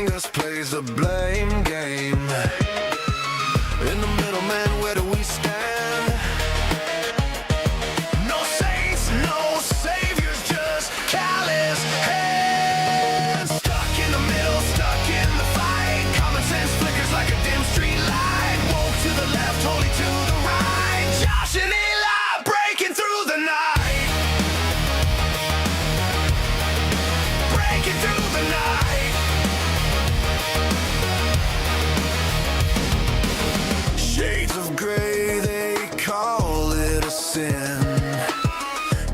fingers plays the blame game. In the middle, man, where do we stand? No saints, no saviors, just callous hands. Stuck in the middle, stuck in the fight. Common sense flickers like a dim street light. Woke to the left, holy to the right. Josh and Eli breaking through the night. Breaking through the night. Shades of gray, they call it a sin.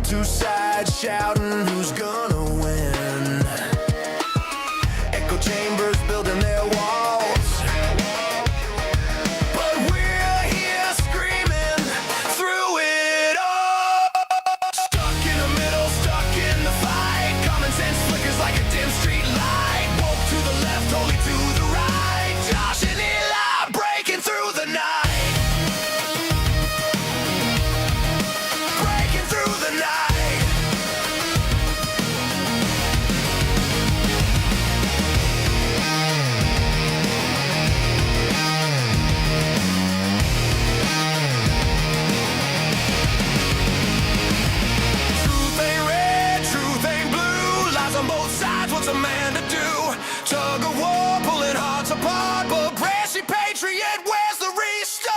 Two sides shouting who's gonna win. Echo chambers building their walls. But we're here screaming through it all. Stuck in the middle, stuck in the fight. Common sense flickers like a dim street light. Woke to the left, holy to the right. Josh and Eli breaking through the night. Breaking through the night. Truth ain't red, truth ain't blue. Lies on both sides, what's a man to do? Tug of war, pulling hearts apart. But brassy patriot, where's the restart?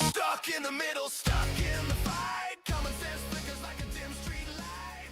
Stuck in the middle, stuck in the fight. Common sense flickers like a dim street light.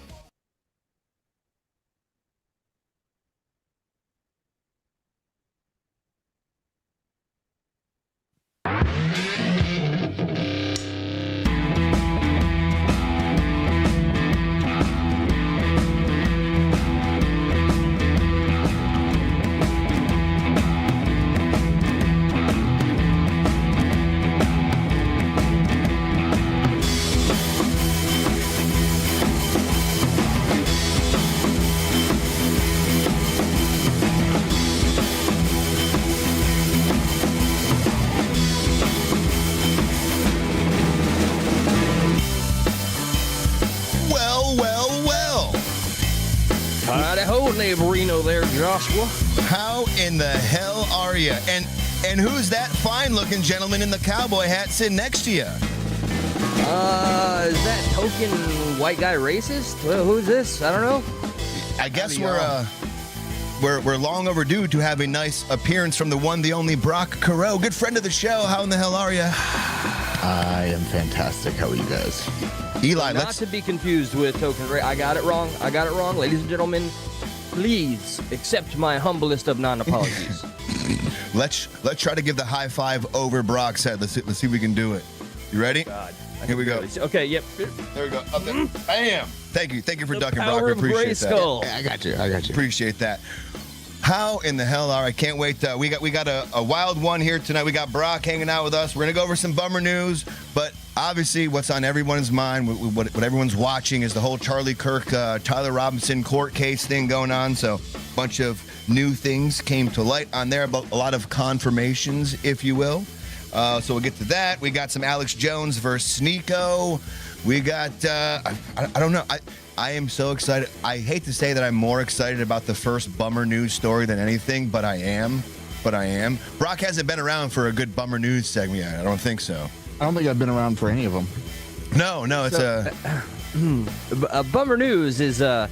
Well. Howdy-ho, neighborino there, Joshua. How in the hell are you? And who's that fine-looking gentleman in the cowboy hat sitting next to you? Is that token white guy racist? Well, who's this? I don't know. I guess we're long overdue to have a nice appearance from the one, the only Brock Carreau. Good friend of the show. How in the hell are you? I am fantastic. How are you guys? Eli, Not to be confused with token race. I got it wrong. Ladies and gentlemen, please accept my humblest of non-apologies. let's try to give the high five over Brock's head. Let's see if we can do it. You ready? God. Here we go. Okay, yep. There we go. Up there. Bam. Thank you for ducking, Brock. Power I of appreciate that. Grayskull. Yeah, I got you. Appreciate that. How in the hell are I? Can't wait. We got a wild one here tonight. We got Brock hanging out with us. We're gonna go over some bummer news, but obviously, what's on everyone's mind, what everyone's watching, is the whole Charlie Kirk, Tyler Robinson court case thing going on. So, a bunch of new things came to light on there, about a lot of confirmations, if you will. So we'll get to that. We got some Alex Jones versus Sneako. We got I don't know. I am so excited. I hate to say that I'm more excited about the first bummer news story than anything, but I am. Brock hasn't been around for a good bummer news segment yet. I don't think so. I don't think I've been around for any of them. No, it's Bummer news is the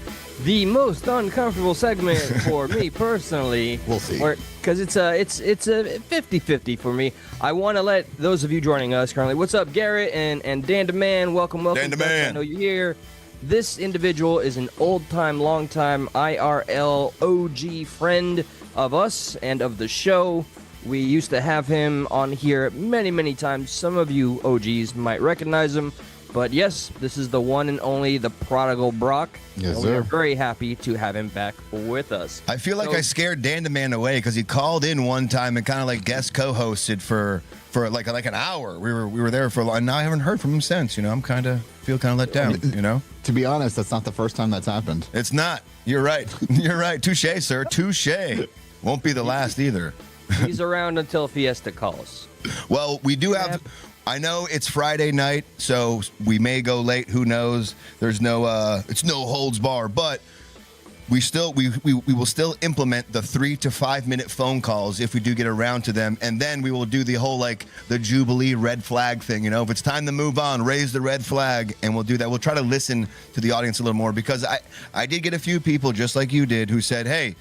most uncomfortable segment for me personally. We'll see. Because it's a 50-50 for me. I want to let those of you joining us currently. What's up, Garrett and Dan DeMan? Welcome. Dan DeMan. I know you're here. This individual is an old-time, long-time IRL OG friend of us and of the show. We used to have him on here many, many times. Some of you OGs might recognize him. But yes, this is the one and only, the prodigal Brock. Yes, and we are very happy to have him back with us. I feel like I scared Dan DeMan away because he called in one time and kind of like guest co-hosted for like an hour. We were there for a long, and now I haven't heard from him since. You know, feel kind of let down. You know, to be honest, that's not the first time that's happened. It's not. You're right. You're right. Touche, sir. Touche. Won't be the last either. He's around until Fiesta calls. Well, we do have. I know it's Friday night, so we may go late. Who knows? There's no. It's no holds bar, but we will still implement the 3 to 5 minute phone calls if we do get around to them, and then we will do the whole like the Jubilee red flag thing. You know, if it's time to move on, raise the red flag, and we'll do that. We'll try to listen to the audience a little more, because I did get a few people just like you did who said, hey,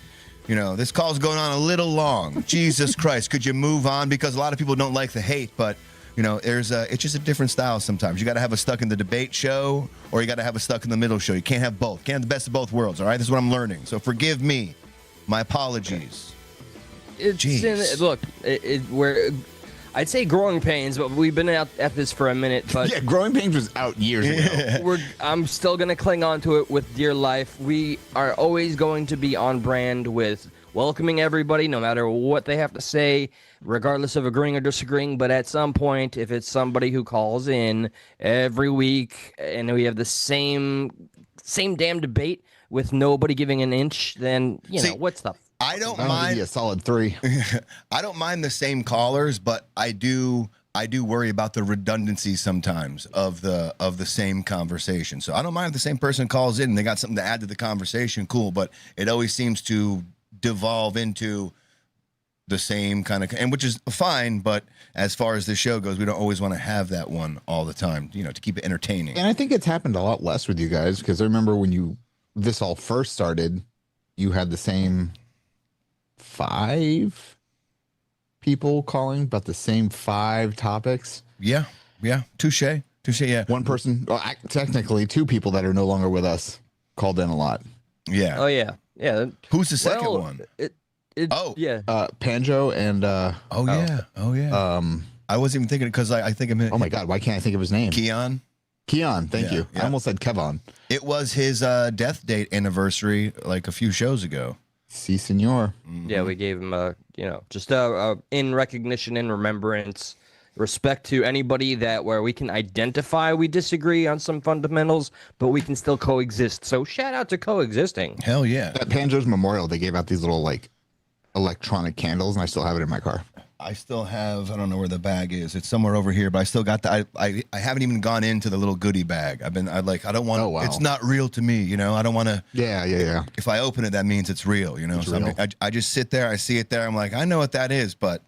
you know, this call's going on a little long. Jesus Christ, could you move on? Because a lot of people don't like the hate, but you know, it's just a different style sometimes. You got to have a stuck in the debate show, or you got to have a stuck in the middle show. You can't have both. Can't have the best of both worlds, all right? This is what I'm learning. So forgive me. My apologies. I'd say growing pains, but we've been at this for a minute. But Yeah, growing pains was out years ago. I'm still going to cling on to it with dear life. We are always going to be on brand with welcoming everybody, no matter what they have to say, regardless of agreeing or disagreeing. But at some point, if it's somebody who calls in every week and we have the same damn debate with nobody giving an inch, then, you know, what's the... I don't That would mind be a solid 3. I don't mind the same callers, but I do worry about the redundancy sometimes of the same conversation. So I don't mind if the same person calls in and they got something to add to the conversation, cool, but it always seems to devolve into the same kind of, and which is fine, but as far as the show goes, we don't always want to have that one all the time, you know, to keep it entertaining. And I think it's happened a lot less with you guys, because I remember when this all first started, you had the same 5 people calling about the same 5 topics. Yeah. Touche. Yeah. One person, well, technically 2 people that are no longer with us called in a lot. Yeah. Oh, yeah. Yeah. Who's the second one? Yeah. Panjo and Oh yeah. I wasn't even thinking it because I think of him. oh my god, why can't I think of his name? Keon. Thank you. Yeah. I almost said Kevon. It was his death date anniversary like a few shows ago. Si, senor. Yeah, we gave him just in recognition, in remembrance, respect to anybody where we can identify we disagree on some fundamentals, but we can still coexist. So shout out to coexisting. Hell yeah. At Panjo's memorial, they gave out these little like electronic candles, and I still have it in my car. I still have, I don't know where the bag is. It's somewhere over here, but I still got the, I haven't even gone into the little goodie bag. I don't want, Oh, wow. It's not real to me, you know? I don't want to. Yeah. If I open it, that means it's real, you know? It's So real. I just sit there, I see it there. I'm like, I know what that is, but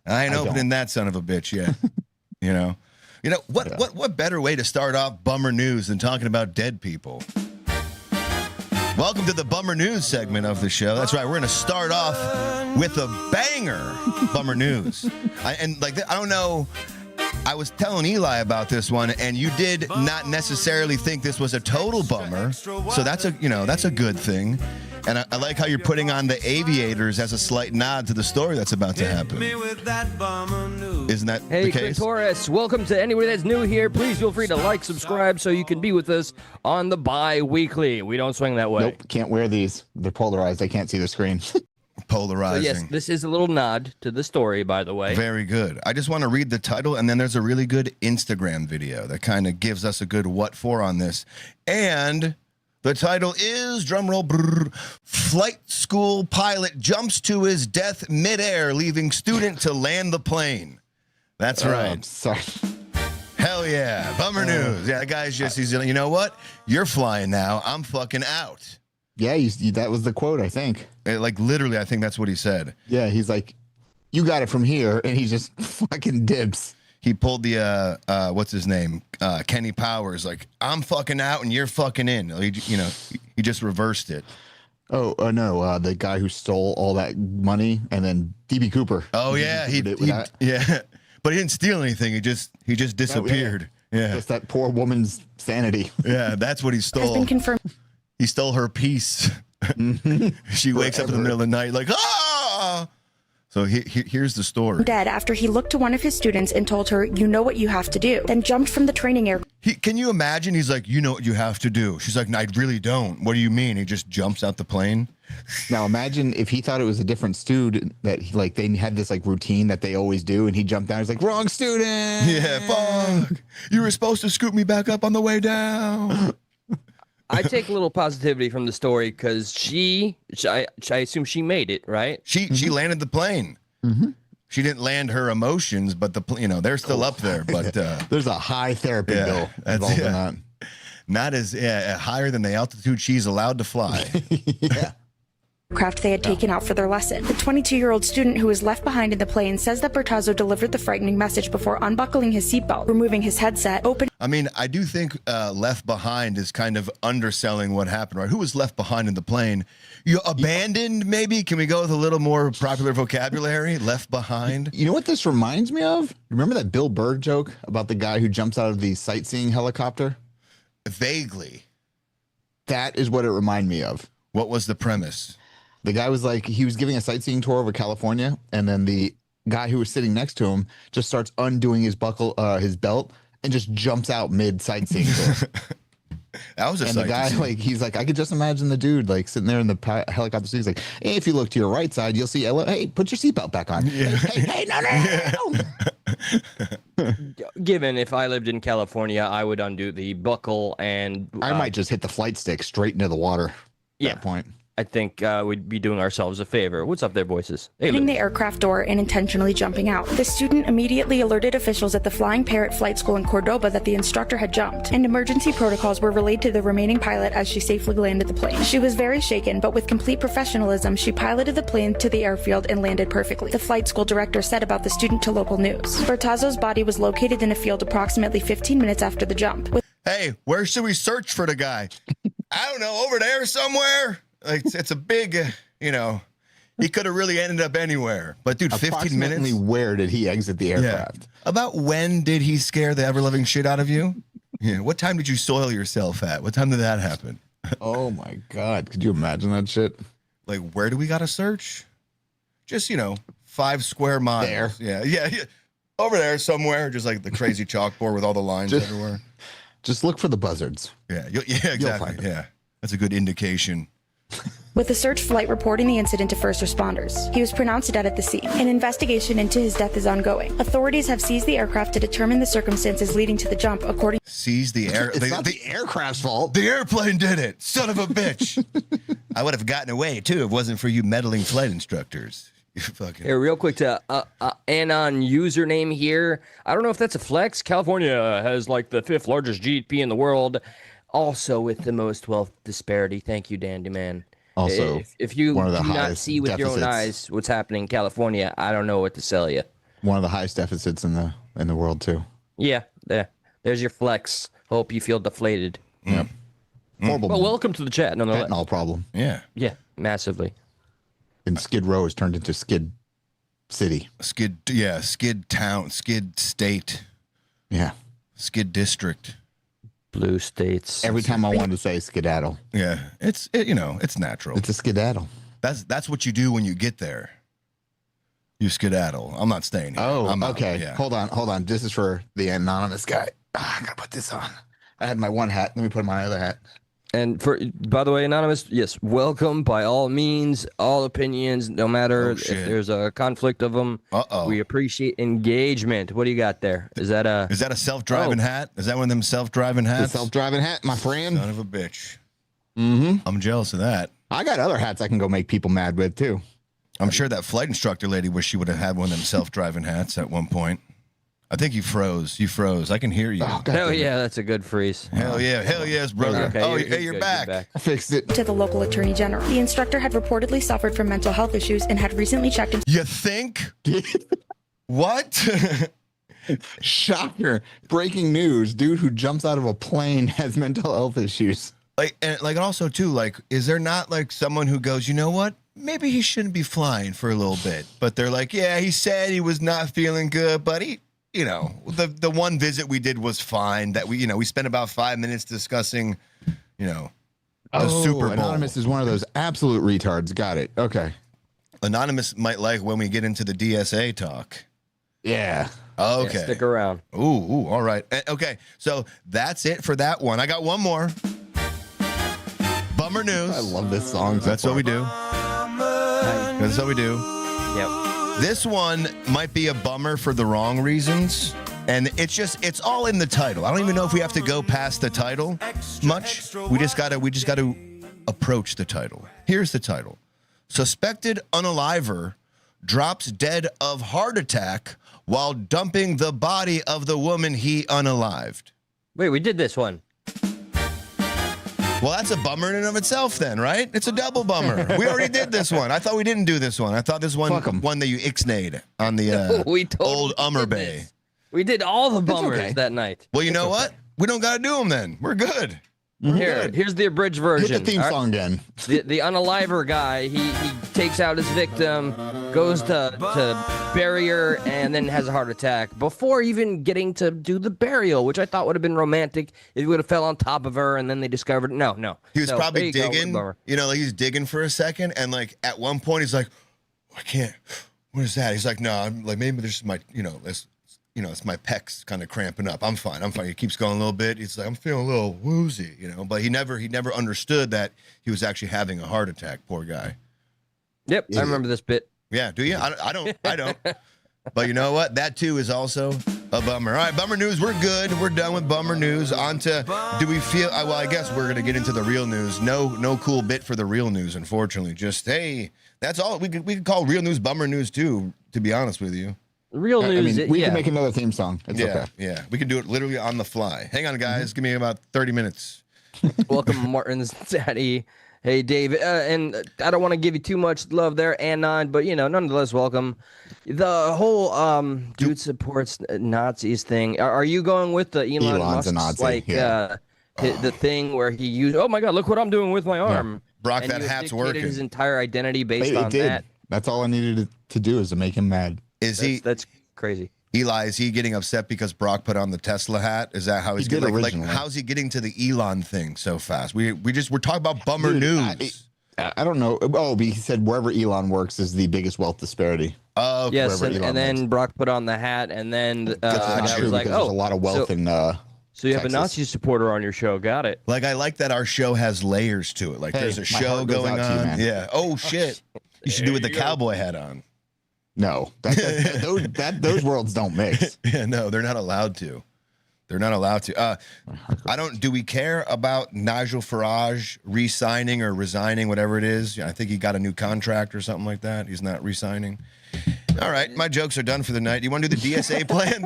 I ain't opening that son of a bitch yet. You know? What better way to start off Bummer News than talking about dead people? Welcome to the Bummer News segment of the show. That's right. We're going to start off with a banger Bummer News. I don't know. I was telling Eli about this one, and you did not necessarily think this was a total bummer. So that's a good thing. And I like how you're putting on the aviators as a slight nod to the story that's about to happen. Isn't that Hey, the case? Taurus, welcome to anybody that's new here. Please feel free to like, subscribe, so you can be with us on the bi-weekly. We don't swing that way. Nope, can't wear these. They're polarized. I can't see the screen. Polarizing. So yes, this is a little nod to the story, by the way. Very good. I just want to read the title, and then there's a really good Instagram video that kind of gives us a good what for on this. And the title is, drumroll, flight school pilot jumps to his death midair, leaving student to land the plane. That's right. I'm sorry. Hell yeah. Bummer news. Yeah, the guy's just, he's, you know what? You're flying now. I'm fucking out. Yeah, that was the quote, I think. Like, literally, I think that's what he said. Yeah, he's like, you got it from here, and he just fucking dips. He pulled the, what's his name? Kenny Powers, like, I'm fucking out and you're fucking in. He just reversed it. Oh, no, the guy who stole all that money, and then D.B. Cooper. Oh, yeah. Yeah. But he didn't steal anything. He just disappeared. Yeah. Just that poor woman's sanity. Yeah, that's what he stole. Has been confirmed. He stole her peace. She wakes up in the middle of the night like, ah! So here's the story. Dead after he looked to one of his students and told her, "You know what you have to do," then jumped from the training area. Can you imagine? He's like, you know what you have to do. She's like, no, I really don't. What do you mean? He just jumps out the plane. Now imagine if he thought it was a different student that they had this like routine that they always do, and he jumped down. He's like, wrong student. Yeah, fuck. You were supposed to scoop me back up on the way down. I take a little positivity from the story because I assume she made it, right? She landed the plane. Mm-hmm. She didn't land her emotions, but they're still up there. But there's a high therapy bill involved in that. not as higher than the altitude she's allowed to fly. Yeah. Aircraft they had taken out for their lesson. The 22-year-old student who was left behind in the plane says that Bertazzo delivered the frightening message before unbuckling his seatbelt, removing his headset, opening I mean, I do think left behind is kind of underselling what happened, right? Who was left behind in the plane? You abandoned, maybe? Can we go with a little more popular vocabulary? Left behind? You know what this reminds me of? Remember that Bill Burr joke about the guy who jumps out of the sightseeing helicopter? Vaguely. That is what it reminded me of. What was the premise? The guy was like, he was giving a sightseeing tour over California, and then the guy who was sitting next to him just starts undoing his his belt, and just jumps out mid sightseeing tour. That was a And sight the guy, to see. like, he's like, I could just imagine the dude like sitting there in the helicopter seat. He's like, hey, if you look to your right side, you'll see, hey, put your seatbelt back on. Yeah. Hey, no. Given if I lived in California, I would undo the buckle and I might just hit the flight stick straight into the water at Yeah. that point. I think we'd be doing ourselves a favor. What's up there, voices? Hey, opening Lou. the aircraft door and intentionally jumping out. The student immediately alerted officials at the Flying Parrot Flight School in Cordoba that the instructor had jumped, and emergency protocols were relayed to the remaining pilot as she safely landed the plane. She was very shaken, but with complete professionalism, she piloted the plane to the airfield and landed perfectly. The flight school director said about the student to local news. Bertazzo's body was located in a field approximately 15 minutes after the jump. Hey, where should we search for the guy? I don't know, over there somewhere? Like, it's a big, he could have really ended up anywhere. But, dude, 15 minutes? Approximately where did he exit the aircraft? About when did he scare the ever-living shit out of you? Yeah. What time did you soil yourself at? What time did that happen? Oh, my God. Could you imagine that shit? Like, where do we got to search? Just, 5 square miles. There. Yeah. Over there somewhere. Just like the crazy chalkboard with all the lines everywhere. Just look for the buzzards. Yeah, exactly. find it. Yeah. That's a good indication. With the search flight reporting the incident to first responders, he was pronounced dead at the scene. An investigation into his death is ongoing. Authorities have seized the aircraft to determine the circumstances leading to the jump, according Seize the air. It's not the aircraft's fault. The airplane did it. Son of a bitch. I would have gotten away, too, if it wasn't for you meddling flight instructors. You fucking... Hey, real quick to Anon username here. I don't know if that's a flex. California has like the 5th largest GDP in the world, also with the most wealth disparity. Thank you, Dandy Man. Also, if you one of the do not highest see with your own deficits. eyes what's happening in California, I don't know what to sell you. One of the highest deficits in the world, too. Yeah, there's your flex. Hope you feel deflated. Yep. Horrible. Well, welcome to the chat, nonetheless. fentanyl problem. Yeah. Yeah, massively. And Skid Row has turned into Skid City. Skid Town, Skid State, Yeah. Skid District. Blue states. Every time I wanted to say skedaddle, Yeah. It's natural. it's a skedaddle. That's what you do when you get there. You skedaddle. I'm not staying here. Oh, I'm out. okay. Yeah. Hold on. This is for the anonymous guy. I gotta put this on. I had my one hat. Let me put on my other hat. And by the way, Anonymous, yes, welcome by all means, all opinions, no matter if shit. there's a conflict of them. Uh-oh. We appreciate engagement. What do you got there? Is that a self-driving hat? Is that one of them self-driving The hats? self-driving hat, my friend. Son of a bitch. Mm-hmm. I'm jealous of that. I got other hats I can go make people mad with too. I'm sure that flight instructor lady wish she would have had one of them self-driving hats at one point. I think you froze. I can hear you. Oh, God hell damn it. yeah, that's a good freeze. Hell yes, brother. Okay, oh, you're hey, you're good, back. I fixed it. to the local attorney general. The instructor had reportedly suffered from mental health issues and had recently checked into You think? What? Shocker. Breaking news. Dude who jumps out of a plane has mental health issues. And also too, like, is there not like someone who goes, you know what? Maybe he shouldn't be flying for a little bit. But they're like, yeah, he said he was not feeling good, but he, the one visit we did was fine. That we spent about 5 minutes discussing, the Super Bowl. Anonymous is one of those absolute retards. Got it. Okay. Anonymous might like when we get into the DSA talk. Yeah. Okay. Yeah, stick around. Ooh, all right. Okay, so that's it for that one. I got one more. Bummer news. I love this song. That's what we do. That's what we do. Yep. This one might be a bummer for the wrong reasons. And it's all in the title. I don't even know if we have to go past the title much. We just gotta approach the title. Here's the title. Suspected unaliver drops dead of heart attack while dumping the body of the woman he unalived. Wait, we did this one. Well, that's a bummer in and of itself then, right? It's a double bummer. We already did this one. I thought we didn't do this one. I thought this one that you ixnayed on the we totally old Ummer Bay. We did all the bummers okay. that night. Well, you know what? We don't got to do them then. We're good. Here's the abridged version. Hit the theme song again. The unaliver guy, he takes out his victim, goes to bury her, and then has a heart attack before even getting to do the burial, which I thought would have been romantic if he would have fell on top of her and then they discovered no. He was probably digging, like he's digging for a second, and like at one point he's like, I can't. What is that? He's like, no, I'm like maybe there's my it's my pecs kind of cramping up. I'm fine. He keeps going a little bit. He's like, I'm feeling a little woozy, but he never understood that he was actually having a heart attack. Poor guy. Yep, I remember this bit. Yeah, do you? I don't. But you know what? That too is also a bummer. All right, bummer news. We're good. We're done with bummer news. On to, do we feel? Well, I guess we're gonna get into the real news. No cool bit for the real news, unfortunately. Just hey, that's all we could call real news bummer news too. To be honest with you. Real news. We can make another theme song. It's okay. Yeah. We can do it literally on the fly. Hang on, guys. Give me about 30 minutes. Welcome, Martin's daddy. Hey, David. And I don't want to give you too much love there, Anon, but, nonetheless, welcome. The whole dude supports Nazis thing. Are you going with the Elon Elon's a Musk's, Nazi, the thing where he used, oh, my God, look what I'm doing with my arm. Brock, and that hat's working. His entire identity based on that. That's all I needed to do is to make him mad. That's crazy. Eli, is he getting upset because Brock put on the Tesla hat? Is that how he's getting? Like, how's he getting to the Elon thing so fast? We're talking about bummer news. I don't know. Oh, he said wherever Elon works is the biggest wealth disparity. Oh, okay. Yes, and then Brock put on the hat, and then I was like, there's a lot of wealth in. So you have a Nazi supporter on your show. Got it. Like, I like that our show has layers to it. Like, there's a show going on. Yeah. Oh shit. You should do it with the cowboy hat on. No, those worlds don't mix. Yeah, no, they're not allowed to. They're not allowed to. Do we care about Nigel Farage re-signing or resigning, whatever it is? I think he got a new contract or something like that. He's not re-signing. All right, my jokes are done for the night. You want to do the DSA plan?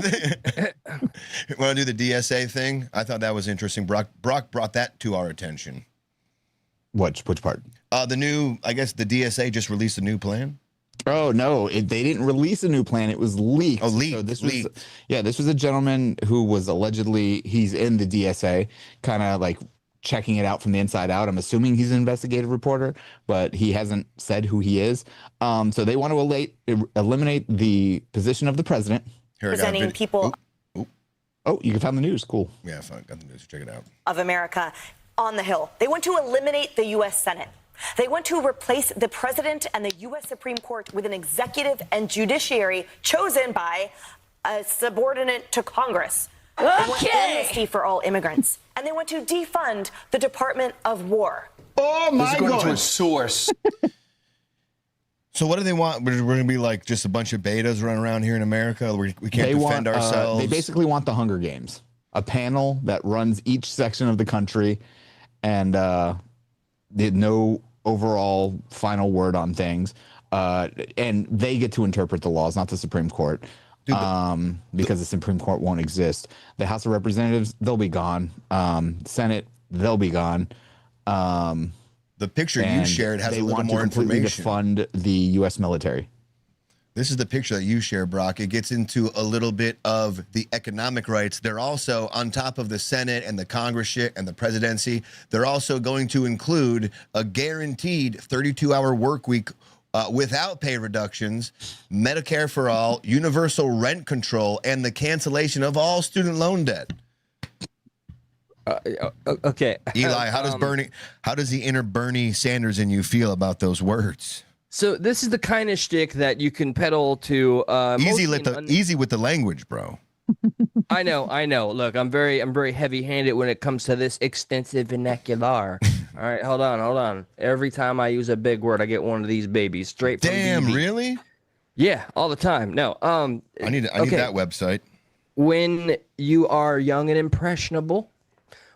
You want to do the DSA thing? I thought that was interesting. Brock brought that to our attention. Which part? I guess the DSA just released a new plan. Oh no! They didn't release a new plan. It was leaked. Oh, leaked. So this was a gentleman who was allegedly he's in the DSA, kind of like checking it out from the inside out. I'm assuming he's an investigative reporter, but he hasn't said who he is. So they want to eliminate the position of the president. Presenting people. Oh, you can find the news. Cool. Yeah, fine. Got the news. Check it out. Of America on the Hill. They want to eliminate the U.S. Senate. They want to replace the president and the U.S. Supreme Court with an executive and judiciary chosen by a subordinate to Congress. They want amnesty for all immigrants. And they want to defund the Department of War. Oh, my God. To a source. So what do they want? We're going to be like just a bunch of betas running around here in America? We can't defend ourselves? They basically want the Hunger Games. A panel that runs each section of the country and did no overall final word on things. And they get to interpret the laws, not the Supreme Court. Because the Supreme Court won't exist. The House of Representatives, they'll be gone. Senate, they'll be gone. The picture you shared has a little more information. They want to fund the U.S. military. This is the picture that you share, Brock. It gets into a little bit of the economic rights. They're also, on top of the Senate and the Congress shit and the presidency, they're also going to include a guaranteed 32-hour work week without pay reductions, Medicare for all, universal rent control, and the cancellation of all student loan debt. Okay. Eli, how does the inner Bernie Sanders in you feel about those words? So this is the kind of shtick that you can peddle to easy with the language, bro. I know. Look, I'm very heavy-handed when it comes to this extensive vernacular. All right, hold on. Every time I use a big word, I get one of these babies straight from Damn, BB. really? Yeah, all the time. No, I need that website. When you are young and impressionable,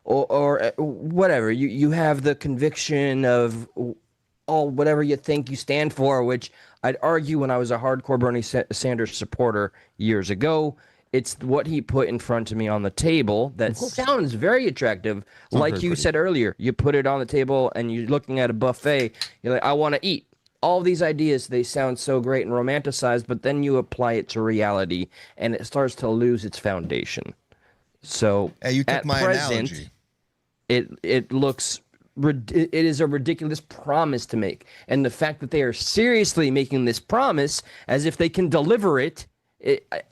or whatever, you have the conviction of whatever you think you stand for, which I'd argue when I was a hardcore Bernie Sanders supporter years ago, It's what he put in front of me on the table that sounds very attractive. Like very you pretty. said earlier, you put it on the table and you're looking at a buffet. You're like, I want to eat. All these ideas, they sound so great and romanticized, but then you apply it to reality and it starts to lose its foundation. So Hey, you took at my present, analogy. it looks it is a ridiculous promise to make, and the fact that they are seriously making this promise as if they can deliver it,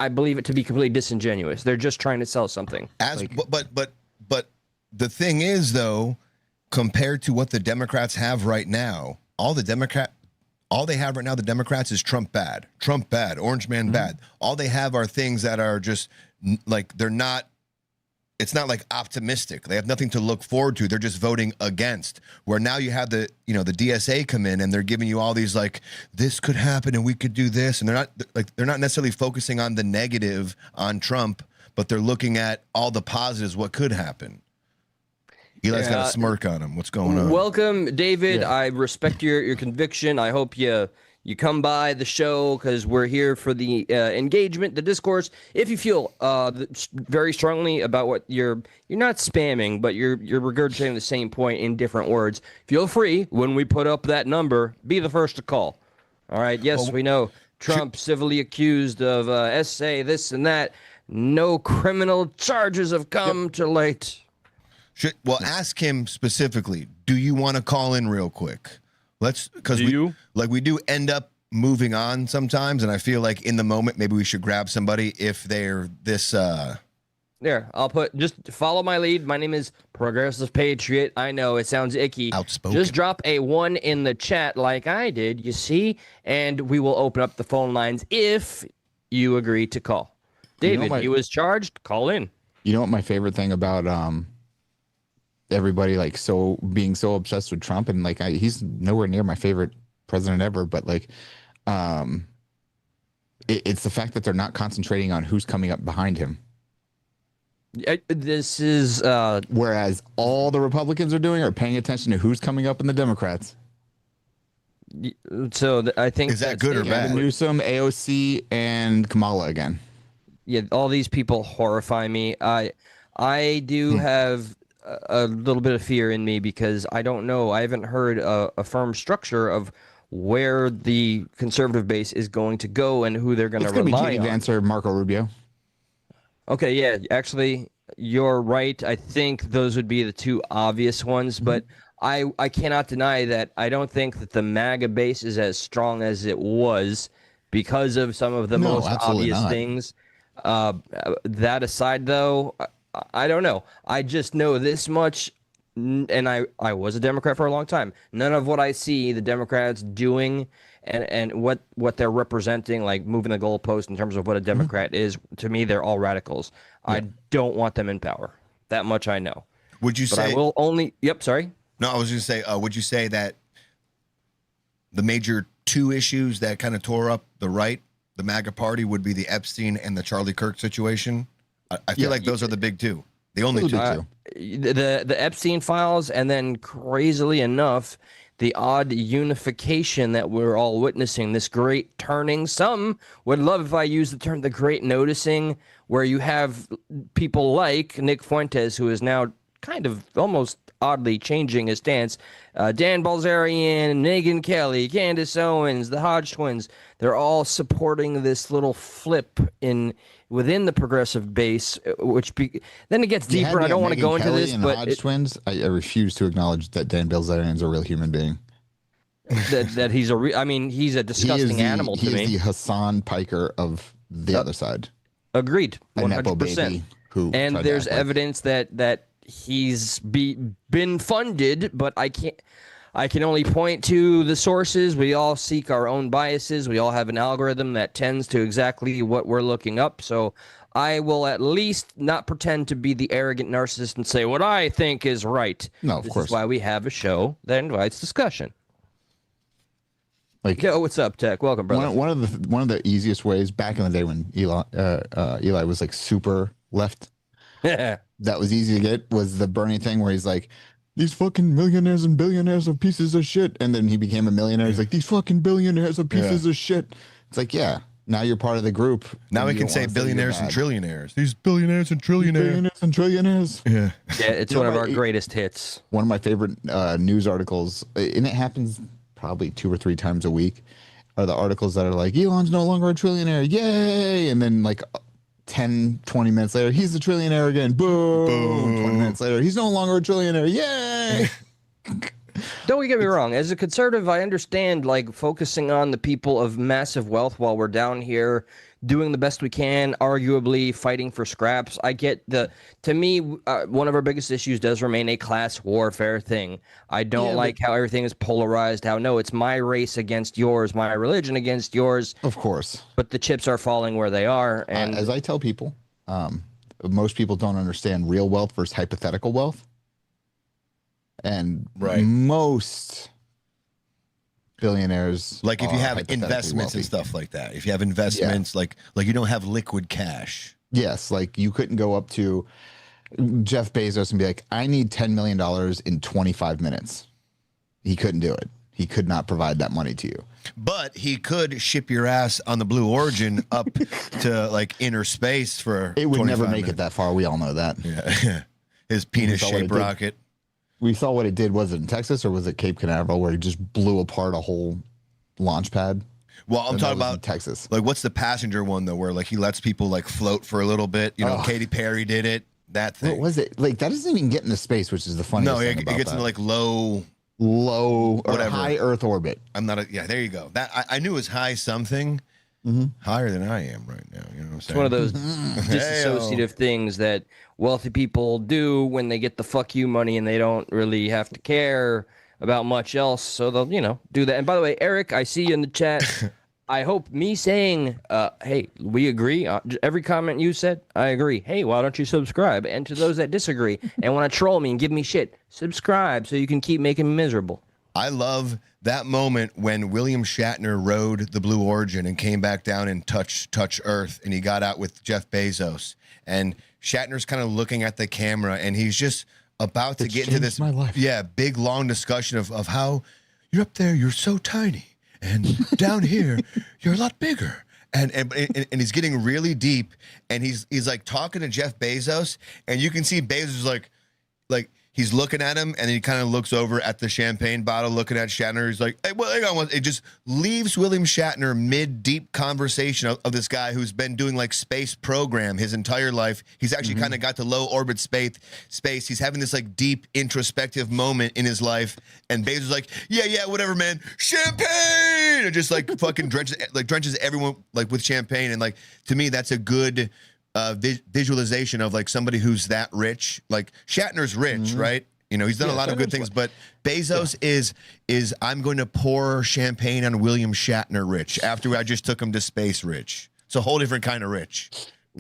I believe it to be completely disingenuous. They're just trying to sell something. But the thing is, though, compared to what the Democrats have right now, all they have right now, the Democrats, is Trump bad, Orange Man bad. All they have are things that are just like they're not. It's not like optimistic. They have nothing to look forward to. They're just voting against. Where now you have the DSA come in and they're giving you all these like this could happen and we could do this, and they're not necessarily focusing on the negative on Trump, but they're looking at all the positives, what could happen. Eli's got a smirk on him. What's going on? Welcome, David. Yeah. I respect your conviction. I hope you come by the show because we're here for the engagement, the discourse. If you feel very strongly about what you're not spamming, but you're regurgitating the same point in different words, feel free when we put up that number, be the first to call. All right. Yes, we know Trump civilly accused of SA, this and that. No criminal charges have come to light. Well, ask him specifically. Do you want to call in real quick? Because we do end up moving on sometimes, and I feel like in the moment maybe we should grab somebody if they're this. There, I'll just follow my lead. My name is Progressive Patriot. I know it sounds icky. Outspoken. Just drop a 1 in the chat like I did, you see, and we will open up the phone lines if you agree to call. David, he was charged. Call in. You know what my favorite thing about everybody like being so obsessed with Trump, and like he's nowhere near my favorite president ever, but like it's the fact that they're not concentrating on who's coming up behind him. This is whereas all the Republicans are doing are paying attention to who's coming up in the Democrats. So I think is that good or bad? Newsom, AOC, and Kamala again. Yeah, all these people horrify me. I do have a little bit of fear in me because I don't know. I haven't heard a firm structure of where the conservative base is going to go and who they're going to rely on. Vance or Marco Rubio. Okay, yeah, actually, you're right. I think those would be the two obvious ones, but I cannot deny that I don't think that the MAGA base is as strong as it was because of some of the most obvious things. That aside, though, I don't know. I just know this much, and I was a Democrat for a long time. None of what I see the Democrats doing and what they're representing, like moving the goalpost in terms of what a Democrat is, to me, they're all radicals. Yeah. I don't want them in power. That much I know. Would you say? I will only. Yep. Sorry. No, I was going to say. Would you say that the major two issues that kind of tore up the right, the MAGA party, would be the Epstein and the Charlie Kirk situation? I feel like those are the big two. The only two. The Epstein files, and then crazily enough, the odd unification that we're all witnessing, this great turning. Some would love if I use the term the great noticing, where you have people like Nick Fuentes, who is now kind of almost oddly changing his stance. Dan Balzerian, Megyn Kelly, Candace Owens, the Hodge twins, they're all supporting this little flip within the progressive base, then it gets deeper. I don't want to go into this, but Hodge twins, I refuse to acknowledge that Dan Bilzerian is a real human being. that he's he's a disgusting animal to me. He's the Hassan Piker of the other side. Agreed, 100%. And there's evidence that he's been funded, but I can only point to the sources. We all seek our own biases. We all have an algorithm that tends to exactly what we're looking up. So I will at least not pretend to be the arrogant narcissist and say what I think is right. No, of course. This is why we have a show that invites discussion. Like, yo, what's up, Tech? Welcome, brother. One of the easiest ways back in the day when Eli was like super left, that was easy to get, was the Bernie thing where he's like, these fucking millionaires and billionaires are pieces of shit. And then he became a millionaire. He's like, these fucking billionaires are pieces of shit. It's like, yeah, Now you're part of the group. Now we can say billionaires and trillionaires. These billionaires and trillionaires. Billionaires and trillionaires. Yeah. Yeah, it's one of our greatest hits. One of my favorite news articles, and it happens probably 2 or 3 times a week, are the articles that are like, Elon's no longer a trillionaire. Yay. And then like 10, 20 minutes later, he's a trillionaire again. Boom. Boom. 20 minutes later, he's no longer a trillionaire. Yay. Don't get me wrong. As a conservative, I understand like focusing on the people of massive wealth while we're down here doing the best we can, arguably fighting for scraps. I get to me, one of our biggest issues does remain a class warfare thing. I don't like how everything is polarized, how no, it's my race against yours, my religion against yours. Of course. But the chips are falling where they are. And as I tell people, most people don't understand real wealth versus hypothetical wealth. And most billionaires, like if you have hypothetically investments wealthy. and stuff like that, if you have investments, like you don't have liquid cash. Yes, like you couldn't go up to Jeff Bezos and be like, I need $10 million in 25 minutes. He couldn't do it. He could not provide that money to you. But he could ship your ass on the Blue Origin up to like inner space for It would never 25 make minutes. it that far. We all know that. Yeah. His penis-shaped rocket. We saw what it did. Was it in Texas or was it Cape Canaveral where he just blew apart a whole launch pad? Well, I'm talking about Texas. Like, what's the passenger one though, where like he lets people like float for a little bit? You know, Katy Perry did it. That thing. What was it? Like that doesn't even get into space, which is the funniest No, thing it about gets that. into like low or whatever. high Earth orbit. I'm not a, yeah, there you go. That I knew it was high something. Higher than I am right now. You know what I'm saying? it's one of those disassociative things that wealthy people do when they get the fuck you money and they don't really have to care about much else. So they'll, do that. And by the way, Eric, I see you in the chat. I hope me saying, hey, we agree. Every comment you said, I agree. Hey, why don't you subscribe? And to those that disagree and want to troll me and give me shit, subscribe so you can keep making me miserable. I love that moment when William Shatner rode the Blue Origin and came back down and touch Earth, and he got out with Jeff Bezos. And Shatner's kind of looking at the camera, and he's just about to get into this big, long discussion of how you're up there, you're so tiny, and down here, you're a lot bigger. And he's getting really deep, and he's like talking to Jeff Bezos, and you can see Bezos like he's looking at him, and then he kind of looks over at the champagne bottle, looking at Shatner. He's like, hey, well, hang on. It just leaves William Shatner mid-deep conversation of this guy who's been doing like space program his entire life. He's actually kind of got to low orbit space. He's having this like deep introspective moment in his life, and Bezos like, yeah, whatever, man, champagne, and just like fucking drenches everyone like with champagne. And like to me, that's a good visualization of like somebody who's that rich. Like Shatner's rich, right? You know, he's done a lot of good things, but Bezos is I'm going to pour champagne on William Shatner rich after I just took him to space rich. It's a whole different kind of rich.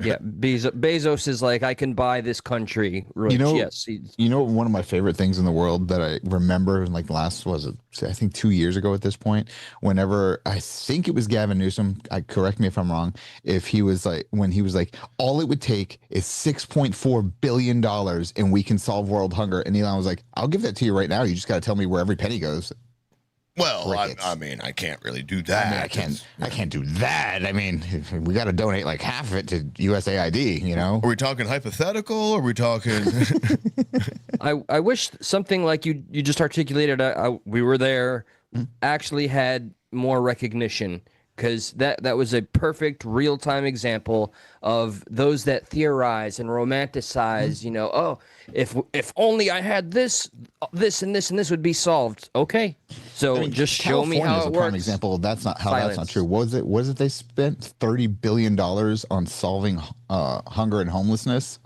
Yeah, Bezos is like, I can buy this country rich. One of my favorite things in the world that I remember, like last, I think 2 years ago at this point, whenever I think it was Gavin Newsom, correct me if I'm wrong, when he was like, all it would take is $6.4 billion and we can solve world hunger. And Elon was like, I'll give that to you right now. You just got to tell me where every penny goes. Well, I mean, I can't really do that. I can't do that. I mean, we got to donate like half of it to USAID, you know? Are we talking hypothetical? Or are we talking? I wish something like you just articulated, we were there, actually had more recognition. Because that was a perfect real-time example of those that theorize and romanticize, if only I had this, and this would be solved. Okay, so just show me how it works. Prime example. That's not how. That's not true. Was it they spent $30 billion on solving hunger and homelessness?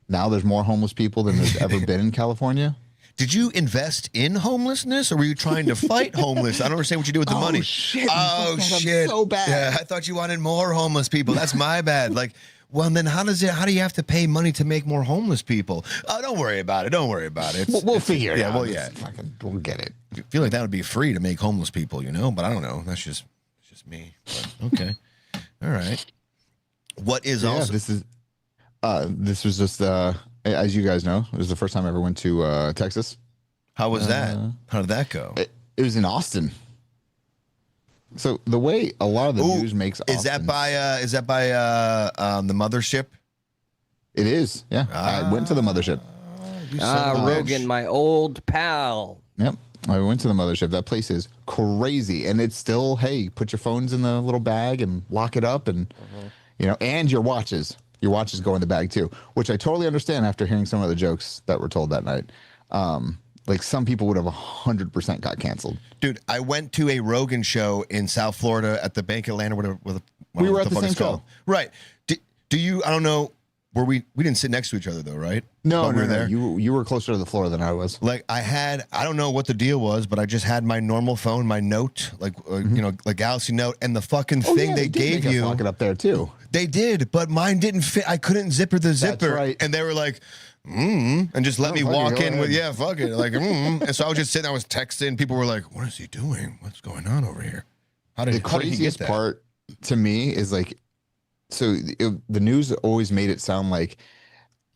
Now there's more homeless people than there's ever been in California. Did you invest in homelessness, or were you trying to fight homeless? I don't understand what you do with the money. Shit, oh shit! So bad. Yeah, I thought you wanted more homeless people. That's my bad. Like, well, then how do you have to pay money to make more homeless people? Oh, don't worry about it. Don't worry about it. We'll figure it out. Well, yeah. We'll get it. I feel like that would be free to make homeless people, but I don't know. That's just me. But, okay. All right. What is also this was just as you guys know, it was the first time I ever went to Texas. How was that? How did that go? It was in Austin. So the way a lot of the news makes is that by the mothership? It is. Yeah, I went to the mothership. Rogan, my old pal. Yep. I went to the mothership. That place is crazy. And it's still, hey, put your phones in the little bag and lock it up and, and your watches. Your watches go in the bag too, which I totally understand after hearing some of the jokes that were told that night. Like some people would have 100% got canceled. Dude, I went to a Rogan show in South Florida at the Bank of Atlanta. We were at the same show. Right. Do you, I don't know, we didn't sit next to each other though, right? No, we were there. You were closer to the floor than I was. Like I don't know what the deal was, but I just had my normal phone, my note, like like Galaxy Note, and the fucking thing they gave you. Lock it up there too. They did, but mine didn't fit. I couldn't zipper the zipper. That's right. And they were like, and just let me walk in with, fuck it. Like, And so I was just sitting, I was texting. People were like, what is he doing? What's going on over here? The craziest part to me is like, so the news always made it sound like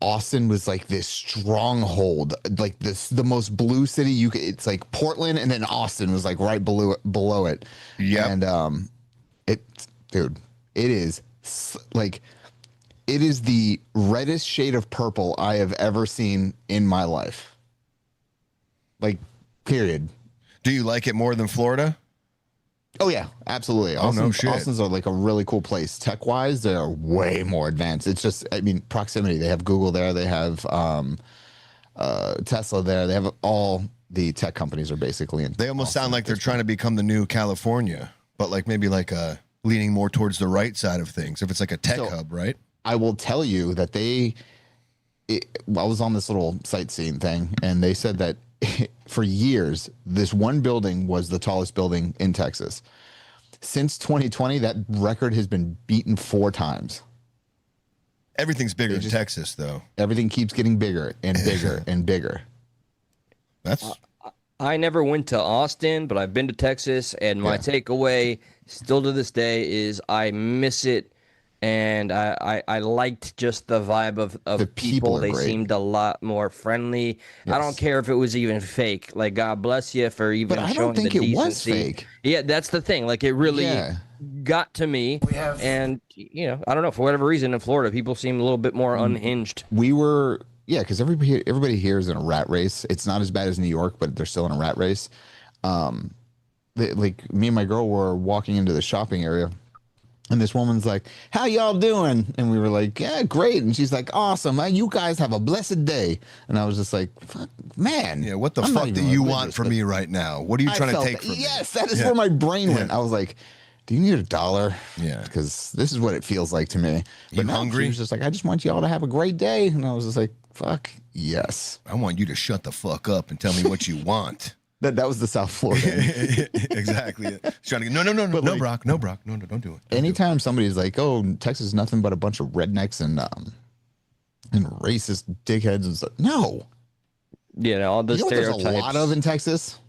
Austin was like this stronghold, like the most blue city you could. It's like Portland, and then Austin was like right below it. Yeah, and it is like it is the reddest shade of purple I have ever seen in my life. Like, period. Do you like it more than Florida? Oh yeah, absolutely. No shit. Austin's are like a really cool place. Tech wise, they're way more advanced. It's just, I mean, proximity. They have Google there. They have Tesla there. They have all the tech companies are basically in. They almost sound like they're trying to become the new California, but like maybe like leaning more towards the right side of things. If it's like a tech hub, right? I will tell you that I was on this little sightseeing thing, and they said that for years, this one building was the tallest building in Texas. Since 2020, that record has been beaten 4 times. Everything's bigger in Texas, though. Everything keeps getting bigger and bigger and bigger. That's. I never went to Austin, but I've been to Texas, and my takeaway still to this day is I miss it. And I liked just the vibe of the people. They great. Seemed a lot more friendly. Yes. I don't care if it was even fake. Like, God bless you for even showing the decency. But I don't think it was fake. Yeah, that's the thing. Like, it really got to me. And, I don't know, for whatever reason in Florida, people seem a little bit more unhinged. We were, because everybody here is in a rat race. It's not as bad as New York, but they're still in a rat race. Like, me and my girl were walking into the shopping area. And this woman's like, how y'all doing? And we were like, yeah, great. And she's like, awesome. You guys have a blessed day. And I was just like, fuck, man. Yeah, what the fuck do you want from me right now? What are you trying to take from me? Yes, that is where my brain went. I was like, do you need $1? Yeah. Because this is what it feels like to me. But hungry? She was just like, I just want y'all to have a great day. And I was just like, fuck, yes. I want you to shut the fuck up and tell me what you want. That was the South Florida. Exactly. Trying to no, like, Brock, no, don't do it. Anytime somebody's like, "Oh, Texas is nothing but a bunch of rednecks and racist dickheads," and stuff. No. Yeah, all the stereotypes. There's a lot of in Texas.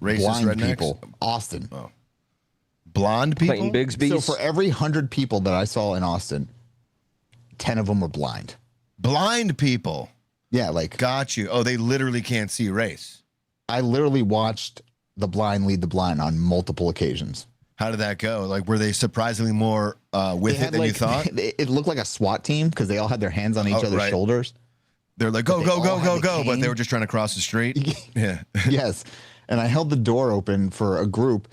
Racist blind rednecks? people. Austin. Oh. Blonde people. Clayton Bigsby's. So for every 100 people that I saw in Austin, 10 of them were blind. Blind people. Yeah, like got you. Oh, they literally can't see race. I literally watched the blind lead the blind on multiple occasions. How did that go? Like, were they surprisingly more with it than you thought? It looked like a SWAT team because they all had their hands on each other's shoulders. They're like, go, but they were just trying to cross the street. Yeah. Yes. And I held the door open for a group,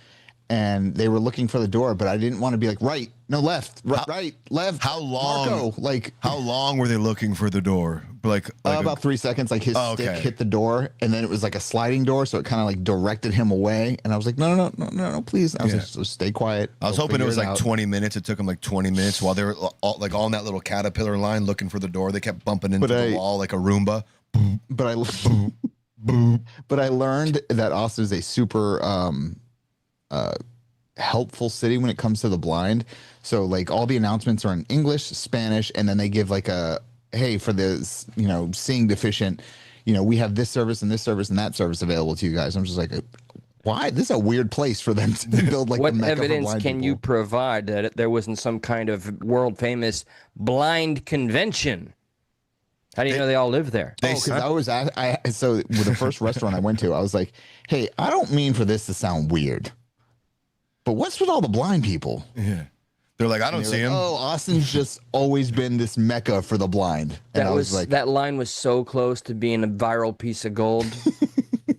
and they were looking for the door, but I didn't want to be like, right, no, left, right, left. How long? Marco, how long were they looking for the door? Like about 3 seconds. Like his stick hit the door, and then it was like a sliding door, so it kind of like directed him away. And I was like, no, please. I was like, so stay quiet. I was hoping it was like 20 minutes. It took them like 20 minutes while they were all in that little caterpillar line looking for the door. They kept bumping into the wall like a Roomba. But I learned that Austin is a super helpful city when it comes to the blind. So like all the announcements are in English, Spanish, and then they give like hey, for the seeing deficient, we have this service and this service and that service available to you guys. I'm just like, why? This is a weird place for them to build like what the Mecca evidence for blind can people. you provide that there wasn't some kind of world famous blind convention? How do you know they all live there? Because so with the first restaurant I went to, I was like, hey, I don't mean for this to sound weird, but what's with all the blind people? Yeah. They're like, I don't see him. Oh, Austin's just always been this mecca for the blind. And That I was like, that line was so close to being a viral piece of gold.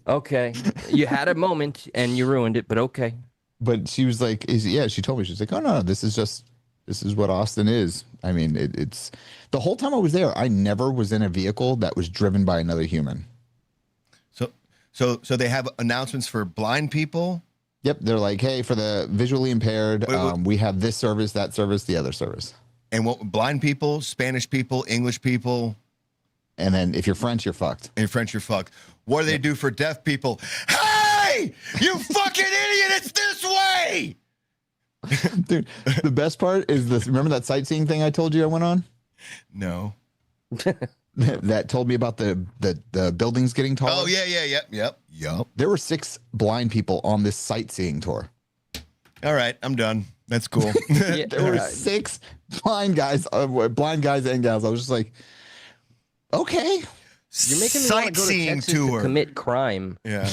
Okay, you had a moment and you ruined it, but okay. but she was like, she told me, she's like, oh no, this is what Austin is. I mean, it's the whole time I was there, I never was in a vehicle that was driven by another human. So they have announcements for blind people. Yep, they're like, hey, for the visually impaired, we have this service, that service, the other service. And what blind people, Spanish people, English people. And then if you're French, you're fucked. And French, you're fucked. What do they do for deaf people? Hey, you fucking idiot! It's this way. Dude, the best part is this. Remember that sightseeing thing I told you I went on? No. That told me about the buildings getting taller. Oh yeah, yep. There were 6 blind people on this sightseeing tour. All right, I'm done. That's cool. Yeah, There were 6 blind guys and gals. I was just like, okay. You're making me want to go to Sightseeing Texas tour. to commit crime. Yeah.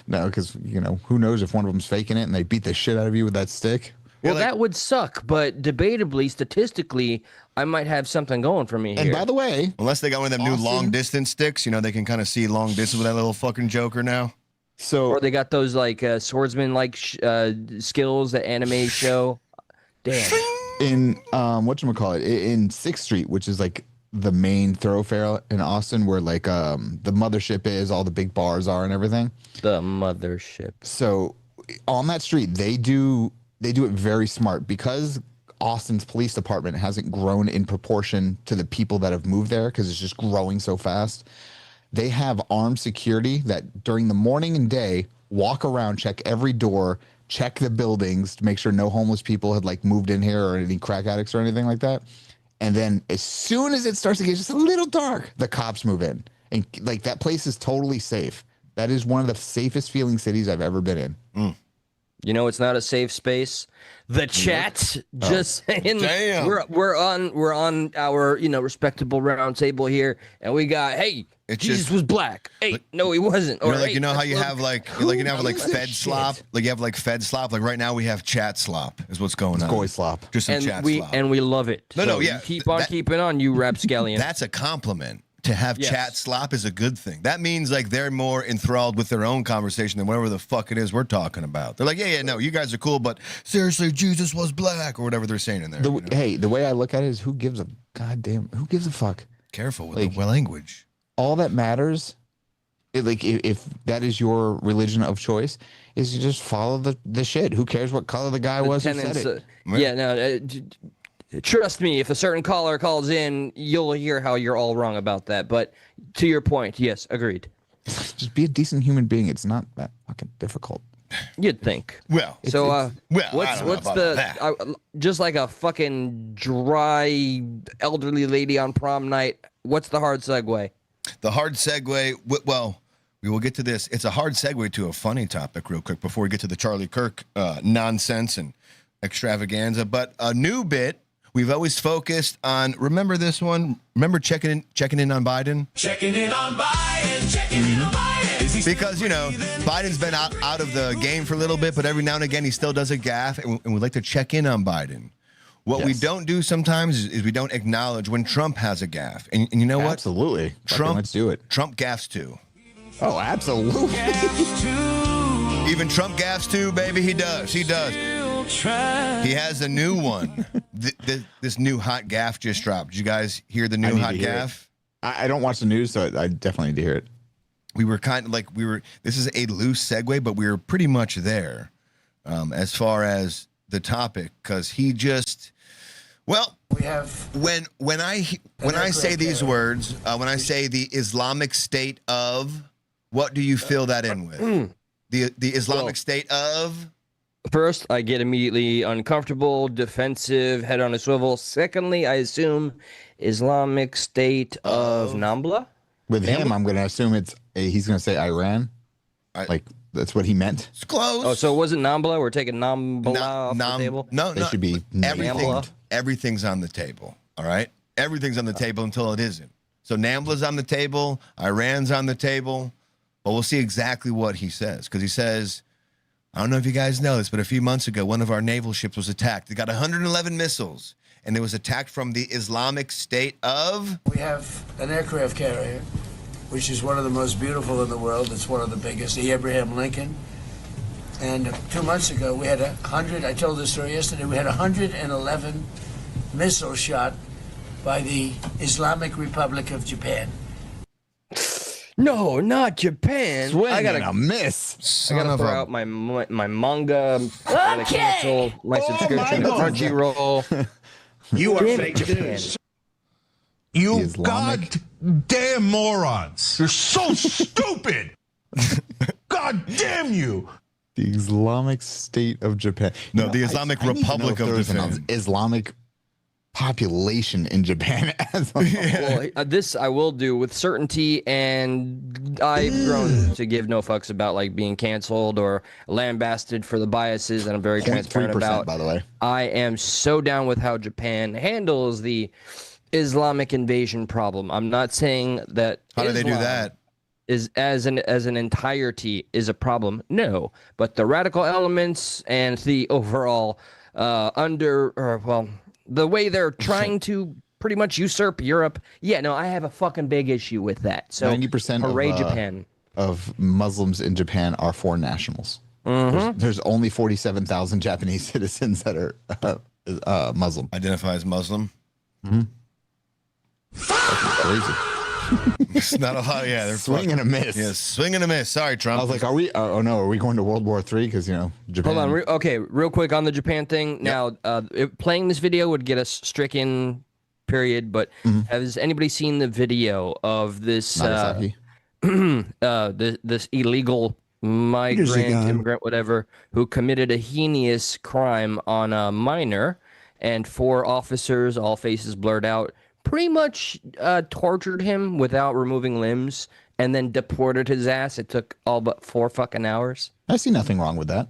No, because who knows if one of them's faking it and they beat the shit out of you with that stick. Well, like- that would suck, but debatably, statistically, I might have something going for me here. And by the way, Unless they got one of them new Austin- long distance sticks, they can kind of see long distance with that little fucking Joker now. so or they got those like swordsman like skills that anime show. Damn. in whatchamacallit, in 6th Street, which is like the main thoroughfare in Austin, where like the mothership is, all the big bars are and everything. The mothership. So on that street, they do it very smart, because Austin's police department hasn't grown in proportion to the people that have moved there, because it's just growing so fast. They have armed security that during the morning and day walk around, check every door, check the buildings to make sure no homeless people had like moved in here or any crack addicts or anything like that. And then as soon as it starts to get just a little dark, the cops move in. And like that place is totally safe. That is one of the safest feeling cities I've ever been in. You know, it's not a safe space. The chat, just saying. Damn. We're on our respectable round table here, and we got It's Jesus just- was black. Hey, no, he wasn't. Or, hey, how you look, have like who Fed gives a slop, shit? like you have like Fed slop. Like right now we have chat slop is what's going on. Goy slop. Just some And chat we slop. we love it. No, So yeah, you keep on keeping on, you rapscallion. That's a compliment. To have Yes. chat slop is a good thing. That means like they're more enthralled with their own conversation than whatever the fuck it is we're talking about. They're like, yeah, no, you guys are cool, but seriously, Jesus was black or whatever they're saying in there. Hey, the way I look at it is who gives a fuck? Careful with the language. All that matters, if that is your religion of choice, is you just follow the shit. Who cares what color the guy was who said Tenants, it? yeah, no. Trust me, if a certain caller calls in, you'll hear how you're all wrong about that. But to your point, yes, agreed. Just be a decent human being. It's not that fucking difficult. You'd think. Well, So, I don't know what's about the that. just like a fucking dry elderly lady on prom night? What's the hard segue? The hard segue, well, we will get to this. It's a hard segue to a funny topic real quick before we get to the Charlie Kirk nonsense and extravaganza. But a new bit, we've always focused on, remember this one? Remember checking in on Biden? Checking in on Biden, checking in on Biden. Is he Because, Biden's been out of the game for a little bit, but every now and again he still does a gaffe, and we'd like to check in on Biden. What we don't do sometimes is we don't acknowledge when Trump has a gaffe. And you know what? Absolutely. Trump, Let's do it. Trump gaffes too. Oh, absolutely. Even Trump gaffes too, baby. He does. He has a new one. This new hot gaffe just dropped. Did you guys hear the new need hot to hear it. gaffe? I don't watch the news, so I definitely need to hear it. We were kind of like this is a loose segue, but we were pretty much there as far as the topic, because he just, we have when I say these words, when I say the Islamic State of, what do you fill that in with? The Islamic State of. First, I get immediately uncomfortable, defensive, head on a swivel. Secondly, I assume Islamic State of Nambla. With him, I'm going to assume he's going to say Iran. Like, that's what he meant. It's close. Oh, so it wasn't Nambla? We're taking Nambla off the table? No, They should be everything's on the table. All right, everything's on the table until it isn't. So Nambla's on the table, Iran's on the table, but we'll see exactly what he says, because he says I don't know if you guys know this, but a few months ago, one of our naval ships was attacked. It got 111 missiles, and it was attacked from the Islamic State of... We have an aircraft carrier, which is one of the most beautiful in the world. It's one of the biggest, the Abraham Lincoln. And 2 months ago, we had 100, I told this story yesterday, we had 111 missiles shot by the Islamic Republic of Japan. No, not Japan. Swing I gotta and a miss. I gotta throw out my manga. I gotta cancel my subscription to God. Crunchyroll. You are Damn fake Japan. news. You Islamic- goddamn morons. You're so stupid. God damn you. The Islamic State of Japan. No, the Islamic I need to know Republic if of there was an Japan. Islamic population in Japan as a Well, this I will do with certainty, and I've grown to give no fucks about like being canceled or lambasted for the biases that I'm very transparent 0.3%, about. by the way. I am so down with how Japan handles the Islamic invasion problem. I'm not saying that How do they do Islam that? is as an entirety is a problem. No, but the radical elements and the overall the way they're trying to pretty much usurp Europe. Yeah, no, I have a fucking big issue with that. So 90% hooray, of, Japan. of Muslims in Japan are foreign nationals. There's only 47,000 Japanese citizens that are Muslim. Identify as Muslim. Crazy. It's not a lot. Yeah, they're Swing and a miss. Yeah, swing and a miss. Sorry, Trump. I was like, are we? Oh no, are we going to World War III? Because Japan. Hold on, okay, real quick on the Japan thing. Now, playing this video would get us stricken, period. But has anybody seen the video of this Nagasaki. this illegal migrant, immigrant, whatever, who committed a heinous crime on a minor, and 4 officers, all faces blurred out, pretty much tortured him without removing limbs, and then deported his ass. It took all but 4 fucking hours. I see nothing wrong with that.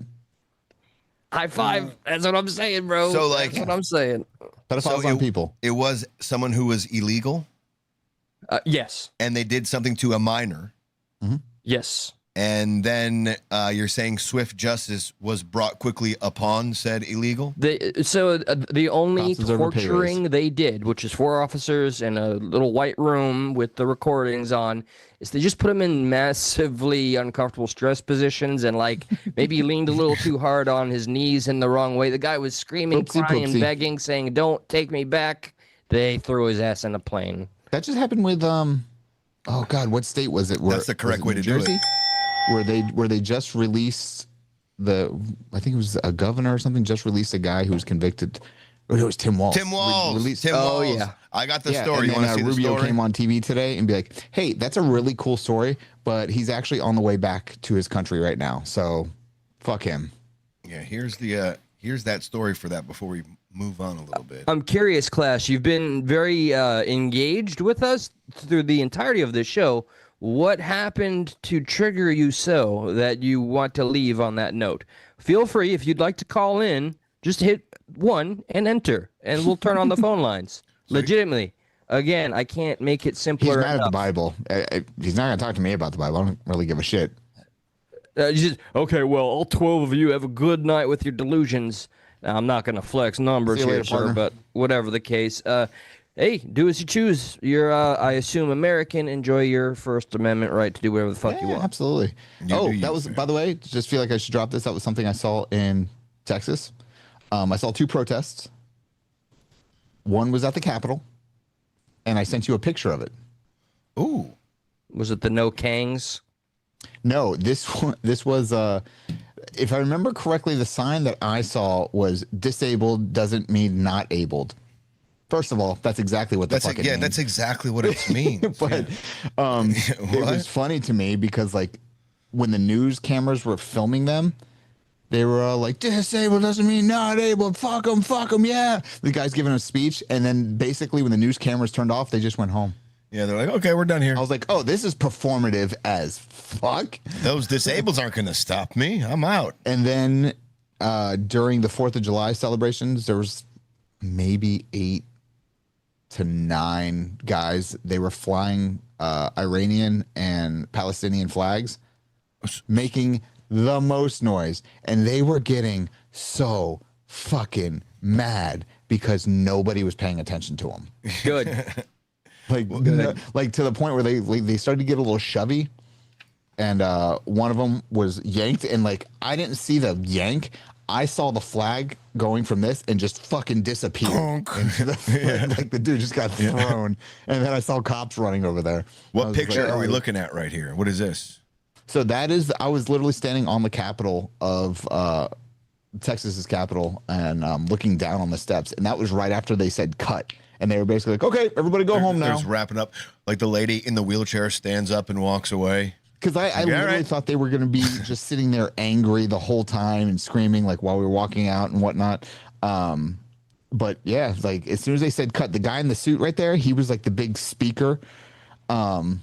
High five. That's what I'm saying, bro. So, like- That's what I'm saying. Pedophiles on people. It was someone who was illegal, Yes. and they did something to a minor, Yes. and then you're saying swift justice was brought quickly upon said illegal. The only Cops over pay torturing they did, which is 4 officers in a little white room with the recordings on, is they just put him in massively uncomfortable stress positions, and like maybe he leaned a little too hard on his knees in the wrong way. The guy was screaming, Oopsie crying, poopsie. begging, saying, "Don't take me back." They threw his ass in a plane. That just happened with oh god, what state was it? That's the correct way to do it. Where they just released I think it was a governor or something just released a guy who was convicted. Oh, it was Tim Walz. Tim Walz. Released- Tim Oh, Walz. yeah. I got the Yeah, story. You and want then to see the Rubio story? came on TV today and be like, "Hey, that's a really cool story, but he's actually on the way back to his country right now. So, fuck him." Yeah, here's that story for that before we move on a little bit. I'm curious, Clash. You've been very engaged with us through the entirety of this show. What happened to trigger you so that you want to leave on that note? Feel free, if you'd like to call in, just hit 1 and enter, and we'll turn on the phone lines. Legitimately. Again, I can't make it He's simpler mad at the enough. Bible. He's not gonna talk to me about the Bible. I don't really give a shit. Okay, well, all 12 of you have a good night with your delusions. Now, I'm not going to flex numbers See you here, later, sir, partner. but whatever the case. Hey, do as you choose. You're, I assume, American. Enjoy your First Amendment right to do whatever the fuck you Yeah, want. absolutely. do you, that was, man. by the way, just feel like I should drop this. That was something I saw in Texas. I saw 2 protests. One was at the Capitol, and I sent you a picture of it. Ooh. Was it the No Kangs? No, this was if I remember correctly, the sign that I saw was disabled doesn't mean not abled. First of all, that's exactly what the fuck it means. That's exactly what it means. But it was funny to me because like when the news cameras were filming them, they were all like, disabled doesn't mean not able. Fuck them, yeah. The guy's giving a speech, and then basically when the news cameras turned off, they just went home. Yeah, they're like, okay, we're done here. I was like, oh, this is performative as fuck. Those disableds aren't going to stop me. I'm out. And then during the 4th of July celebrations, there was maybe 8 to 9 guys. They were flying Iranian and Palestinian flags, making the most noise, and they were getting so fucking mad because nobody was paying attention to them. Good. Like, like to the point where they started to get a little shovey, and one of them was yanked, and like I didn't see the yank. I saw the flag going from this and just fucking disappear. Like the dude just got thrown, and then I saw cops running over there. What picture are we looking at right here? What is this? So that is, I was literally standing on the Capitol of Texas's Capitol and looking down on the steps, and that was right after they said cut, and they were basically like, "Okay, everybody go home now." Just wrapping up. Like the lady in the wheelchair stands up and walks away. Because I literally thought they were going to be just sitting there angry the whole time and screaming like while we were walking out and whatnot. But yeah, like as soon as they said cut, the guy in the suit right there, he was like the big speaker. I'm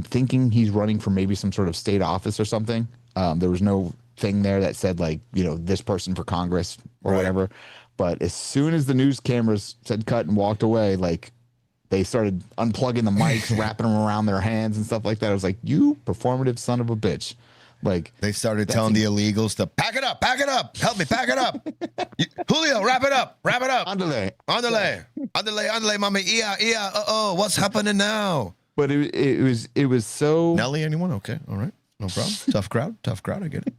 thinking he's running for maybe some sort of state office or something. There was no thing there that said like, you know, this person for Congress or whatever. But as soon as the news cameras said cut and walked away, like they started unplugging the mics, wrapping them around their hands and stuff like that. I was like, you performative son of a bitch. Like they started telling the illegals to pack it up, help me pack it up. Julio, wrap it up. Andale, mami, what's happening now? But it was so Nelly, anyone? Okay, all right, no problem. Tough crowd. I get it.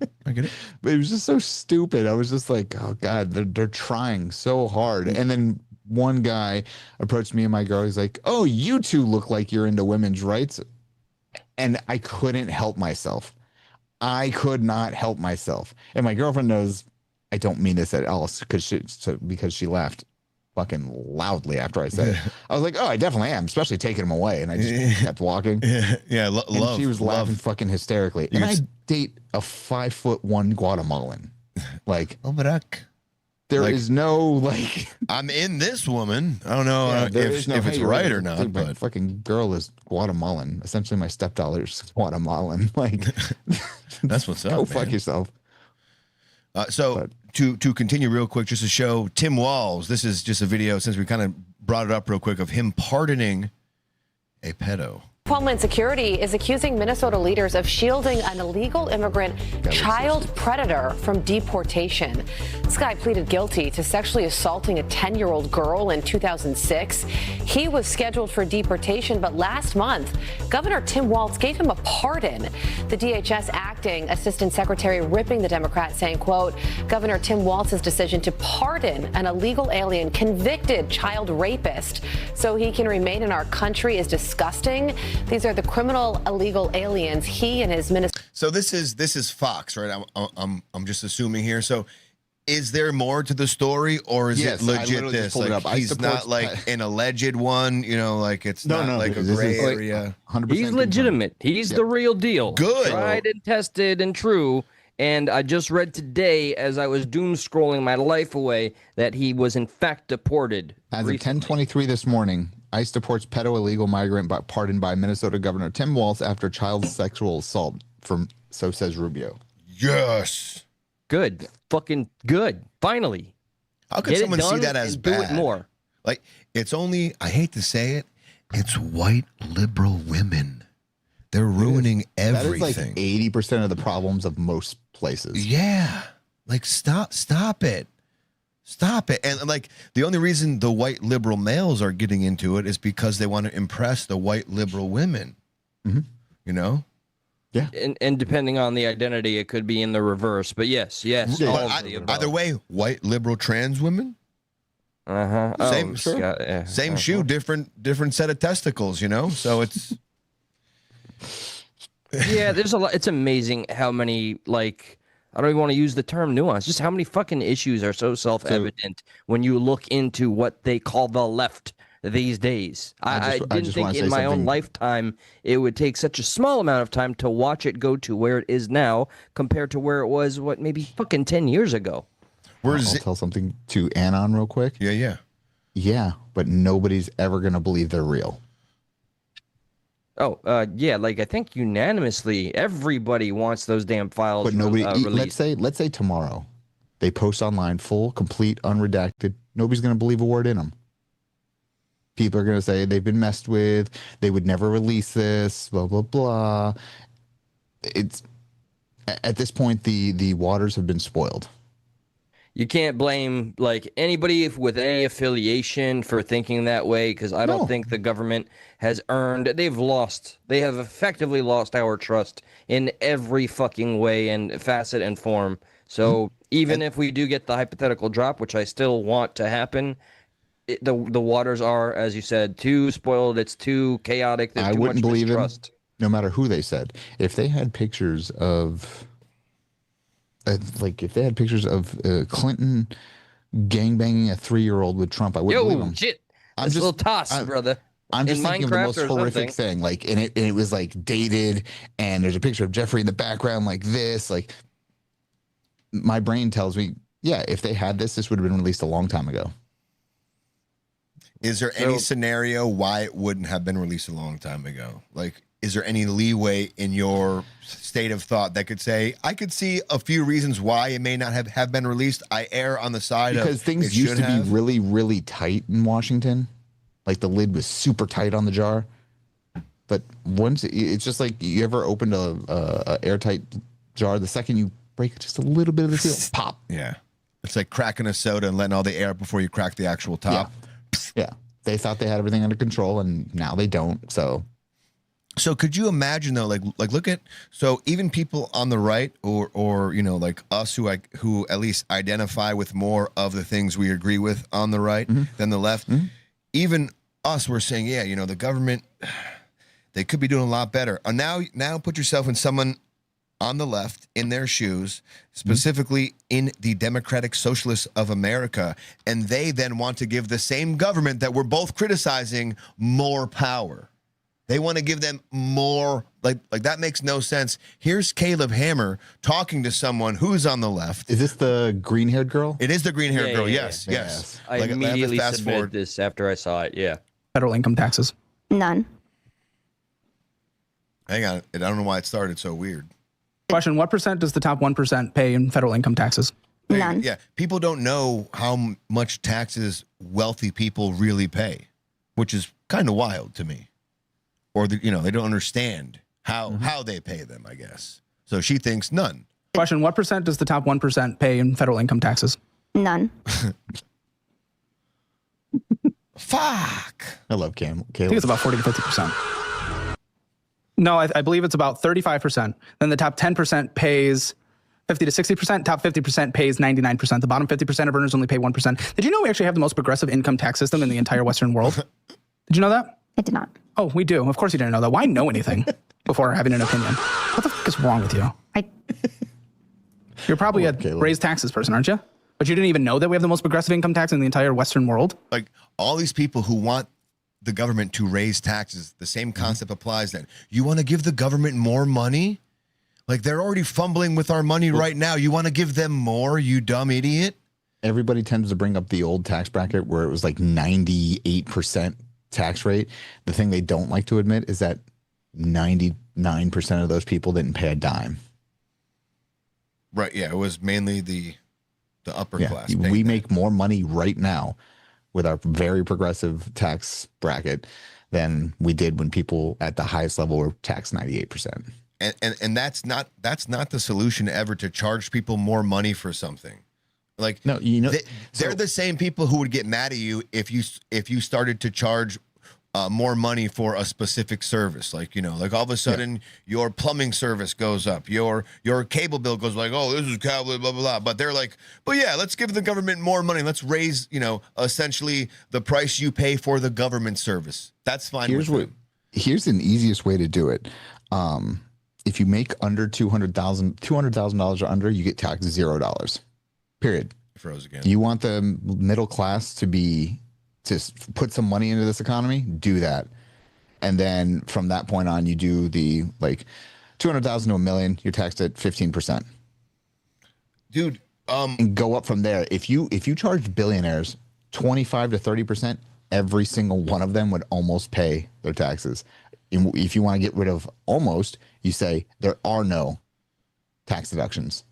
But it was just so stupid. I was just like, oh god, they're trying so hard. And then one guy approached me and my girl. He's like, "Oh, you two look like you're into women's rights," and I couldn't help myself. I could not help myself. And my girlfriend knows I don't mean this at all because she laughed fucking loudly after I said it. I was like, "Oh, I definitely am," especially taking him away, and I just kept walking. And she was laughing fucking hysterically. And I date a 5'1" Guatemalan. Like, there is no like. I'm in this woman. I don't know if it's right or not. My fucking girl is Guatemalan. Essentially, my stepdaughter's Guatemalan. Like, that's what's up. Go fuck yourself. To continue real quick, just to show Tim Walz. This is just a video since we kind of brought it up real quick of him pardoning a pedo. Homeland Security is accusing Minnesota leaders of shielding an illegal immigrant child predator from deportation. This guy pleaded guilty to sexually assaulting a 10-year-old girl in 2006. He was scheduled for deportation, but last month, Governor Tim Walz gave him a pardon. The DHS acting assistant secretary ripping the Democrat, saying, quote, Governor Tim Walz's decision to pardon an illegal alien convicted child rapist so he can remain in our country is disgusting. These are the criminal illegal aliens he and his minister. So this is Fox, right? I'm just assuming here. So is there more to the story, or is it legit this? Like he's not like an alleged one, you know, like it's not like a gray area. 100% he's legitimate. He's the real deal. Good. Tried and tested and true. And I just read today, as I was doom scrolling my life away, that he was in fact deported. As of 10:23 this morning, ICE deports pedo illegal migrant pardoned by Minnesota Governor Tim Walz after child sexual assault. So says Rubio. Yes. Good. Fucking good. Finally. How could someone see that as bad? Do it more. Like, it's only, I hate to say it, it's white liberal women. They're ruining everything. That is like 80% of the problems of most places. Yeah. Like, stop it. Stop it. And like the only reason the white liberal males are getting into it is because they want to impress the white liberal women. Mm-hmm. You know? Yeah. And depending on the identity, it could be in the reverse. But yes. Either way, white liberal trans women. Uh-huh. Same shoe, different set of testicles, you know? So it's yeah, there's a lot. It's amazing how many, like, I don't even want to use the term nuance, just how many fucking issues are so self-evident when you look into what they call the left these days. I didn't think in my own lifetime it would take such a small amount of time to watch it go to where it is now compared to where it was, maybe fucking 10 years ago. I'll tell something to Anon real quick. Yeah. Yeah, but nobody's ever going to believe they're real. Oh, yeah, like I think unanimously everybody wants those damn files. But nobody, released. let's say tomorrow they post online full, complete, unredacted. Nobody's going to believe a word in them. People are going to say they've been messed with. They would never release this, blah, blah, blah. At this point, the waters have been spoiled. You can't blame like anybody with any affiliation for thinking that way, because I don't think the government has earned. They have effectively lost our trust in every fucking way and facet and form. So even if we do get the hypothetical drop, which I still want to happen, the waters are, as you said, too spoiled. It's too chaotic. There's too much mistrust. No matter who they said. If they had pictures of, if they had pictures of Clinton gangbanging a 3-year-old with Trump, I wouldn't believe them. Shit! That's a little toss, brother. I'm just thinking of the most horrific thing. Like, and it was like dated, and there's a picture of Jeffrey in the background, like this. Like, my brain tells me, yeah, if they had this would have been released a long time ago. Is there any scenario why it wouldn't have been released a long time ago? Like, is there any leeway in your state of thought that could say, I could see a few reasons why it may not have been released? I err on the side because things used to be really, really tight in Washington. Like the lid was super tight on the jar. But once it's just like you ever opened a airtight jar, the second you break just a little bit of the seal, pop. Yeah. It's like cracking a soda and letting all the air before you crack the actual top. Yeah. They thought they had everything under control, and now they don't. So could you imagine though, like look at, so even people on the right or you know, like us who at least identify with more of the things we agree with on the right than the left, even us, we're saying, yeah, you know, the government, they could be doing a lot better. Now put yourself in someone on the left in their shoes, specifically in the Democratic Socialists of America, and they then want to give the same government that we're both criticizing more power. They want to give them more, like that makes no sense. Here's Caleb Hammer talking to someone who's on the left. Is this the green-haired girl? It is the green-haired girl, yeah, yes. I immediately submitted this after I saw it, yeah. Federal income taxes. None. Hang on, I don't know why it started so weird. Question, what percent does the top 1% pay in federal income taxes? None. Yeah, people don't know how much taxes wealthy people really pay, which is kind of wild to me. Or, you know, they don't understand how they pay them, I guess. So she thinks none. Question, what percent does the top 1% pay in federal income taxes? None. Fuck. I love Caleb. I think it's about 40 to 50%. No, I believe it's about 35%. Then the top 10% pays 50 to 60%. Top 50% pays 99%. The bottom 50% of earners only pay 1%. Did you know we actually have the most progressive income tax system in the entire Western world? Did you know that? I did not. Oh, we do. Of course you didn't know that. Why know anything before having an opinion? What the fuck is wrong with you? You're probably a raised taxes person, aren't you? But you didn't even know that we have the most progressive income tax in the entire Western world? Like, all these people who want the government to raise taxes, the same concept applies then. You want to give the government more money? Like, they're already fumbling with our money right now. You want to give them more, you dumb idiot? Everybody tends to bring up the old tax bracket where it was like 98% tax rate. The thing they don't like to admit is that 99% of those people didn't pay a dime. Right, yeah, it was mainly the upper class. We make more money right now with our very progressive tax bracket than we did when people at the highest level were taxed 98%. And that's not the solution ever, to charge people more money for something. Like, no, you know, they're the same people who would get mad at you if you started to charge more money for a specific service. Like, you know, like all of a sudden your plumbing service goes up, your cable bill goes like, oh, this is cable, blah, blah, blah. But they're like, but yeah, let's give the government more money. Let's raise, you know, essentially the price you pay for the government service. That's fine. Here's an easiest way to do it. If you make under $200,000 or under, you get taxed $0. Period. Froze again. You want the middle class to put some money into this economy? Do that. And then from that point on, you do the like 200,000 to $1 million, you're taxed at 15%. Dude, and go up from there. If you charge billionaires 25 to 30%, every single one of them would almost pay their taxes. If you want to get rid of almost, you say there are no tax deductions.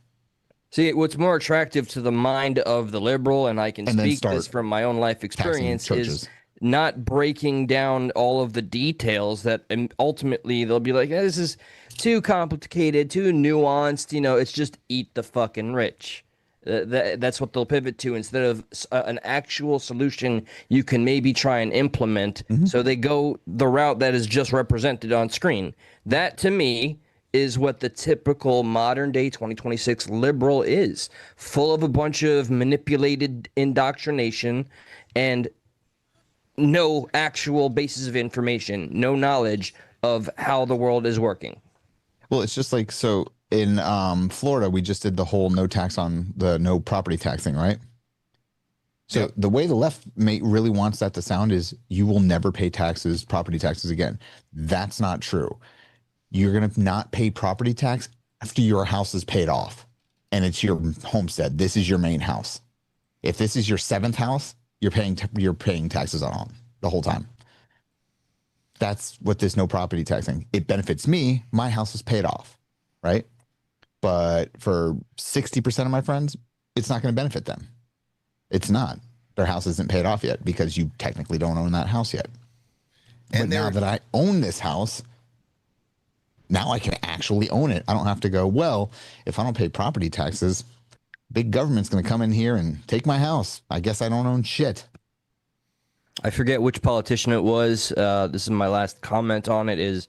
See, what's more attractive to the mind of the liberal, and I can speak this from my own life experience, is not breaking down all of the details that ultimately they'll be like, this is too complicated, too nuanced. It's just eat the fucking rich. That's what they'll pivot to instead of an actual solution you can maybe try and implement. So they go the route that is just represented on screen. That, to me, is what the typical modern day 2026 liberal is, full of a bunch of manipulated indoctrination and no actual basis of information, no knowledge of how the world is working. Well, it's just like, so in Florida, we just did the whole no property tax thing, right? So the way the left really wants that to sound is you will never pay property taxes again. That's not true. You're going to not pay property tax after your house is paid off and it's your homestead. This is your main house. If this is your seventh house, you're paying taxes on the whole time. That's what this no property tax thing. It benefits me. My house is paid off, right? But for 60% of my friends, it's not going to benefit them. It's not. Their house isn't paid off yet because you technically don't own that house yet. And but now that I own this house, now I can actually own it. I don't have to go, well, if I don't pay property taxes, big government's going to come in here and take my house. I guess I don't own shit. I forget which politician it was. This is my last comment on it. Is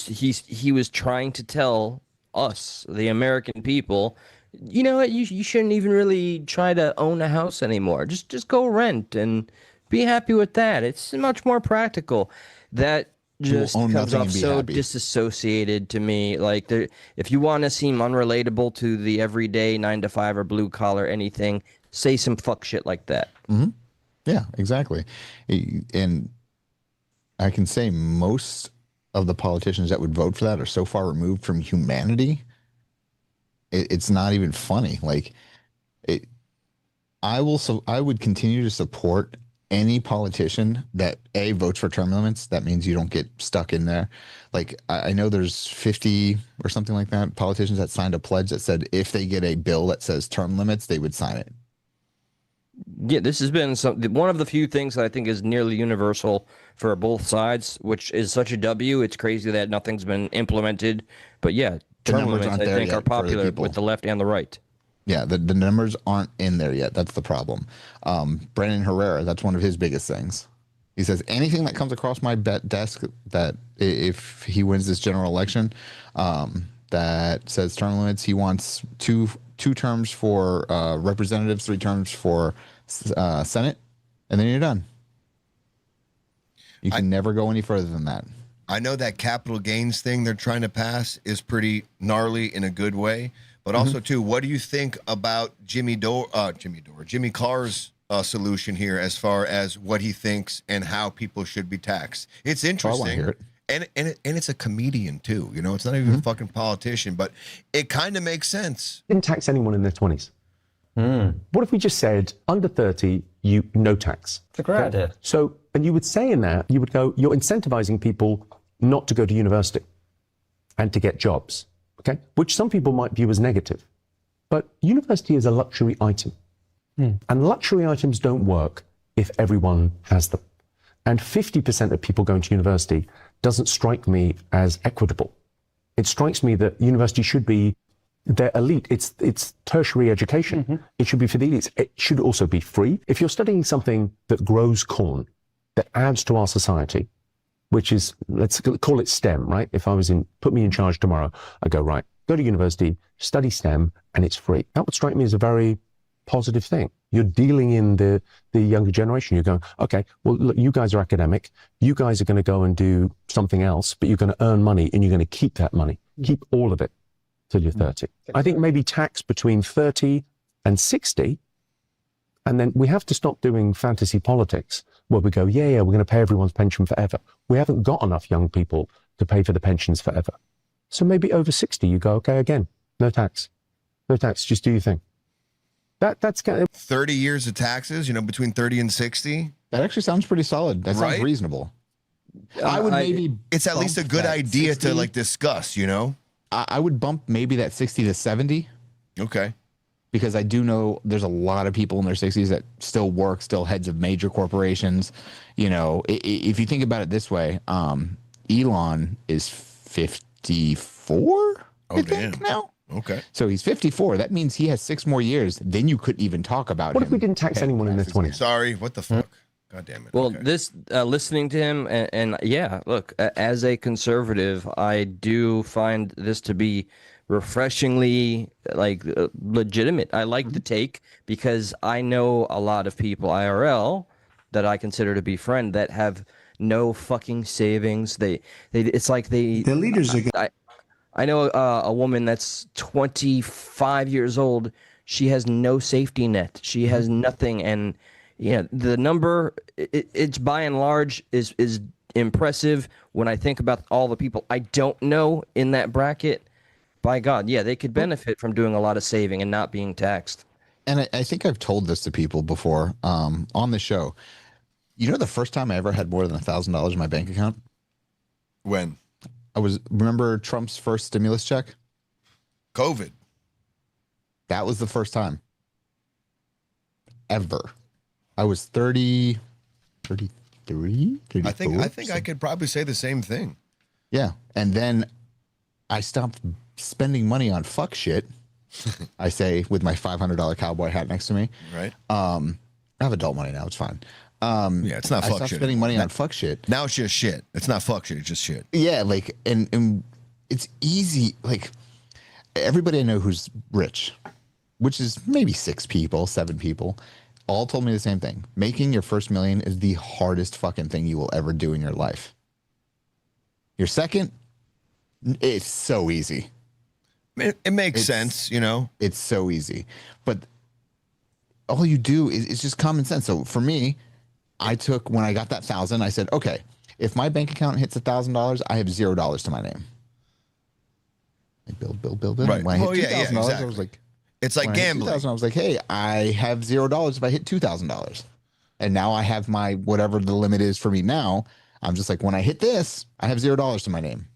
he was trying to tell us, the American people, you know what? You shouldn't even really try to own a house anymore. Just go rent and be happy with that. It's much more practical. That just comes off so disassociated to me. Like, if you want to seem unrelatable to the everyday 9-to-5 or blue collar anything, say some fuck shit like that. Mm-hmm. Yeah, exactly. And I can say most of the politicians that would vote for that are so far removed from humanity. It's not even funny. Like, I would continue to support any politician that votes for term limits. That means you don't get stuck in there. Like, I know there's 50 or something like that politicians that signed a pledge that said if they get a bill that says term limits, they would sign it. Yeah, this has been one of the few things that I think is nearly universal for both sides, which is such a W. It's crazy that nothing's been implemented. But yeah, term limits, I think, are popular with the left and the right. Yeah, the numbers aren't in there yet. That's the problem. Brandon Herrera, that's one of his biggest things. He says anything that comes across my desk that if he wins this general election that says term limits, he wants two terms for representatives, 3 terms for Senate, and then you're done. You can never go any further than that. I know that capital gains thing they're trying to pass is pretty gnarly in a good way, but also too, what do you think about Jimmy Carr's solution here as far as what he thinks and how people should be taxed? It's interesting. I want to hear it. And it's a comedian too, you know, it's not even a fucking politician, but it kind of makes sense. Didn't tax anyone in their 20s. What if we just said under 30, no tax? It's a great idea. So, and you would say in that, you would go, you're incentivizing people not to go to university and to get jobs, okay? Which some people might view as negative. But university is a luxury item. And luxury items don't work if everyone has them. And 50% of people going to university doesn't strike me as equitable. It strikes me that university should be their elite. It's tertiary education. It should be for the elites. It should also be free. If you're studying something that grows corn, that adds to our society, which is, let's call it STEM, right? If I was put me in charge tomorrow, I go, right, go to university, study STEM, and it's free. That would strike me as a very positive thing. You're dealing in the younger generation. You're going, okay, well, look, you guys are academic. You guys are going to go and do something else, but you're going to earn money and you're going to keep that money. Keep all of it till you're 30. I think maybe tax between 30 and 60. And then we have to stop doing fantasy politics where we go, yeah, we're going to pay everyone's pension forever. We haven't got enough young people to pay for the pensions forever. So maybe over 60, you go, okay, again, no tax, just do your thing. That's kind of 30 years of taxes, you know, between 30 and 60. That actually sounds pretty solid. That sounds reasonable. I would maybe. It's at least a good idea 60. To like discuss, you know. I would bump maybe that 60 to 70. Okay. Because I do know there's a lot of people in their 60s that still work, still heads of major corporations. You know, if you think about it this way, Elon is 54. Oh, damn. Now. Okay. So he's 54. That means he has 6 more years. Then you couldn't even talk about What him. if we didn't tax anyone in their 20s? Sorry. What the fuck? God damn it. Well, Okay. this listening to him and yeah, look, as a conservative, I do find this to be refreshingly legitimate. I like the take because I know a lot of people IRL that I consider to be friend that have no fucking savings. It's like The leaders are I know a woman that's 25 years old. She has no safety net. She has nothing, and yeah, the number it's by and large is impressive. When I think about all the people I don't know in that bracket, by God, yeah, they could benefit from doing a lot of saving and not being taxed. And I think I've told this to people before on the show. You know, the first time I ever had more than $1,000 in my bank account? When? Remember Trump's first stimulus check? COVID. That was the first time ever. I was 33, 34. I think I could probably say the same thing. Yeah. And then I stopped spending money on fuck shit. I say with my $500 cowboy hat next to me. Right. I have adult money now. It's fine. Yeah, it's not I fuck stopped shit. spending money on fuck shit. Now it's just shit. It's not fuck shit. It's just shit. Yeah, like, and it's easy. Like, everybody I know who's rich, which is maybe 6 people, 7 people, all told me the same thing. Making your first million is the hardest fucking thing you will ever do in your life. Your second, it's so easy. It makes sense, you know? It's so easy. But all you do is just common sense. So for me, I took, when I got that 1,000, I said, okay, if my bank account hits $1,000, I have $0 to my name. Like build. Right. When I hit Oh, yeah, $2,000, I exactly. was like, It's like when I hit gambling. 2,000, I was like, hey, I have $0 if I hit $2,000. And now I have my, whatever the limit is for me now. I'm just like, when I hit this, I have $0 to my name.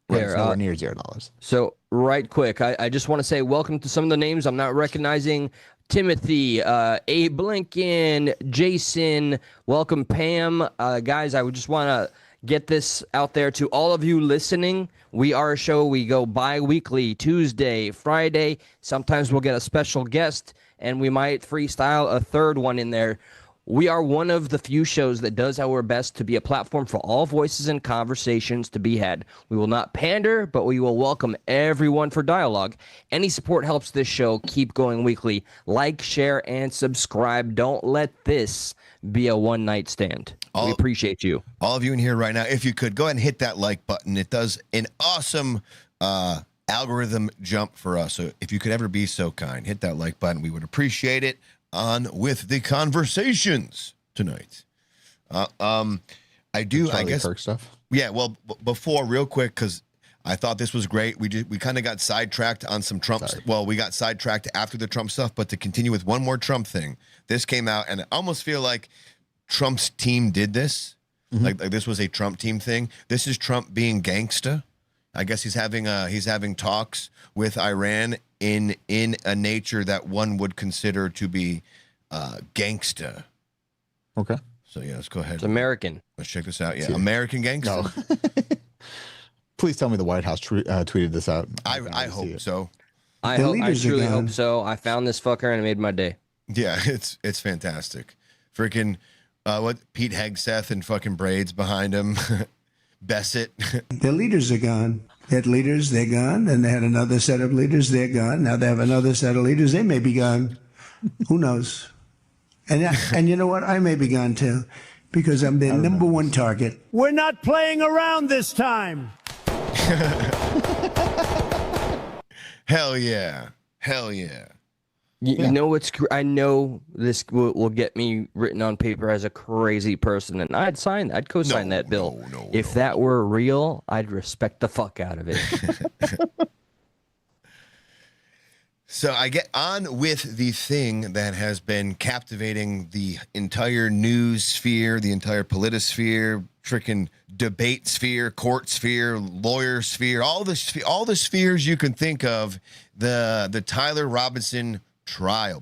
But it's Here, nowhere near $0. So right quick, I just want to say welcome to some of the names I'm not recognizing. Timothy, Abe Lincoln, Jason, welcome Pam. Guys, I would just want to get this out there to all of you listening. We are a show. We go bi-weekly, Tuesday, Friday. Sometimes we'll get a special guest, and we might freestyle a third one in there. We are one of the few shows that does our best to be a platform for all voices and conversations to be had. We will not pander, but we will welcome everyone for dialogue. Any support helps this show keep going weekly. Like, share, and subscribe. Don't let this be a one-night stand. We appreciate you. All of you in here right now, if you could, go ahead and hit that like button. It does an awesome algorithm jump for us. So if you could ever be so kind, hit that like button. We would appreciate it. On with the conversations tonight. I guess Kirk stuff. Yeah, well, before real quick, because I thought this was great. We kind of got sidetracked on some Trump. Well, we got sidetracked after the Trump stuff, but to continue with one more Trump thing, this came out, and I almost feel like Trump's team did this. Like this was a Trump team thing. This is Trump being gangsta. I guess he's having talks with Iran in a nature that one would consider to be gangsta. Okay. So yeah, let's go ahead. It's American. Let's check this out. Yeah, American gangsta. No. Please tell me the White House tweeted this out. I hope so. I truly hope so. I found this fucker and it made my day. Yeah, it's fantastic. Freaking what Pete Hegseth and fucking braids behind him. Bessett. Their leaders are gone. They had leaders, they're gone. Then they had another set of leaders, they're gone. Now they have another set of leaders, they may be gone. Who knows? And you know what? I may be gone too, because I'm their number one target. We're not playing around this time. Hell yeah. Hell yeah. You know what's? I know this will get me written on paper as a crazy person, and I'd co-sign that bill. If that were real, I'd respect the fuck out of it. So I get on with the thing that has been captivating the entire news sphere, the entire politosphere, freaking debate sphere, court sphere, lawyer sphere, all the spheres you can think of. The Tyler Robinson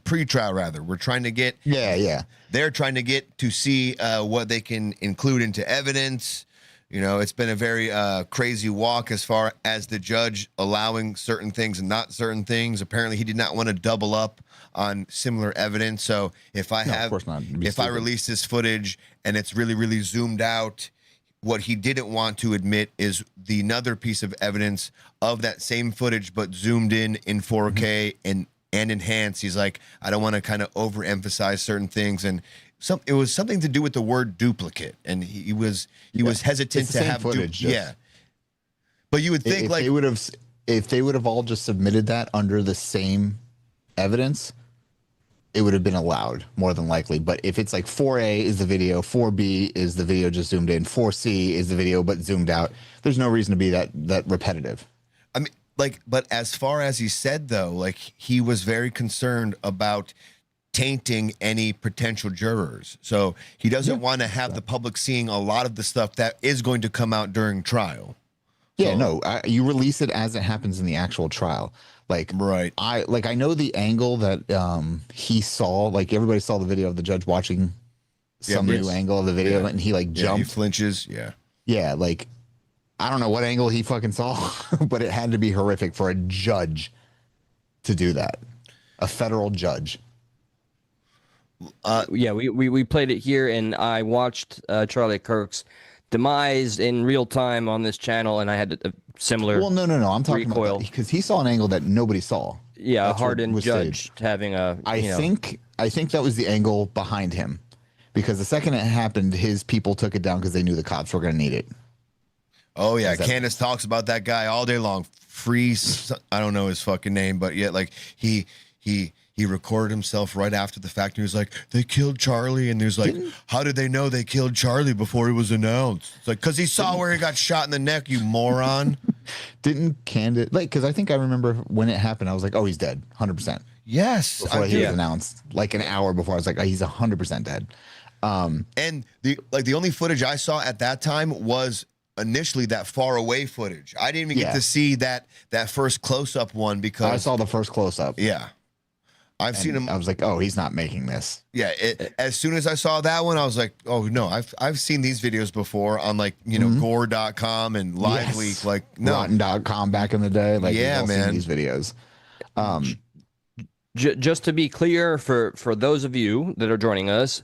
pre-trial rather. We're trying to get. Yeah. They're trying to get to see what they can include into evidence. You know, it's been a very crazy walk as far as the judge allowing certain things and not certain things. Apparently, he did not want to double up on similar evidence. So if I of course not. It'd be if I stupid. release this footage and it's really, really zoomed out, what he didn't want to admit is the another piece of evidence of that same footage, but zoomed in 4K and enhanced. He's like, I don't want to kind of overemphasize certain things, and it was something to do with the word duplicate, and he was hesitant It's the to same have footage, just- But you would think if like they would have all just submitted that under the same evidence, it would have been allowed more than likely. But if it's like 4A is the video, 4B is the video just zoomed in, 4C is the video but zoomed out, there's no reason to be that repetitive. I mean, like, but as far as he said though, like he was very concerned about tainting any potential jurors. So he doesn't want to have the public seeing a lot of the stuff that is going to come out during trial. Yeah, no, you release it as it happens in the actual trial. Like, right. I know the angle that he saw, like everybody saw the video of the judge watching some new angle of the video and he like jumped. He flinches. Yeah. Yeah. Like, I don't know what angle he fucking saw, but it had to be horrific for a judge to do that. A federal judge. Yeah, we played it here, and I watched Charlie Kirk's demise in real time on this channel, and I had a similar. Well, no. I'm talking recoil. about because he saw an angle that nobody saw. Yeah, That's a hardened was judge staged. having a. I think that was the angle behind him, because the second it happened, his people took it down because they knew the cops were going to need it. Oh yeah, Candace talks about that guy all day long. I don't know his fucking name, but yet like he recorded himself right after the fact. And he was like, they killed Charlie. And there's like, how did they know they killed Charlie before it was announced? It's like, because he saw where he got shot in the neck, you moron. Didn't Candace, like, because I think I remember when it happened, I was like, oh, he's dead, 100%. Yes. Before he was announced, like an hour before, I was like, oh, he's 100% dead. And the only footage I saw at that time was initially that far away footage. I didn't even get to see that first close-up one because I saw the first close-up. Yeah. I've seen him. I was like, oh, he's not making this. Yeah. As soon as I saw that one, I was like, oh no, I've seen these videos before on like, gore.com and live leak. Like no. Rotten.com back in the day. Like, yeah, man. These videos. Just to be clear for those of you that are joining us,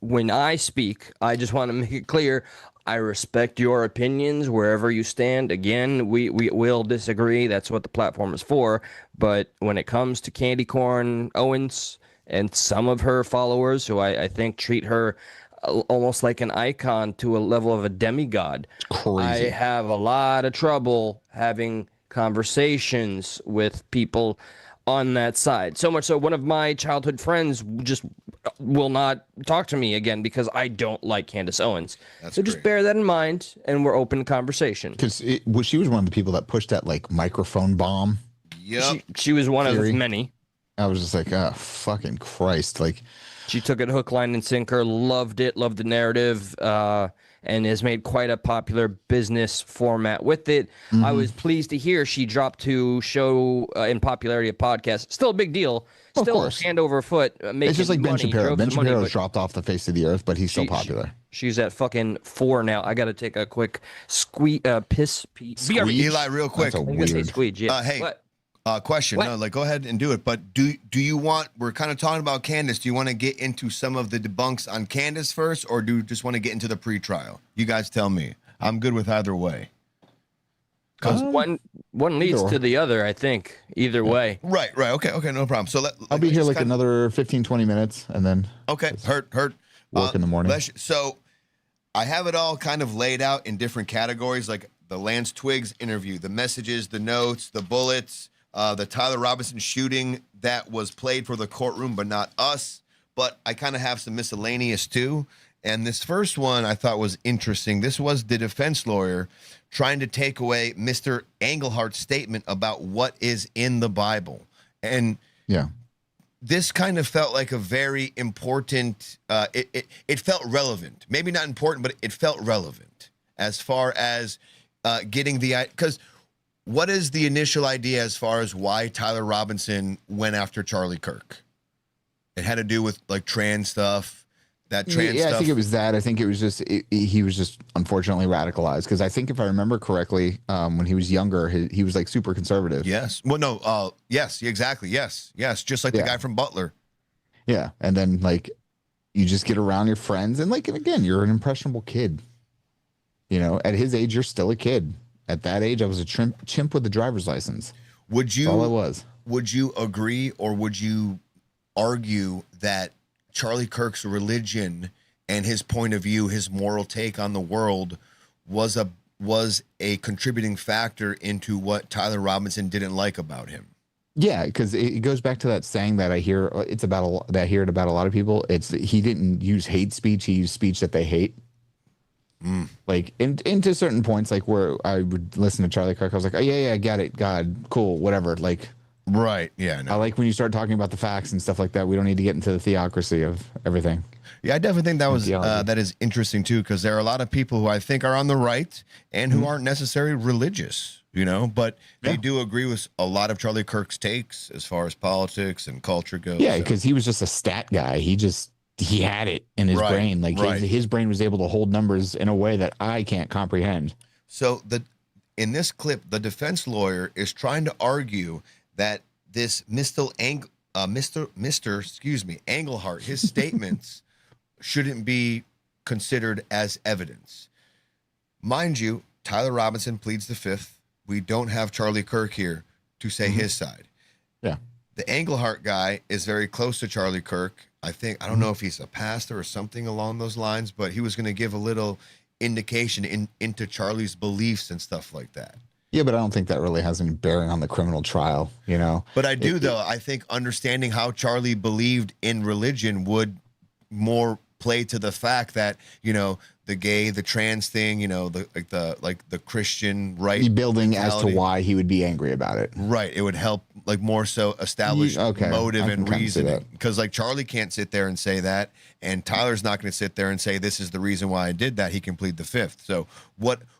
when I speak, I just want to make it clear, I respect your opinions wherever you stand. Again, we will disagree. That's what the platform is for. But when it comes to Candy Corn Owens and some of her followers, who I think treat her almost like an icon to a level of a demigod, I have a lot of trouble having conversations with people on that side. So much so, one of my childhood friends just will not talk to me again because I don't like Candace Owens. So just bear that in mind, and we're open to conversation. Because she was one of the people that pushed that like microphone bomb. Yep. She was one of many. I was just like, oh, fucking Christ. Like, she took it hook, line, and sinker, loved it, loved the narrative, and has made quite a popular business format with it. I was pleased to hear she dropped to show in popularity a podcast. Still a big deal. Still hand over foot. It's just like Ben Shapiro. Ben Shapiro's dropped off the face of the earth, but he's still popular. She's at fucking 4 now. I got to take a quick piss. Eli, real quick. I'm gonna say squeege. Yeah. Hey. What? Question. What? No, like go ahead and do it. But do you want? We're kind of talking about Candace. Do you want to get into some of the debunks on Candace first, or do you just want to get into the pre-trial? You guys tell me. I'm good with either way. Because one leads to the other, I think. Either way. Right. Okay, no problem. So I'll be here like another 15, 20 minutes, and then hurt. Work in the morning. So I have it all kind of laid out in different categories, like the Lance Twigs interview, the messages, the notes, the bullets, the Tyler Robinson shooting that was played for the courtroom, but not us. But I kind of have some miscellaneous too. And this first one I thought was interesting. This was the defense lawyer trying to take away Mr. Englehart's statement about what is in the Bible. And this kind of felt like a very important, it felt relevant. Maybe not important, but it felt relevant as far as getting because what is the initial idea as far as why Tyler Robinson went after Charlie Kirk? It had to do with like trans stuff. that trans yeah, stuff. I think it was that. I think it was just he was just unfortunately radicalized because I think if I remember correctly, when he was younger, he was like super conservative. Yes. Well, no. Yes. Exactly. Yes. Yes. Just like the guy from Butler. Yeah, and then like you just get around your friends, and like again, you're an impressionable kid. You know, at his age, you're still a kid. At that age, I was a chimp with a driver's license. Would you? That's all I was. Would you agree, or would you argue that Charlie Kirk's religion and his point of view, his moral take on the world, was a contributing factor into what Tyler Robinson didn't like about him? Yeah, because it goes back to that saying that I hear. It's about that I hear it about a lot of people. It's that he didn't use hate speech; he used speech that they hate. Like into certain points, like where I would listen to Charlie Kirk, I was like, oh yeah, I got it, God, cool, whatever. Like, right, yeah. No. I like when you start talking about the facts and stuff like that. We don't need to get into the theocracy of everything. Yeah, I definitely think that was that is interesting too, because there are a lot of people who I think are on the right and who aren't necessarily religious, you know, but they do agree with a lot of Charlie Kirk's takes as far as politics and culture goes. Yeah, because he was just a stat guy. He had it in his brain. Like his brain was able to hold numbers in a way that I can't comprehend. So in this clip, the defense lawyer is trying to argue that this Mr. Englehart, his statements shouldn't be considered as evidence. Mind you, Tyler Robinson pleads the fifth. We don't have Charlie Kirk here to say his side. Yeah. The Englehart guy is very close to Charlie Kirk. I don't know if he's a pastor or something along those lines, but he was going to give a little indication into Charlie's beliefs and stuff like that. Yeah, but I don't think that really has any bearing on the criminal trial, you know? But I do, though. I think understanding how Charlie believed in religion would more play to the fact that, you know, the gay, the trans thing, you know, the Christian right building mentality. As to why he would be angry about it. Right. It would help like more so establish motive and reasoning. Because like Charlie can't sit there and say that, and Tyler's not going to sit there and say this is the reason why I did that. He can plead the fifth. So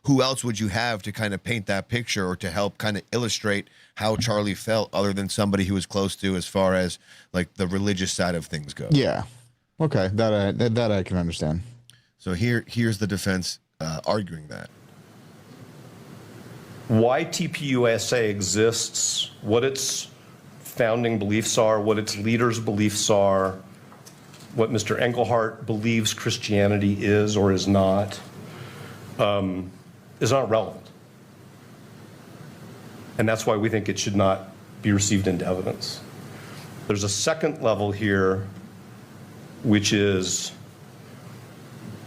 who else would you have to kind of paint that picture or to help kind of illustrate how Charlie felt other than somebody who was close to as far as like the religious side of things go? Yeah. Okay. That I can understand. So here's the defense arguing that. Why TPUSA exists, what its founding beliefs are, what its leaders' beliefs are, what Mr. Englehart believes Christianity is or is not relevant. And that's why we think it should not be received into evidence. There's a second level here, which is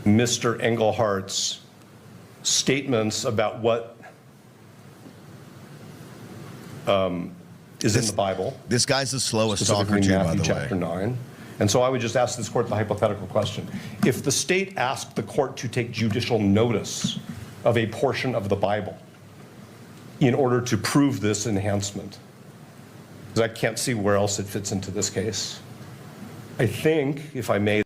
Mr. Englehart's statements about what is in the Bible. This guy's the slowest talker too, by the way. Chapter 9. And so I would just ask this court the hypothetical question. If the state asked the court to take judicial notice of a portion of the Bible in order to prove this enhancement, because I can't see where else it fits into this case, I think, if I may,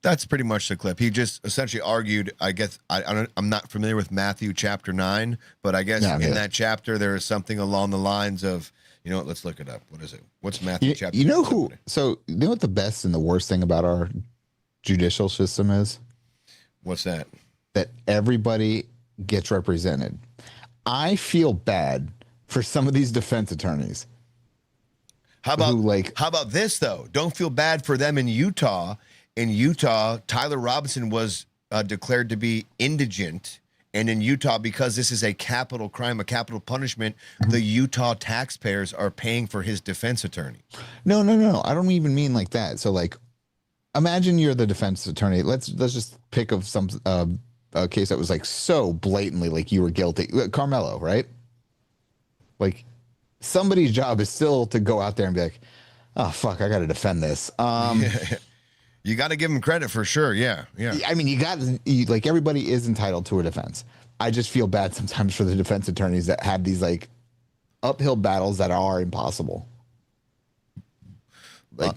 that's pretty much the clip. He just essentially argued, I guess, I'm not familiar with Matthew chapter 9, but I guess in that chapter there is something along the lines of, you know, let's look it up. What is it? What's Matthew chapter 9? You know who? So you know what the best and the worst thing about our judicial system is? What's that? That everybody gets represented. I feel bad for some of these defense attorneys. How about this though? Don't feel bad for them in Utah. In Utah, Tyler Robinson was declared to be indigent. And in Utah, because this is a capital crime, a capital punishment, the Utah taxpayers are paying for his defense attorney. No. I don't even mean like that. So like, imagine you're the defense attorney. Let's just pick of some a case that was like so blatantly like you were guilty. Carmelo, right? Like somebody's job is still to go out there and be like, oh, fuck, I got to defend this. You got to give him credit for sure. Yeah. I mean, like everybody is entitled to a defense. I just feel bad sometimes for the defense attorneys that have these like uphill battles that are impossible. Like,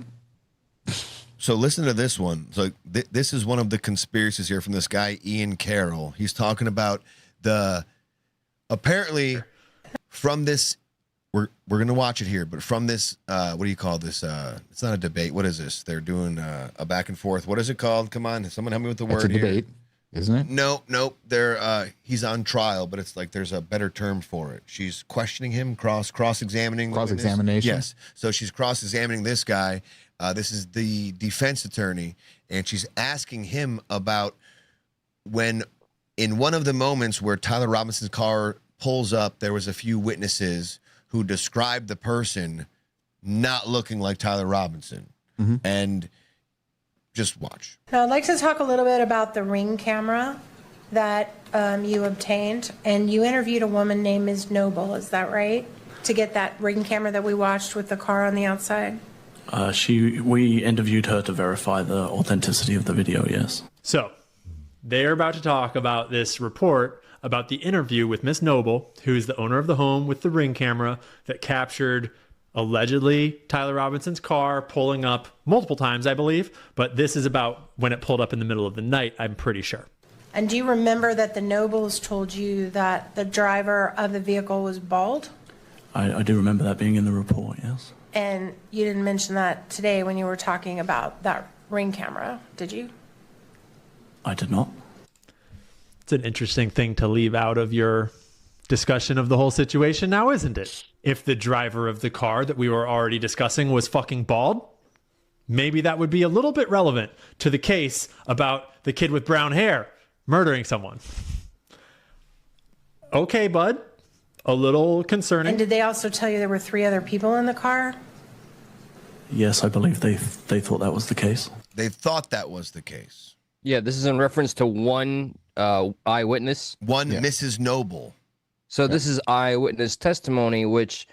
so listen to this one. So this is one of the conspiracies here from this guy, Ian Carroll. He's talking about apparently from this we're gonna watch it here, but from this, what do you call this? It's not a debate. What is this? They're doing a back and forth. What is it called? Come on, someone help me with the word. It's a debate, isn't it? Nope. They're he's on trial, but it's like there's a better term for it. She's questioning him, cross-examining. Cross-examination. Yes. So she's cross-examining this guy. This is the defense attorney, and she's asking him about when, in one of the moments where Tyler Robinson's car pulls up, there was a few witnesses who described the person not looking like Tyler Robinson. And just watch. Now, I'd like to talk a little bit about the Ring camera that you obtained. And you interviewed a woman named Ms. Noble, is that right? To get that Ring camera that we watched with the car on the outside? We interviewed her to verify the authenticity of the video, yes. So, they're about to talk about this report about the interview with Miss Noble, who is the owner of the home with the Ring camera that captured allegedly Tyler Robinson's car pulling up multiple times, I believe. But this is about when it pulled up in the middle of the night, I'm pretty sure. And do you remember that the Nobles told you that the driver of the vehicle was bald? I do remember that being in the report, yes. And you didn't mention that today when you were talking about that Ring camera, did you? I did not. It's an interesting thing to leave out of your discussion of the whole situation now, isn't it? If the driver of the car that we were already discussing was fucking bald, maybe that would be a little bit relevant to the case about the kid with brown hair murdering someone. Okay, bud. A little concerning. And did they also tell you there were 3 other people in the car? Yes, I believe they thought that was the case. They thought that was the case. Yeah, this is in reference to one eyewitness. One Mrs. Noble. So this is eyewitness testimony, which,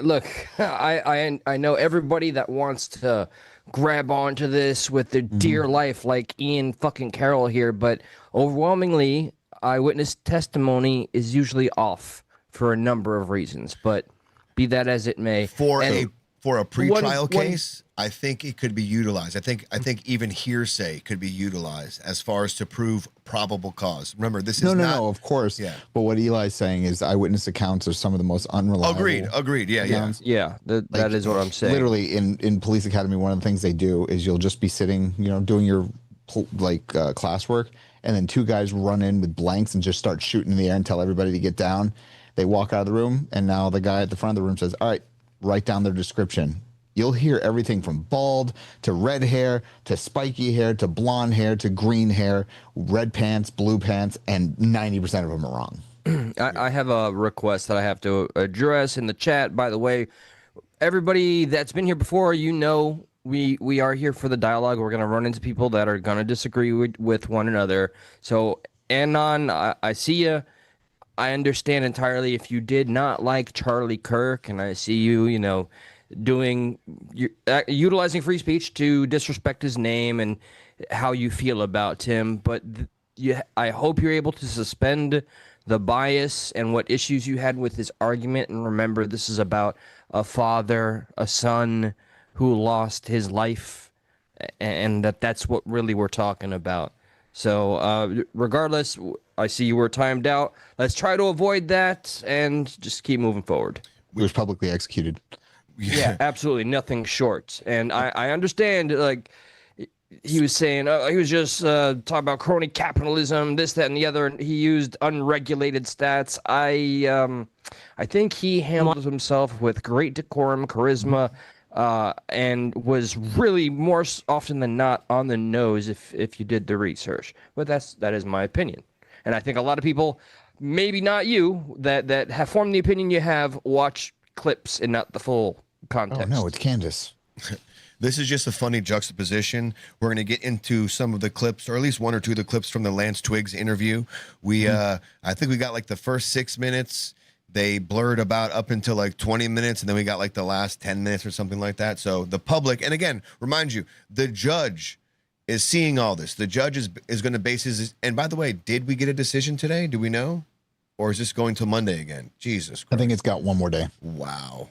look, I know everybody that wants to grab onto this with their dear life, like Ian fucking Carroll here, but overwhelmingly, eyewitness testimony is usually off for a number of reasons. But be that as it may, for a pretrial case, I think it could be utilized. I think even hearsay could be utilized as far as to prove probable cause. Remember, this is no, of course. Yeah. But what Eli's saying is eyewitness accounts are some of the most unreliable. Agreed. Yeah. That is what I'm saying. Literally, in police academy, one of the things they do is you'll just be sitting, doing your classwork, and then 2 guys run in with blanks and just start shooting in the air and tell everybody to get down. They walk out of the room, and now the guy at the front of the room says, "All right, write down their description." You'll hear everything from bald to red hair to spiky hair to blonde hair to green hair, red pants, blue pants, and 90% of them are wrong. I have a request that I have to address in the chat. By the way, everybody that's been here before, we are here for the dialogue. We're going to run into people that are going to disagree with one another. So, Anon, I see you. I understand entirely if you did not like Charlie Kirk, and I see you, utilizing free speech to disrespect his name and how you feel about him. But I hope you're able to suspend the bias and what issues you had with his argument. And remember, this is about a father, a son who lost his life, and that's what really we're talking about. So regardless, I see you were timed out. Let's try to avoid that and just keep moving forward. He was publicly executed. Yeah, absolutely. Nothing short. And I understand, like, he was saying, he was just talking about crony capitalism, this, that, and the other. And he used unregulated stats. I think he handled himself with great decorum, charisma, and was really more often than not on the nose if you did the research. But that is my opinion. And I think a lot of people, maybe not you, that have formed the opinion you have, watch clips and not the full context. Oh, no, it's Candace. This is just a funny juxtaposition. We're going to get into some of the clips, or at least 1 or 2 of the clips from the Lance Twigs interview. I think we got like the first 6 minutes. They blurred about up until like 20 minutes, and then we got like the last 10 minutes or something like that. So the public, and again, remind you, the judge is seeing all this. The judge is going to base his, and by the way, did we get a decision today? Do we know? Or is this going to Monday again? Jesus Christ. I think it's got 1 more day. Wow.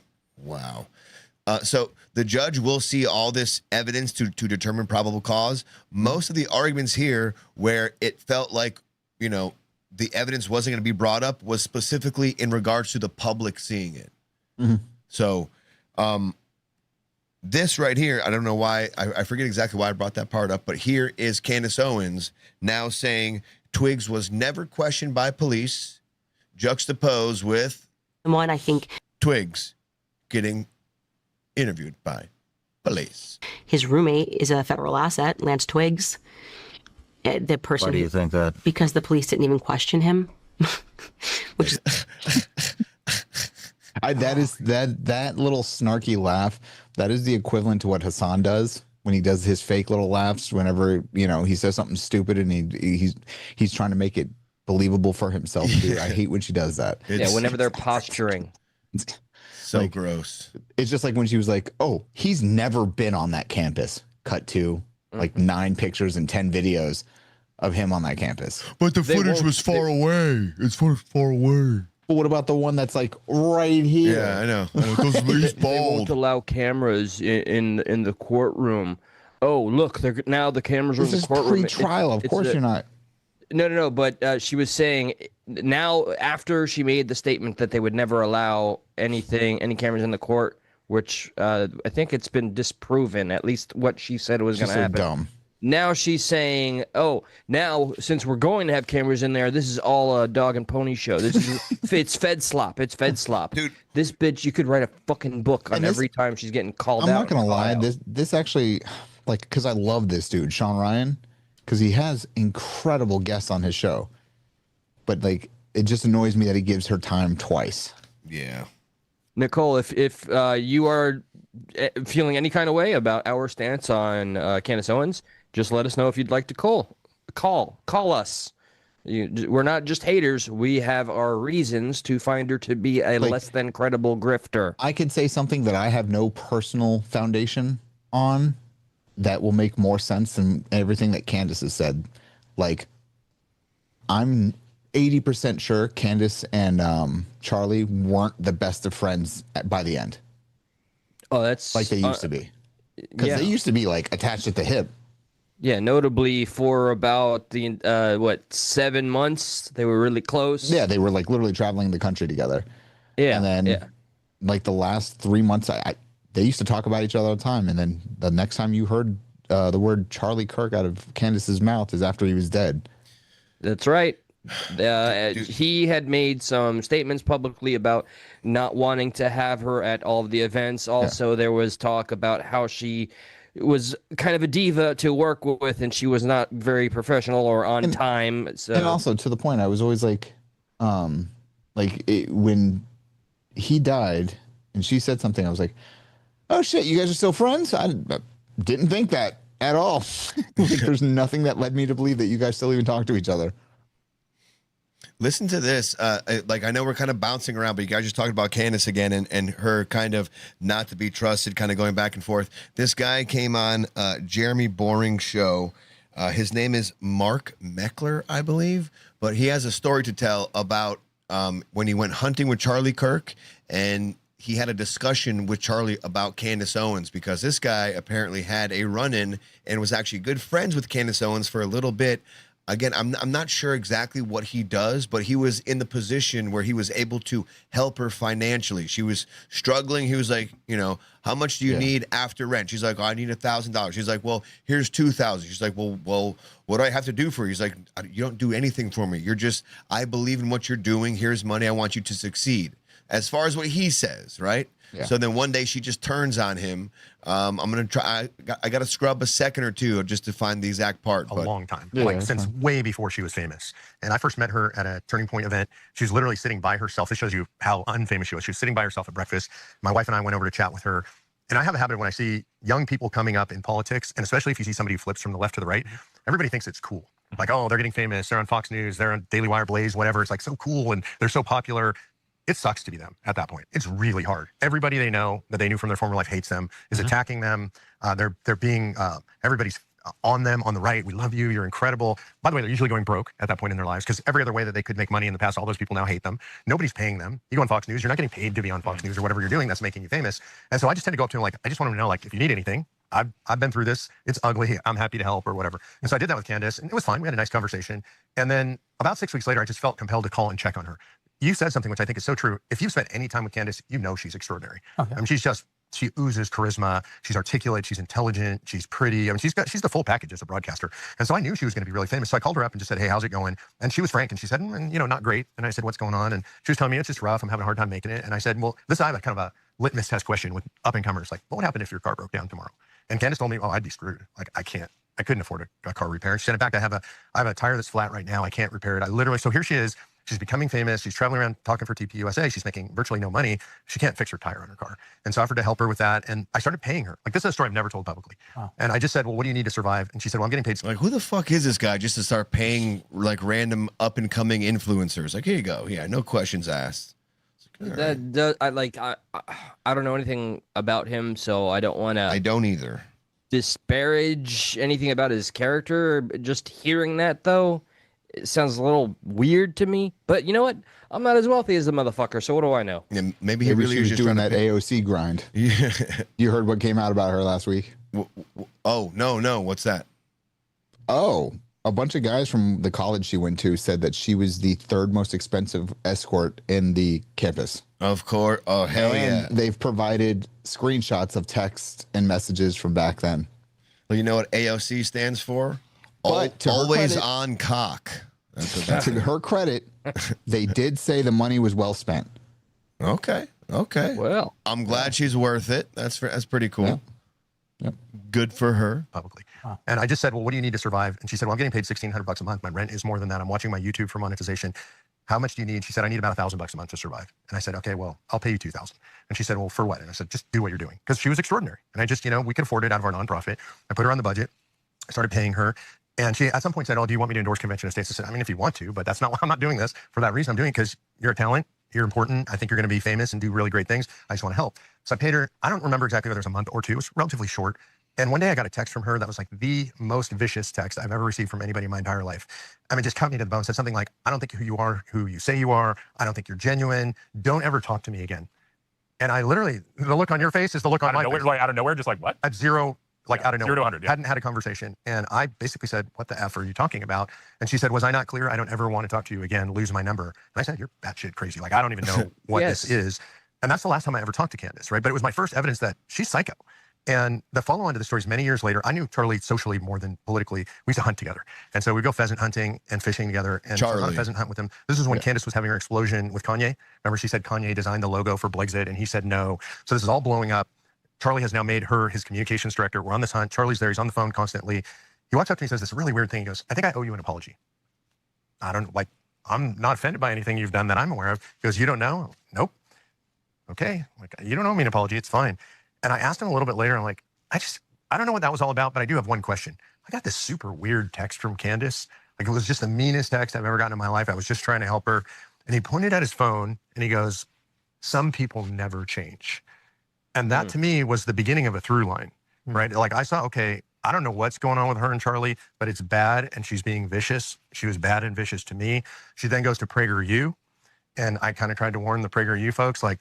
So the judge will see all this evidence to determine probable cause. Most of the arguments here where it felt like, the evidence wasn't going to be brought up was specifically in regards to the public seeing it. So, this right here, I don't know why, I forget exactly why I brought that part up, but here is Candace Owens now saying Twigs was never questioned by police, juxtaposed with One, I think Twigs getting interviewed by police. his roommate is a federal asset, Lance Twigs. The person. Why do you think that? Because the police didn't even question him. Which is that little snarky laugh. That is the equivalent to what Hassan does when he does his fake little laughs. Whenever he says something stupid and he's trying to make it believable for himself. Dude, I hate when she does that. Whenever they're posturing. So like, gross. It's just like when she was like, "Oh, he's never been on that campus." Cut to like 9 pictures and 10 videos of him on that campus. But the footage was far away. It's far away. But what about the one that's like right here? Yeah, I know. He's They won't allow cameras in the courtroom. Oh, look, now the cameras are in the courtroom. Pre-trial, of course you're not. No. But she was saying now after she made the statement that they would never allow any cameras in the court, which I think it's been disproven. At least what she said was going to happen. Dumb. Now she's saying, "Oh, now since we're going to have cameras in there, this is all a dog and pony show. This is it's Fed slop. It's Fed slop, dude. This bitch, you could write a fucking book on every time she's getting called out." I'm not gonna lie. This actually, like, because I love this dude, Sean Ryan, because he has incredible guests on his show, but like it just annoys me that he gives her time twice. Yeah. Nicole, if you are feeling any kind of way about our stance on Candace Owens, just let us know if you'd like to call us. We're not just haters. We have our reasons to find her to be a less than credible grifter. I could say something that I have no personal foundation on that will make more sense than everything that Candace has said. Like, I'm 80% sure Candace and Charlie weren't the best of friends by the end. Oh, that's like they used to be. Because they used to be like attached at the hip. Yeah, notably for about the 7 months, they were really close. Yeah, they were like literally traveling the country together. Yeah, and then like the last 3 months, they used to talk about each other all the time. And then the next time you heard the word Charlie Kirk out of Candace's mouth is after he was dead. That's right. He had made some statements publicly about not wanting to have her at all of the events. Also, there was talk about how she was kind of a diva to work with, and she was not very professional or on time. So. And also, to the point, I was always like, when he died and she said something, I was like, "Oh shit, you guys are still friends?" I didn't think that at all. Like, there's nothing that led me to believe that you guys still even talk to each other. Listen to this. Like, I know we're kind of bouncing around, but you guys just talked about Candace again and her kind of not to be trusted, kind of going back and forth. This guy came on Jeremy Boring's show. His name is Mark Meckler, I believe, but he has a story to tell about when he went hunting with Charlie Kirk, and he had a discussion with Charlie about Candace Owens, because this guy apparently had a run-in and was actually good friends with Candace Owens for a little bit. Again, I'm not sure exactly what he does, but he was in the position where he was able to help her financially. She was struggling. He was like, how much do you need after rent? She's like, "Oh, I need $1,000. She's like, "Well, here's $2,000. She's like, well, what do I have to do for you?" He's like, "You don't do anything for me. I believe in what you're doing. Here's money. I want you to succeed." As far as what he says, right? Yeah. So then one day she just turns on him. I'm going to try. I got to scrub a second or two just to find the exact part. A long time, since way before she was famous. And I first met her at a Turning Point event. She was literally sitting by herself. This shows you how unfamous she was. She was sitting by herself at breakfast. My wife and I went over to chat with her. And I have a habit when I see young people coming up in politics, and especially if you see somebody who flips from the left to the right, everybody thinks it's cool. Like, oh, they're getting famous. They're on Fox News. They're on Daily Wire, Blaze, whatever. It's like so cool and they're so popular. It sucks to be them at that point. It's really hard. Everybody they know that they knew from their former life hates them, is attacking them. They're being, everybody's on them on the right. "We love you. You're incredible." By the way, they're usually going broke at that point in their lives, because every other way that they could make money in the past, all those people now hate them. Nobody's paying them. You go on Fox News, you're not getting paid to be on Fox News or whatever you're doing that's making you famous. And so I just tend to go up to them like, I just want them to know, like, if you need anything, I've been through this. It's ugly. I'm happy to help or whatever. And so I did that with Candace, and it was fine. We had a nice conversation. And then about 6 weeks later, I just felt compelled to call and check on her. you said something which I think is so true. If you've spent any time with Candace, you know she's extraordinary. I mean, she oozes charisma. She's articulate. She's intelligent. She's pretty. I mean, she's the full package as a broadcaster. And so I knew she was going to be really famous. So I called her up and just said, hey, how's it going? And she was frank. And she said, not great. And I said, what's going on? And she was telling me it's just rough. I'm having a hard time making it. And I said, well, I have a kind of a litmus test question with up and comers. Like, what would happen if your car broke down tomorrow? And Candace told me, oh, I'd be screwed. Like, I couldn't afford a car repair. She said, in fact, I have a tire that's flat right now. I can't repair it. So here she is. She's becoming famous. She's traveling around talking for TPUSA. She's making virtually no money. She can't fix her tire on her car. And so I offered to help her with that. And I started paying her. Like, this is a story I've never told publicly. Wow. And I just said, well, what do you need to survive? And she said, well, I'm getting paid. Like, who the fuck is this guy just to start paying like random up and coming influencers? Like, here you go. Yeah, no questions asked. Like, I don't know anything about him, so I don't want to. I don't either. Disparage anything about his character. Just hearing that, though, it sounds a little weird to me. But you know what? I'm not as wealthy as the motherfucker, so what do I know? Yeah, maybe he really was just doing that AOC grind. Yeah. You heard what came out about her last week? Oh, no. What's that? Oh, a bunch of guys from the college she went to said that she was the third most expensive escort in the campus. Of course. Oh, hell yeah. They've provided screenshots of text and messages from back then. Well, you know what AOC stands for? But to always her credit, on cock. That's what that to her credit, they did say the money was well spent. Okay. Well, I'm glad she's worth it. That's pretty cool. Yep. Good for her. Publicly. And I just said, well, what do you need to survive? And she said, well, I'm getting paid $1,600 a month. My rent is more than that. I'm watching my YouTube for monetization. How much do you need? She said, I need about $1,000 a month to survive. And I said, okay, well, I'll pay you $2,000. And she said, well, for what? And I said, just do what you're doing. Because she was extraordinary. And I just, we could afford it out of our nonprofit. I put her on the budget. I started paying her. And she at some point said, oh, do you want me to endorse convention of states? I said, I mean, if you want to, but that's not why I'm not doing this. For that reason, I'm doing it because you're a talent. You're important. I think you're going to be famous and do really great things. I just want to help. So I paid her. I don't remember exactly whether it was a month or two. It was relatively short. And one day I got a text from her that was like the most vicious text I've ever received from anybody in my entire life. I mean, just cut me to the bone. Said something like, I don't think who you are, who you say you are. I don't think you're genuine. Don't ever talk to me again. And I literally, the look on your face is the look on my face. Like out of nowhere, just like what? At zero, like out of nowhere. 0 to 100, yeah. Hadn't had a conversation. And I basically said, what the F are you talking about? And she said, was I not clear? I don't ever want to talk to you again. Lose my number. And I said, you're batshit crazy. Like, I don't even know what this is. And that's the last time I ever talked to Candace, right? But it was my first evidence that she's psycho. And the follow-on to the story is many years later, I knew Charlie socially more than politically. We used to hunt together. And so we'd go pheasant hunting and fishing together. And so I was on a pheasant hunt with him. This is when Candace was having her explosion with Kanye. Remember, she said Kanye designed the logo for Blexit, and he said no. So this is all blowing up. Charlie has now made her his communications director. We're on this hunt. Charlie's there. He's on the phone constantly. He walks up to me and says this really weird thing. He goes, I think I owe you an apology. I'm not offended by anything you've done that I'm aware of. He goes, you don't know? Nope. Okay. Like, you don't owe me an apology. It's fine. And I asked him a little bit later, I'm like, I don't know what that was all about, but I do have one question. I got this super weird text from Candace. Like, it was just the meanest text I've ever gotten in my life. I was just trying to help her. And he pointed at his phone and he goes, some people never change. And that to me was the beginning of a through line, right? Like, I saw, okay, I don't know what's going on with her and Charlie, but it's bad and she's being vicious. She was bad and vicious to me. She then goes to PragerU. And I kind of tried to warn the PragerU folks, like,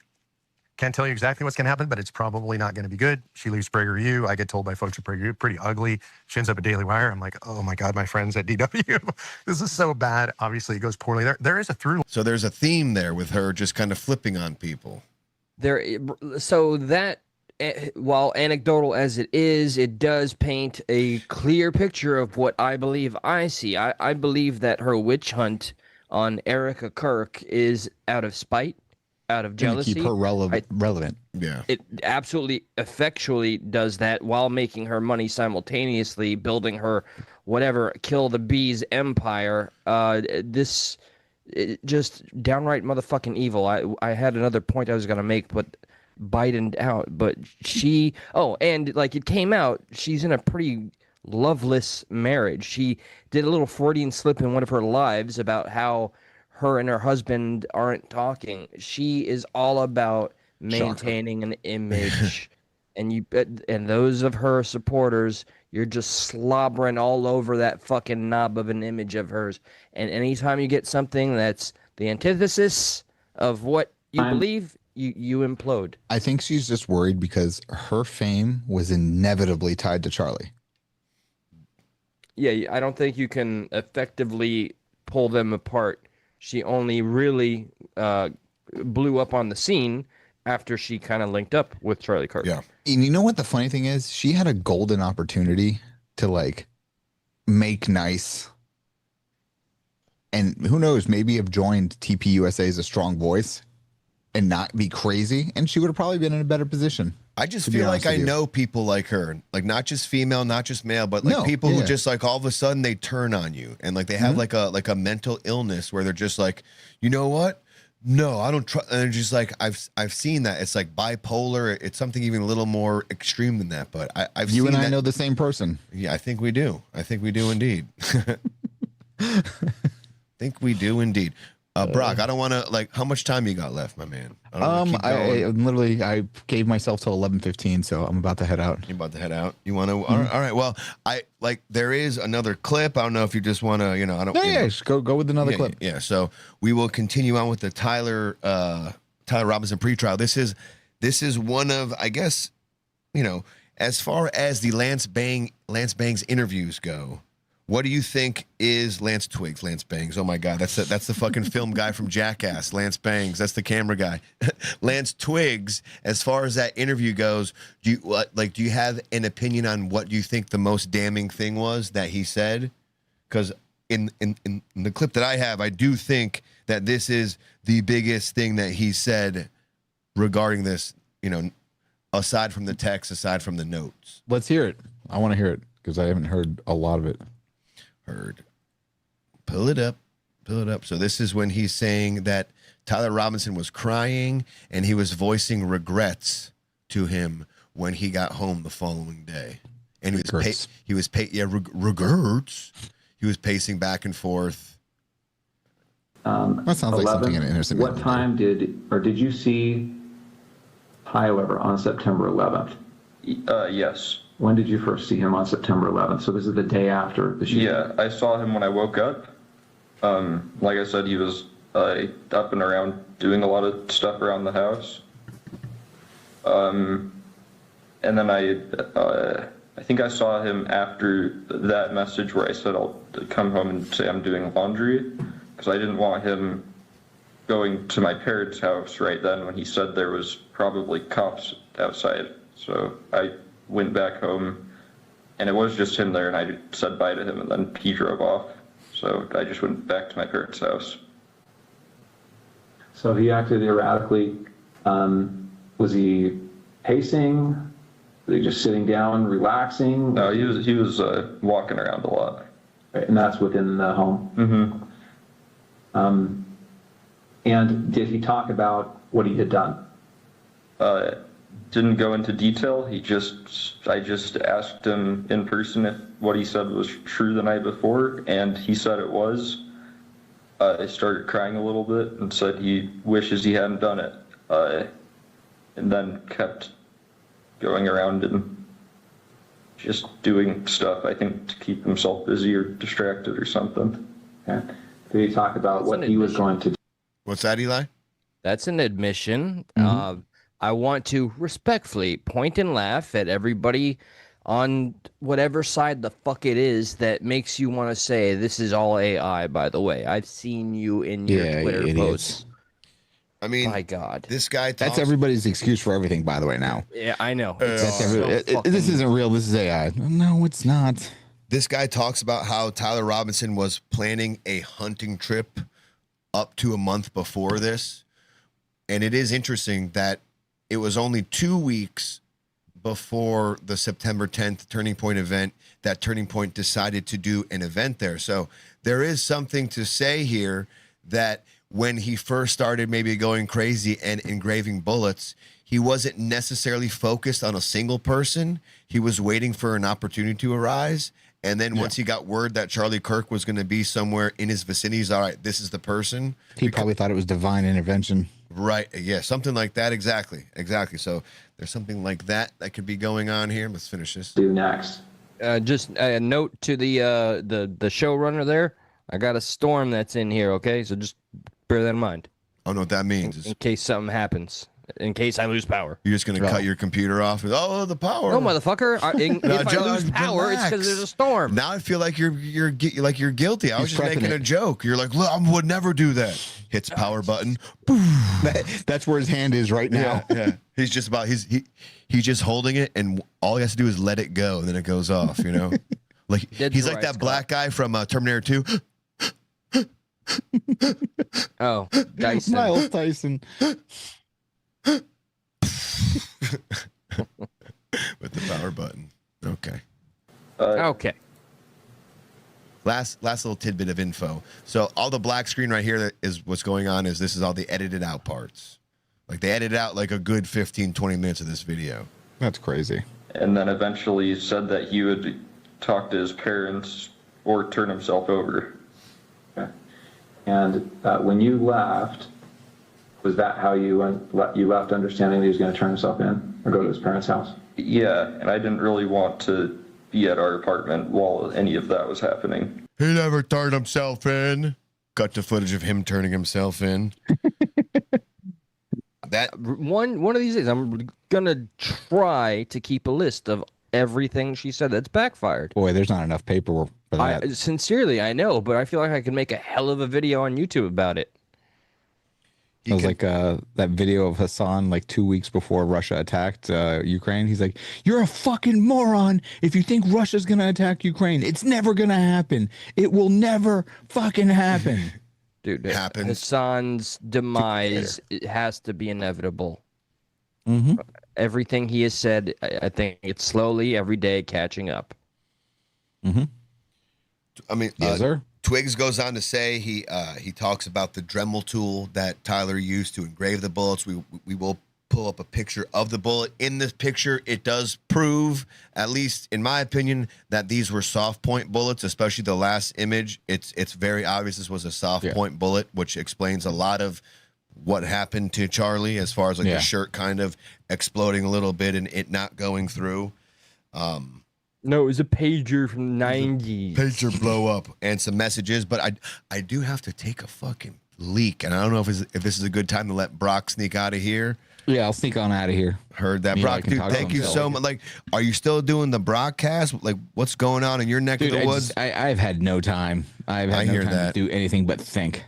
can't tell you exactly what's going to happen, but it's probably not going to be good. She leaves PragerU. I get told by folks at PragerU, pretty ugly. She ends up at Daily Wire. I'm like, oh my God, my friends at DW. This is so bad. Obviously, it goes poorly. There is a through. So there's a theme there with her just kind of flipping on people. So that, while anecdotal as it is, it does paint a clear picture of what I believe I see. I believe that her witch hunt on Erica Kirk is out of spite, out of jealousy. Keep her relevant. Yeah. It absolutely effectually does that while making her money simultaneously, building her whatever kill the bees empire. This just downright motherfucking evil. I had another point I was gonna make, but Biden out. But and like it came out, she's in a pretty loveless marriage. She did a little Freudian slip in one of her lives about how her and her husband aren't talking. She is all about maintaining an image. And those of her supporters, you're just slobbering all over that fucking knob of an image of hers. And anytime you get something that's the antithesis of what you believe, you implode. I think she's just worried because her fame was inevitably tied to Charlie. Yeah, I don't think you can effectively pull them apart. She only really blew up on the scene after she kind of linked up with Charlie Kirk. Yeah. And you know what the funny thing is? She had a golden opportunity to like make nice. And who knows, maybe have joined TPUSA as a strong voice and not be crazy. And she would have probably been in a better position. I just feel like I know people like her, like not just female, not just male, but like people who just like all of a sudden they turn on you and like they have like a mental illness where they're just like, you know what? No, I don't try. And they're just like, I've seen that. It's like bipolar. It's something even a little more extreme than that. But I've You seen and I that. know the same person. Yeah, I think we do. I think we do indeed. Think we do indeed. Brock, I don't want to like. How much time you got left, my man? I gave myself till 11:15, so I'm about to head out. You about to head out? You want to? All right. Well, I like there is another clip. I don't know if you just want to. You know, I don't. Just go with another clip. Yeah. So we will continue on with the Tyler Robinson pretrial. This is one of, I guess, you know, as far as the Lance Bangs interviews go. What do you think is Lance Twigs? Lance Bangs. Oh my God, that's the fucking film guy from Jackass. Lance Bangs. That's the camera guy. Lance Twigs. As far as that interview goes, do you have an opinion on what you think the most damning thing was that he said? Because in the clip that I have, I do think that this is the biggest thing that he said regarding this. You know, aside from the text, aside from the notes. Let's hear it. I want to hear it because I haven't heard a lot of it. Pull it up. So this is when he's saying that Tyler Robinson was crying and he was voicing regrets to him when he got home the following day. And regrets. He was pacing back and forth. That sounds like something an innocent man would do. What time did you see Tyler on September 11th? Yes. When did you first see him on September 11th? So this is the day after the shooting. Yeah, I saw him when I woke up. Like I said, he was up and around doing a lot of stuff around the house. And then I think I saw him after that message where I said I'll come home and say I'm doing laundry, because I didn't want him going to my parents' house right then when he said there was probably cops outside. So I went back home, and it was just him there, and I said bye to him, and then he drove off. So I just went back to my parents' house. So he acted erratically. Was he pacing? Was he just sitting down, relaxing? No, he was walking around a lot. Right, and that's within the home? Mm-hmm. And did he talk about what he had done? Didn't go into detail. I just asked him in person if what he said was true the night before, and he said it was. I started crying a little bit and said he wishes he hadn't done it, and then kept going around and just doing stuff, I think, to keep himself busy or distracted or something. Okay. Did he talk about what he was going to do? What's that, Eli? That's an admission. Mm-hmm. I want to respectfully point and laugh at everybody on whatever side the fuck it is that makes you want to say this is all AI, by the way. I've seen you in your Twitter posts. I mean, my God. This guy That's everybody's excuse for everything, by the way, now. Yeah, I know. This isn't real. This is AI. No, it's not. This guy talks about how Tyler Robinson was planning a hunting trip up to a month before this. And it is interesting that it was only 2 weeks before the September 10th Turning Point event that Turning Point decided to do an event there. So there is something to say here that when he first started maybe going crazy and engraving bullets, he wasn't necessarily focused on a single person. He was waiting for an opportunity to arise. And then once he got word that Charlie Kirk was going to be somewhere in his vicinity, he's all right, this is the person. He probably thought it was divine intervention. Right. Yeah, something like that. Exactly. So there's something like that could be going on here. Let's finish this. Do next. Just a note to the showrunner there. I got a storm that's in here, okay? So just bear that in mind. I don't know what that means. In case something happens. in case I lose power. You're just gonna cut your computer off. And, oh, the power. No, motherfucker. If I John, lose power, it's because there's a storm. Now I feel like you're guilty. I was just making a joke. You're like, look, I would never do that. Hits power button. That's where his hand is right now. Yeah. He's just he's just holding it, and all he has to do is let it go, and then it goes off. You know, like he's like that black guy from Terminator 2. Oh, Dyson. Miles Tyson. With the power button. Okay. Okay. Last little tidbit of info. So all the black screen right here is what's going on. This is all the edited out parts. Like they edited out like a good 15, 20 minutes of this video. That's crazy. And then eventually said that he would talk to his parents or turn himself over. Okay. And when you left, was that how you left, understanding that he was going to turn himself in or go to his parents' house? Yeah, and I didn't really want to be at our apartment while any of that was happening. He never turned himself in. Cut to footage of him turning himself in. That one of these days, I'm gonna try to keep a list of everything she said that's backfired. Boy, there's not enough paperwork for that. Sincerely, I know, but I feel like I could make a hell of a video on YouTube about it. It was like that video of Hassan like 2 weeks before Russia attacked Ukraine. He's like, "You're a fucking moron if you think Russia's going to attack Ukraine. It's never going to happen. It will never fucking happen." Dude, Hassan's demise it has to be inevitable. Mm-hmm. Everything he has said, I think it's slowly every day catching up. Mm-hmm. I mean, yes, sir. Twigs goes on to say he talks about the Dremel tool that Tyler used to engrave the bullets. We will pull up a picture of the bullet. In this picture, it does prove, at least in my opinion, that these were soft point bullets, especially the last image. It's very obvious this was a soft point bullet, which explains a lot of what happened to Charlie as far as like the shirt kind of exploding a little bit and it not going through. No, it was a pager from the 90s. Pager blow up and some messages, but I do have to take a fucking leak, and I don't know if this is a good time to let Brock sneak out of here. Yeah, I'll sneak on out of here. Heard that. Brock, dude, thank you so much. Like, are you still doing the broadcast? Like, what's going on in your neck of the woods? I've had no time. I've had no time to do anything but think.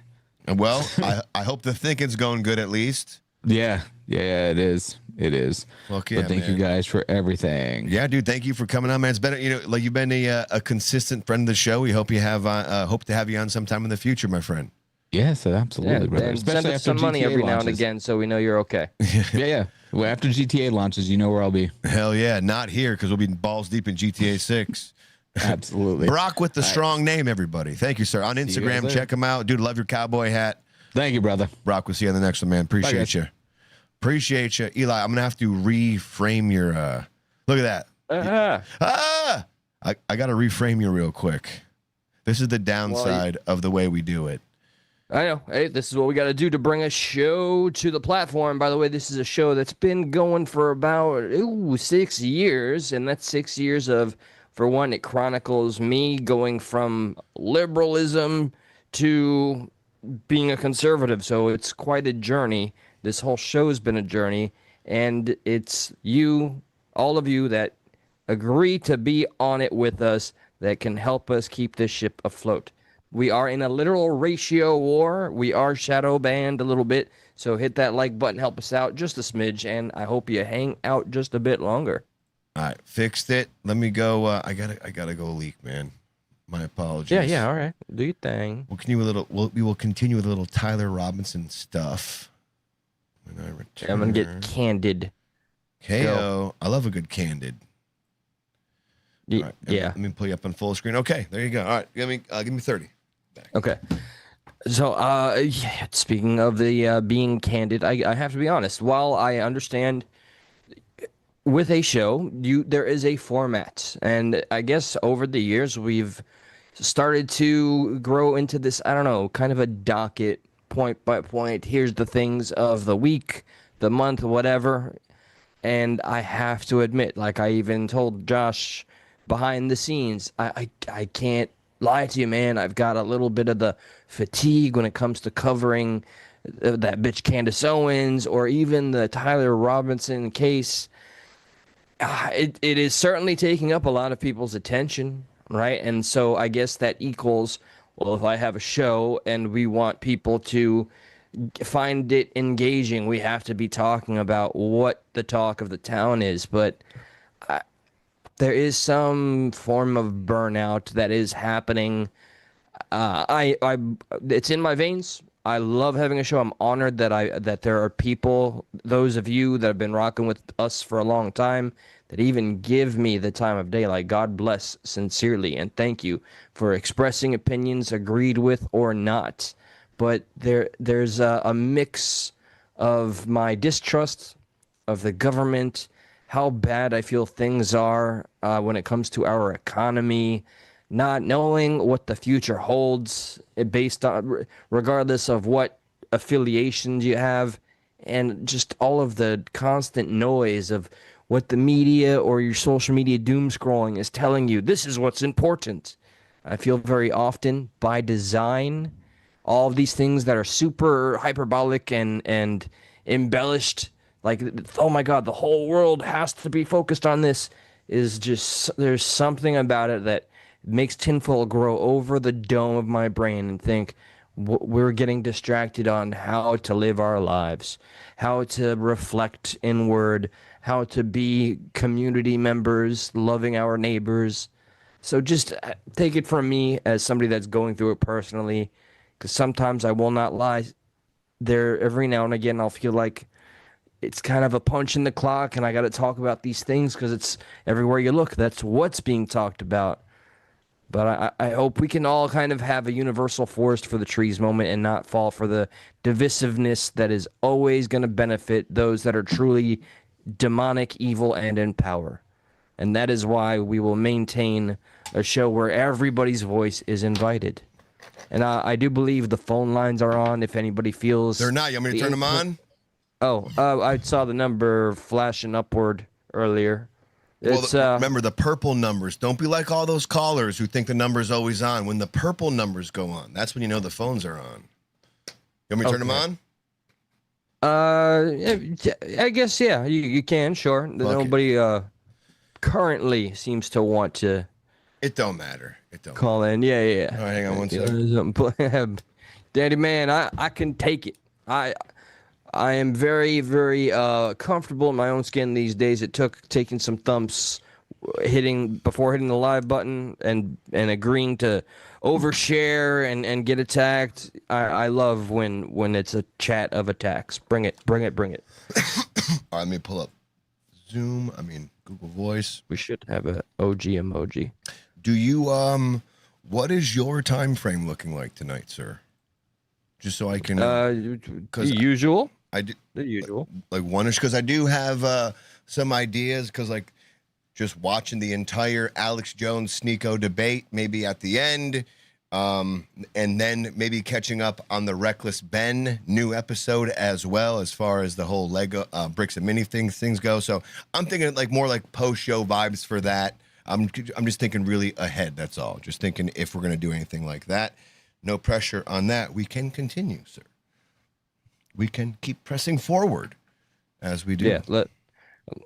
Well, I hope the thinking's going good at least. Yeah, it is. It is. Fuck yeah, but thank you guys for everything. Yeah, dude, thank you for coming on, man. It's been, like you've been a consistent friend of the show. We hope to have you on sometime in the future, my friend. Yes, absolutely, brother. And especially send us after some money GTA every now and launches. again so we know you're okay. Yeah. Well, after GTA launches, you know where I'll be. Hell yeah, not here because we'll be balls deep in GTA 6. Absolutely. Brock with the strong name, everybody. Thank you, sir. On Instagram, check him out. Dude, love your cowboy hat. Thank you, brother. Brock, we'll see you on the next one, man. Appreciate you. Appreciate you. Eli, I'm going to have to reframe your... look at that. I got to reframe you real quick. This is the downside of the way we do it. I know. Hey, this is what we got to do to bring a show to the platform. By the way, this is a show that's been going for about 6 years, and that's 6 years of, for one, it chronicles me going from liberalism to being a conservative. So it's quite a journey. This whole show's been a journey, and it's you, all of you that agree to be on it with us that can help us keep this ship afloat. We are in a literal ratio war. We are shadow banned a little bit, so hit that like button, help us out just a smidge, and I hope you hang out just a bit longer. All right, fixed it. Let me go. I gotta go leak, man. My apologies. Yeah, all right. Do your thing. We will continue with a little Tyler Robinson stuff. When I return. I'm gonna get candid. KO. I love a good candid. Right, yeah. Let me pull you up on full screen. Okay, there you go. All right, give me 30. Back. Okay. So, speaking of the being candid, I have to be honest. While I understand with a show, there is a format, and I guess over the years we've started to grow into this, I don't know, kind of a docket, point by point. Here's the things of the week, the month, whatever. And I have to admit, like I even told Josh behind the scenes, I can't lie to you, man. I've got a little bit of the fatigue when it comes to covering that bitch Candace Owens, or even the Tyler Robinson case, it is certainly taking up a lot of people's attention, right? And so I guess that equals, well, if I have a show and we want people to find it engaging, we have to be talking about what the talk of the town is. But there is some form of burnout that is happening. It's in my veins. I love having a show. I'm honored that there are people, those of you that have been rocking with us for a long time, that even give me the time of day. Like, God bless sincerely, and thank you for expressing opinions agreed with or not. But there's a mix of my distrust of the government, how bad I feel things are when it comes to our economy, not knowing what the future holds, based on, regardless of what affiliations you have, and just all of the constant noise of what the media or your social media doom scrolling is telling you. This is what's important. I feel very often, by design, all of these things that are super hyperbolic and embellished, like, oh my God, the whole world has to be focused on this, is just, there's something about it that makes tinfoil grow over the dome of my brain and think we're getting distracted on how to live our lives, how to reflect inward, how to be community members, loving our neighbors. So just take it from me as somebody that's going through it personally, because sometimes I will not lie. There, every now and again, I'll feel like it's kind of a punch in the clock, and I got to talk about these things because it's everywhere you look. That's what's being talked about. But I hope we can all kind of have a universal forest for the trees moment and not fall for the divisiveness that is always going to benefit those that are truly demonic, evil, and in power. And that is why we will maintain a show where everybody's voice is invited. And I do believe the phone lines are on if anybody feels... They're not. You want me to turn them on? Oh, I saw the number flashing upward earlier. It's, remember the purple numbers. Don't be like all those callers who think the number's always on. When the purple numbers go on, that's when you know the phones are on. You want me to turn them on? I guess, yeah, you can, sure. Nobody currently seems to want to... It don't matter. It don't call in. Yeah. All right, hang on one second. Daddy man, I can take it. I am very, very comfortable in my own skin these days. It took taking some thumps, before hitting the live button and agreeing to overshare and get attacked. I love when it's a chat of attacks. Bring it. All right, let me pull up Google Voice. We should have a OG emoji. Do you what is your time frame looking like tonight, sir? Just so I can the usual. I do the usual, like one-ish, because I do have some ideas, because like just watching the entire Alex Jones Sneako debate maybe at the end, and then maybe catching up on the Reckless Ben new episode as well, as far as the whole Lego bricks and mini things go. So I'm thinking like more like post-show vibes for that. I'm just thinking really ahead. That's all. Just thinking if we're gonna do anything like that. No pressure on that. We can continue, sir. We can keep pressing forward as we do. Yeah,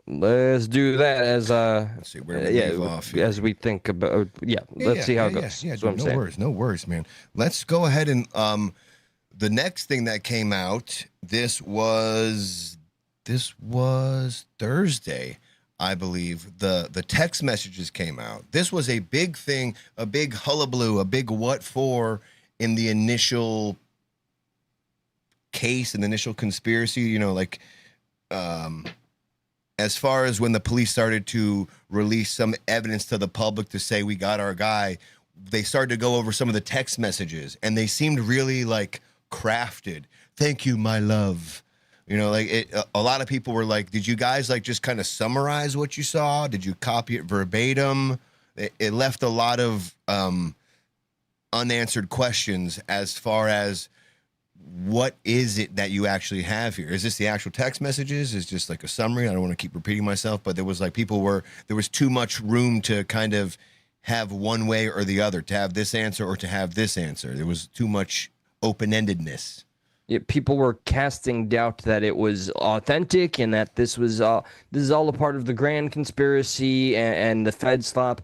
let's do that as let's see where we leave off here. As we think about let's see how it goes. Yeah, no worries, man. Let's go ahead and the next thing that came out, this was Thursday, I believe. The text messages came out. This was a big thing, a big hullabaloo, a big what for in the initial case and the initial conspiracy, as far as when the police started to release some evidence to the public to say we got our guy, they started to go over some of the text messages, and they seemed really like crafted. Thank you, my love. A lot of people were like, did you guys like just kind of summarize what you saw? Did you copy it verbatim? It left a lot of unanswered questions as far as what is it that you actually have here? Is this the actual text messages? Is just like a summary? I don't want to keep repeating myself, but there was like there was too much room to kind of have one way or the other, to have this answer or to have this answer. There was too much open-endedness. people were casting doubt that it was authentic and that this is all a part of the grand conspiracy and the Fed slop.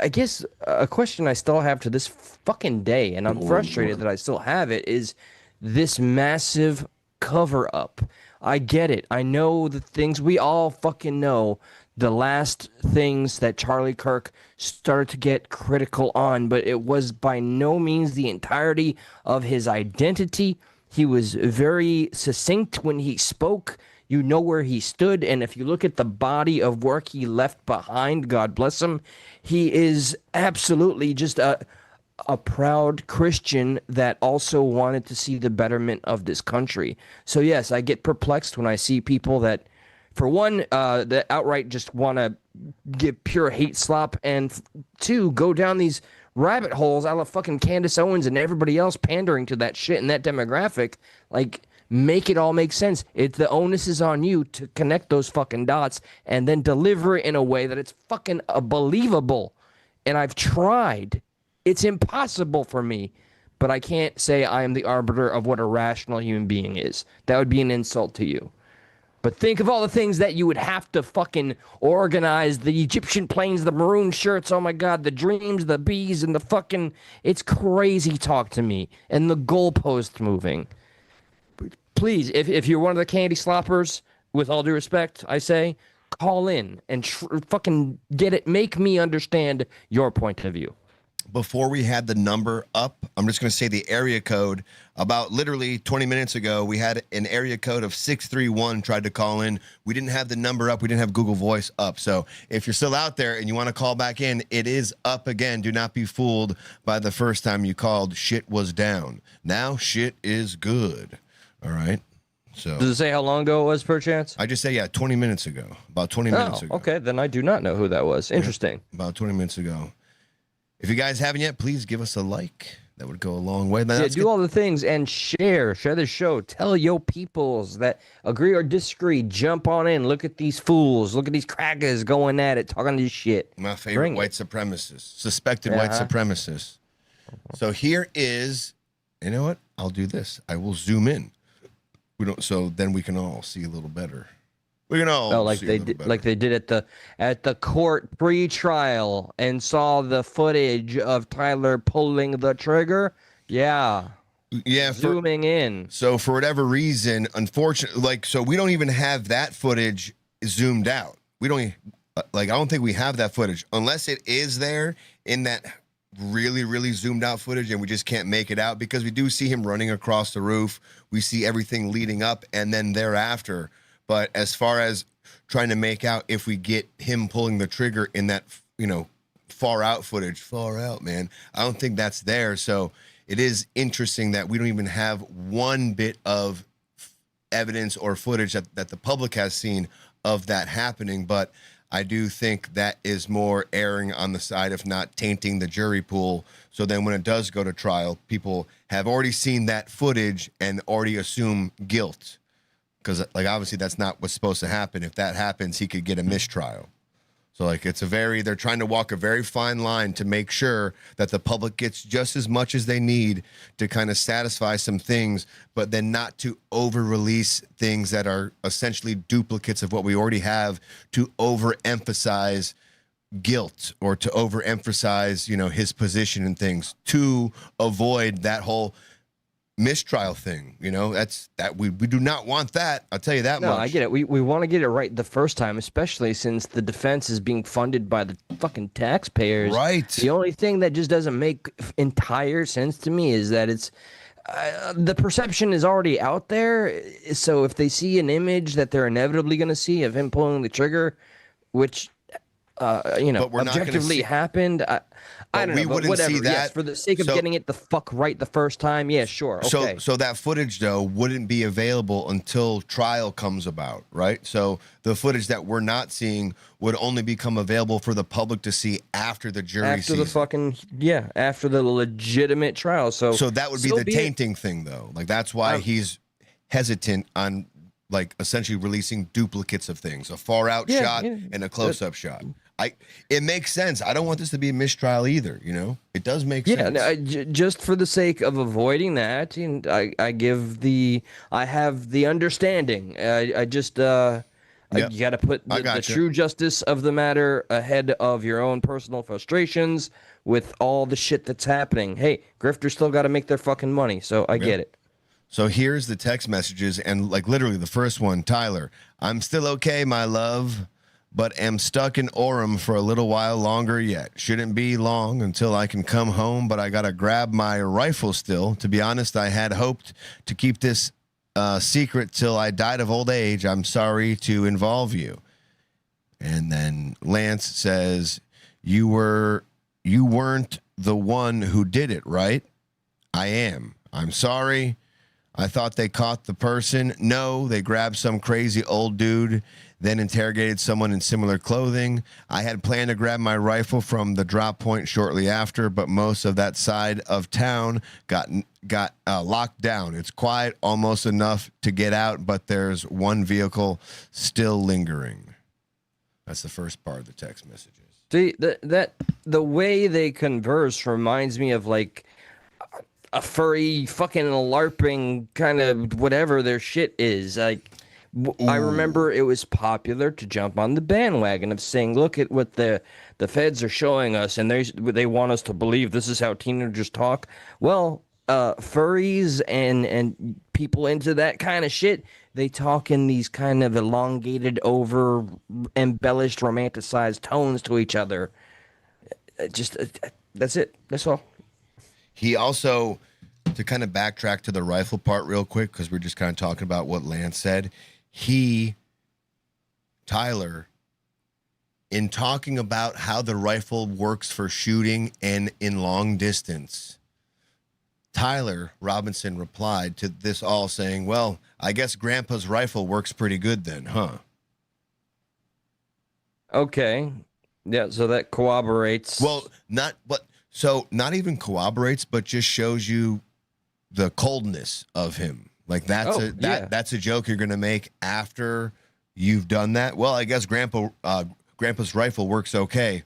I guess a question I still have to this fucking day, and I'm frustrated that I still have it, is this massive cover up. I get it. I know the things we all fucking know. The last things that Charlie Kirk started to get critical on, but it was by no means the entirety of his identity. He was very succinct when he spoke. You know where he stood, and if you look at the body of work he left behind, God bless him, he is absolutely just a proud Christian that also wanted to see the betterment of this country. So yes, I get perplexed when I see people that, for one, that outright just want to give pure hate slop, and two, go down these rabbit holes a la fucking Candace Owens and everybody else pandering to that shit and that demographic. Like, make it all make sense. The onus is on you to connect those fucking dots and then deliver it in a way that it's fucking believable. And I've tried. It's impossible for me, but I can't say I am the arbiter of what a rational human being is. That would be an insult to you. But think of all the things that you would have to fucking organize. The Egyptian planes, the maroon shirts, oh my God, the dreams, the bees, and the fucking... It's crazy talk to me. And the goalpost moving. Please, if you're one of the candy sloppers, with all due respect, I say, call in and fucking get it. Make me understand your point of view. Before we had the number up, I'm just going to say the area code. About literally 20 minutes ago, we had an area code of 631 tried to call in. We didn't have the number up. We didn't have Google Voice up. So if you're still out there and you want to call back in, it is up again. Do not be fooled by the first time you called. Shit was down. Now shit is good. All right. So does it say how long ago it was, perchance? I just say, 20 minutes ago. About 20 minutes ago. Okay. Then I do not know who that was. Interesting. Yeah, about 20 minutes ago. If you guys haven't yet, please give us a like. That would go a long way. Yeah, do all the things and share the show. Tell your peoples that agree or disagree. Jump on in. Look at these fools. Look at these crackers going at it, talking this shit. My favorite white supremacists, suspected white supremacists. So here is, you know what? I'll do this. I will zoom in. So then we can all see a little better. We can all like they did at the court pre-trial and saw the footage of Tyler pulling the trigger. Yeah, zooming in. So for whatever reason, unfortunately, so we don't even have that footage zoomed out. We don't I don't think we have that footage unless it is there in that really, really zoomed out footage, and we just can't make it out because we do see him running across the roof. We see everything leading up and then thereafter. But as far as trying to make out if we get him pulling the trigger in that, far out footage, man, I don't think that's there. So it is interesting that we don't even have one bit of evidence or footage that the public has seen of that happening. But I do think that is more erring on the side of not tainting the jury pool. So then when it does go to trial, people have already seen that footage and already assume guilt. Because, obviously that's not what's supposed to happen. If that happens, he could get a mistrial. So, they're trying to walk a very fine line to make sure that the public gets just as much as they need to kind of satisfy some things, but then not to over-release things that are essentially duplicates of what we already have, to overemphasize guilt or to overemphasize, his position and things, to avoid that whole mistrial thing. We do not want that. I'll tell you that much. No, I get it. We want to get it right the first time, especially since the defense is being funded by the fucking taxpayers. Right. The only thing that just doesn't make entire sense to me is that it's the perception is already out there. So if they see an image that they're inevitably going to see of him pulling the trigger, which objectively happened. I don't know, but whatever. See that. Yes, for the sake of getting it the fuck right the first time, yeah, sure. Okay. So that footage though wouldn't be available until trial comes about, right? So the footage that we're not seeing would only become available for the public to see after the jury sees after the legitimate trial. So that would be the tainting thing though. That's why he's hesitant on essentially releasing duplicates of things, a far out shot and a close up shot. It makes sense. I don't want this to be a mistrial either. You know, it does make sense. Yeah, just for the sake of avoiding that, and I have the understanding. You got to put the true justice of the matter ahead of your own personal frustrations with all the shit that's happening. Hey, grifters still got to make their fucking money, so I get it. So here's the text messages, and like literally the first one, Tyler, I'm still okay, my love, but am stuck in Orem for a little while longer yet. Shouldn't be long until I can come home, but I got to grab my rifle still. To be honest, I had hoped to keep this secret till I died of old age. I'm sorry to involve you. And then Lance says, you weren't the one who did it, right? I am. I'm sorry. I thought they caught the person. No, they grabbed some crazy old dude, then interrogated someone in similar clothing. I had planned to grab my rifle from the drop point shortly after, but most of that side of town got locked down. It's quiet, almost enough to get out, but there's one vehicle still lingering. That's the first part of the text messages. See, the way they converse reminds me of like a furry fucking LARPing kind of whatever their shit is. Like, I remember it was popular to jump on the bandwagon of saying, look at what the feds are showing us, and they want us to believe this is how teenagers talk. Well, furries and people into that kind of shit, they talk in these kind of elongated, over embellished, romanticized tones to each other. That's it. That's all. He also, to kind of backtrack to the rifle part real quick, because we're just kind of talking about what Lance said. Tyler, in talking about how the rifle works for shooting and in long distance, Tyler Robinson replied to this all saying, well, I guess Grandpa's rifle works pretty good then, huh? Okay. Yeah, so that corroborates. Well, not even corroborates, but just shows you the coldness of him. Like that's a joke you're gonna make after you've done that. Well, I guess Grandpa's rifle works okay.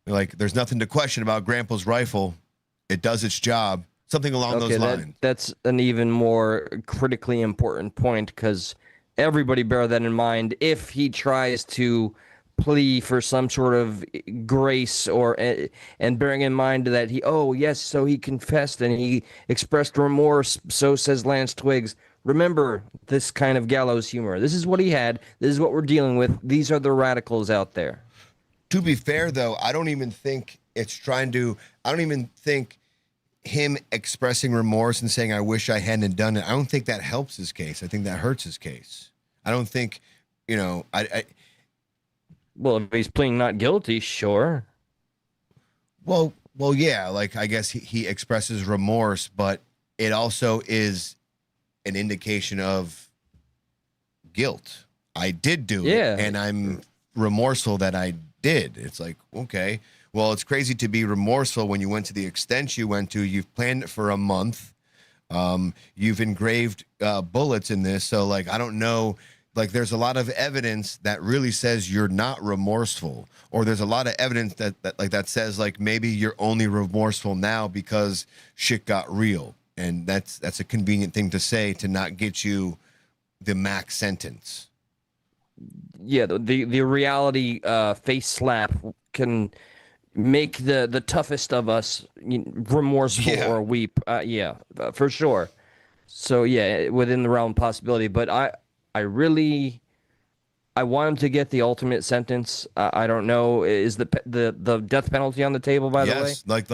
Like, there's nothing to question about Grandpa's rifle. It does its job. Something along those lines. That's an even more critically important point, because everybody bear that in mind. If he tries to plea for some sort of grace, and bearing in mind that so he confessed and he expressed remorse, so says Lance Twigs. Remember this kind of gallows humor. This is what he had. This is what we're dealing with. These are the radicals out there. To be fair, though, I don't even think him expressing remorse and saying, I wish I hadn't done it, I don't think that helps his case. I think that hurts his case. I don't think, Well, if he's pleading not guilty, sure. Well, yeah. Like, I guess he expresses remorse, but it also is an indication of guilt. I did do it, and I'm remorseful that I did. It's like, okay, well, it's crazy to be remorseful when you went to the extent you went to. You've planned it for a month. You've engraved bullets in this. So, like, I don't know. Like, there's a lot of evidence that really says you're not remorseful, or there's a lot of evidence that says, like, maybe you're only remorseful now because shit got real, and that's a convenient thing to say to not get you the max sentence. Yeah, the reality face slap can make the toughest of us remorseful or weep. For sure. So yeah, within the realm of possibility, but I want him to get the ultimate sentence. I don't know. Is the death penalty on the table, by the way? Yes, like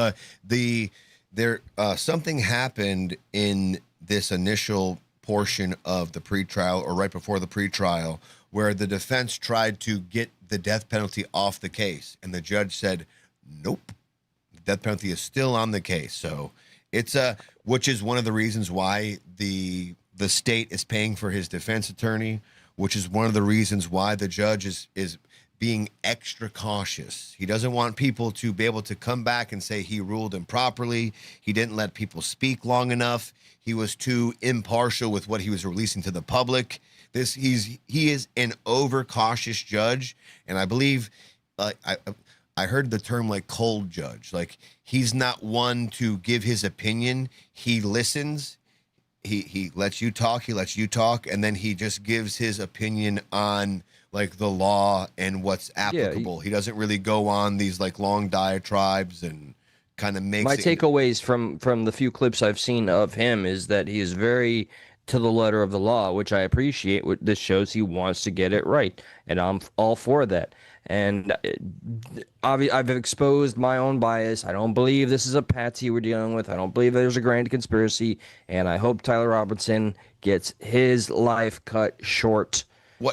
there something happened in this initial portion of the pretrial, or right before the pretrial, where the defense tried to get the death penalty off the case, and the judge said, nope, the death penalty is still on the case. So it's which is one of the reasons why the state is paying for his defense attorney, which is one of the reasons why the judge is being extra cautious. He doesn't want people to be able to come back and say he ruled improperly. He didn't let people speak long enough. He was too impartial with what he was releasing to the public. He is an overcautious judge, and I believe like I heard the term like cold judge. Like he's not one to give his opinion. He listens. He lets you talk. And then he just gives his opinion on like the law and what's applicable. He doesn't really go on these like long diatribes and kind of makes my takeaways from the few clips I've seen of him is that he is very to the letter of the law, which I appreciate. What this shows, he wants to get it right, and I'm all for that. And I've exposed my own bias. I don't believe this is a patsy we're dealing with. I don't believe there's a grand conspiracy, and I hope Tyler Robinson gets his life cut short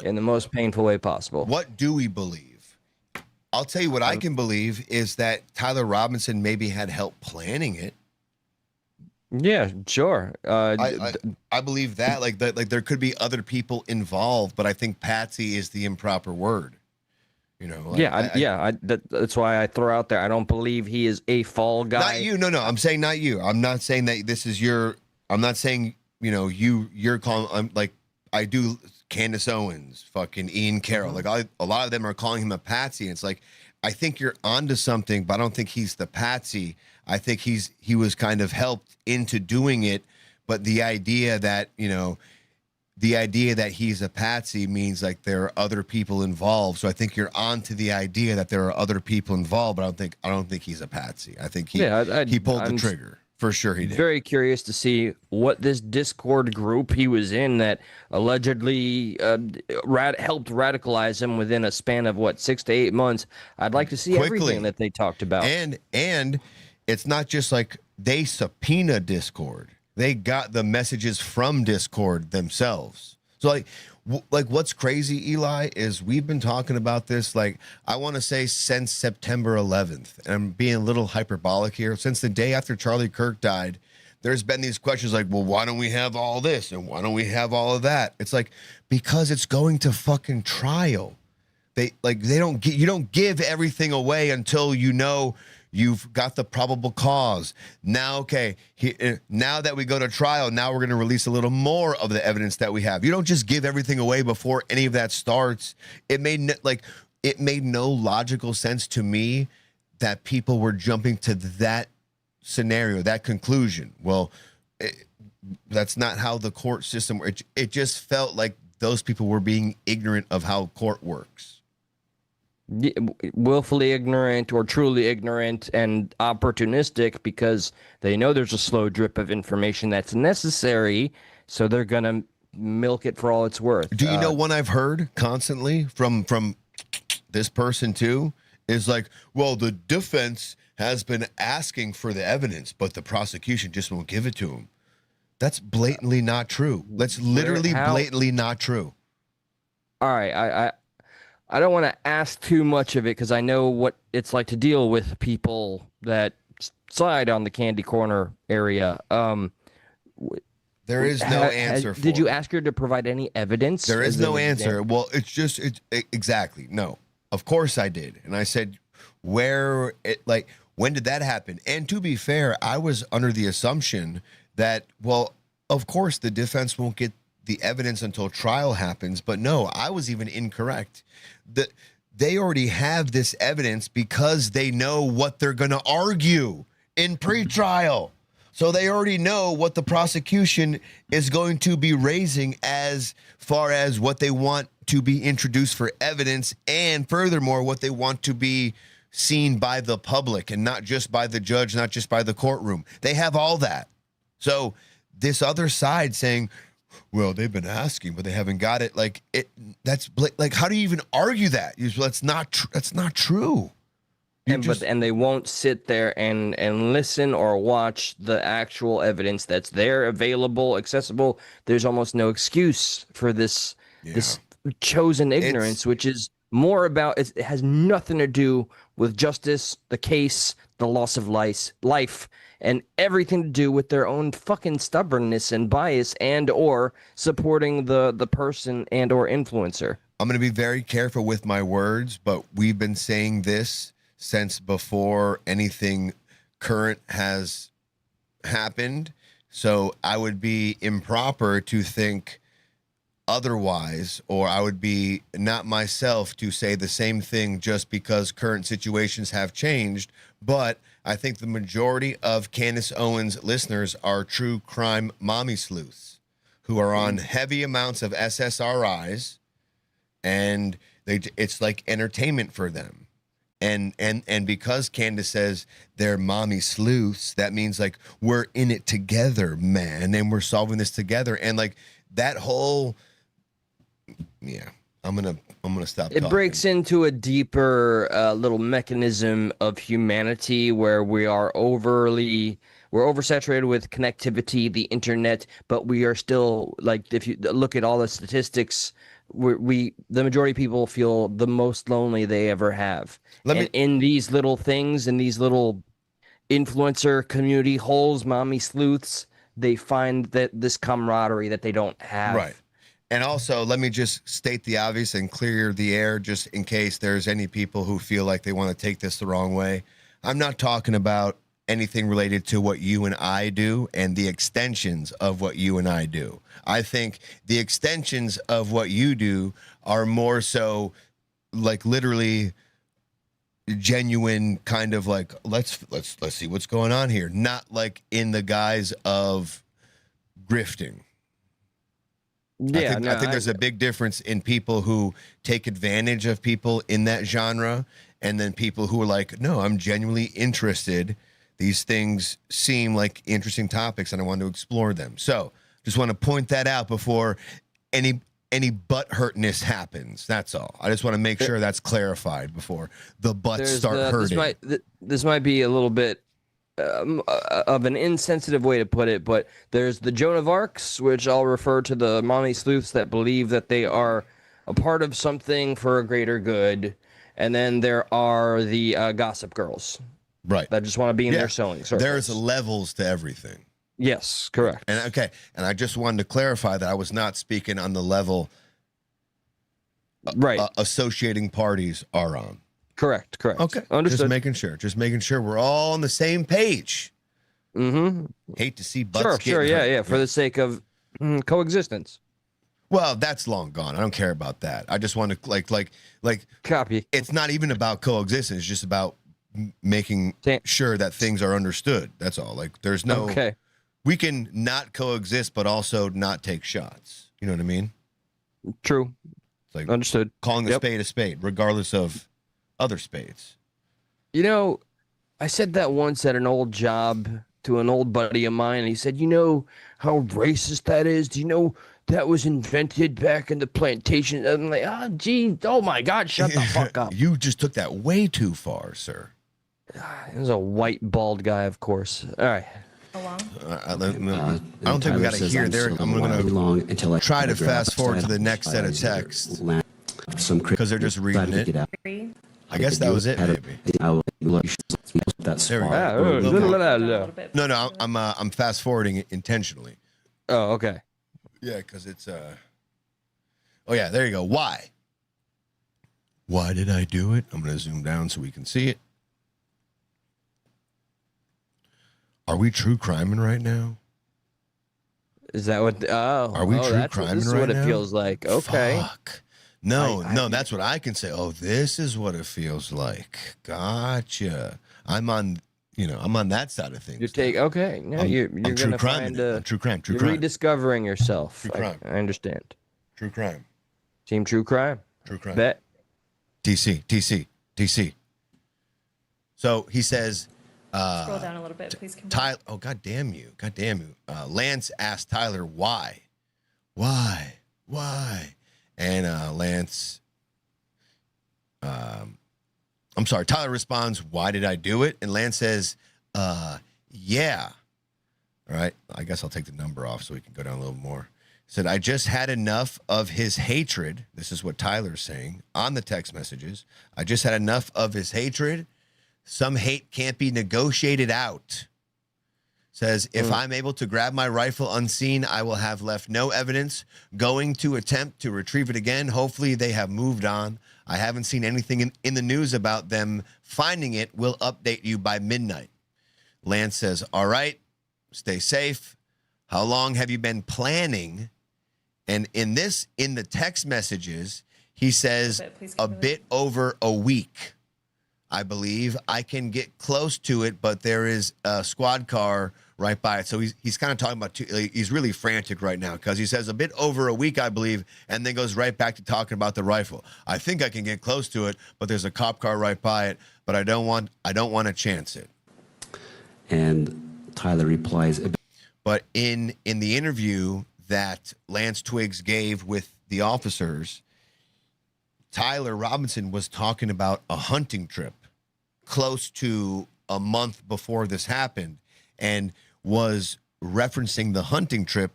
in the most painful way possible. What do we believe? I'll tell you what I can believe is that Tyler Robinson maybe had help planning it. Yeah, sure. I believe that like there could be other people involved, but I think patsy is the improper word. You know, like, that's why I throw out there. I don't believe he is a fall guy. Not you. No. I'm saying not you. I'm not saying that this is your. I'm not saying you're calling. I'm like I do. Candace Owens, fucking Ian Carroll. Like a lot of them are calling him a patsy. And it's like I think you're onto something, but I don't think he's the patsy. I think he was kind of helped into doing it. But the idea that he's a patsy means like there are other people involved. So I think you're onto the idea that there are other people involved, but I don't think he's a patsy. I think he pulled the trigger. For sure he did. Very curious to see what this Discord group he was in that allegedly helped radicalize him within a span of 6 to 8 months. I'd like to see everything that they talked about. And it's not just like they subpoena Discord. They got the messages from Discord themselves. So like what's crazy, Eli, is we've been talking about this, like, I want to say since September 11th, and I'm being a little hyperbolic here, since the day after Charlie Kirk died, there's been these questions like, well, why don't we have all this? And why don't we have all of that? It's like, because it's going to fucking trial. You don't give everything away until you've got the probable cause. Now, now that we go to trial, now we're going to release a little more of the evidence that we have. You don't just give everything away before any of that starts. It made no logical sense to me that people were jumping to that scenario, that conclusion. Well, that's not how the court system works. It just felt like those people were being ignorant of how court works. Willfully ignorant or truly ignorant and opportunistic because they know there's a slow drip of information that's necessary, so they're gonna milk it for all it's worth. Do you know one I've heard constantly from this person too is like, well, the defense has been asking for the evidence, but the prosecution just won't give it to them. That's blatantly not true. That's literally blatantly not true. All right, I don't want to ask too much of it because I know what it's like to deal with people that side on the candy corner area. There is no answer. Did you ask her to provide any evidence? There is no answer. Well, it's exactly no. Of course I did, and I said, when did that happen? And to be fair, I was under the assumption that, well, of course the defense won't get the evidence until trial happens, but no, I was even incorrect. They already have this evidence because they know what they're going to argue in pretrial. So they already know what the prosecution is going to be raising as far as what they want to be introduced for evidence, and furthermore, what they want to be seen by the public and not just by the judge, not just by the courtroom. They have all that. So this other side saying, well, they've been asking, but they haven't got it. That's how do you even argue that? That's not true. And they won't sit there and listen or watch the actual evidence that's there, available, accessible. There's almost no excuse for this chosen ignorance, which is more about, it has nothing to do with justice, the case, the loss of life, and everything to do with their own fucking stubbornness and bias and or supporting the person and or influencer. I'm going to be very careful with my words, but we've been saying this since before anything current has happened. So I would be improper to think otherwise, or I would be not myself to say the same thing just because current situations have changed. But I think the majority of Candace Owens listeners are true crime mommy sleuths who are on heavy amounts of SSRIs, and it's like entertainment for them. And because Candace says they're mommy sleuths, that means like we're in it together, man, and we're solving this together. And like that whole, yeah, I'm gonna stop. It breaks into a deeper little mechanism of humanity where we're oversaturated with connectivity, the internet, but we are still, like, if you look at all the statistics, the majority of people feel the most lonely they ever have. In these little things, in these little influencer community holes, mommy sleuths, they find that this camaraderie that they don't have. Right. And also, let me just state the obvious and clear the air just in case there's any people who feel like they want to take this the wrong way. I'm not talking about anything related to what you and I do and the extensions of what you and I do. I think the extensions of what you do are more so like literally genuine, kind of like let's see what's going on here, not like in the guise of grifting. Yeah, I think there's a big difference in people who take advantage of people in that genre, and then people who are like, no, I'm genuinely interested. These things seem like interesting topics, and I want to explore them. So just want to point that out before any butt-hurtness happens. That's all. I just want to make sure that's clarified before the butts start hurting. This might be a little bit of an insensitive way to put it, but there's the Joan of Arcs, which I'll refer to the mommy sleuths that believe that they are a part of something for a greater good, and then there are the gossip girls, right? That just want to be in their sewing circles. There's levels to everything. Yes, correct. And okay, and I just wanted to clarify that I was not speaking on the level, right? Associating parties are on. Correct. Okay. Understood. Just making sure we're all on the same page. Mm-hmm. Hate to see butts Sure. Yeah. For the sake of coexistence. Well, that's long gone. I don't care about that. I just want to like copy. It's not even about coexistence. It's just about making sure that things are understood. That's all. Like there's no. Okay. We can not coexist, but also not take shots. You know what I mean? True. It's like understood. Calling a spade, regardless of other spades. You know, I said that once at an old job to an old buddy of mine, and he said, "You know how racist that is? Do you know that was invented back in the plantation?" I'm like, oh my God, shut the fuck up. You just took that way too far, sir. It was a white, bald guy, of course. All right. I don't think we got to hear there. I'm going to try to fast forward to the next set of texts because they're just reading it. I guess that was it, maybe. There we go. No, I'm fast forwarding intentionally. Oh, okay. Yeah, because it's oh yeah, there you go. Why did I do it? I'm going to zoom down so we can see it. Are we true criming right now? Is that what? Are we true criming right now? This is what it feels like. Okay. Fuck. No, that's what I can say. Oh, this is what it feels like. Gotcha. I'm on that side of things. Okay. No, you're gonna find true crime. You're rediscovering yourself. True crime. I understand. True crime. Team True Crime. True crime. Bet. TC. So he says. Scroll down a little bit, please. Tyler. Oh, God damn you. Lance asked Tyler why. And Lance. I'm sorry. Tyler responds, "Why did I do it?" And Lance says, "Yeah." All right. I guess I'll take the number off so we can go down a little more. He said, "I just had enough of his hatred." This is what Tyler's saying on the text messages. "I just had enough of his hatred. Some hate can't be negotiated out." Says, "If I'm able to grab my rifle unseen, I will have left no evidence. Going to attempt to retrieve it again. Hopefully they have moved on. I haven't seen anything in the news about them finding it. We'll update you by midnight." Lance says, "All right, stay safe. How long have you been planning And in the text messages, he says a bit over a week, I believe. I can get close to it, but there is a squad car right by it. So he's kind of talking about, he's really frantic right now because he says a bit over a week, I believe, and then goes right back to talking about the rifle. I think I can get close to it, but there's a cop car right by it, but I don't want to chance it. And Tyler replies, but in the interview that Lance Twigs gave with the officers, Tyler Robinson was talking about a hunting trip close to a month before this happened, and was referencing the hunting trip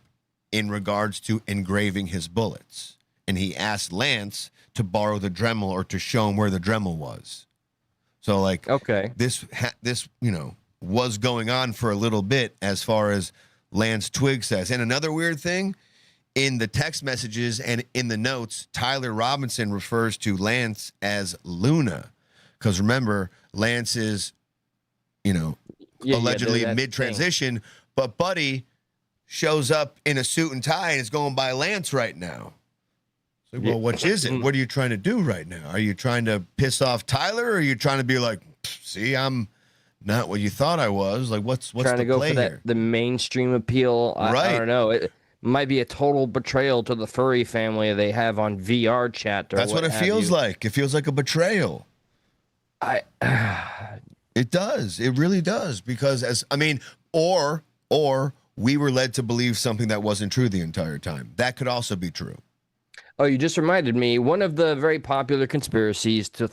in regards to engraving his bullets. And he asked Lance to borrow the Dremel or to show him where the Dremel was. So, like, okay, this was going on for a little bit, as far as Lance Twigs says. And another weird thing, in the text messages and in the notes, Tyler Robinson refers to Lance as Luna. Because remember, Lance is, allegedly mid-transition, but Buddy shows up in a suit and tie and is going by Lance right now. So, well, which is it? What are you trying to do right now? Are you trying to piss off Tyler, or are you trying to be like, see, I'm not what you thought I was? Like, what's trying the to go play for here? the mainstream appeal? I don't know. It might be a total betrayal to the furry family they have on VR chat. That's what it feels like. It feels like a betrayal. It does. It really does. Because or we were led to believe something that wasn't true the entire time. That could also be true. Oh, you just reminded me. One of the very popular conspiracies to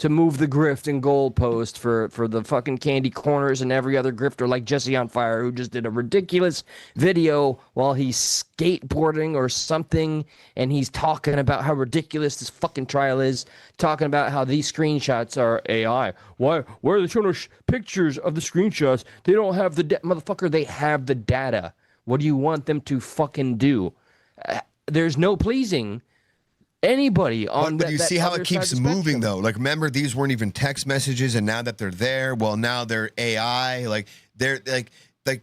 move the grift and goalpost for the fucking candy corners and every other grifter like Jesse on Fire, who just did a ridiculous video while he's skateboarding or something, and he's talking about how ridiculous this fucking trial is, talking about how these screenshots are AI. Why are they showing us pictures of the screenshots? They don't have the motherfucker. They have the data. What do you want them to fucking do? There's no pleasing anybody on but you see how it keeps moving, though. Like, remember, these weren't even text messages, and now that they're there, well, now they're AI. Like, they're like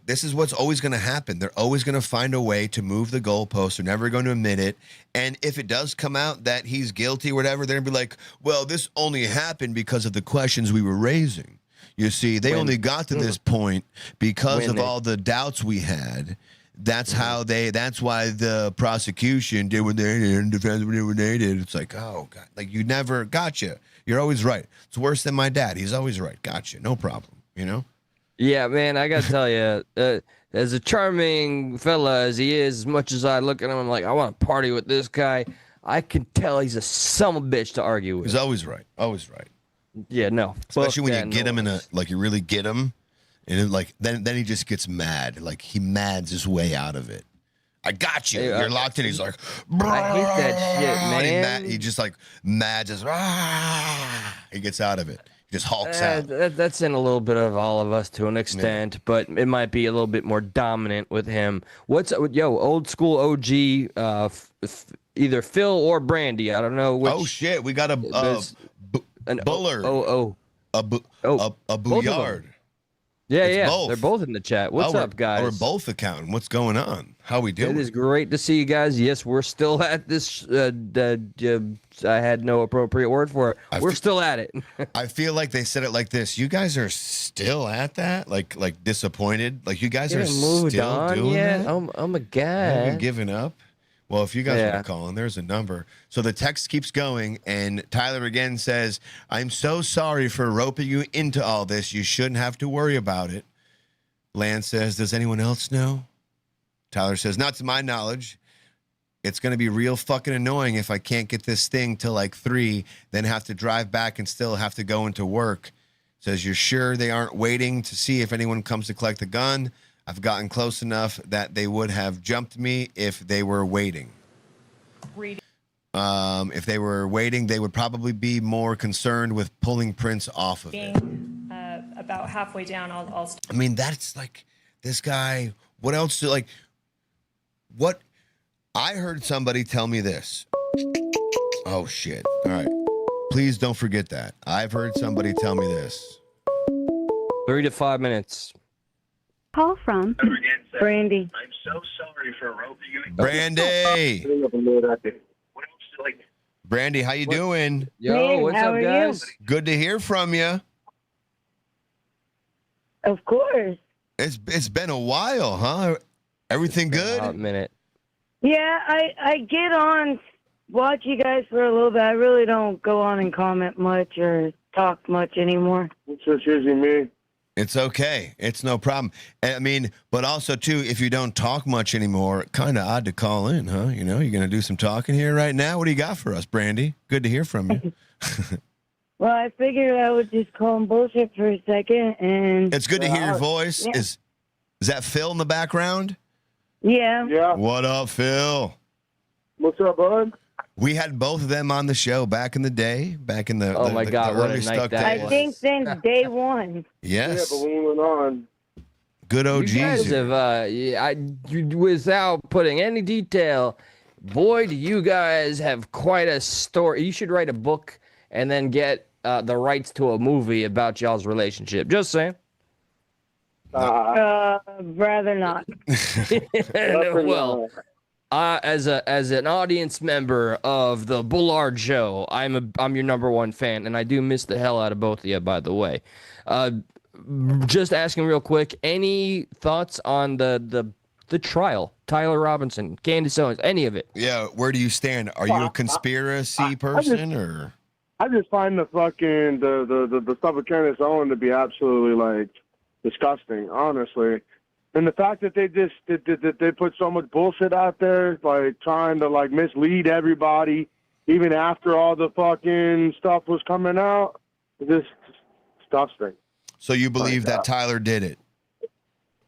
this is what's always going to happen. They're always going to find a way to move the goalpost. They're never going to admit it. And if it does come out that he's guilty or whatever, they're going to be like, well, this only happened because of the questions we were raising. You see, they only got to this point because of all the doubts we had. That's why the prosecution did what they did and defense did what they did. It's like, oh, God. Like, you never gotcha. You're always right. It's worse than my dad. He's always right. Gotcha. No problem. Yeah, man, I got to tell you, as a charming fella as he is, as much as I look at him, I'm like, I want to party with this guy. I can tell he's a son of a bitch to argue with. He's always right. Always right. Yeah, no. Especially when you get him you really get him. And then he just gets mad. Like, he mads his way out of it. I got you. You're locked in. He's like, I hate that shit, man. He just like mads his. He gets out of it. He just hulks out. That's in a little bit of all of us to an extent, but it might be a little bit more dominant with him. Old school OG, either Phil or Brandy. I don't know which. Oh shit, we got a Bullard. A Bouillard. Yeah, both. They're both in the chat. What's up, guys? We're both accounting. What's going on? How we doing? It is great to see you guys. Yes, we're still at this. I had no appropriate word for it. We're still at it. I feel like they said it like this. You guys are still at that? Like disappointed? Like, you guys are still doing that? Oh my God. Have you given up? Well, if you guys want to call in, there's a number. So the text keeps going, and Tyler again says, I'm so sorry for roping you into all this. You shouldn't have to worry about it. Lance says, does anyone else know? Tyler says, not to my knowledge. It's going to be real fucking annoying if I can't get this thing till like 3, then have to drive back and still have to go into work. Says, you're sure they aren't waiting to see if anyone comes to collect the gun? I've gotten close enough that they would have jumped me if they were waiting. If they were waiting, they would probably be more concerned with pulling Prince off of it. About halfway down, I'll I mean, that's like, this guy, what else what? I heard somebody tell me this. Oh, shit. All right. Please don't forget that. I've heard somebody tell me this. 3 to 5 minutes. Call from. Brandy. I'm so sorry for roping you. Brandy. Brandy, how you doing? Yo, Hey, what's how up, are guys? Good to hear from you. Of course. It's been a while, huh? Everything good? A minute. Yeah, I get on, watch you guys for a little bit. I really don't go on and comment much or talk much anymore. It's just usually me. It's okay. It's no problem. I mean, but also, too, if you don't talk much anymore, kind of odd to call in, huh? You know, you're going to do some talking here right now? What do you got for us, Brandy? Good to hear from you. Well, I figured I would just call him bullshit for a second. And It's good to hear your voice. Yeah. Is that Phil in the background? Yeah. Yeah. What up, Phil? What's up, bud? We had both of them on the show back in the day, back in the, Oh my God, what a early night Stuck that days. I think since day one. Yes. Yeah, but when we went on, Good OGs. You guys have, without putting any detail, boy, do you guys have quite a story. You should write a book and then get the rights to a movie about y'all's relationship. Just saying. Rather not. Well, as an audience member of the Bullard Show, I'm your number one fan, and I do miss the hell out of both of you, by the way. Just asking real quick, any thoughts on the trial? Tyler Robinson, Candace Owens, any of it? Yeah, where do you stand? Are you a conspiracy person or? I just find the fucking the stuff with Candace Owens to be absolutely like disgusting, honestly. And the fact that they put so much bullshit out there, like trying to like mislead everybody, even after all the fucking stuff was coming out, it's just disgusting. So you believe that Tyler did it?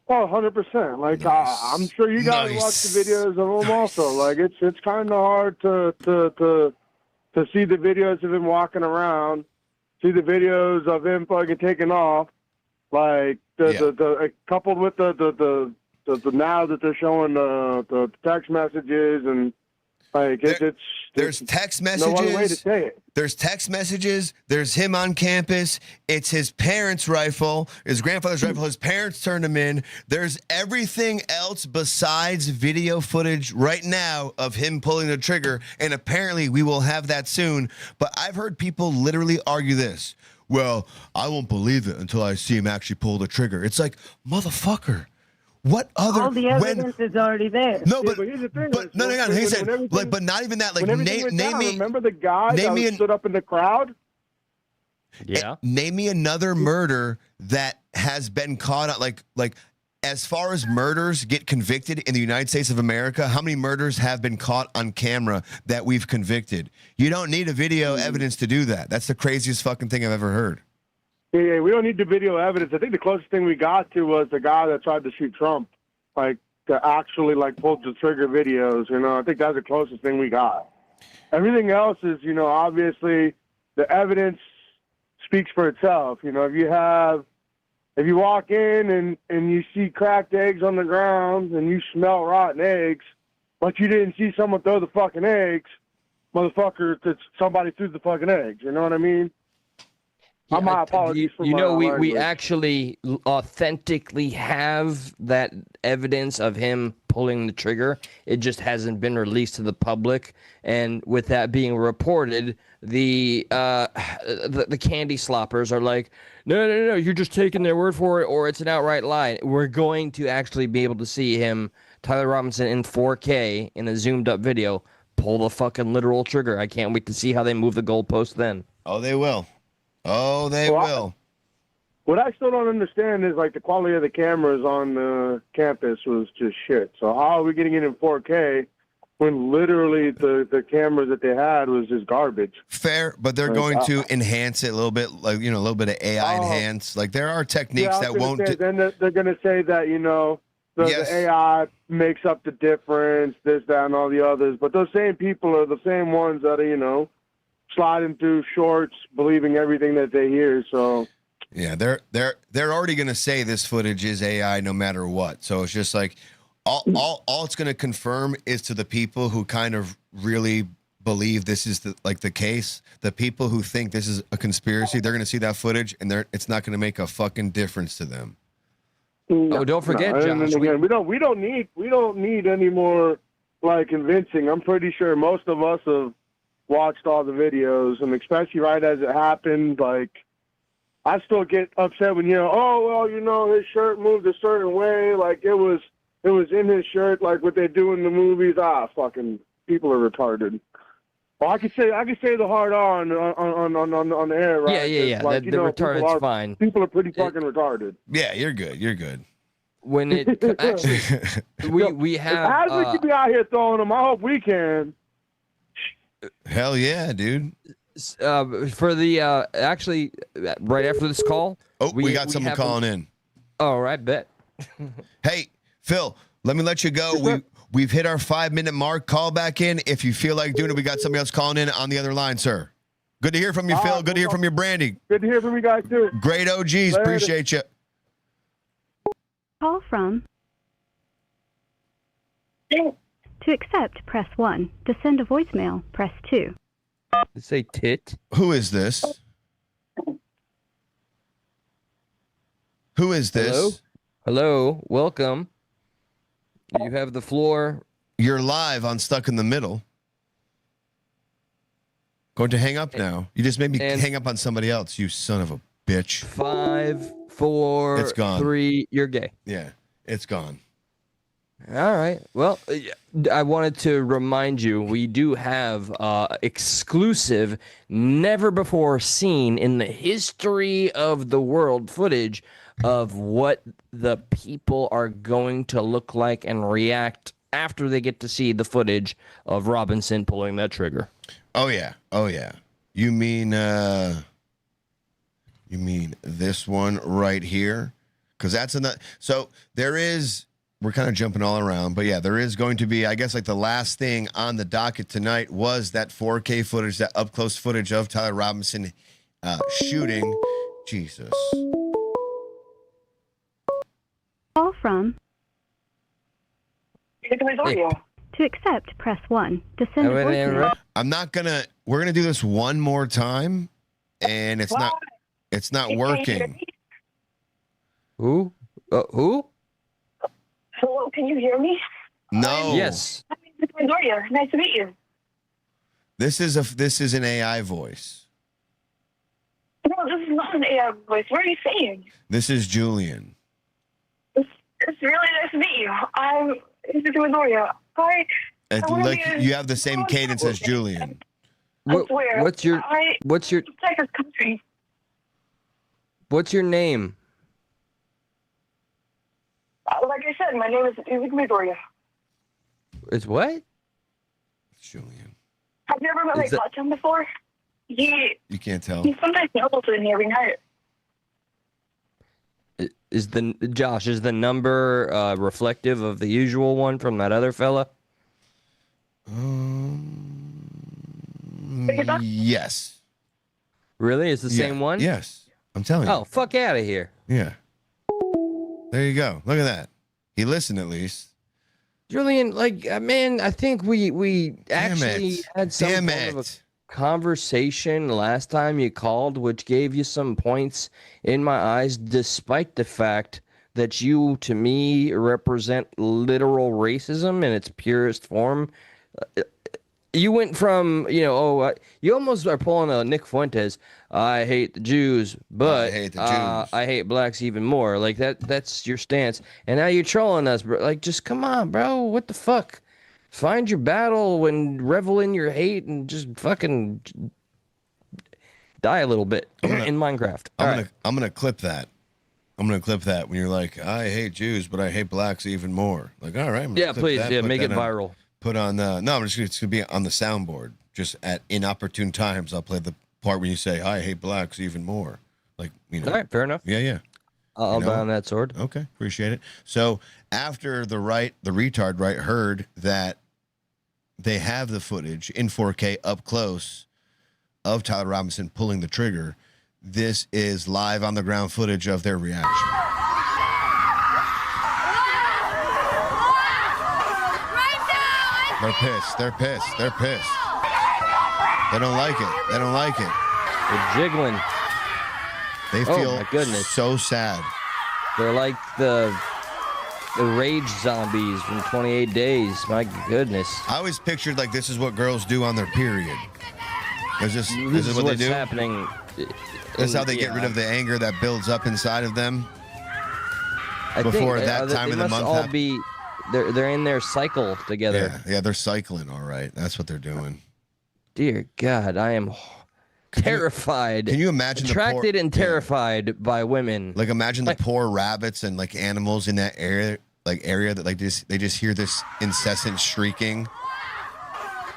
Oh, 100%. Like I'm sure you guys watch the videos of him also. Like it's kind of hard to see the videos of him walking around, see the videos of him fucking taking off, like coupled with the now that they're showing the text messages and like there's text messages. No other way to say it. There's text messages. There's him on campus. It's his parents' rifle, his grandfather's rifle. His parents turned him in. There's everything else besides video footage right now of him pulling the trigger. And apparently we will have that soon. But I've heard people literally argue this. Well, I won't believe it until I see him actually pull the trigger. It's like, motherfucker. What other? All the evidence is already there. No, but here's the thing. but no. He said, like, but not even that. Like, name me. Remember the guy that stood up in the crowd? Yeah. Name me another murder that has been caught on. Like, as far as murders get convicted in the United States of America, how many murders have been caught on camera that we've convicted? You don't need a video evidence to do that. That's the craziest fucking thing I've ever heard. Yeah, we don't need the video evidence. I think the closest thing we got to was the guy that tried to shoot Trump, like to actually like pull the trigger videos. You know, I think that's the closest thing we got. Everything else is, you know, obviously the evidence speaks for itself. You know, if you walk in and you see cracked eggs on the ground and you smell rotten eggs, but you didn't see someone throw the fucking eggs, motherfucker, somebody threw the fucking eggs. You know what I mean? My apologies for my language. We actually authentically have that evidence of him pulling the trigger. It just hasn't been released to the public. And with that being reported, the candy sloppers are like, no, you're just taking their word for it, or it's an outright lie. We're going to actually be able to see him, Tyler Robinson, in 4K in a zoomed up video, pull the fucking literal trigger. I can't wait to see how they move the goalpost then. Oh, they will. Oh, they will. What I still don't understand is like the quality of the cameras on the campus was just shit. So how are we getting it in 4K when literally the cameras that they had was just garbage? Fair, but they're going to enhance it a little bit, like, you know, a little bit of AI enhance. Like there are techniques that won't. Then they're going to say that, you know, the AI makes up the difference, this, that, and all the others. But those same people are the same ones that are, you know, sliding through shorts, believing everything that they hear. So yeah, they're already going to say this footage is AI no matter what. So it's just like all it's going to confirm is to the people who kind of really believe this is the case. The people who think this is a conspiracy, they're going to see that footage and it's not going to make a fucking difference to them. Oh, don't forget, no. Josh. And again, we don't need any more like convincing. I'm pretty sure most of us have watched all the videos, and especially right as it happened, like I still get upset when his shirt moved a certain way, like it was in his shirt, like what they do in the movies. Fucking people are retarded. Well, I could say the hard R on the air, right? Yeah. Like, the retarded's fine. People are pretty fucking retarded. Yeah, you're good. When it actually, we have. As we can be out here throwing them, I hope we can. Hell yeah, dude. For the actually, right after this call. Oh, we got someone calling in. All right, bet. Hey, Phil, let me let you go. We've hit our 5-minute mark. Call back in if you feel like doing it. We got somebody else calling in on the other line, sir. Good to hear from you, Phil. Good to hear from you, Brandy. Good to hear from you guys, too. Great OGs. Later. Appreciate you. Call from. To accept, press 1. To send a voicemail, press 2. Say tit. Who is this? Who is this? Hello. Welcome. You have the floor. You're live on Stuck in the Middle. Going to hang up now. You just made me hang up on somebody else, you son of a bitch. 5, 4, it's gone. 3, you're gay. Yeah, it's gone. All right. Well, I wanted to remind you, we do have exclusive, never before seen in the history of the world footage of what the people are going to look like and react after they get to see the footage of Robinson pulling that trigger. Oh yeah. You mean this one right here? Because that's another. So there is. We're kind of jumping all around, but yeah, there is going to be. I guess like the last thing on the docket tonight was that 4K footage, that up close footage of Tyler Robinson shooting. Jesus. Call from. Hey. To accept, press 1. To send a voicemail. I'm not gonna. We're gonna do this one more time, and it's not working. Who? Who? Hello, can you hear me? No. Yes. Gloria, nice to meet you. This is an AI voice. No, this is not an AI voice. What are you saying? This is Julian. It's really nice to meet you. I'm Gloria. Hi. You have the same cadence as Julian. I swear. What's your Texas country. What's your name? Like I said, my name is Victoria. It's what? It's Julian. Have you ever met my godson before? You can't tell. He sometimes yells at me every night. Is the number reflective of the usual one from that other fella? Yes. Really? It's the same one? Yes. I'm telling you. Oh, fuck out of here. Yeah. There you go. Look at that. He listened at least. Julian, man, I think we actually had some form of a conversation last time you called, which gave you some points in my eyes, despite the fact that you, to me, represent literal racism in its purest form. You went from, you almost are pulling a Nick Fuentes. I hate the Jews, but I hate blacks even more. Like that's your stance. And now you're trolling us, bro. Like, just come on, bro. What the fuck? Find your battle and revel in your hate and just fucking die a little bit in Minecraft. I'm gonna clip that. I'm gonna clip that when you're like, I hate Jews, but I hate blacks even more. Like, all right. Yeah, please. Yeah, make it viral. Put on it's gonna be on the soundboard. Just at inopportune times, I'll play the part when you say I hate blacks even more. Like, All right, fair enough. Yeah. I'll buy on that sword. Okay, appreciate it. So after the retard right heard that they have the footage in 4K up close of Tyler Robinson pulling the trigger, this is live on the ground footage of their reaction. They're pissed. They're pissed. They're pissed. They don't like it. They don't like it. They're jiggling. They feel so sad. They're like the rage zombies from 28 Days. My goodness. I always pictured like this is what girls do on their period. This is what they do. Happening. That's how they get rid of the anger that builds up inside of them before that time of the month. All be they're in their cycle together. Yeah, they're cycling. All right, that's what they're doing. Dear God, I am terrified. Can you imagine attracted and terrified by women? Like imagine the poor rabbits and like animals in that area that like they just hear this incessant shrieking.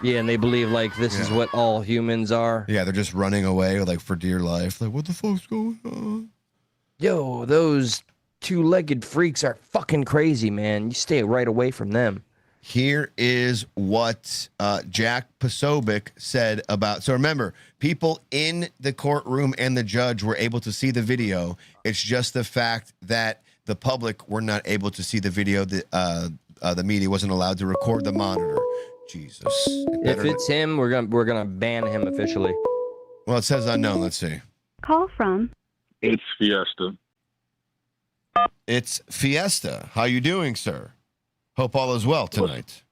Yeah, and they believe like this is what all humans are. Yeah, they're just running away like for dear life. Like, what the fuck's going on? Yo, those two-legged freaks are fucking crazy, man. You stay right away from them. Here is what Jack Posobiec said about. So remember, people in the courtroom and the judge were able to see the video. It's just the fact that the public were not able to see the video. The media wasn't allowed to record the monitor. Jesus. If it's him, we're gonna ban him officially. Well, it says unknown. Let's see. Call from. It's Fiesta. It's Fiesta. How you doing, sir? Hope all is well tonight.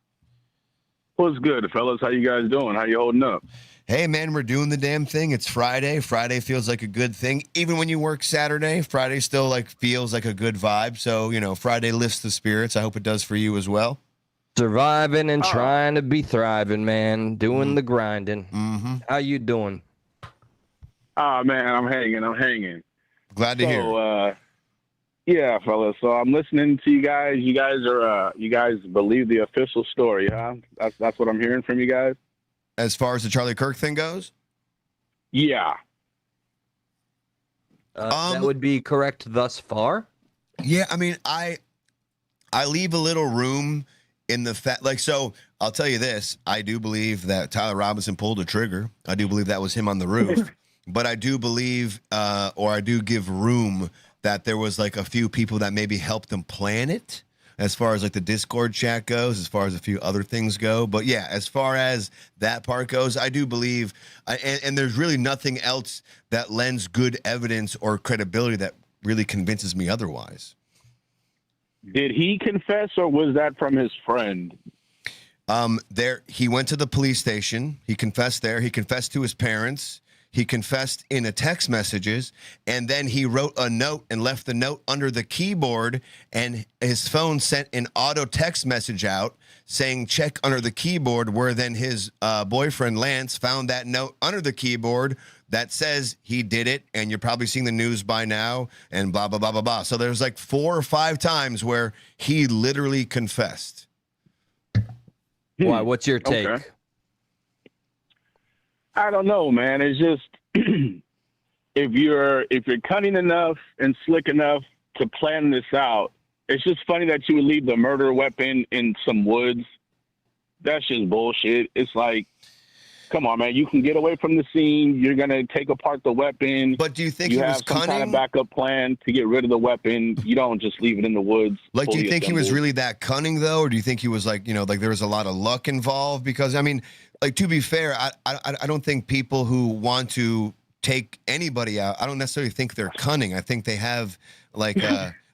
What's good, fellas? How you guys doing? How you holding up? Hey, man, we're doing the damn thing. It's Friday. Friday feels like a good thing. Even when you work Saturday, Friday still like feels like a good vibe. So, you know, Friday lifts the spirits. I hope it does for you as well. Surviving and trying to be thriving, man. Doing the grinding. Mm-hmm. How you doing? Man, I'm hanging. Glad to hear. Yeah, fellas. So I'm listening to you guys. You guys believe the official story, huh? That's what I'm hearing from you guys. As far as the Charlie Kirk thing goes? Yeah. That would be correct thus far. Yeah, I mean, I leave a little room in the fact, like, so I'll tell you this. I do believe that Tyler Robinson pulled a trigger. I do believe that was him on the roof. But I do believe, or I do give room that there was like a few people that maybe helped them plan it, as far as like the Discord chat goes, as far as a few other things go. But yeah, as far as that part goes, I do believe, and there's really nothing else that lends good evidence or credibility that really convinces me otherwise. Did he confess, or was that from his friend? He went to the police station. He confessed there. He confessed to his parents. He confessed in a text messages, and then he wrote a note and left the note under the keyboard, and his phone sent an auto text message out saying check under the keyboard, where then his boyfriend Lance found that note under the keyboard that says he did it, and you're probably seeing the news by now, and blah, blah, blah, blah, blah. So there's like 4 or 5 times where he literally confessed. Why? What's your take? Okay. I don't know, man. It's just if you're cunning enough and slick enough to plan this out, it's just funny that you would leave the murder weapon in some woods. That's just bullshit. It's like, come on, man. You can get away from the scene. You're gonna take apart the weapon. But do you think he was some cunning? kind of backup plan to get rid of the weapon? You don't just leave it in the woods. Like, do you think he was assembled. really that cunning, though? Or do you think he was like, you know, like there was a lot of luck involved? Because, I mean, like, to be fair, I don't think people who want to take anybody out, I don't necessarily think they're cunning. I think they have, like,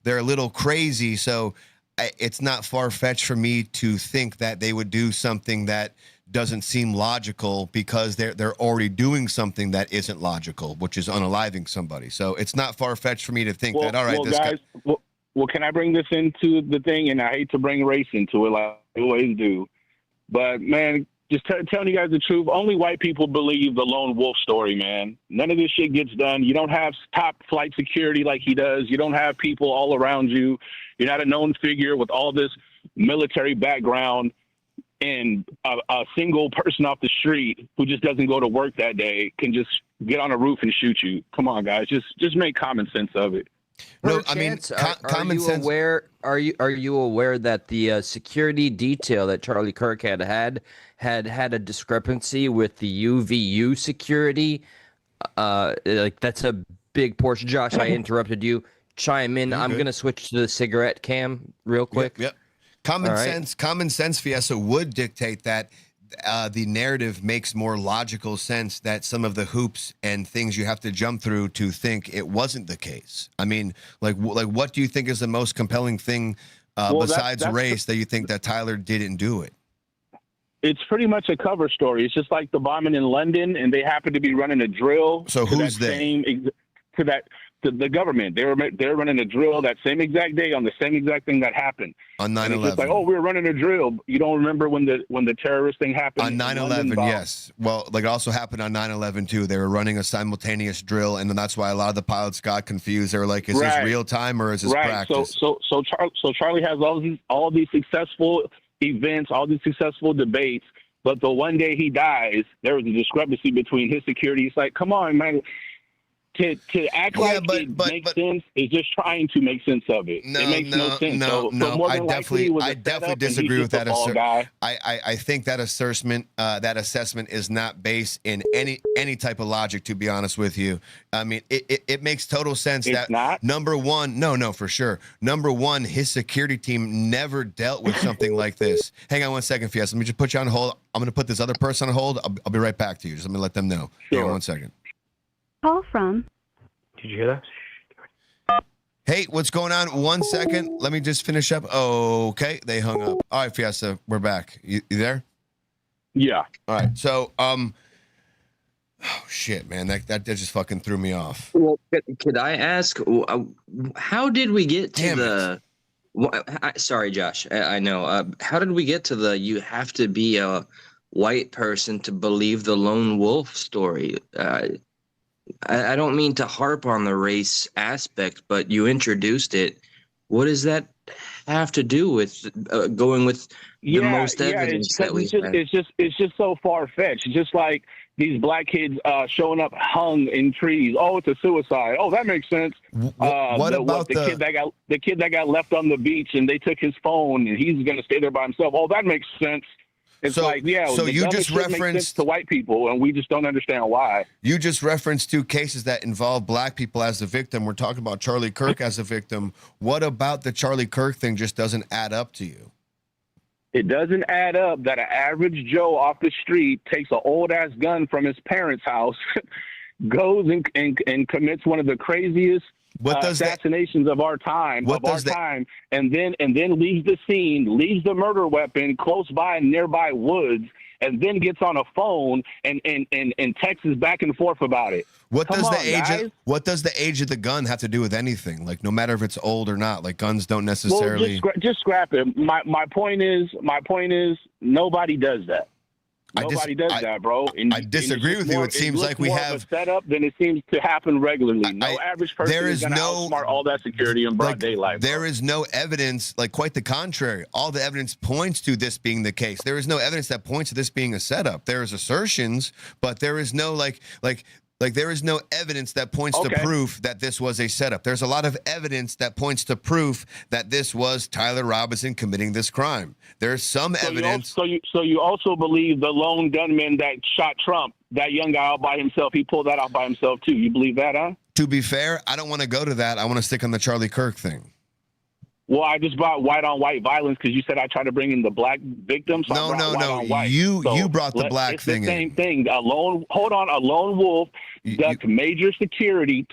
they're a little crazy. So it's not far-fetched for me to think that they would do something that doesn't seem logical because they're already doing something that isn't logical, which is unaliving somebody. So it's not far-fetched for me to think that, all right, this guys, guy... Well, can I bring this into the thing? And I hate to bring race into it like I always do. But, man, just telling you guys the truth, only white people believe the lone wolf story, man. None of this shit gets done. You don't have top flight security like he does. You don't have people all around you. You're not a known figure with all this military background, and a single person off the street who just doesn't go to work that day can just get on a roof and shoot you. Come on, guys. Just make common sense of it. No, I mean, common sense. Are you aware that the security detail that Charlie Kirk had a discrepancy with the UVU security? Like, that's a big portion. Josh, I interrupted you. Chime in. I'm gonna switch to the cigarette cam real quick. Yep. Common sense, Fiesta would dictate that the narrative makes more logical sense that some of the hoops and things you have to jump through to think it wasn't the case. I mean, like what do you think is the most compelling thing besides race that you think that Tyler didn't do it? It's pretty much a cover story. It's just like the bombing in London, and they happen to be running a drill. So who's they? To the government. They're running a drill that same exact day on the same exact thing that happened. On 9/11. It's just like, oh, we were running a drill. You don't remember when the terrorist thing happened? On 9/11, yes. Well, like it also happened on 9/11 too. They were running a simultaneous drill, and that's why a lot of the pilots got confused. They were like, is this real time or is this practice? So Charlie has all these successful events, all these successful debates, but the one day he dies, there was a discrepancy between his security. It's like, come on, man. To act like it makes sense is just trying to make sense of it. It makes no sense. No. I definitely disagree with that assessment. I think that assessment is not based in any type of logic, to be honest with you. I mean, it makes total sense that number one, no, for sure. Number one, his security team never dealt with something like this. Hang on one second, Fiesta. Let me just put you on hold. I'm going to put this other person on hold. I'll be right back to you. Just let me let them know. Sure. Hang on one second. Call from. Did you hear that? Hey, what's going on? 1 second. Let me just finish up. Okay, they hung up. All right, Fiesta, we're back. You there? Yeah. All right. So, oh shit, man, that just fucking threw me off. Well, could I ask, how did we get to sorry, Josh. I know. How did we get to you have to be a white person to believe the lone wolf story? I don't mean to harp on the race aspect, but you introduced it. What does that have to do with going with the most evidence that we have? It's just so far-fetched. Just like these black kids showing up hung in trees. Oh, it's a suicide. Oh, that makes sense. The kid that got left on the beach and they took his phone and he's going to stay there by himself? Oh, that makes sense. It's so you just referenced to white people, and we just don't understand why. You just referenced two cases that involve black people as the victim. We're talking about Charlie Kirk as a victim. What about the Charlie Kirk thing just doesn't add up to you? It doesn't add up that an average Joe off the street takes an old-ass gun from his parents' house, goes and commits one of the craziest assassinations of our time, and then leaves the scene, leaves the murder weapon close by in nearby woods, and then gets on a phone and texts back and forth about it. What does the age of the gun have to do with anything? Like, no matter if it's old or not, like guns don't necessarily. Well, just scrap it. My point is, nobody does that. Nobody does that, bro. I disagree with you. It seems like we have a setup than it seems to happen regularly. No average person is going to outsmart all that security in broad daylight. There is no evidence, like quite the contrary. All the evidence points to this being the case. There is no evidence that points to this being a setup. There is assertions, but there is no like there is no evidence that points to proof that this was a setup. There's a lot of evidence that points to proof that this was Tyler Robinson committing this crime. There's some evidence. So you also believe the lone gunman that shot Trump, that young guy out by himself, he pulled that out by himself too. You believe that, huh? To be fair, I don't want to go to that. I want to stick on the Charlie Kirk thing. Well, I just brought white-on-white violence because you said I tried to bring in the black victims. So No. You brought the black thing in. It's the same thing. A lone wolf ducked major security,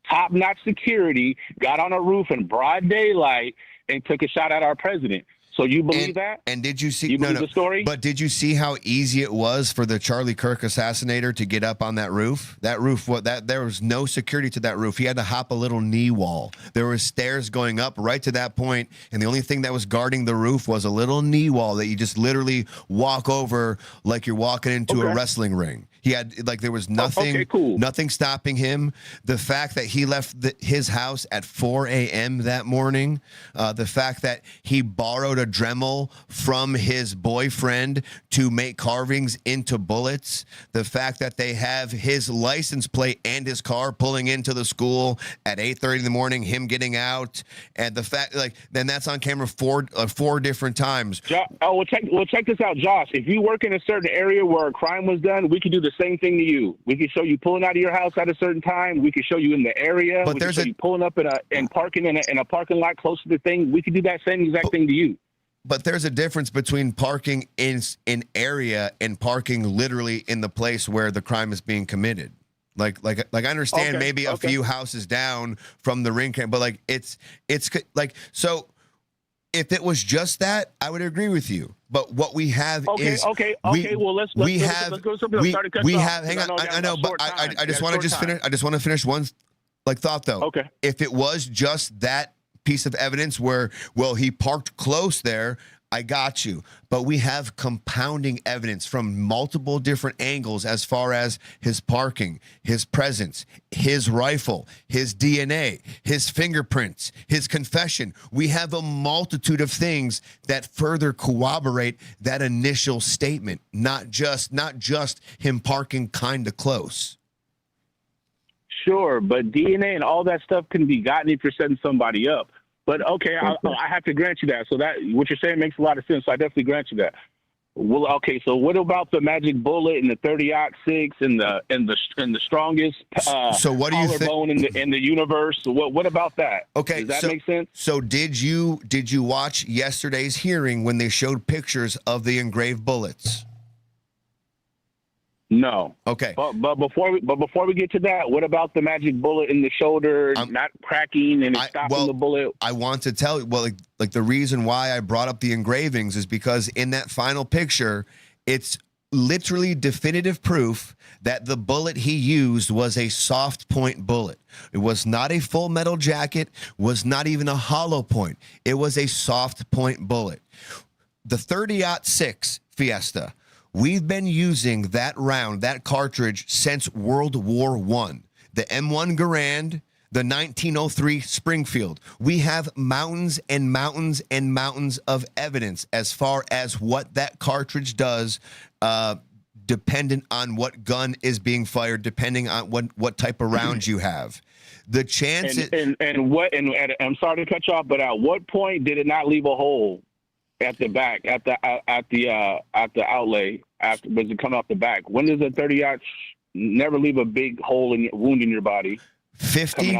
top-notch security, got on a roof in broad daylight and took a shot at our president. So you believe that? And did you see? You believe the story? But did you see how easy it was for the Charlie Kirk assassinator to get up on that roof? That roof, there was no security to that roof. He had to hop a little knee wall. There were stairs going up right to that point, and the only thing that was guarding the roof was a little knee wall that you just literally walk over like you're walking into a wrestling ring. He had there was nothing, nothing stopping him. The fact that he left his house at 4 a.m. that morning, the fact that he borrowed a Dremel from his boyfriend to make carvings into bullets, the fact that they have his license plate and his car pulling into the school at 8:30 in the morning, him getting out, and the fact then that's on camera four different times. Check this out, Josh. If you work in a certain area where a crime was done, we could do the same thing to you. We could show you pulling out of your house at a certain time. We could show you in the area. But you pulling up and parking in a parking lot close to the thing. We could do that same exact thing to you. But there's a difference between parking in area and parking literally in the place where the crime is being committed. Like I understand maybe a few houses down from the ring camera, but like it's like, so if it was just that, I would agree with you. But what we have is Well, let's go something. I'm sorry to cut you off, hang on. I know, but I just want to finish. I just want to finish one thought though. Okay. If it was just that piece of evidence where, well, he parked close there, I got you. But we have compounding evidence from multiple different angles as far as his parking, his presence, his rifle, his DNA, his fingerprints, his confession. We have a multitude of things that further corroborate that initial statement, not just him parking kind of close. Sure, but DNA and all that stuff can be gotten if you're setting somebody up. But okay, I have to grant you that. So that what you're saying makes a lot of sense. So I definitely grant you that. Well, okay. So what about the magic bullet and the 30-06 and the strongest so what do you collarbone in the universe? So what about that? Okay, does that make sense? So did you watch yesterday's hearing when they showed pictures of the engraved bullets? No. Okay. But before we get to that, what about the magic bullet in the shoulder not cracking and stopping the bullet? I want to tell you, like the reason why I brought up the engravings is because in that final picture, it's literally definitive proof that the bullet he used was a soft point bullet. It was not a full metal jacket, was not even a hollow point. It was a soft point bullet. The 30-06 Fiesta, we've been using that round, that cartridge, since World War I. The M1 Garand, the 1903 Springfield. We have mountains and mountains and mountains of evidence as far as what that cartridge does, dependent on what gun is being fired, depending on what type of rounds you have. The chance and I'm sorry to cut you off, but at what point did it not leave a hole at the back, at the outlay, after was it coming off the back? When does a 30-aught never leave a big hole in wound in your body? 50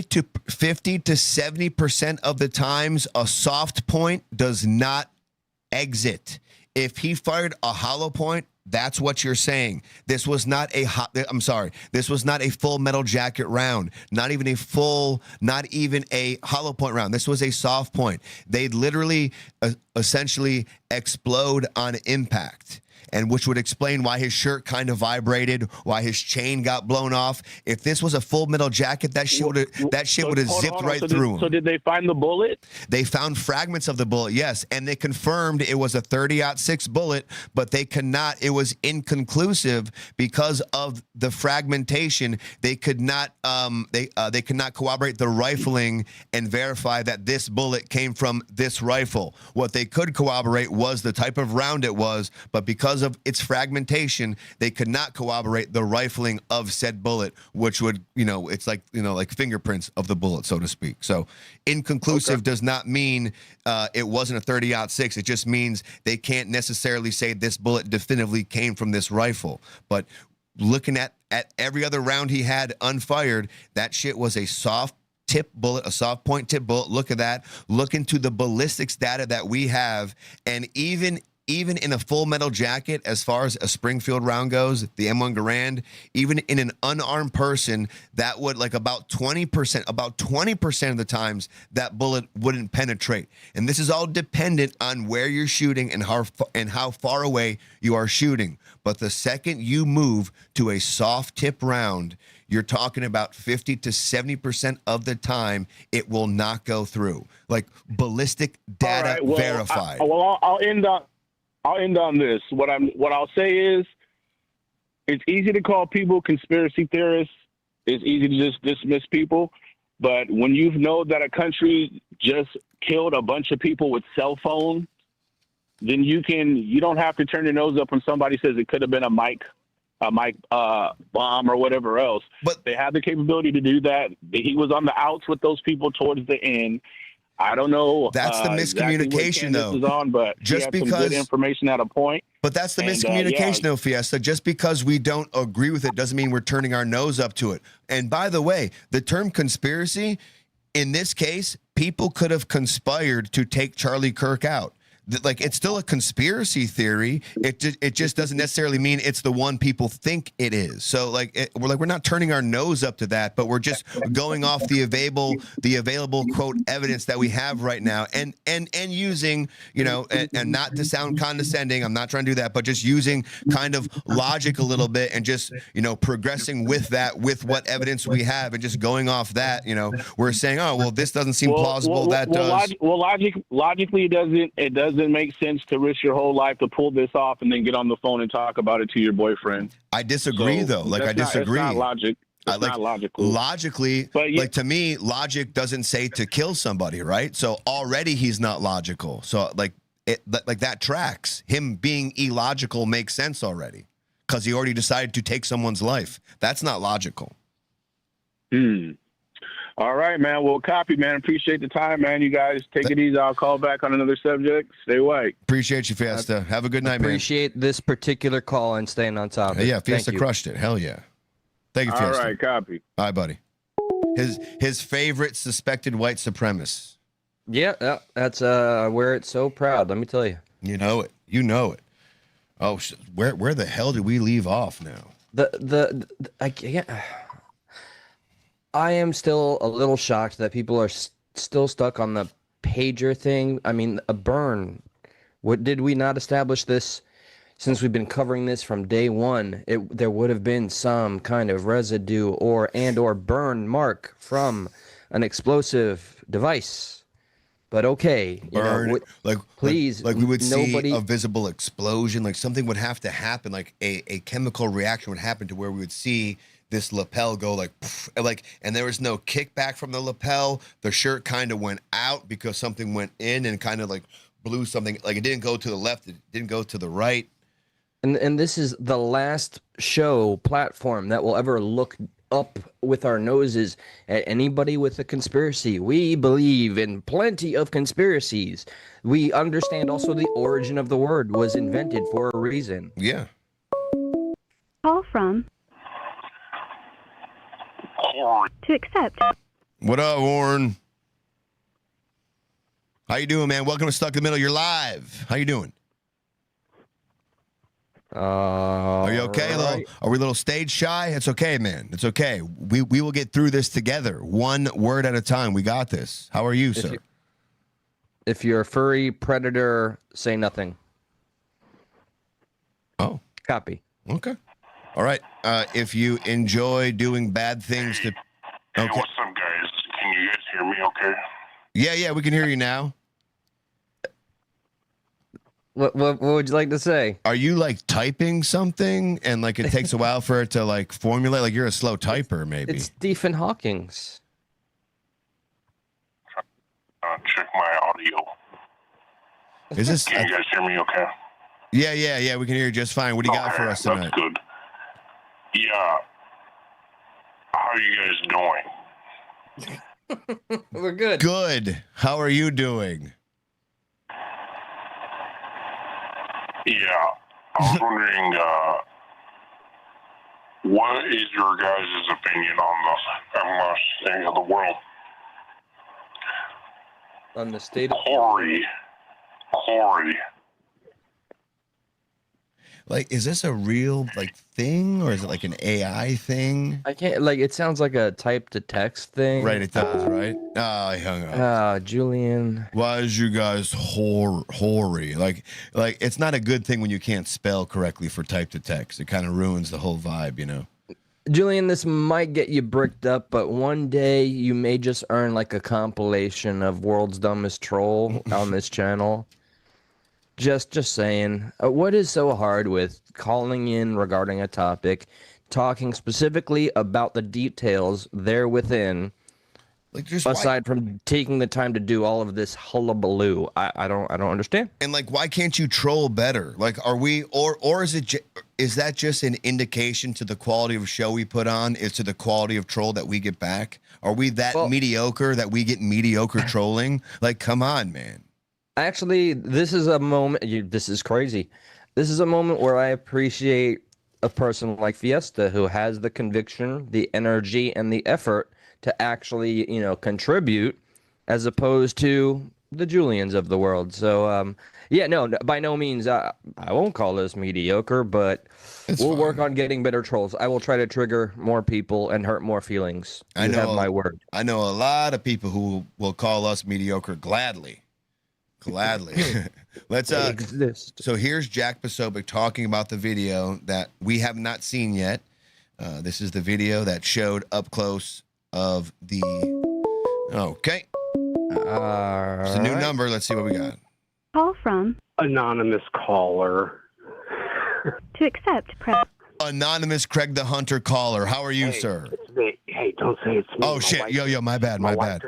to 70% of the times a soft point does not exit. If he fired a hollow point, that's what you're saying. This was not a this was not a full metal jacket round, not even a hollow point round. This was a soft point. They'd literally essentially explode on impact. And which would explain why his shirt kind of vibrated, why his chain got blown off. If this was a full metal jacket, that shit would have zipped right through him. So did they find the bullet? They found fragments of the bullet, yes, and they confirmed it was a 30-06 bullet, but they cannot. It was inconclusive because of the fragmentation. They could not. They could not corroborate the rifling and verify that this bullet came from this rifle. What they could corroborate was the type of round it was, but because of its fragmentation, they could not corroborate the rifling of said bullet, which would, it's like, like fingerprints of the bullet, so to speak. So inconclusive does not mean it wasn't a 30-06. It just means they can't necessarily say this bullet definitively came from this rifle. But looking at every other round he had unfired, that shit was a soft tip bullet, a soft point tip bullet. Look at that. Look into the ballistics data that we have, and even in a full metal jacket, as far as a Springfield round goes, the M1 Garand, even in an unarmed person, that would about 20% of the times that bullet wouldn't penetrate. And this is all dependent on where you're shooting and how far away you are shooting. But the second you move to a soft tip round, you're talking about 50 to 70% of the time it will not go through. Like ballistic data verified. I'll end on this. What I'll say is, it's easy to call people conspiracy theorists. It's easy to just dismiss people. But when you know that a country just killed a bunch of people with cell phones, then you don't have to turn your nose up when somebody says it could have been a mic bomb or whatever else. But they have the capability to do that. He was on the outs with those people towards the end. I don't know. That's the miscommunication, exactly though. On, but just because some good information at a point. But that's the miscommunication, though, Fiesta. Just because we don't agree with it doesn't mean we're turning our nose up to it. And by the way, the term conspiracy, in this case, people could have conspired to take Charlie Kirk out. Like, it's still a conspiracy theory. It just doesn't necessarily mean it's the one people think it is. So we're not turning our nose up to that, but we're just going off the available quote evidence that we have right now, and using, and not to sound condescending, I'm not trying to do that, but just using kind of logic a little bit, and just progressing with that, with what evidence we have, and just going off that. We're saying, oh well, this doesn't seem plausible. That does. Logically, it doesn't make sense to risk your whole life to pull this off and then get on the phone and talk about it to your boyfriend. I disagree, though. I disagree. It's not logic. It's not logical. Logically, to me, logic doesn't say to kill somebody, right? So already he's not logical. So that tracks. Him being illogical makes sense already, because he already decided to take someone's life. That's not logical. All right, man. Well, copy, man. Appreciate the time, man. You guys take it easy. I'll call back on another subject. Stay white. Appreciate you, Fiesta. Have a good night, man. Appreciate this particular call and staying on top of it. Yeah, Fiesta crushed it. Hell yeah. Thank you, Fiesta. All right, copy. All right, buddy. His favorite suspected white supremacist. Yeah, that's where it's so proud. Let me tell you. You know it. You know it. Oh, where the hell did we leave off now? I can't. I am still a little shocked that people are still stuck on the pager thing. I mean, a burn. What did we not establish this since we've been covering this from day one? There would have been some kind of residue or burn mark from an explosive device. But okay, burn, please, like we would see a visible explosion, like something would have to happen, like a chemical reaction would happen to where we would see this lapel go and there was no kickback from the lapel. The shirt kind of went out because something went in and kind of like blew something. Like, it didn't go to the left, it didn't go to the right. And this is the last show platform that will ever look up with our noses at anybody with a conspiracy. We believe in plenty of conspiracies. We understand also the origin of the word was invented for a reason. Yeah. Call from to accept. What up, Warren? How you doing, man? Welcome to Stuck in the Middle. You're live. How you doing? Are you okay? Right. Are we a little stage shy? It's okay, man. It's okay. We will get through this together, one word at a time. We got this. How are you, sir? If you're a furry predator, say nothing. Oh. Copy. Okay. All right. If you enjoy doing bad things to... Hey, what's up, guys? Can you guys hear me okay? Yeah, we can hear you now. What would you like to say? Are you like typing something and like it takes a while for it to like formulate? Like you're a slow typer, maybe. It's Stephen Hawking's. Check my audio. Is this? Can you guys hear me okay? Yeah. We can hear you just fine. What do you got for us tonight? That's good. Yeah. How are you guys doing? We're good. Good. How are you doing? Yeah. I was wondering, what is your guys' opinion on the state of the world? On the state of... Corey. Like, is this a real like thing, or is it like an AI thing? I can't, like, it sounds like a type to text thing. Right, it does, right? Oh, I hung up. Julian. Why is you guys hoary? Like it's not a good thing when you can't spell correctly for type to text. It kind of ruins the whole vibe, you know? Julian, this might get you bricked up, but one day you may just earn like a compilation of World's Dumbest Troll on this channel. Just saying. What is so hard with calling in regarding a topic, talking specifically about the details there within, like just aside from taking the time to do all of this hullabaloo? I don't understand. And like, why can't you troll better? Like, are we, or is that just an indication to the quality of show we put on? Is to the quality of troll that we get back? Are we that mediocre that we get mediocre trolling? Like, come on, man. Actually, this is a moment. This is crazy. This is a moment where I appreciate a person like Fiesta who has the conviction, the energy, and the effort to actually, contribute as opposed to the Julians of the world. So, yeah, no, by no means, I won't call this mediocre, but we'll work on getting better trolls. I will try to trigger more people and hurt more feelings. You have my word. I know a lot of people who will call us mediocre gladly. Let's so here's Jack Posobiec talking about the video that we have not seen yet. This is the video that showed up close of the okay. It's a new number. Let's see what we got. Call from Anonymous caller. To accept, press. Anonymous Craig the Hunter caller. How are you, sir? It's me. Hey, don't say it's me. Oh shit. Yo, my bad. My bad.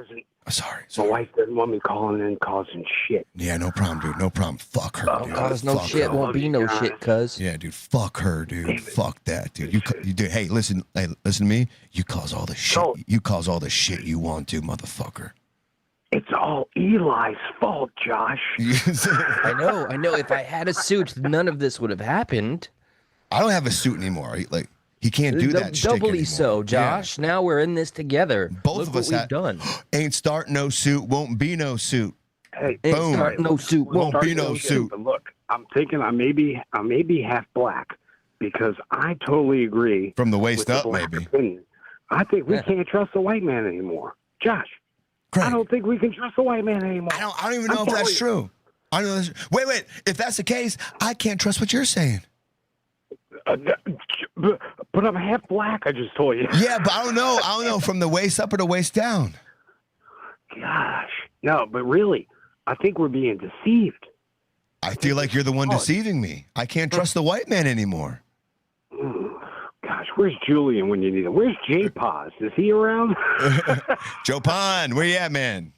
Sorry. My wife doesn't want me calling in causing shit. Yeah, no problem, dude. No problem. Fuck her, dude. Cause no Fuck shit her. won't be no shit, cuz. Yeah, dude. Fuck her, dude. Fuck that, dude. You do. Hey, listen to me. You cause all the shit. You cause all the shit you want to, motherfucker. It's all Eli's fault, Josh. I know. If I had a suit, none of this would have happened. I don't have a suit anymore. Like he can't do that shtick Doubly anymore. so, Josh. Yeah. Now we're in this together. Both of us have done. Ain't start no suit, won't be no suit. Hey, boom. Start no suit, won't be no suit. But look, I'm thinking I may be half black because I totally agree. From the waist up, maybe. Opinion. I think we can't trust the white man anymore, Josh. Craig. I don't think we can trust the white man anymore. I don't even know if that's true. I don't know. Wait. If that's the case, I can't trust what you're saying. But I'm half black. I just told you. Yeah, but I don't know. From the waist up or the waist down. Gosh, no. But really, I think we're being deceived. I feel like you're the one deceiving me. I can't trust the white man anymore. Gosh, where's Julian when you need him? Where's J-Paz? Is he around? Joe Pond, where you at, man?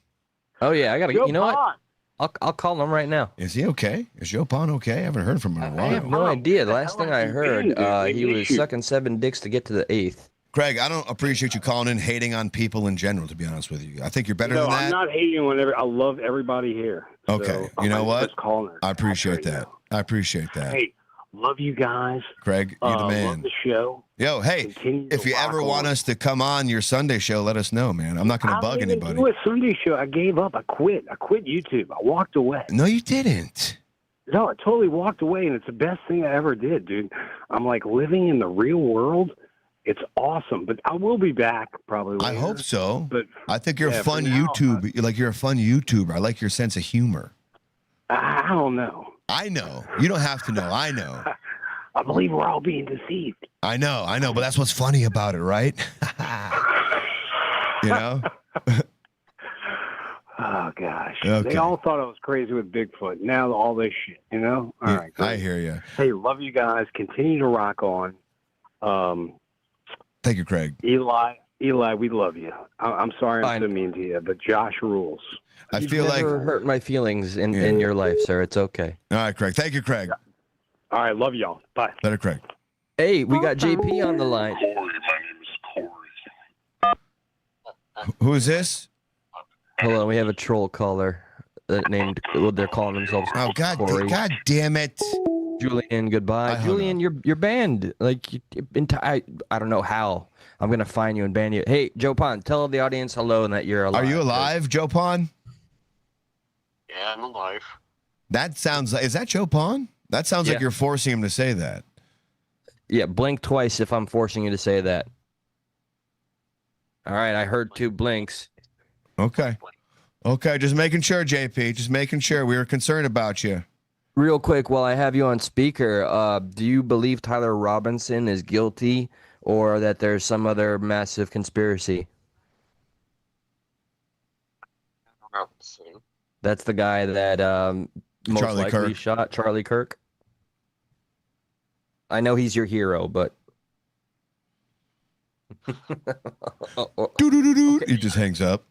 Oh yeah, I gotta. Joe you know Pond. what? I'll call him right now. Is he okay? Is Joe Pond okay? I haven't heard from him in a while. I have no idea. The last thing I heard, he was sucking 7 dicks to get to the 8th. Craig, I don't appreciate you calling in hating on people in general, to be honest with you. I think you're better than that. I'm not hating on I love everybody here. Okay. So you know what? I appreciate right that. I appreciate that. Hey, love you guys. Craig, you're the man. Love the show. Yo, hey, if you ever want us to come on your Sunday show, let us know, man. I'm not going to bug anybody. Do a Sunday show. I gave up. I quit. I quit YouTube. I walked away. No, you didn't. No, I totally walked away, and it's the best thing I ever did, dude. I'm like living in the real world. It's awesome, but I will be back probably later. I hope so. But I think you're a fun YouTuber. You're a fun YouTuber. I like your sense of humor. I don't know. I know. You don't have to know. I know. I believe we're all being deceived. I know, but that's what's funny about it, right? You know? Oh, gosh. Okay. They all thought I was crazy with Bigfoot. Now all this shit, you know? All right. Great. I hear you. Hey, love you guys. Continue to rock on. Thank you, Craig. Eli, we love you. I'm sorry I'm so mean to you, but Josh rules. I feel like hurt my feelings in your life, sir. It's okay. All right, Craig. Thank you, Craig. All right, love y'all. Bye. Later, Craig. Hey, we got JP on the line. Who is this? Hold on, we have a troll caller named. Well, they're calling themselves. Oh God! Corey. God damn it! Julian, goodbye. Julian, you're banned. Like, I don't know how. I'm gonna find you and ban you. Hey, Joe Pond, tell the audience hello and that you're alive. Are you alive, Joe Pond? Yeah, I'm alive. That sounds like. Is that Joe Pond? That sounds like you're forcing him to say that. Yeah, blink twice if I'm forcing you to say that. All right, I heard 2 blinks. Okay. Okay, just making sure, JP. Just making sure. We were concerned about you. Real quick, while I have you on speaker, do you believe Tyler Robinson is guilty or that there's some other massive conspiracy? Robinson. That's the guy that most Charlie likely Kirk. shot Charlie Kirk. I know he's your hero, but... He just hangs up.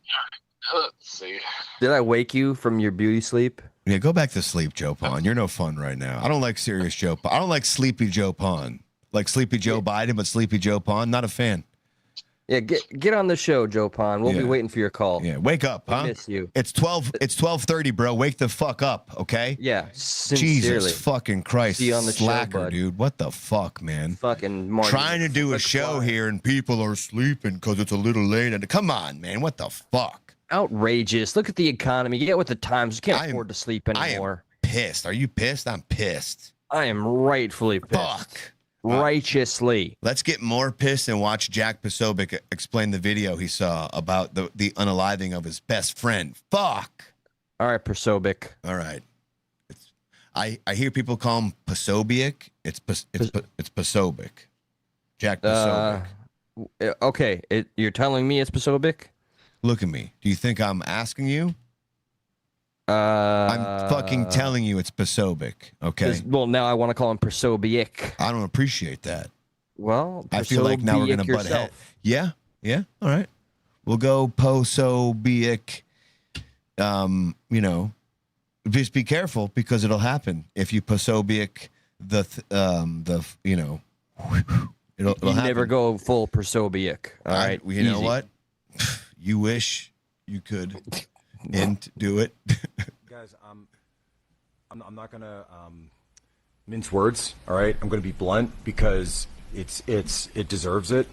Let's see. Did I wake you from your beauty sleep? Yeah, go back to sleep, Joe Pond. You're no fun right now. I don't like serious Joe Pond. I don't like sleepy Joe Pond. Like sleepy Joe Biden, but sleepy Joe Pond. Not a fan. Yeah, get on the show, Joe Pond. We'll be waiting for your call. Yeah, wake up, huh? I miss you. It's 12:30, bro. Wake the fuck up, okay? Yeah, sincerely. Jesus fucking Christ. See you on the Slacker, show, bud. dude. What the fuck, man? Fucking Marty. Trying to do a show here and people are sleeping because it's a little late. And come on, man. What the fuck? outrageous. Look at the economy. Get with the times. You can't afford to sleep anymore. I am pissed. Are you pissed? I'm pissed. I am rightfully pissed. Fuck. Righteously. Let's get more pissed and watch Jack Posobiec explain the video he saw about the unaliving of his best friend. Fuck. All right, Posobiec. All right. I hear people call him Posobiec. It's Posobiec. Jack Posobiec. Okay, you're telling me it's Posobiec? Look at me. Do you think I'm asking you? I'm fucking telling you it's Posobiec. Okay. Well, now I want to call him Posobiec. I don't appreciate that. Well, I feel like now we're gonna butt head. Yeah. All right. We'll go Posobiec. You know, just be careful because it'll happen if you Posobiec you know. It'll happen. Never go full Posobiec. All right. You know what? You wish you could and do it. Guys, I'm not gonna mince words. All right, I'm gonna be blunt because it deserves it.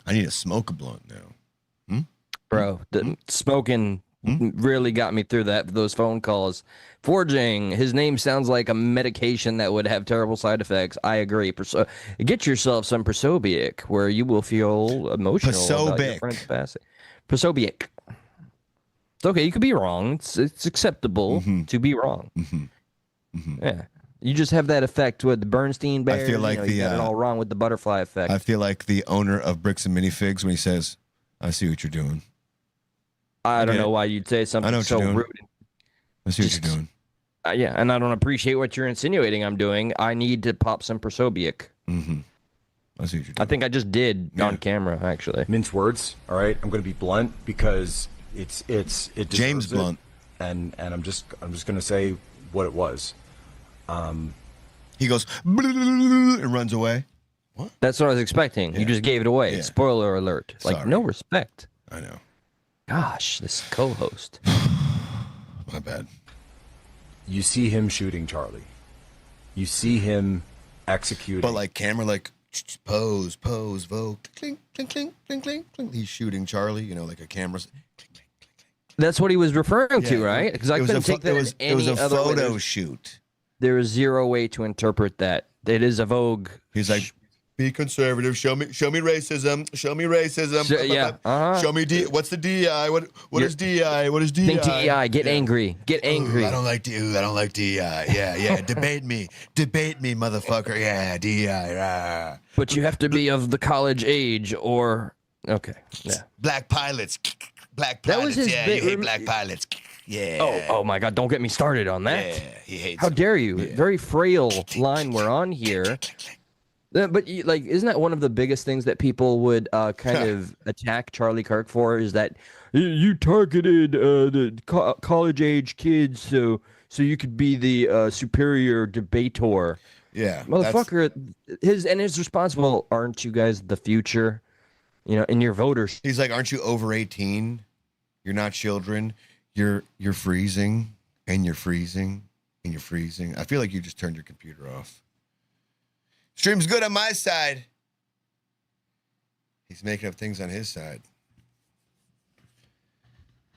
I need to smoke a blunt now, bro. Smoking really got me through those phone calls. Forging, his name sounds like a medication that would have terrible side effects. I agree. Get yourself some Posobiec, where you will feel emotional about your friend's passing. Posobiec. It's okay. You could be wrong. It's acceptable to be wrong. Yeah. You just have that effect with the Bernstein Bears. I feel like you got it all wrong with the butterfly effect. I feel like the owner of Bricks and Minifigs when he says, "I see what you're doing." I don't know why you'd say something so rude. I see what you're doing. Yeah, and I don't appreciate what you're insinuating I'm doing. I need to pop some Posobiec. I see what you're doing. I think I just did on camera, actually. Mince words. All right, I'm going to be blunt because it deserves James Blunt, and I'm just going to say what it was. He goes and runs away. What? That's what I was expecting. You just gave it away. Yeah. Spoiler alert. Sorry. Like, no respect. I know. Gosh, this co-host. My bad. You see him shooting Charlie. You see him executing. But like camera, like pose, vogue, clink, clink, clink, clink, clink, clink. He's shooting Charlie. You know, like a camera's. That's what he was referring to, right? Because I couldn't take that as any It was a other way. photo shoot. There is zero way to interpret that. It is a Vogue. He's like, be conservative. Show me racism. Show me racism. Show me what's the DEI? What is DEI? What is DEI? Think DEI. Get angry. Get angry. I don't like DEI. Yeah. Debate me, motherfucker. Yeah, DEI. Rah. But you have to be of the college age or okay. Yeah. Black pilots. That was his you hate black pilots. Yeah. Oh my God! Don't get me started on that. Yeah, he hates. How them. dare you? Yeah. Very frail line we're on here. But like, isn't that one of the biggest things that people would kind of attack Charlie Kirk for? Is that you targeted the college age kids so you could be the superior debator? Yeah, motherfucker. His response. Well, aren't you guys the future? You know, in your voters. He's like, aren't you over 18? You're not children. You're freezing and you're freezing and you're freezing. I feel like you just turned your computer off. Stream's good on my side. He's making up things on his side.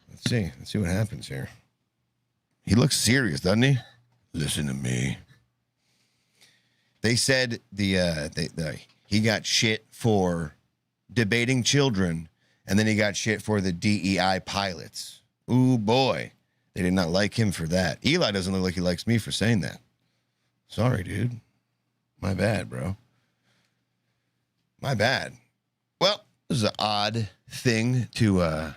Let's see what happens here. He looks serious, doesn't he? Listen to me. They said he got shit for debating children, and then he got shit for the DEI pilots. Ooh, boy. They did not like him for that. Eli doesn't look like he likes me for saying that. Sorry, dude. My bad, bro. My bad. Well, this is an odd thing to, what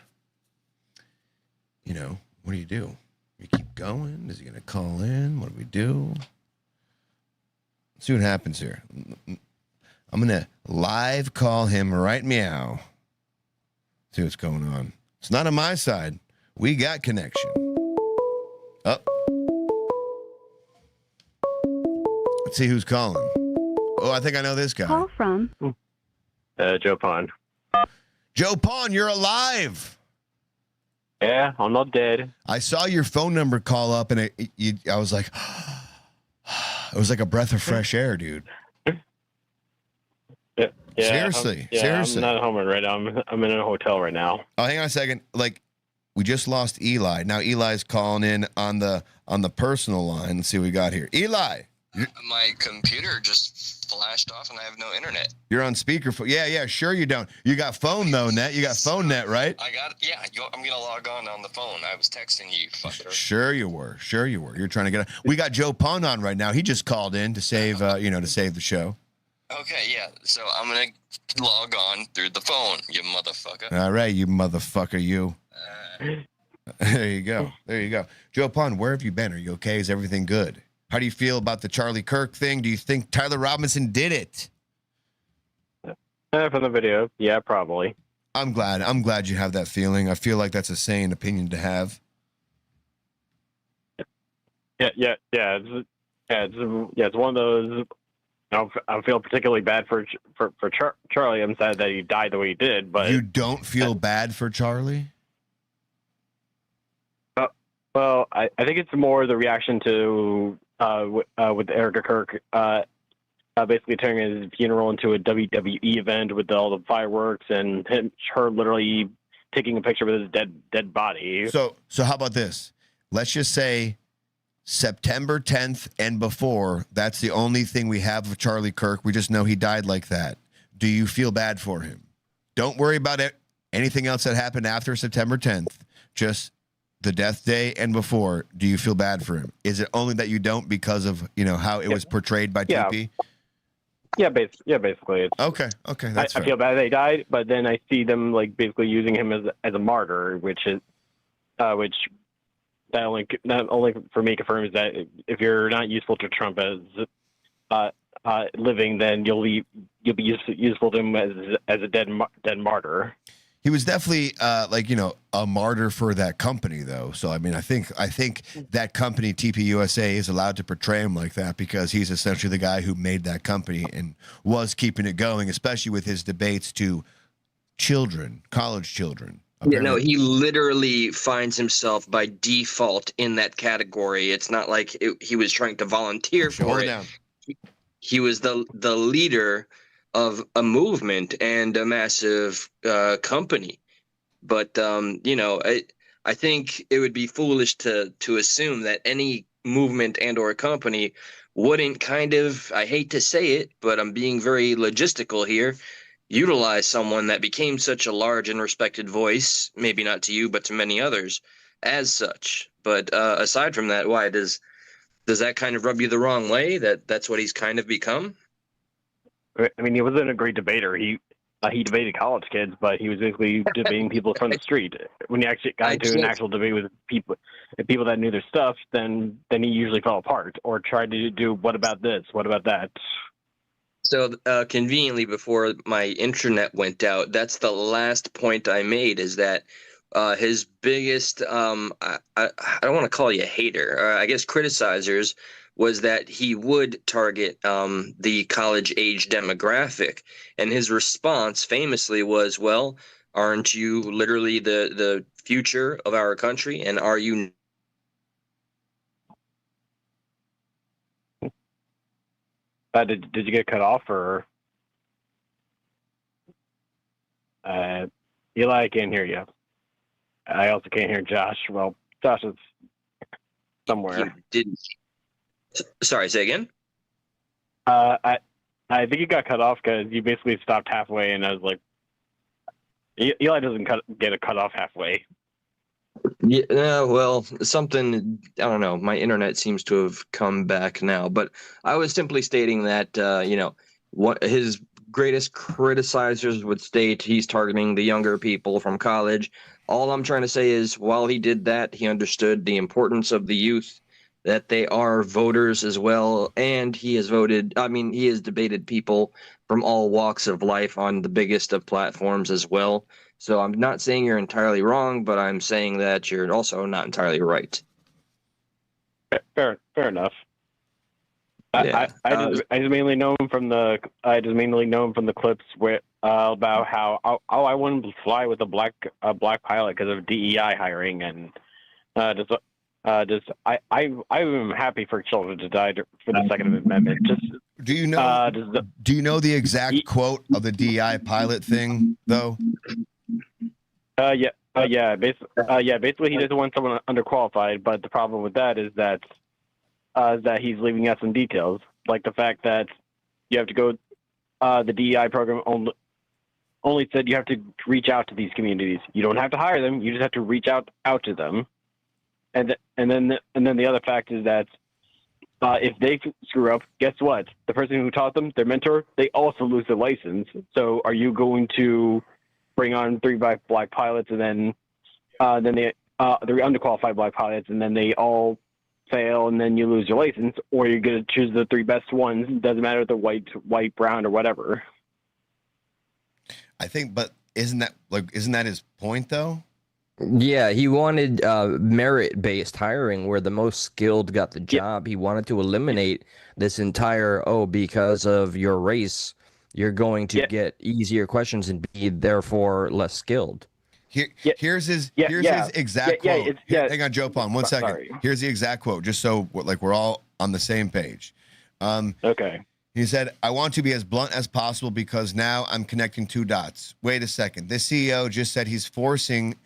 do you do? You keep going? Is he going to call in? What do we do? Let's see what happens here. I'm going to live call him right meow. See what's going on. It's not on my side. We got connection. Oh. Let's see who's calling. Oh, I think I know this guy. Call from Joe Pond. Joe Pond, you're alive. Yeah, I'm not dead. I saw your phone number call up, and I was like, it was like a breath of fresh air, dude. Yeah, seriously. I'm not home right now. I'm in a hotel right now. Oh, hang on a second. Like, we just lost Eli. Now Eli's calling in on the personal line. Let's see what we got here. Eli. My computer just flashed off and I have no internet. You're on speakerphone. Yeah, sure you don't. You got phone though, net. You got phone net, right? I got it. Yeah, I'm gonna log on the phone. I was texting you, fucker. Sure you were. You're trying to get. We got Joe Pond on right now. He just called in to save, to save the show. Okay, yeah. So I'm gonna log on through the phone, you motherfucker. All right, you motherfucker, you. There you go. Joe Pond, where have you been? Are you okay? Is everything good? How do you feel about the Charlie Kirk thing? Do you think Tyler Robinson did it? From the video, yeah, probably. I'm glad you have that feeling. I feel like that's a sane opinion to have. Yeah. It's one of those. I feel particularly bad for Charlie. I'm sad that he died the way he did, but you don't feel bad for Charlie? Well, I think it's more the reaction to with Erica Kirk basically turning his funeral into a WWE event with all the fireworks and her literally taking a picture with his dead body. So how about this? Let's just say September 10th and before, that's the only thing we have of Charlie Kirk. We just know he died like that. Do you feel bad for him? Don't worry about it. Anything else that happened after September 10th, just the death day and before, do you feel bad for him? Is it only that you don't because of, how it was portrayed by TP? Yeah, basically. It's, okay, that's I feel bad that he died, but then I see them like basically using him as a martyr, which not only for me confirms that if you're not useful to Trump as living, then you'll be useful to him as a dead martyr. He was definitely a martyr for that company, though. So I mean, I think that company TP USA is allowed to portray him like that because he's essentially the guy who made that company and was keeping it going, especially with his debates to children, college children. Yeah, no, he literally finds himself by default in that category. It's not like he was trying to volunteer for it. He was the leader of a movement and a massive company. But, I think it would be foolish to assume that any movement and or company wouldn't kind of, I hate to say it, but I'm being very logistical here, utilize someone that became such a large and respected voice, maybe not to you, but to many others as such. But aside from that, why does that kind of rub you the wrong way, that's what he's kind of become? I mean, he wasn't a great debater. He debated college kids, but he was basically debating people from the street. When he actually got into an actual debate with people that knew their stuff, then he usually fell apart or tried to do, what about this? What about that? So conveniently, before my internet went out, that's the last point I made, is that his biggest, I don't want to call you a hater, I guess criticizers, was that he would target the college age demographic. And his response famously was, well, aren't you literally the future of our country? And are you... Did you get cut off, or Eli? I can't hear you. I also can't hear Josh. Well, Josh is somewhere. You didn't. Sorry, say again. I think you got cut off because you basically stopped halfway, and I was like, Eli doesn't get a cut off halfway. Yeah, well, something, I don't know, my internet seems to have come back now, but I was simply stating that, what his greatest criticizers would state he's targeting the younger people from college. All I'm trying to say is, while he did that, he understood the importance of the youth, that they are voters as well, and he has debated people from all walks of life on the biggest of platforms as well. So I'm not saying you're entirely wrong, but I'm saying that you're also not entirely right. Fair enough. Yeah. I just mainly know him from the clips where about how I wouldn't fly with a black pilot because of DEI hiring, and I'm happy for children to die for the Second Amendment. Do you know the exact quote of the DEI pilot thing though? Yeah. Basically, he doesn't want someone underqualified. But the problem with that is that he's leaving out some details, like the fact that you have to go. The DEI program only said you have to reach out to these communities. You don't have to hire them. You just have to reach out to them. And then the other fact is that if they screw up, guess what? The person who taught them, their mentor, they also lose their license. So are you going to bring on 3 black pilots and then the underqualified black pilots, and then they all fail, and then you lose your license, or you're going to choose the 3 best ones? It doesn't matter if they're white, brown, or whatever. I think, but isn't that his point though? Yeah, he wanted merit-based hiring where the most skilled got the job. He wanted to eliminate this entire, because of your race, you're going to get easier questions and be therefore less skilled. Here's his exact quote. Hang on, Joe Palm, 1 second. Sorry. Here's the exact quote, just so we're all on the same page. Okay. He said, "I want to be as blunt as possible because now I'm connecting 2 dots. Wait a second. This CEO just said he's forcing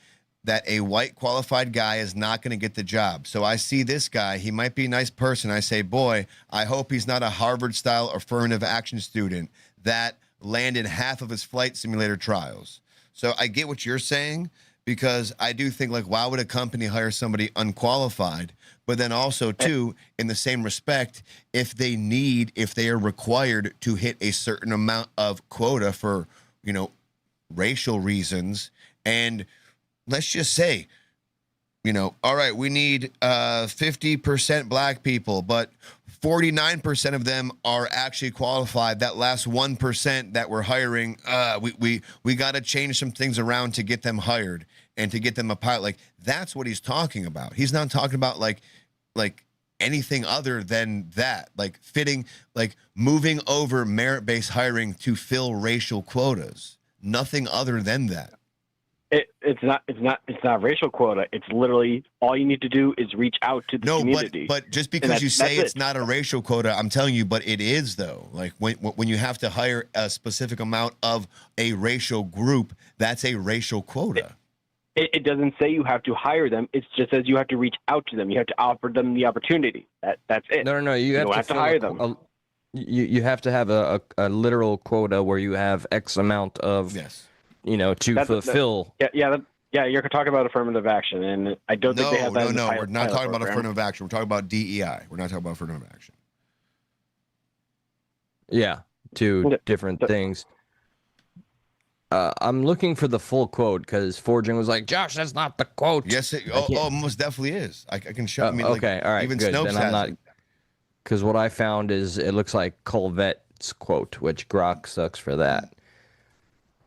that a white qualified guy is not going to get the job. So I see this guy. He might be a nice person. I say, boy, I hope he's not a Harvard-style affirmative action student that landed half of his flight simulator trials." So I get what you're saying, because I do think, like, why would a company hire somebody unqualified? But then also, too, in the same respect, if they are required to hit a certain amount of quota for, racial reasons, and let's just say, all right, we need 50% black people, but 49% of them are actually qualified. That last 1% that we're hiring, we got to change some things around to get them hired and to get them a pilot. Like, that's what he's talking about. He's not talking about like anything other than that, like moving over merit-based hiring to fill racial quotas. Nothing other than that. It's not racial quota. It's literally all you need to do is reach out to the community. But just because you say it's not a racial quota, I'm telling you, but it is though. Like when you have to hire a specific amount of a racial group, that's a racial quota. It doesn't say you have to hire them. It just says you have to reach out to them. You have to offer them the opportunity. That's it. No. You don't have to hire them. You have to have a literal quota where you have X amount of to fulfill. You're talking about affirmative action, and I don't think they have that. No, we're not talking about affirmative action. We're talking about DEI. We're not talking about affirmative action. Yeah, 2 different things. I'm looking for the full quote because Forging was like, Josh, that's not the quote. Yes, it most definitely is. I can show. I mean, okay, all right, even good. Snopes Then I'm has it. Because what I found is it looks like Colvette's quote, which Grok sucks for that.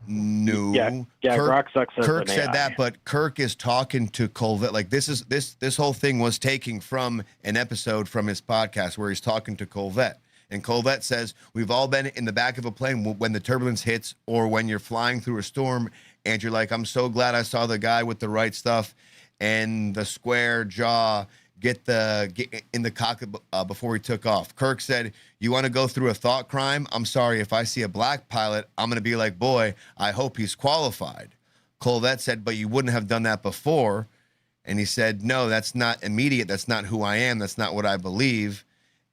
No. Yeah, Grok sucks. Kirk said that, but Kirk is talking to Colvette. Like this whole thing was taken from an episode from his podcast where he's talking to Colvette. And Colvette says, we've all been in the back of a plane when the turbulence hits or when you're flying through a storm and you're like, I'm so glad I saw the guy with the right stuff and the square jaw get in the cockpit before he took off. Kirk said, you want to go through a thought crime? I'm sorry, if I see a black pilot, I'm going to be like, boy, I hope he's qualified. Colvette said, but you wouldn't have done that before. And he said, no, that's not immediate. That's not who I am. That's not what I believe.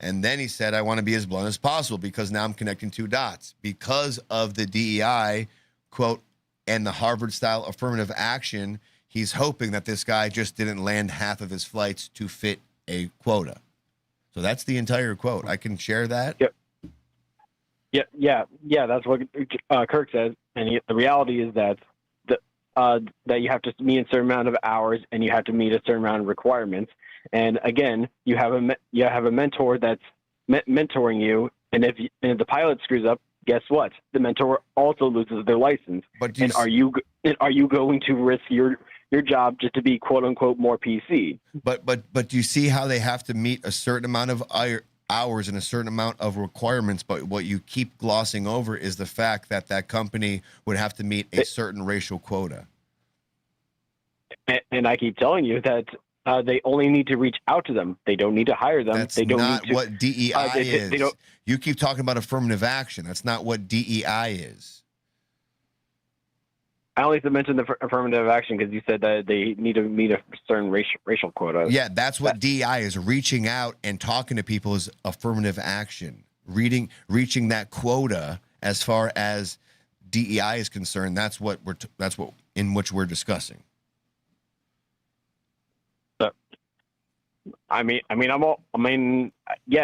And then he said, I want to be as blunt as possible because now I'm connecting 2 dots. Because of the DEI, quote, and the Harvard-style affirmative action, he's hoping that this guy just didn't land half of his flights to fit a quota. So that's the entire quote. I can share that. Yep. Yeah. That's what Kirk says. And the reality is that that you have to meet a certain amount of hours and you have to meet a certain amount of requirements. And again, you have a mentor that's mentoring you. And if the pilot screws up, guess what? The mentor also loses their license. But are you going to risk your job just to be quote unquote more PC? But do you see how they have to meet a certain amount of hours and a certain amount of requirements? But what you keep glossing over is the fact that company would have to meet a certain racial quota. And I keep telling you that they only need to reach out to them. They don't need to hire them. That's they don't not need to, what DEI is. They don't, you keep talking about affirmative action. That's not what DEI is. I only mentioned the affirmative action because you said that they need to meet a certain racial quota. Yeah, that's what DEI is. Reaching out and talking to people is affirmative action. Reaching that quota as far as DEI is concerned. That's what in which we're discussing. Yeah,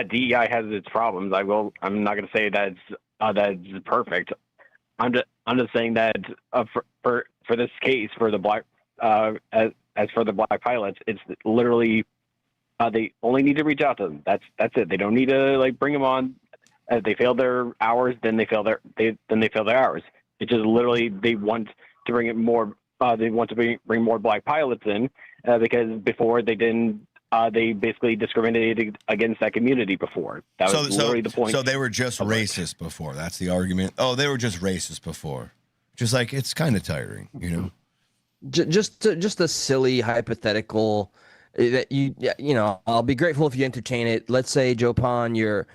DEI has its problems. I'm not going to say that's perfect. I'm just saying that for this case, for the black as for the black pilots, it's literally they only need to reach out to them. That's it. They don't need to like bring them on. If they fail their hours, then they fail their hours. It just literally they want to bring it more. They want to bring more black pilots in because before they didn't. They basically discriminated against that community before. That was literally the point. So they were just racist before. That's the argument. Oh, they were just racist before. Just like it's kind of tiring, you know. Just a silly hypothetical that you know. I'll be grateful if you entertain it. Let's say, Joe Pon, you're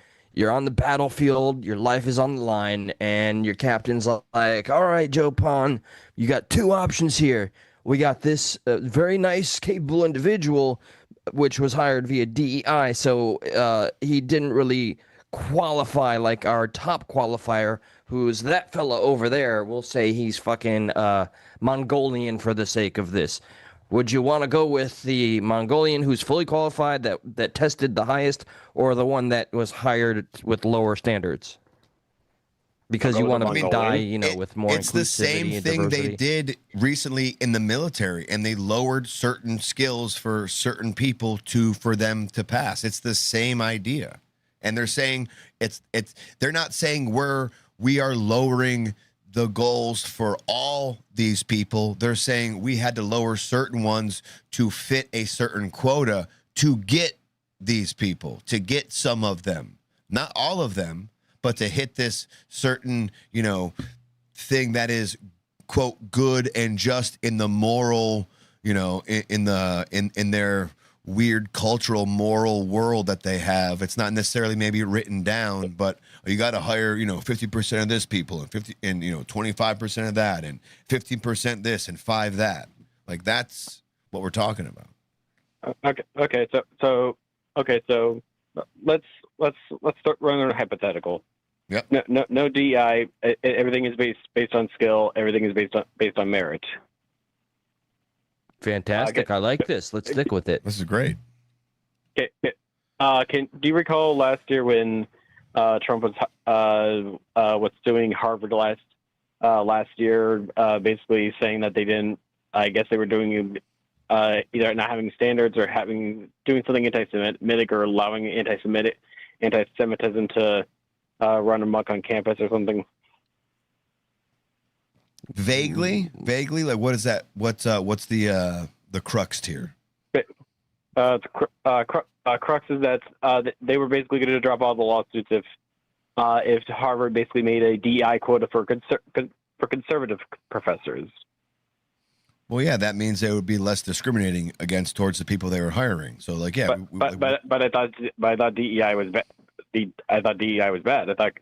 on the battlefield, your life is on the line, and your captain's like, "All right, Joe Pon, you got two options here. We got this very nice, capable individual." Which was hired via DEI, so he didn't really qualify like our top qualifier, who's that fella over there. We'll say he's fucking Mongolian for the sake of this. Would you want to go with the Mongolian who's fully qualified, that tested the highest, or the one that was hired with lower standards? Because you want to die, you know, with more. It's the same thing they did recently in the military, and they lowered certain skills for certain people for them to pass. It's the same idea, and they're saying they're not saying we are lowering the goals for all these people. They're saying we had to lower certain ones to fit a certain quota to get these people, to get some of them, not all of them. But to hit this certain, you know, thing that is, quote, good and just in the moral, you know, in their weird cultural moral world that they have. It's not necessarily maybe written down, but you got to hire, you know, 50% of this people and 25% of that and 15% this and 5 that. Like that's what we're talking about. Okay. So let's start running a hypothetical. Yep. No DEI. Everything is based on skill. Everything is based on merit. Fantastic. I like this. Let's stick with it. This is great. Okay. Do you recall last year when Trump was suing Harvard last year, basically saying that they didn't? I guess they were doing either not having standards or doing something anti-Semitic or allowing anti-Semitism to run amok on campus or something. Vaguely, like what is that? What's the crux here? The crux is that they were basically going to drop all the lawsuits if Harvard basically made a DEI quota for conservative professors. Well, yeah, that means they would be less discriminating towards the people they were hiring. So, like, yeah, but I thought DEI was bad. I thought DEI was bad. I thought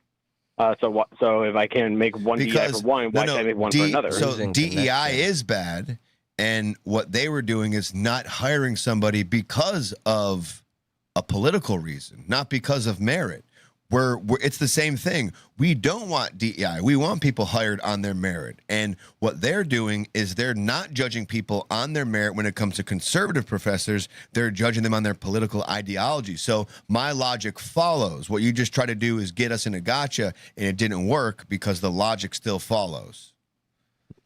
so if I can make one DEI for one, why can't I make one for another? So DEI is bad, and what they were doing is not hiring somebody because of a political reason, not because of merit. It's the same thing. We don't want DEI. We want people hired on their merit. And what they're doing is they're not judging people on their merit when it comes to conservative professors. They're judging them on their political ideology. So my logic follows. What you just try to do is get us in a gotcha, and it didn't work because the logic still follows.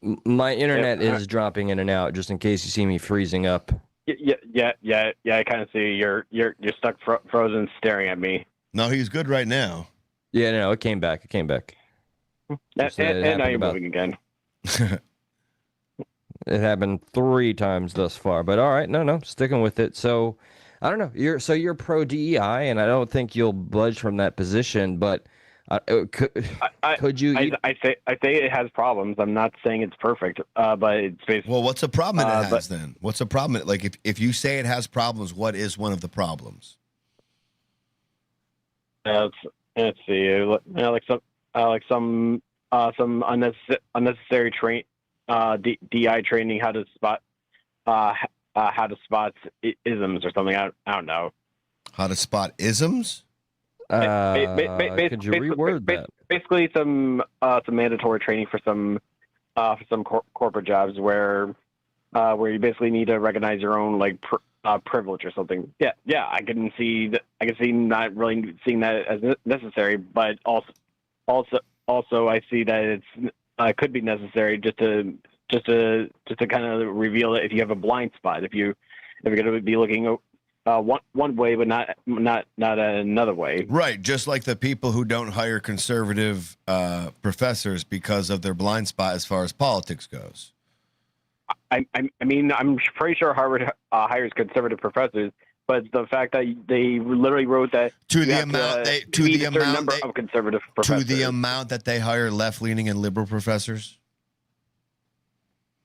My internet is dropping in and out, just in case you see me freezing up. Yeah. I kind of see you're stuck frozen, staring at me. No, he's good right now. Yeah, no, it came back. And now you're moving again. It happened 3 times thus far, but all right, no, sticking with it. So, I don't know. You're pro DEI, and I don't think you'll budge from that position. But could you? I say it has problems. I'm not saying it's perfect, but it's basically. Well, what's a problem it has then? What's a problem? Like if you say it has problems, what is one of the problems? Let's see. Like some unnecessary DI training, how to spot isms or something. I don't know. How to spot isms? Could you reword that? Basically, some mandatory training for some corporate jobs where you basically need to recognize your own privilege or something. Yeah. I can see not really seeing that as necessary, but also I see that it could be necessary just to kind of reveal it if you have a blind spot. If you're going to be looking one way, but not another way. Right, just like the people who don't hire conservative professors because of their blind spot as far as politics goes. I mean, I'm pretty sure Harvard hires conservative professors, but the fact that they literally wrote that to the amount of conservative professors. To the amount that they hire left-leaning and liberal professors.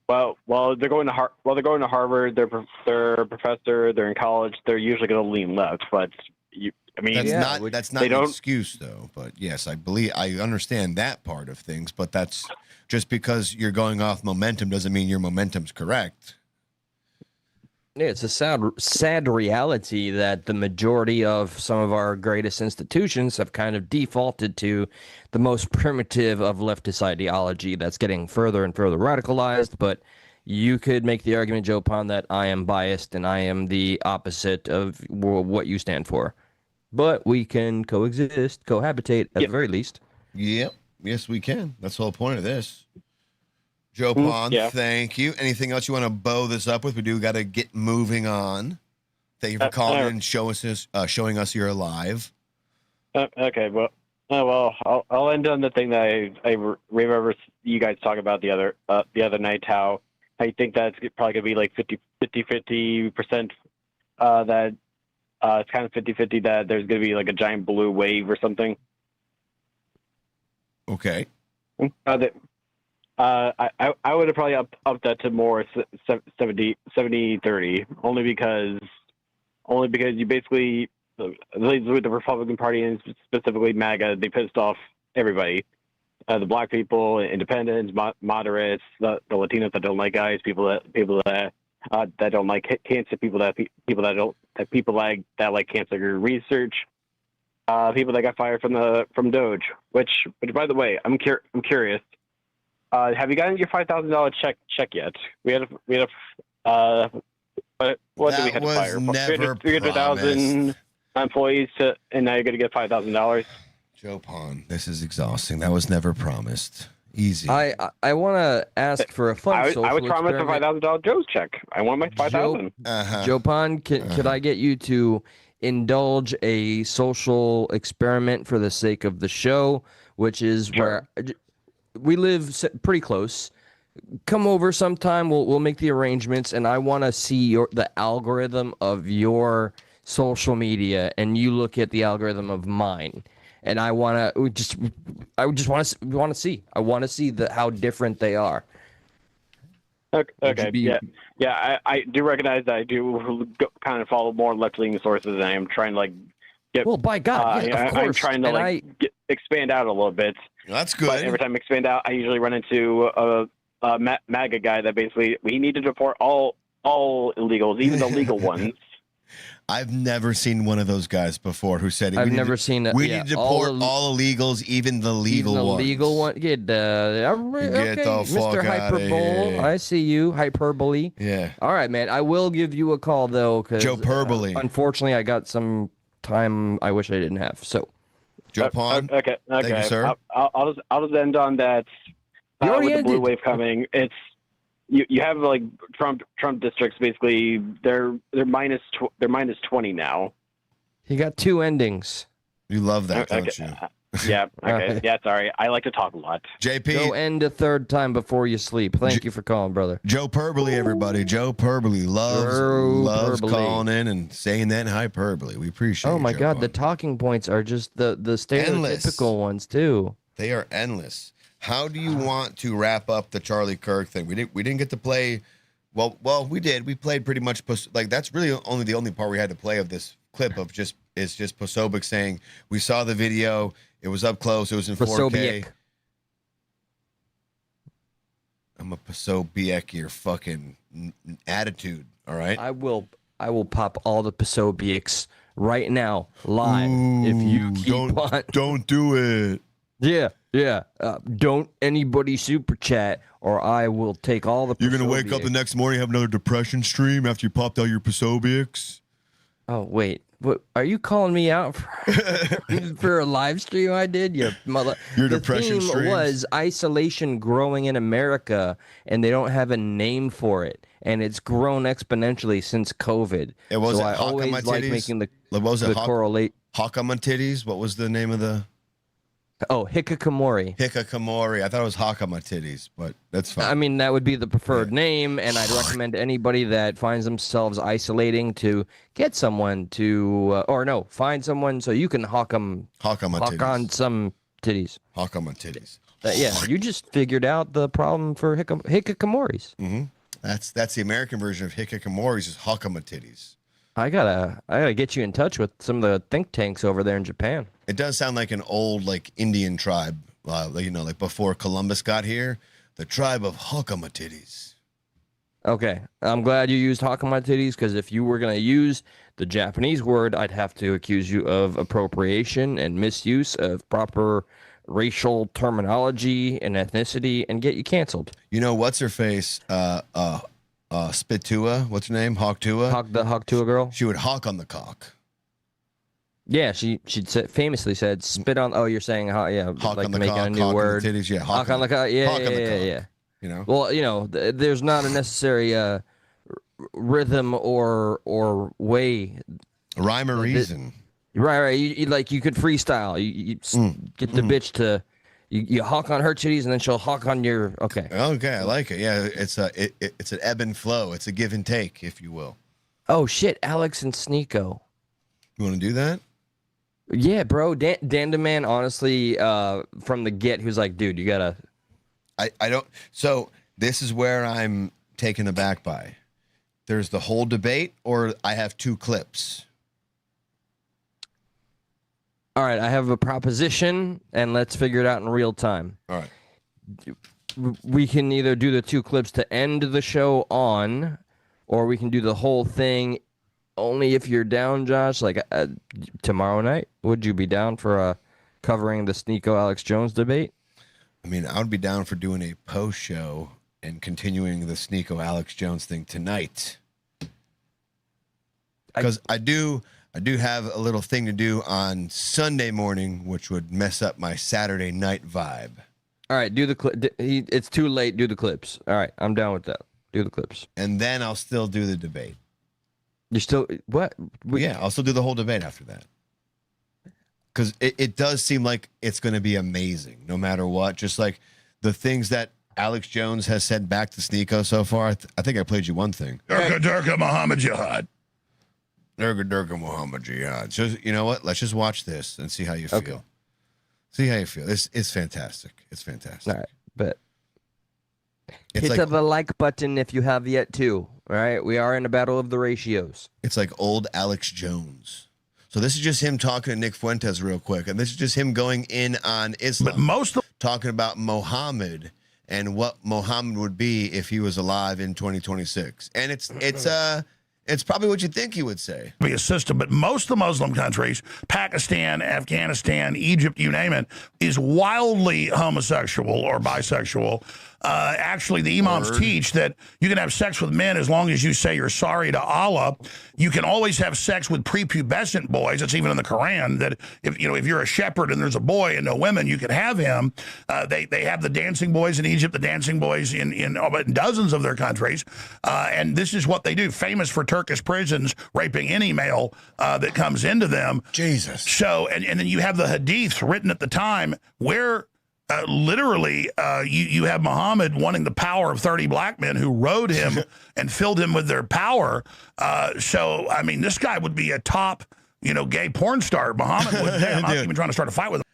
Well, they're going to Harvard. They're a professor. They're in college. They're usually going to lean left. But that's not an excuse, though. But yes, I understand that part of things. But that's just because you're going off momentum doesn't mean your momentum's correct. Yeah, it's a sad reality that the majority of some of our greatest institutions have kind of defaulted to the most primitive of leftist ideology that's getting further and further radicalized. But you could make the argument, Joe Pon, that I am biased and I am the opposite of what you stand for. But we can coexist, cohabitate at the very least. Yep. Yes, we can. That's the whole point of this. Joe Pon, thank you. Anything else you want to bow this up with? We do got to get moving on. Thank you for calling and showing us you're alive. Okay, well, I'll end on the thing that I remember you guys talking about the other night. How I think that's probably gonna be like 50% that it's kind of 50-50 that there's gonna be like a giant blue wave or something. Okay. I would have probably upped that to more 70-30, only because you basically, with the Republican Party and specifically MAGA, they pissed off everybody. The black people, independents, moderates, the Latinos that don't like guys, people that don't like cancer, people that like cancer research, people that got fired from Doge. Which by the way, I'm curious. Have you gotten your $5,000 check yet? We had what did we have to fire? 300,000 employees and now you're going to get $5,000. Joe Pon, this is exhausting. That was never promised. Easy. I want to ask for a fun social I was promised a $5,000 Joe's check. I want my $5,000. Joe Pon, could I get you to indulge a social experiment for the sake of the show, which is where we live pretty close. Come over sometime. We'll make the arrangements, and I want to see the algorithm of your social media, and you look at the algorithm of mine. And I want to see how different they are. Okay. I do recognize that I do kind of follow more left-leaning sources, and I am trying to get. Well, by God, of course. I'm trying to expand out a little bit. That's good. But every time I expand out, I usually run into a MAGA guy that basically we need to deport all illegals, even the legal ones. I've never seen one of those guys before who said I've never seen it. We need to deport all illegals, even the legal ones. Legal one. Get the Mr. Hyperbole. I see you. Hyperbole. Yeah. All right, man. I will give you a call though, because Joe Perbole. Unfortunately, I got some time I wish I didn't have. So. Joe Pon. Okay. Thank you, sir. I'll just end on that. With the blue wave coming, it's you have like Trump districts. Basically, they're minus 20 now. You got two endings. You love that, don't you? Yeah. Okay. Yeah. Sorry, I like to talk a lot. JP, go end a third time before you sleep. Thank you for calling, brother. Joe Perbole, everybody. Joe Perbole loves calling in and saying that in hyperbole. We appreciate. Oh my God, the talking points are just the stereotypical ones too. They are endless. How do you want to wrap up the Charlie Kirk thing? We didn't get to play. Well, we did. We played pretty much that's really the only part we had to play of this clip of just Posobiec saying we saw the video. It was up close. It was in 4K. I'm a Pasobiec your fucking attitude. All right. I will pop all the Pasobics right now live if you keep on. Don't do it. Yeah. Don't anybody super chat, or I will take all the. You're gonna wake up the next morning, have another depression stream after you popped out your Pasobics. Oh wait, what are you calling me out for a live stream I did? Your mother. Your the depression theme streams? was isolation growing in America, and they don't have a name for it, and it's grown exponentially since COVID. It was. So I always like making the correlate. Hawk on my titties. What was the name of the? Oh, hikikomori. Hikikomori. I thought it was hawk on my titties, but that's fine. I mean, that would be the preferred name, and I'd recommend anybody that finds themselves isolating to get someone to, find someone so you can hawk on some titties. Hawk on my titties. Yeah, you just figured out the problem for hikikomoris. Mm-hmm. That's the American version of hikikomoris is hawk on my titties. I gotta get you in touch with some of the think tanks over there in Japan. It does sound like an old Indian tribe, like before Columbus got here, the tribe of Hakamatitties. Okay, I'm glad you used Hakamatitties, because if you were gonna use the Japanese word, I'd have to accuse you of appropriation and misuse of proper racial terminology and ethnicity and get you canceled. You know what's her face? Spitua, what's her name? Hawktua. The Hawktua girl. She would hawk on the cock. Yeah, she famously said, "Spit on." Oh, you're saying, yeah, hawk like on the making cock, a new hawk word. On the titties, yeah, hawk on the cock. Yeah. You know. Well, there's not a necessary rhythm or way, rhyme or reason. Right. You could freestyle. You get the bitch to. You hawk on her titties, and then she'll hawk on your. Okay, I like it. Yeah, it's an ebb and flow. It's a give and take, if you will. Oh shit, Alex and Sneako. You want to do that? Yeah, bro. Dan the man, honestly, from the get, he was like, dude, you gotta. I don't. So this is where I'm taken aback by. There's the whole debate, or I have two clips. All right, I have a proposition, and let's figure it out in real time. All right. We can either do the two clips to end the show on, or we can do the whole thing only if you're down, Josh. Like tomorrow night, would you be down for covering the Sneako Alex Jones debate? I mean, I would be down for doing a post show and continuing the Sneako Alex Jones thing tonight. Because I do have a little thing to do on Sunday morning, which would mess up my Saturday night vibe. All right, do the clip. It's too late. Do the clips. All right, I'm down with that. Do the clips. And then I'll still do the debate. You're still what? Yeah, I'll still do the whole debate after that. Because it does seem like it's going to be amazing, no matter what. Just like the things that Alex Jones has said back to Sneako so far. I think I played you one thing. Durga Muhammad Jihad. Durga Muhammad Jihad. So you know what? Let's just watch this and see how you feel. Okay. See how you feel. It's fantastic. It's fantastic. All right, but it's hit the like button if you have yet to. All right, we are in a battle of the ratios. It's like old Alex Jones. So this is just him talking to Nick Fuentes real quick, and this is just him going in on Islam. But talking about Muhammad and what Muhammad would be if he was alive in 2026, and it's probably what you think he would say. Be a system, but most of the Muslim countries, Pakistan, Afghanistan, Egypt, you name it, is wildly homosexual or bisexual. Actually, the imams teach that you can have sex with men as long as you say you're sorry to Allah. You can always have sex with prepubescent boys. It's even in the Quran that if you're a shepherd and there's a boy and no women, you can have him. They have the dancing boys in Egypt, the dancing boys in dozens of their countries, and this is what they do. Famous for Turkish prisons raping any male that comes into them. Jesus. So and then you have the hadiths written at the time where. Literally, you have Muhammad wanting the power of 30 black men who rode him and filled him with their power. So, I mean, this guy would be a top, gay porn star. Muhammad would. Damn, I'm even trying to start a fight with him.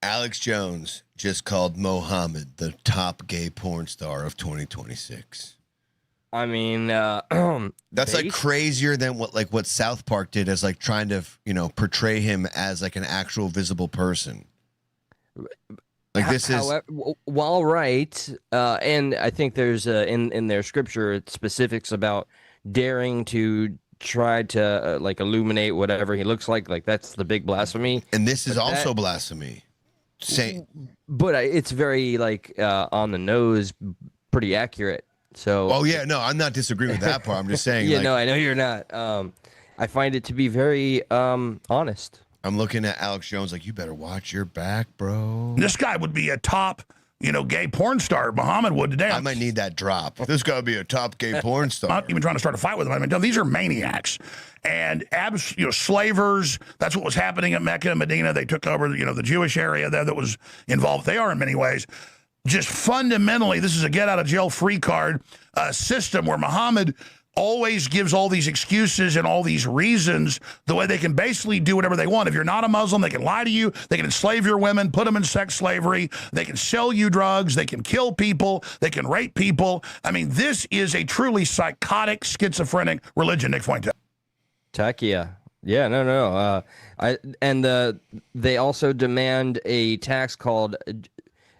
Alex Jones just called Muhammad the top gay porn star of 2026. I mean, that's like crazier than what South Park did as like trying to, portray him as like an actual visible person. Like this is while right, and I think there's in their scripture specifics about daring to try to like illuminate whatever he looks like. Like that's the big blasphemy. And this is But also blasphemy. But it's very like on the nose, pretty accurate. So. Oh yeah, no, I'm not disagreeing with that part. I'm just saying. Yeah, like, no, I know you're not. I find it to be very honest. I'm looking at Alex Jones like, you better watch your back, bro. This guy would be a top, gay porn star. Muhammad would today. I might need that drop. This guy would be a top gay porn star. I'm not even trying to start a fight with him. I mean, no, these are maniacs and slavers. That's what was happening at Mecca and Medina. They took over, the Jewish area there that was involved. They are in many ways. Just fundamentally, this is a get out of jail free card system where Muhammad always gives all these excuses and all these reasons the way they can basically do whatever they want. If you're not a Muslim, they can lie to you. They can enslave your women, put them in sex slavery. They can sell you drugs. They can kill people. They can rape people. I mean, this is a truly psychotic, schizophrenic religion, Nick Fuente. Takia. Yeah, no. They also demand a tax called, I'm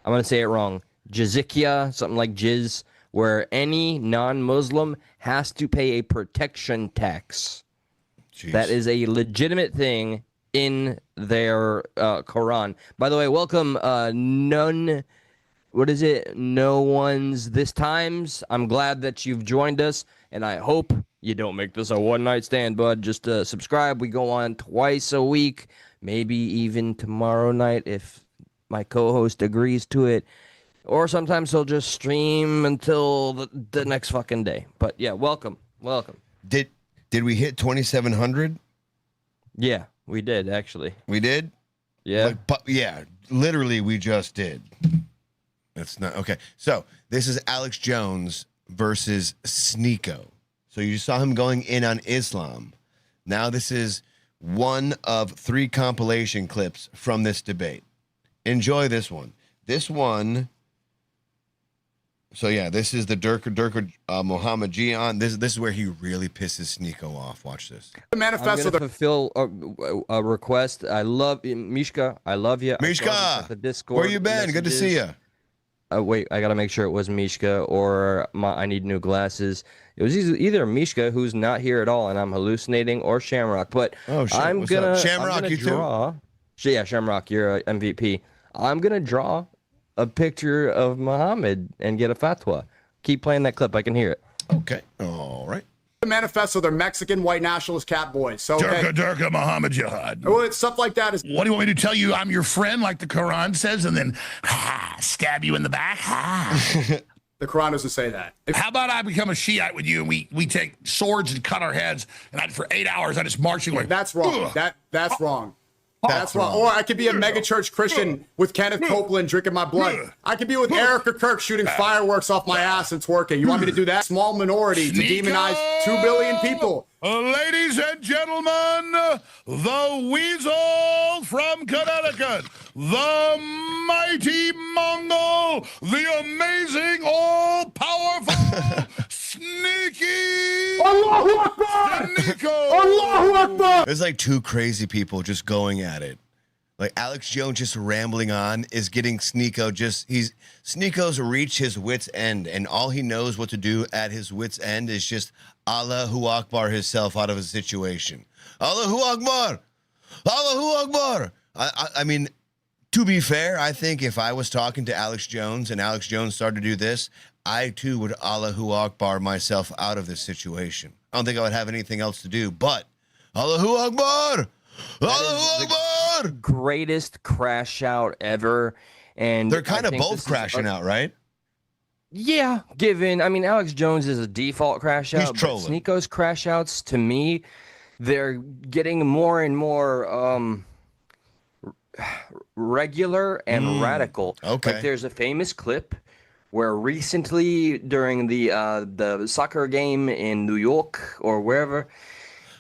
going to say it wrong, jizya, something like jizz, where any non-Muslim has to pay a protection tax. Jeez. That is a legitimate thing in their Quran. By the way, welcome No One's This Times. I'm glad that you've joined us, and I hope you don't make this a one-night stand, bud. Just subscribe. We go on twice a week, maybe even tomorrow night if my co-host agrees to it. Or sometimes he'll just stream until the next fucking day. But yeah, welcome. Did we hit 2,700? Yeah, we did actually. We did? Yeah. Literally we just did. That's not okay. So this is Alex Jones versus Sneako. So you saw him going in on Islam. Now this is one of 3 compilation clips from this debate. Enjoy this one. This one. So yeah, this is the Durka Muhammad Jian. This is where he really pisses Sneako off. Watch this. I'm going to fulfill a request. I love Mishka. I love you. Mishka, the Discord where you been? Good to see you. Wait, I got to make sure it was Mishka or I need new glasses. It was either Mishka, who's not here at all, and I'm hallucinating, or Shamrock. But I'm gonna Shamrock, you draw. Yeah, Shamrock, you're a MVP. I'm gonna draw a picture of Muhammad and get a fatwa. Keep playing that clip. I can hear it. Okay. All right. The manifesto, they're Mexican white nationalist cat boys. So Durka Muhammad Jihad. Well, it's stuff like that. What do you want me to tell you? I'm your friend, like the Quran says, and then stab you in the back? The Quran doesn't say that. How about I become a Shiite with you and we take swords and cut our heads, and for 8 hours I just march you like. That's wrong. That's wrong. That's wrong. Or I could be a megachurch Christian with Kenneth Copeland drinking my blood. I could be with Eric or Kirk shooting fireworks off my ass and twerking. You want me to do that? Small minority to demonize 2 billion people. Ladies and gentlemen, the weasel from Connecticut, the mighty Mongol, the amazing, all-powerful, sneaky Allahu Akbar! Sneako! Allahu Akbar! There's like 2 crazy people just going at it. Like Alex Jones just rambling on is getting Sneako Sneako's reached his wit's end, and all he knows what to do at his wit's end is just Allahu Akbar himself out of a situation. Allahu Akbar! Allahu Akbar! I mean, to be fair, I think if I was talking to Alex Jones and Alex Jones started to do this, I too would Allahu Akbar myself out of this situation. I don't think I would have anything else to do, but Allahu Akbar! Allahu Akbar! Greatest crash out ever. And they're kind of both crashing out, right? Yeah, Alex Jones is a default crash out. He's trolling. Sneako's crash outs, to me, they're getting more and more regular and radical. Okay. Like there's a famous clip where recently during the soccer game in New York or wherever,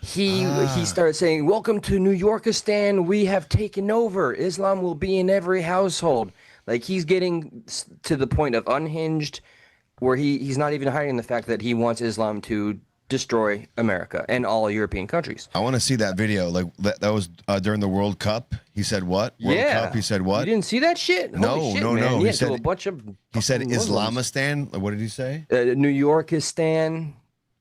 he started saying, "Welcome to New Yorkistan. We have taken over. Islam will be in every household." Like he's getting to the point of unhinged, where he's not even hiding the fact that he wants Islam to destroy America and all European countries. I want to see that video. Like that was during the World Cup. He said what? World Cup. He said what? You didn't see that shit? No, Holy shit, no, man. no. He He said a bunch of. He said Muslims. Islamistan. What did he say? New Yorkistan.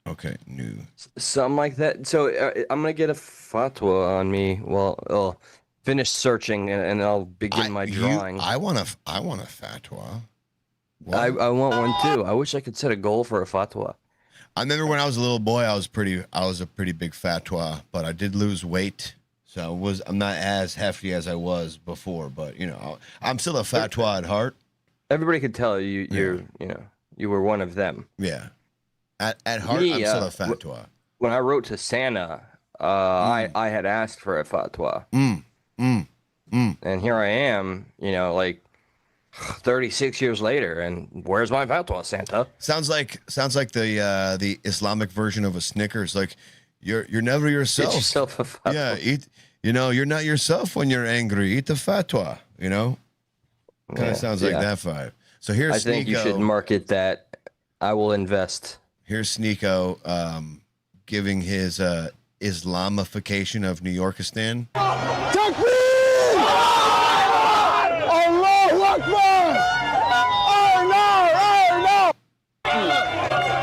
Okay, new. Something like that. So I'm gonna get a fatwa on me. Well, I'll finish searching and I'll begin my drawing. I want a fatwa. I want one too. I wish I could set a goal for a fatwa. I remember when I was a little boy, I was a pretty big fatwa, but I did lose weight, so I'm not as hefty as I was before. But you know, I'm still a fatwa at heart. Everybody could tell you you were one of them. Yeah, at heart, I'm still a fatwa. When I wrote to Santa, I had asked for a fatwa. And here I am, like 36 years later, and where's my fatwa, Santa? Sounds like the Islamic version of a Snickers. Like you're never yourself. Get yourself a fatwa. Yeah, eat. You're not yourself when you're angry. Eat the fatwa. Kind of sounds like that vibe. So here's I think you should market that. I will invest. Here's Sneako giving his Islamification of New Yorkistan.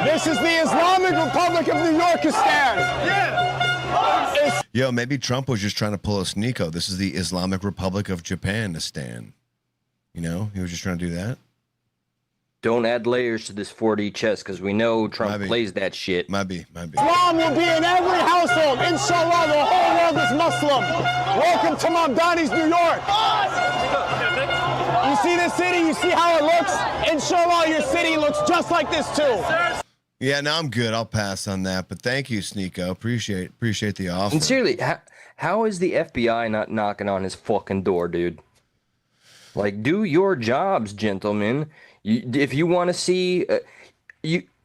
This is the Islamic Republic of New Yorkistan. Yeah. Yo, maybe Trump was just trying to pull a Sneako. This is the Islamic Republic of Japanistan. He was just trying to do that. Don't add layers to this 4D chess because we know Trump plays that shit. Might be. Islam will be in every household. Inshallah, the whole world is Muslim. Welcome to Mamdani's New York. You see this city? You see how it looks? Inshallah, your city looks just like this too. Yeah, no, I'm good. I'll pass on that. But thank you, Sneako. Appreciate the offer. Sincerely, how is the FBI not knocking on his fucking door, dude? Like, do your jobs, gentlemen. If you want to see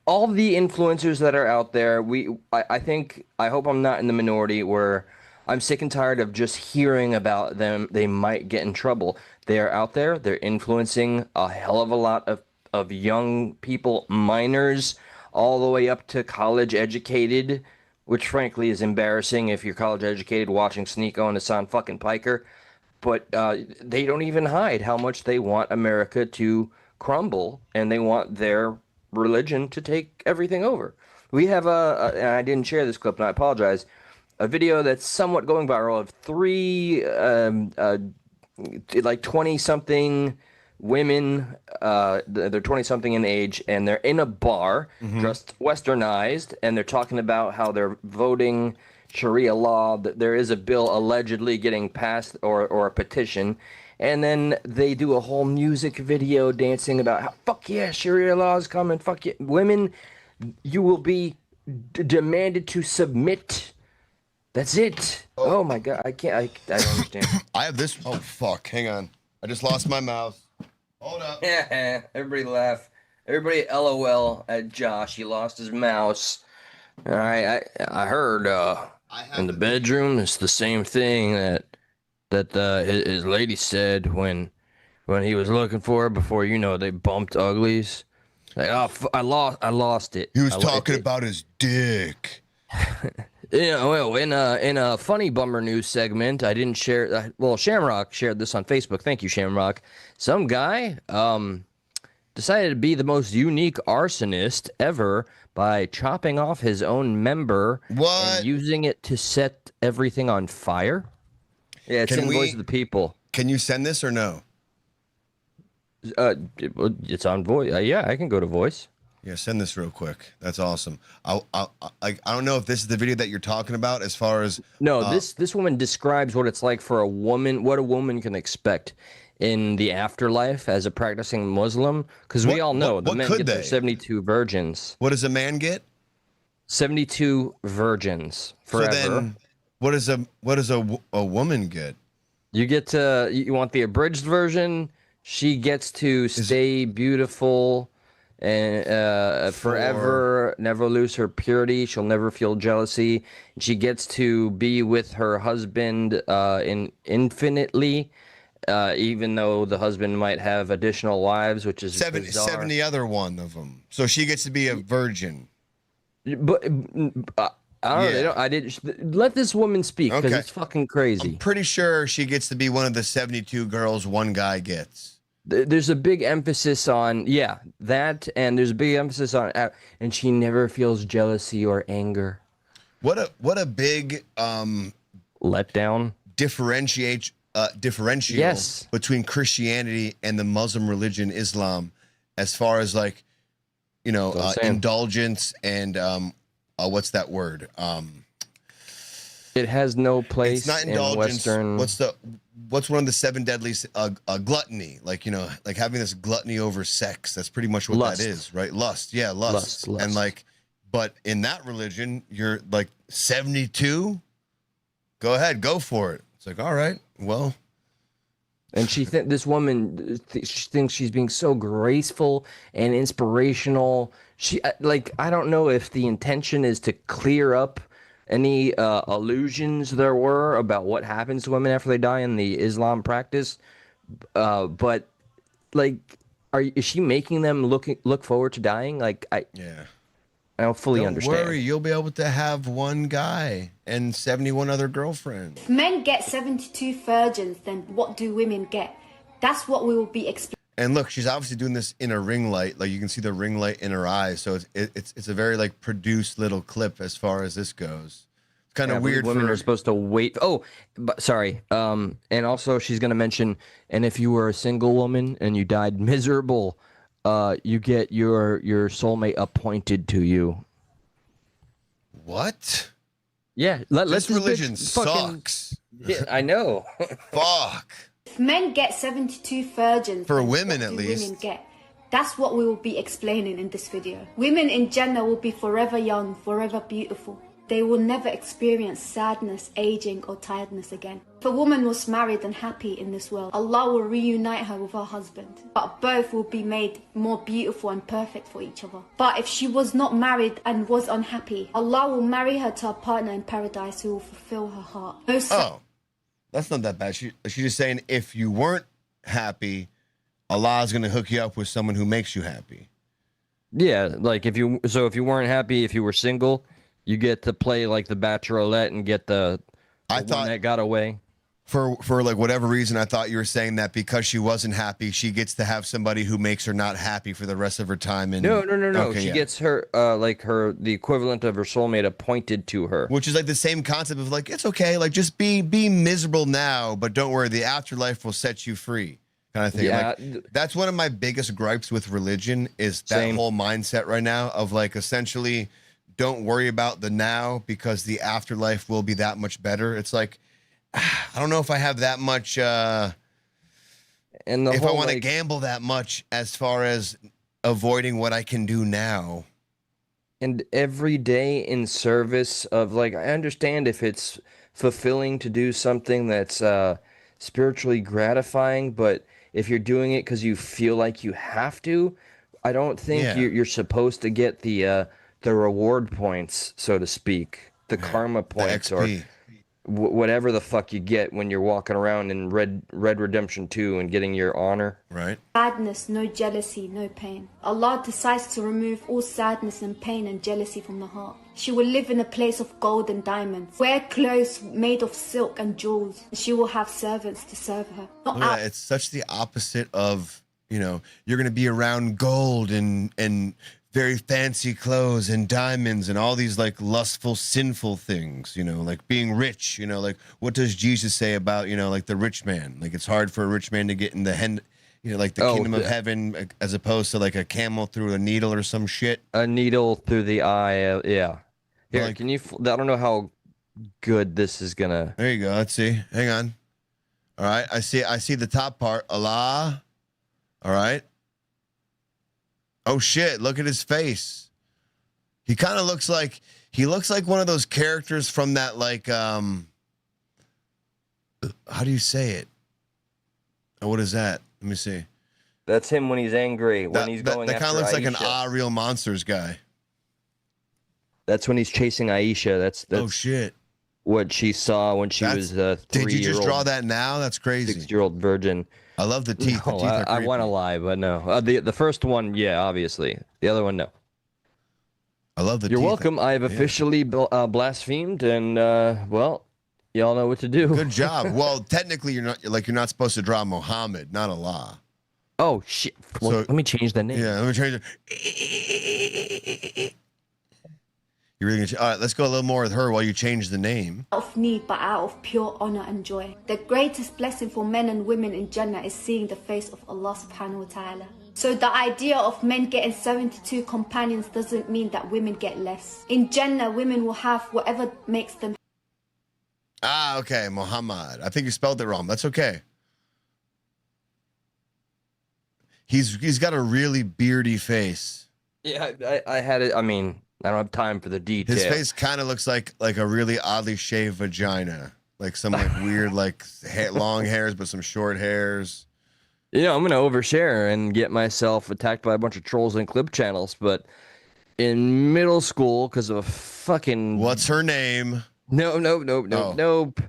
all the influencers that are out there, I hope I'm not in the minority where I'm sick and tired of just hearing about them. They might get in trouble. They are out there. They're influencing a hell of a lot of young people, minors, all the way up to college educated, which frankly is embarrassing if you're college educated watching Sneako and Hassan fucking Piker. But they don't even hide how much they want America to crumble and they want their religion to take everything over. We have and I didn't share this clip and I apologize, a video that's somewhat going viral of three like 20-something women, they're 20-something in age, and they're in a bar, dressed westernized, and they're talking about how they're voting Sharia law, that there is a bill allegedly getting passed or a petition, and then they do a whole music video dancing about how, fuck yeah, Sharia law is coming, fuck yeah. Women, you will be demanded to submit. That's it. Oh my God, I don't understand. I have this. Oh fuck, hang on. I just lost my mouse. Hold up. Yeah, everybody laugh. Everybody LOL at Josh. He lost his mouse. All right, I heard in the bedroom it's the same thing that his lady said when he was looking for her before they bumped uglies. Like, oh, I lost it. He was talking about his dick. Well, in a funny bummer news segment, I didn't share. Well, Shamrock shared this on Facebook. Thank you, Shamrock. Some guy decided to be the most unique arsonist ever by chopping off his own member and using it to set everything on fire. Yeah, it's in Voice of the People. Can you send this or no? It's on Voice. Yeah, I can go to Voice. Yeah, send this real quick. That's awesome. I don't know if this is the video that you're talking about as far as... No, this woman describes what it's like for a woman, what a woman can expect in the afterlife as a practicing Muslim. Because we all know the men get their 72 virgins. What does a man get? 72 virgins forever. So then, what does a woman get? You want the abridged version? She gets to stay beautiful and forever, never lose her purity. She'll never feel jealousy. She gets to be with her husband infinitely, even though the husband might have additional wives, which is 70 other one of them. So she gets to be a virgin. But I don't know. I didn't let this woman speak because it's fucking crazy. I'm pretty sure she gets to be one of the 72 girls one guy gets. There's a big emphasis on that, and there's a big emphasis on, and she never feels jealousy or anger. What a big letdown. Differential between Christianity and the Muslim religion Islam, as far as like, you know, indulgence and what's that word? It has no place. It's not indulgence. In Western. What's one of the 7 deadlies? Gluttony, like, you know, like having this gluttony over sex. That's pretty much what that is, right? Lust, yeah, lust. And like, but in that religion, you're like 72. Go ahead, go for it. It's like, all right, well. And this woman she thinks she's being so graceful and inspirational. She I don't know if the intention is to clear up any illusions there were about what happens to women after they die in the Islam practice, but like, is she making them look forward to dying? Like, I don't fully understand. Don't worry, you'll be able to have one guy and 71 other girlfriends. If men get 72 virgins, then what do women get? That's what we will be explaining. And look, she's obviously doing this in a ring light. Like, you can see the ring light in her eyes. So it's a very like produced little clip as far as this goes. It's kind of weird. Women are supposed to wait. Oh, sorry. And also she's going to mention, and if you were a single woman and you died miserable, you get your soulmate appointed to you. What? Yeah. This religion sucks. Yeah, I know. Fuck. If men get 72 virgins, for women at least, women get. That's what we will be explaining in this video. Women in Jannah will be forever young, forever beautiful. They will never experience sadness, aging, or tiredness again. If a woman was married and happy in this world, Allah will reunite her with her husband. But both will be made more beautiful and perfect for each other. But if she was not married and was unhappy, Allah will marry her to a partner in paradise who will fulfill her heart. That's not that bad. She's just saying if you weren't happy, Allah's going to hook you up with someone who makes you happy. Yeah, like if you weren't happy, if you were single, you get to play like the Bachelorette and get the one that got away. For like whatever reason, I thought you were saying that because she wasn't happy, she gets to have somebody who makes her not happy for the rest of her time. And no. Okay, she gets her the equivalent of her soulmate appointed to her, which is like the same concept of like, it's okay, like just be miserable now, but don't worry, the afterlife will set you free, kind of thing. Yeah, like, that's one of my biggest gripes with religion is that whole mindset right now of like essentially don't worry about the now because the afterlife will be that much better. It's like, I don't know if I have that much, and if I want to gamble that much as far as avoiding what I can do now. And every day in service of, like, I understand if it's fulfilling to do something that's spiritually gratifying, but if you're doing it because you feel like you have to, I don't think you're supposed to get the reward points, so to speak, the karma points, or whatever the fuck you get when you're walking around in Red Redemption 2 and getting your honor. Right. Sadness, no jealousy, no pain. Allah decides to remove all sadness and pain and jealousy from the heart. She will live in a place of gold and diamonds, wear clothes made of silk and jewels. She will have servants to serve her. It's such the opposite of, you know, you're going to be around gold and very fancy clothes and diamonds and all these like lustful, sinful things, you know, like being rich, you know, like what does Jesus say about, you know, like the rich man? Like it's hard for a rich man to get in the like the kingdom of heaven as opposed to like a camel through a needle or some shit. A needle through the eye. Yeah. Here, like, can you, I don't know how good this is gonna. There you go. Let's see. Hang on. All right. I see the top part. Allah. All right. Oh shit, look at his face. He kind of looks like one of those characters from that like how do you say it? Oh, what is that? Let me see. That's him when he's angry, when he's going that after kind of looks Aisha. like an Real Monsters guy. That's when he's chasing Aisha. That's oh shit. What she saw when she was 3 Did you just draw that now? That's crazy. 6-year-old virgin. I love the teeth. No, the teeth are I want to lie, but no. The first one, yeah, obviously. The other one, no. I love the You're teeth. welcome. I have officially blasphemed, and well, y'all know what to do. Good job. Well, technically, you're not supposed to draw Muhammad, not Allah. Oh shit! Well, So- let me change the name. Yeah, let me change it. You're really gonna all right, let's go a little more with her while you change the name. Out of need, but out of pure honor and joy. The greatest blessing for men and women in Jannah is seeing the face of Allah subhanahu wa ta'ala. So the idea of men getting 72 companions doesn't mean that women get less. In Jannah, women will have whatever makes them. Ah, okay, Muhammad. I think you spelled it wrong. That's okay. He's got a really beardy face. Yeah, I had it. I mean, I don't have time for the detail. His face kind of looks like a really oddly shaved vagina, like some weird long hairs but some short hairs. You know, I'm gonna overshare and get myself attacked by a bunch of trolls and clip channels. But in middle school, because of a fucking what's her name? Nope.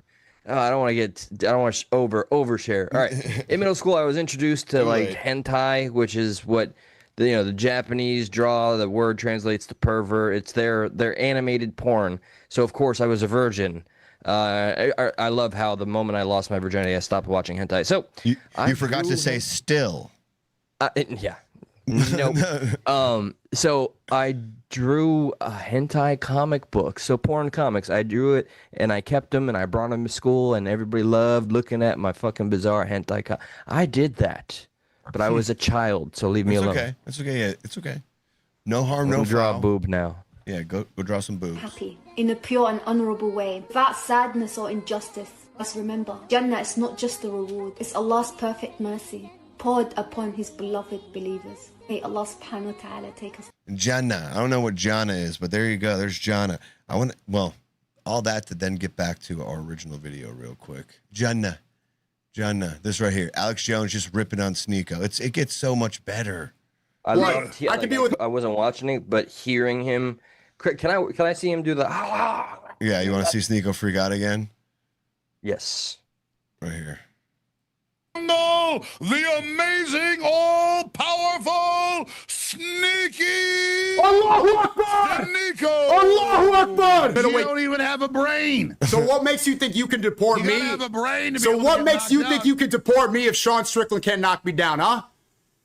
I don't want to overshare. All right. In middle school, I was introduced to hentai, which is what the Japanese draw. The word translates to pervert. It's their animated porn. So of course I was a virgin. I love how the moment I lost my virginity, I stopped watching hentai. So you forgot to say still. Yeah. Nope. So I drew a hentai comic book, so porn comics. I drew it and I kept them and I brought them to school and everybody loved looking at my fucking bizarre hentai. I did that, but I was a child, so leave me alone. Okay, that's okay. Yeah, it's okay. No harm, no foul. Draw a boob now. Yeah, go draw some boobs. Happy in a pure and honorable way, without sadness or injustice. Just remember, Jannah is not just a reward; it's Allah's perfect mercy poured upon His beloved believers. May Allah subhanahu wa ta'ala take us. Jannah. I don't know what Jannah is, but there you go. There's Jannah. All that to then get back to our original video real quick. Jannah. This right here. Alex Jones just ripping on Sneako. It gets so much better. I wasn't watching it, but hearing him. Can I see him do the? Yeah, you want to see Sneako freak out again? Yes. Right here. No, the amazing, all-powerful, sneaky Allahu Akbar! Sneako! Allahu Akbar! You don't even have a brain. So what makes you think you can deport me? You gotta have a brain to be so able to what get makes you knocked think out. you can deport me if Sean Strickland can't knock me down, huh?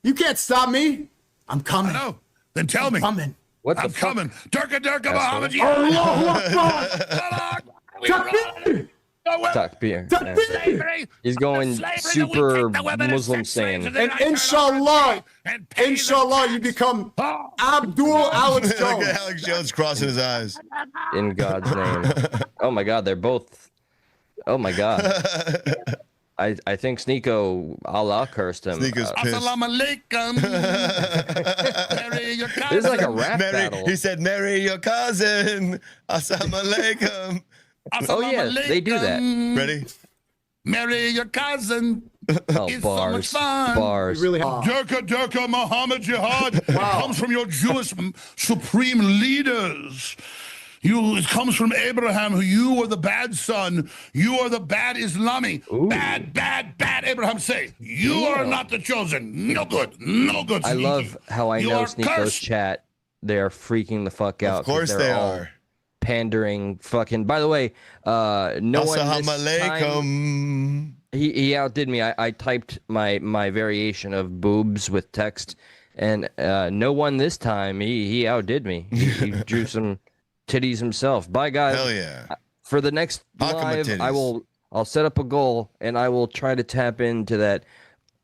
You can't stop me. I'm coming. I know. Then tell me. Coming. I'm coming. Durka Muhammad. Allahu Akbar! Takbir. He's going super Muslim saying. And inshallah, you become Abdul Alex Look Jones. at Alex Jones crossing his eyes. In God's name. Oh my God, they're both. Oh my God. I think Sneako, Allah cursed him. Sneako's pissed. Assalamu alaikum. Marry your cousin. This is like a rap battle. He said, "Marry your cousin." Assalamu alaikum. Oh yeah, they do that. Ready? Marry your cousin. Oh, It's bars, so much fun. bars. Really Durka Muhammad Jihad. It comes from your Jewish supreme leaders. It comes from Abraham, who you are the bad son. You are the bad Islami. Ooh. Bad. Abraham say, you are not the chosen. No good. I love how I know Sneako's chat. They are freaking the fuck out. Of course they are. Pandering fucking. By the way, no one this time, he outdid me. I typed my variation of boobs with text, and no one this time. He outdid me. He drew some titties himself. Bye guys. Hell yeah. For the next live, I'll set up a goal and I will try to tap into that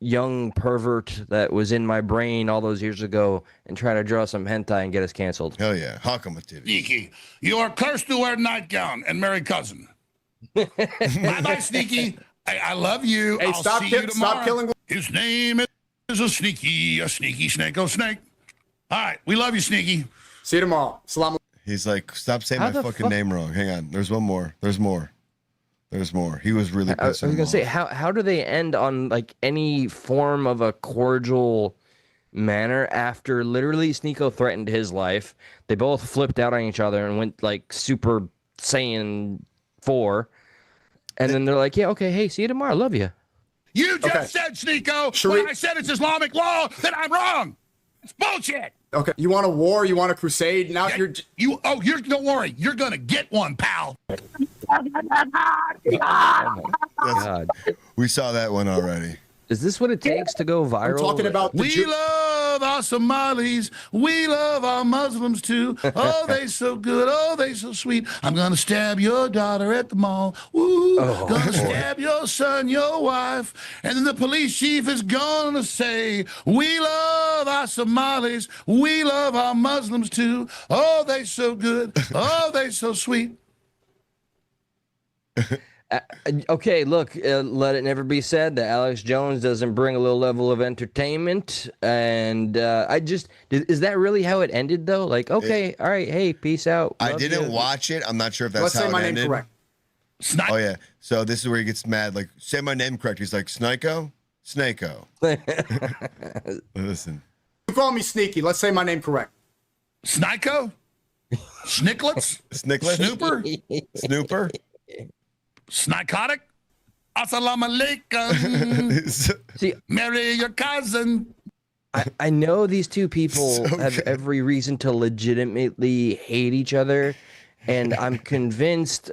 young pervert that was in my brain all those years ago and try to draw some hentai and get us canceled. Hell yeah. Hakama titties. Sneaky, you are cursed to wear nightgown and marry cousin. Bye, Sneaky. I love you. Hey, I'll stop see you tomorrow. stop killing. His name is a sneaky Sneako snake. All right, we love you, Sneaky. See you tomorrow. Salam. He's like, stop saying How my the fucking fuck- name wrong. Hang on. There's one more. There's more. He was really pissing I was him gonna say, off. how do they end on like any form of a cordial manner after literally Sneako threatened his life? They both flipped out on each other and went like Super Saiyan 4, and then they're like, yeah, okay, hey, see you tomorrow, love you. You just said, Sneako, when I said it's Islamic law, that I'm wrong. It's bullshit. Okay, you want a war? You want a crusade? Now you're don't worry. You're going to get one, pal. God. We saw that one already. Is this what it takes to go viral? I'm talking about we love our Somalis. We love our Muslims too. Oh, they so good. Oh, they so sweet. I'm gonna stab your daughter at the mall. Woo! Gonna stab your son, your wife. And then the police chief is gonna say, we love our Somalis. We love our Muslims too. Oh, they so good. Oh, they so sweet. Okay, look, let it never be said that Alex Jones doesn't bring a little level of entertainment. And is that really how it ended, though? Like, okay, all right, hey, peace out. I didn't watch it. I'm not sure if that's how it ended. Let's say my name correct. Oh, yeah. So this is where he gets mad. Like, say my name correct. He's like, Sneako? Sneako. Listen. You call me sneaky. Let's say my name correct. Sneako? Snicklets? Snicklets? Snooper? Snooper? Snycotic? Assalamu alaikum. See, marry your cousin. I know these two people have every reason to legitimately hate each other, and I'm convinced,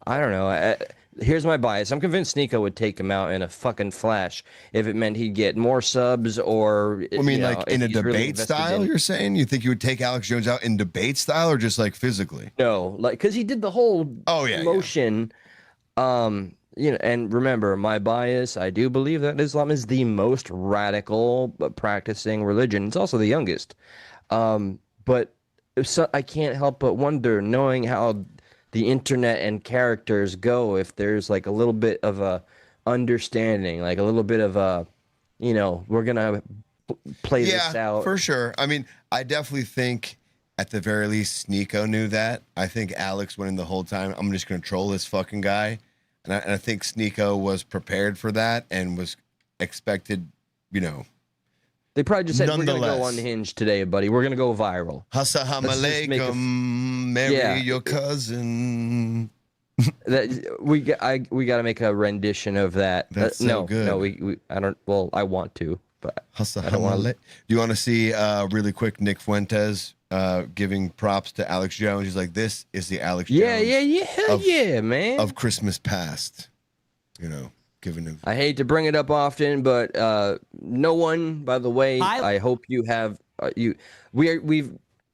I don't know, here's my bias. I'm convinced Sneako would take him out in a fucking flash if it meant he'd get more subs or... I mean, like in a debate style, you're saying? You think you would take Alex Jones out in debate style or just like physically? No, like, because he did the whole motion... and remember, my bias, I do believe that Islam is the most radical practicing religion. It's also the youngest. But I can't help but wonder, knowing how the internet and characters go, if there's like a little bit of a understanding, like a little bit of a, we're going to play this out. For sure. I mean, I definitely think at the very least Sneako knew that. I think Alex went in the whole time, I'm just going to troll this fucking guy. And I think Sneako was prepared for that and was expected, They probably just said, we're going to go unhinged today, buddy. We're going to go viral. Assalamu alaikum, marry your cousin. We got to make a rendition of that. That's so good. No, I don't. Well, I want to, but I don't want to. Do you want to see really quick Nick Fuentes giving props to Alex Jones? He's like, this is the Alex Jones. Yeah, man. Of Christmas past, giving him. I hate to bring it up often, but no one, by the way, I hope you have we've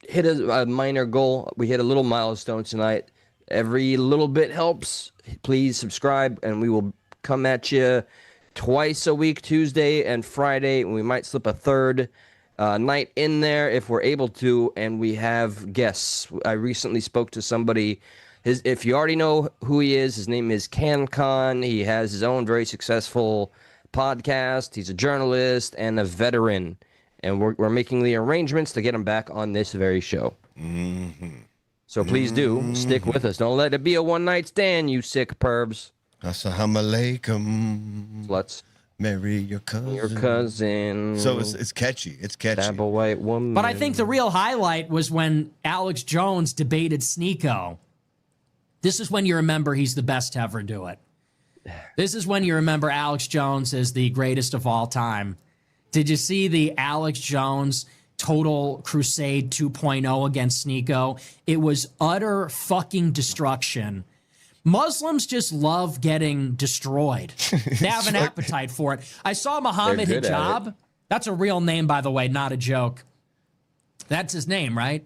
hit a minor goal. We hit a little milestone tonight. Every little bit helps. Please subscribe, and we will come at you twice a week, Tuesday and Friday. We might slip a third night in there if we're able to, and we have guests. I recently spoke to somebody. If you already know who he is, his name is CanCon. He has his own very successful podcast. He's a journalist and a veteran, and we're making the arrangements to get him back on this very show. Mm-hmm. So please do stick with us. Don't let it be a one-night stand, you sick pervs. Assalamu alaikum. Let's marry your cousin. Your cousin. So it's catchy. It's catchy. Stab a white woman. But I think the real highlight was when Alex Jones debated Sneako. This is when you remember he's the best to ever do it. This is when you remember Alex Jones is the greatest of all time. Did you see the Alex Jones Total Crusade 2.0 against Sneako? It was utter fucking destruction. Muslims just love getting destroyed. They have an appetite for it. I saw Muhammad Hijab. That's a real name, by the way, not a joke. That's his name, right?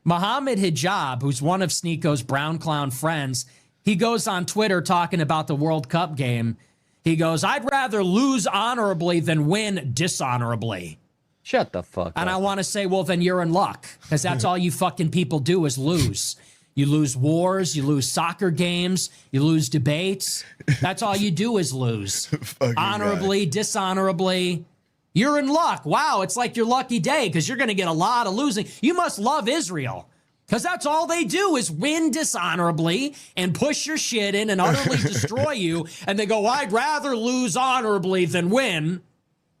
Muhammad Hijab, who's one of Sneako's brown clown friends, he goes on Twitter talking about the World Cup game. He goes, I'd rather lose honorably than win dishonorably. Shut the fuck up. And I want to say, well, then you're in luck, because that's all you fucking people do is lose. You lose wars, you lose soccer games, you lose debates. That's all you do is lose. Honorably, dishonorably. You're in luck. Wow, it's like your lucky day, because you're going to get a lot of losing. You must love Israel, because that's all they do is win dishonorably and push your shit in and utterly destroy you. And they go, I'd rather lose honorably than win.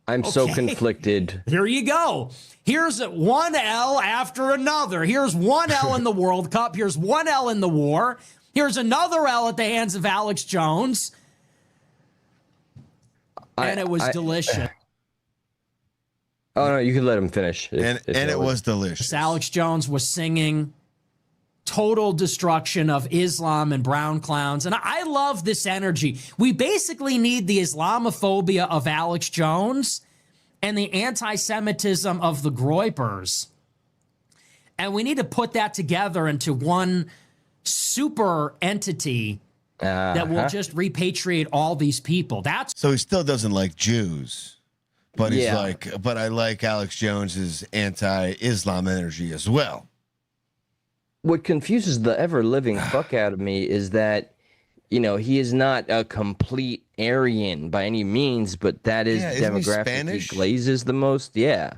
I'm so conflicted. Here you go. Here's one L after another. Here's one L in the World Cup. Here's one L in the war. Here's another L at the hands of Alex Jones. And it was delicious. Oh no, you can let him finish. And it was delicious. Alex Jones was singing total destruction of Islam and brown clowns. And I love this energy. We basically need the Islamophobia of Alex Jones and the anti-Semitism of the Groypers. And we need to put that together into one super entity that will just repatriate all these people. So he still doesn't like Jews. But he's Yeah. like, but I like Alex Jones's anti-Islam energy as well. What confuses the ever-living fuck out of me is that, you know, he is not a complete Aryan by any means, but that is Yeah, isn't he demographic Spanish? he glazes the most. Yeah.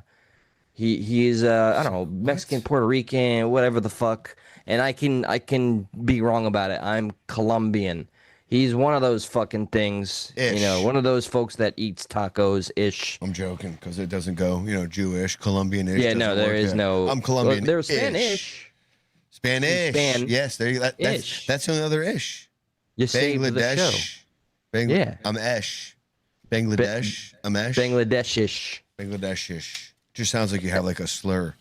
He is I don't know, Mexican, Puerto Rican, whatever the fuck. And I can be wrong about it. I'm Colombian. He's one of those fucking things, Ish. you know, one of those folks that eats tacos-ish. I'm joking because it doesn't go, you know, Jewish, Colombian-ish. Yeah, no, there is no. I'm Colombian. There's Spanish. Spanish. Span- Yes, there you go. That's the only other ish. You saved the show. Yeah. I'm Esh. Bangladesh. I'm Esh. Bangladeshish. Bangladeshish. Just sounds like you have like a slur.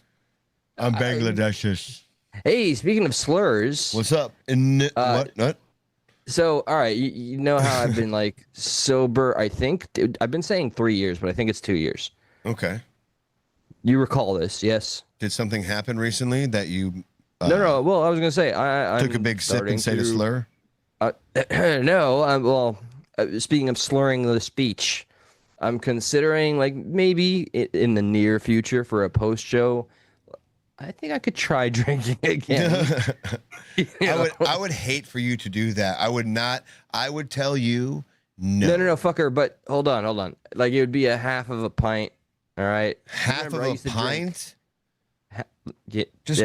I'm Bangladeshish. Hey, speaking of slurs. What's up? What? So, all right, you know how I've been like sober, I think? I've been saying 3 years, but I think it's 2 years. Okay. You recall this, yes? Did something happen recently that you... no. Well, I was going to say... I took a big sip and said a slur? No, speaking of slurring the speech, I'm considering, like, maybe in the near future for a post-show, I think I could try drinking again. I would hate for you to do that. I would not. I would tell you no. No, fucker. But hold on. Like, it would be a half of a pint. All right. Half of a pint? Just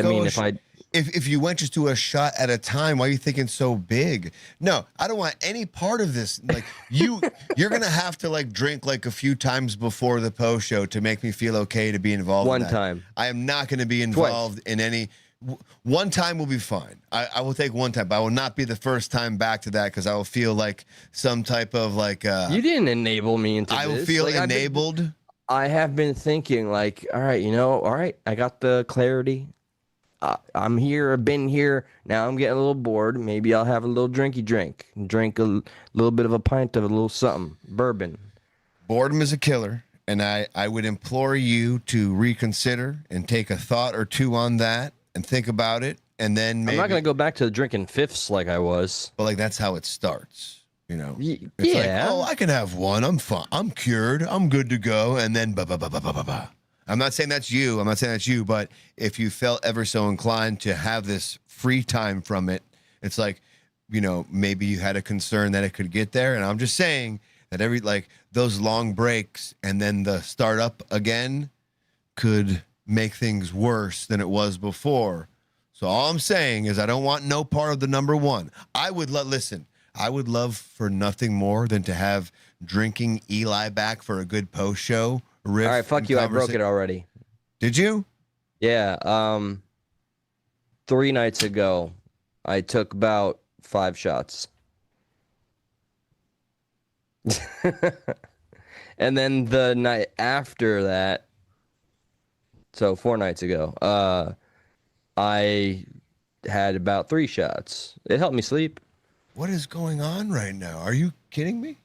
if you went just to a shot at a time, why are you thinking so big? No, I don't want any part of this. Like you're gonna have to like drink like a few times before the post show to make me feel okay to be involved. One in that. time. I am not going to be involved in any. One time will be fine. I will take one time, but I will not be the first time back to that because I will feel like some type of like. You didn't enable me into this. I will feel like, enabled. I have been thinking like, all right, I got the clarity. I'm here. I've been here. Now I'm getting a little bored. Maybe I'll have a little drink a little bit of a pint of a little something, bourbon. Boredom is a killer, and I would implore you to reconsider and take a thought or two on that and think about it, and then maybe... I'm not going to go back to drinking fifths like I was. But like that's how it starts, you know. It's yeah. like, oh, I can have one. I'm fine. I'm cured. I'm good to go. And then I'm not saying that's you. I'm not saying that's you. But if you felt ever so inclined to have this free time from it, it's like, you know, maybe you had a concern that it could get there. And I'm just saying that those long breaks and then the start up again could make things worse than it was before. So all I'm saying is I don't want no part of the number one. I would love for nothing more than to have drinking Eli back for a good post show. All right, fuck you. I broke it already. Did you? Yeah. 3 nights ago, I took about 5 shots. And then the night after that, so 4 nights ago, I had about 3 shots. It helped me sleep. What is going on right now? Are you kidding me?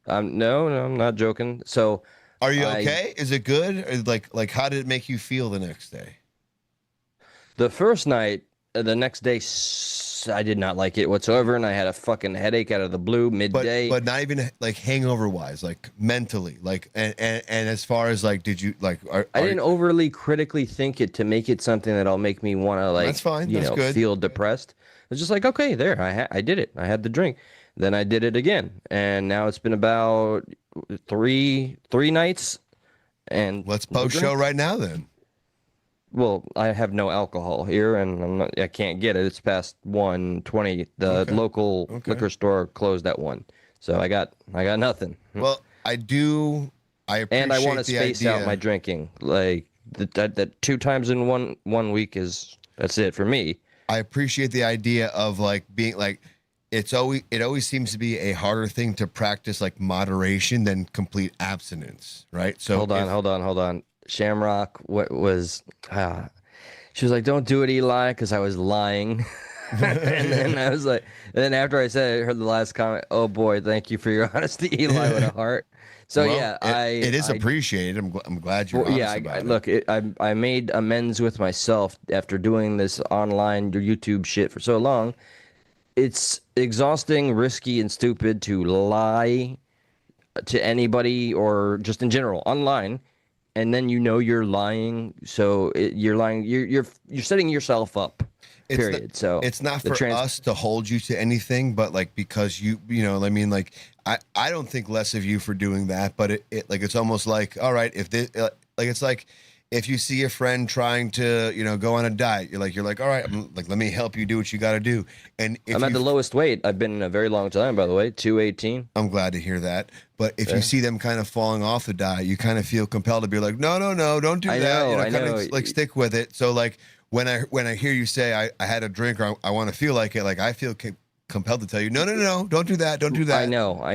No, I'm not joking. So, are you okay? Is it good? Or like, how did it make you feel the next day? The first night, the next day, I did not like it whatsoever, and I had a fucking headache out of the blue midday. But not even like hangover wise, like mentally, like and as far as like, did you like? I didn't overly critically think it to make it something that'll make me want to like. That's fine. You That's know, good. Feel depressed. It's just like, okay, there, I did it. I had the drink. Then I did it again, and now it's been about three nights. And let's post show right now then. Well, I have no alcohol here, and I can't get it. It's past 1:20. The local liquor store closed at 1, so I got nothing. Well, I appreciate and I want to space idea. out my drinking. Like that 2 times in one week that's it for me. I appreciate the idea of like being like. It always seems to be a harder thing to practice like moderation than complete abstinence, right? So hold on. Shamrock was, she was like, "Don't do it, Eli," because I was lying. And then I was like, and then after I said it, I heard the last comment. Oh boy, thank you for your honesty, Eli, with a heart. So Well, yeah, it is appreciated. I'm glad you're honest about it. Look, I made amends with myself after doing this online YouTube shit for so long. It's exhausting, risky, and stupid to lie to anybody or just in general online, and then you're lying. So you're lying. You're setting yourself up. Period. So it's not for us to hold you to anything, but like because you know, I mean, like I don't think less of you for doing that, but it like it's almost like, all right, if this like it's like if you see a friend trying to, you know, go on a diet, you're like, all right, let me help you do what you got to do. And if I'm at the lowest weight I've been in a very long time, by the way, 218. I'm glad to hear that. But if you see them kind of falling off the diet, you kind of feel compelled to be like, no, don't do that. Kind of like stick with it. So like. When I hear you say I had a drink or I want to feel like it, like I feel compelled to tell you, no, don't do that, don't do that. I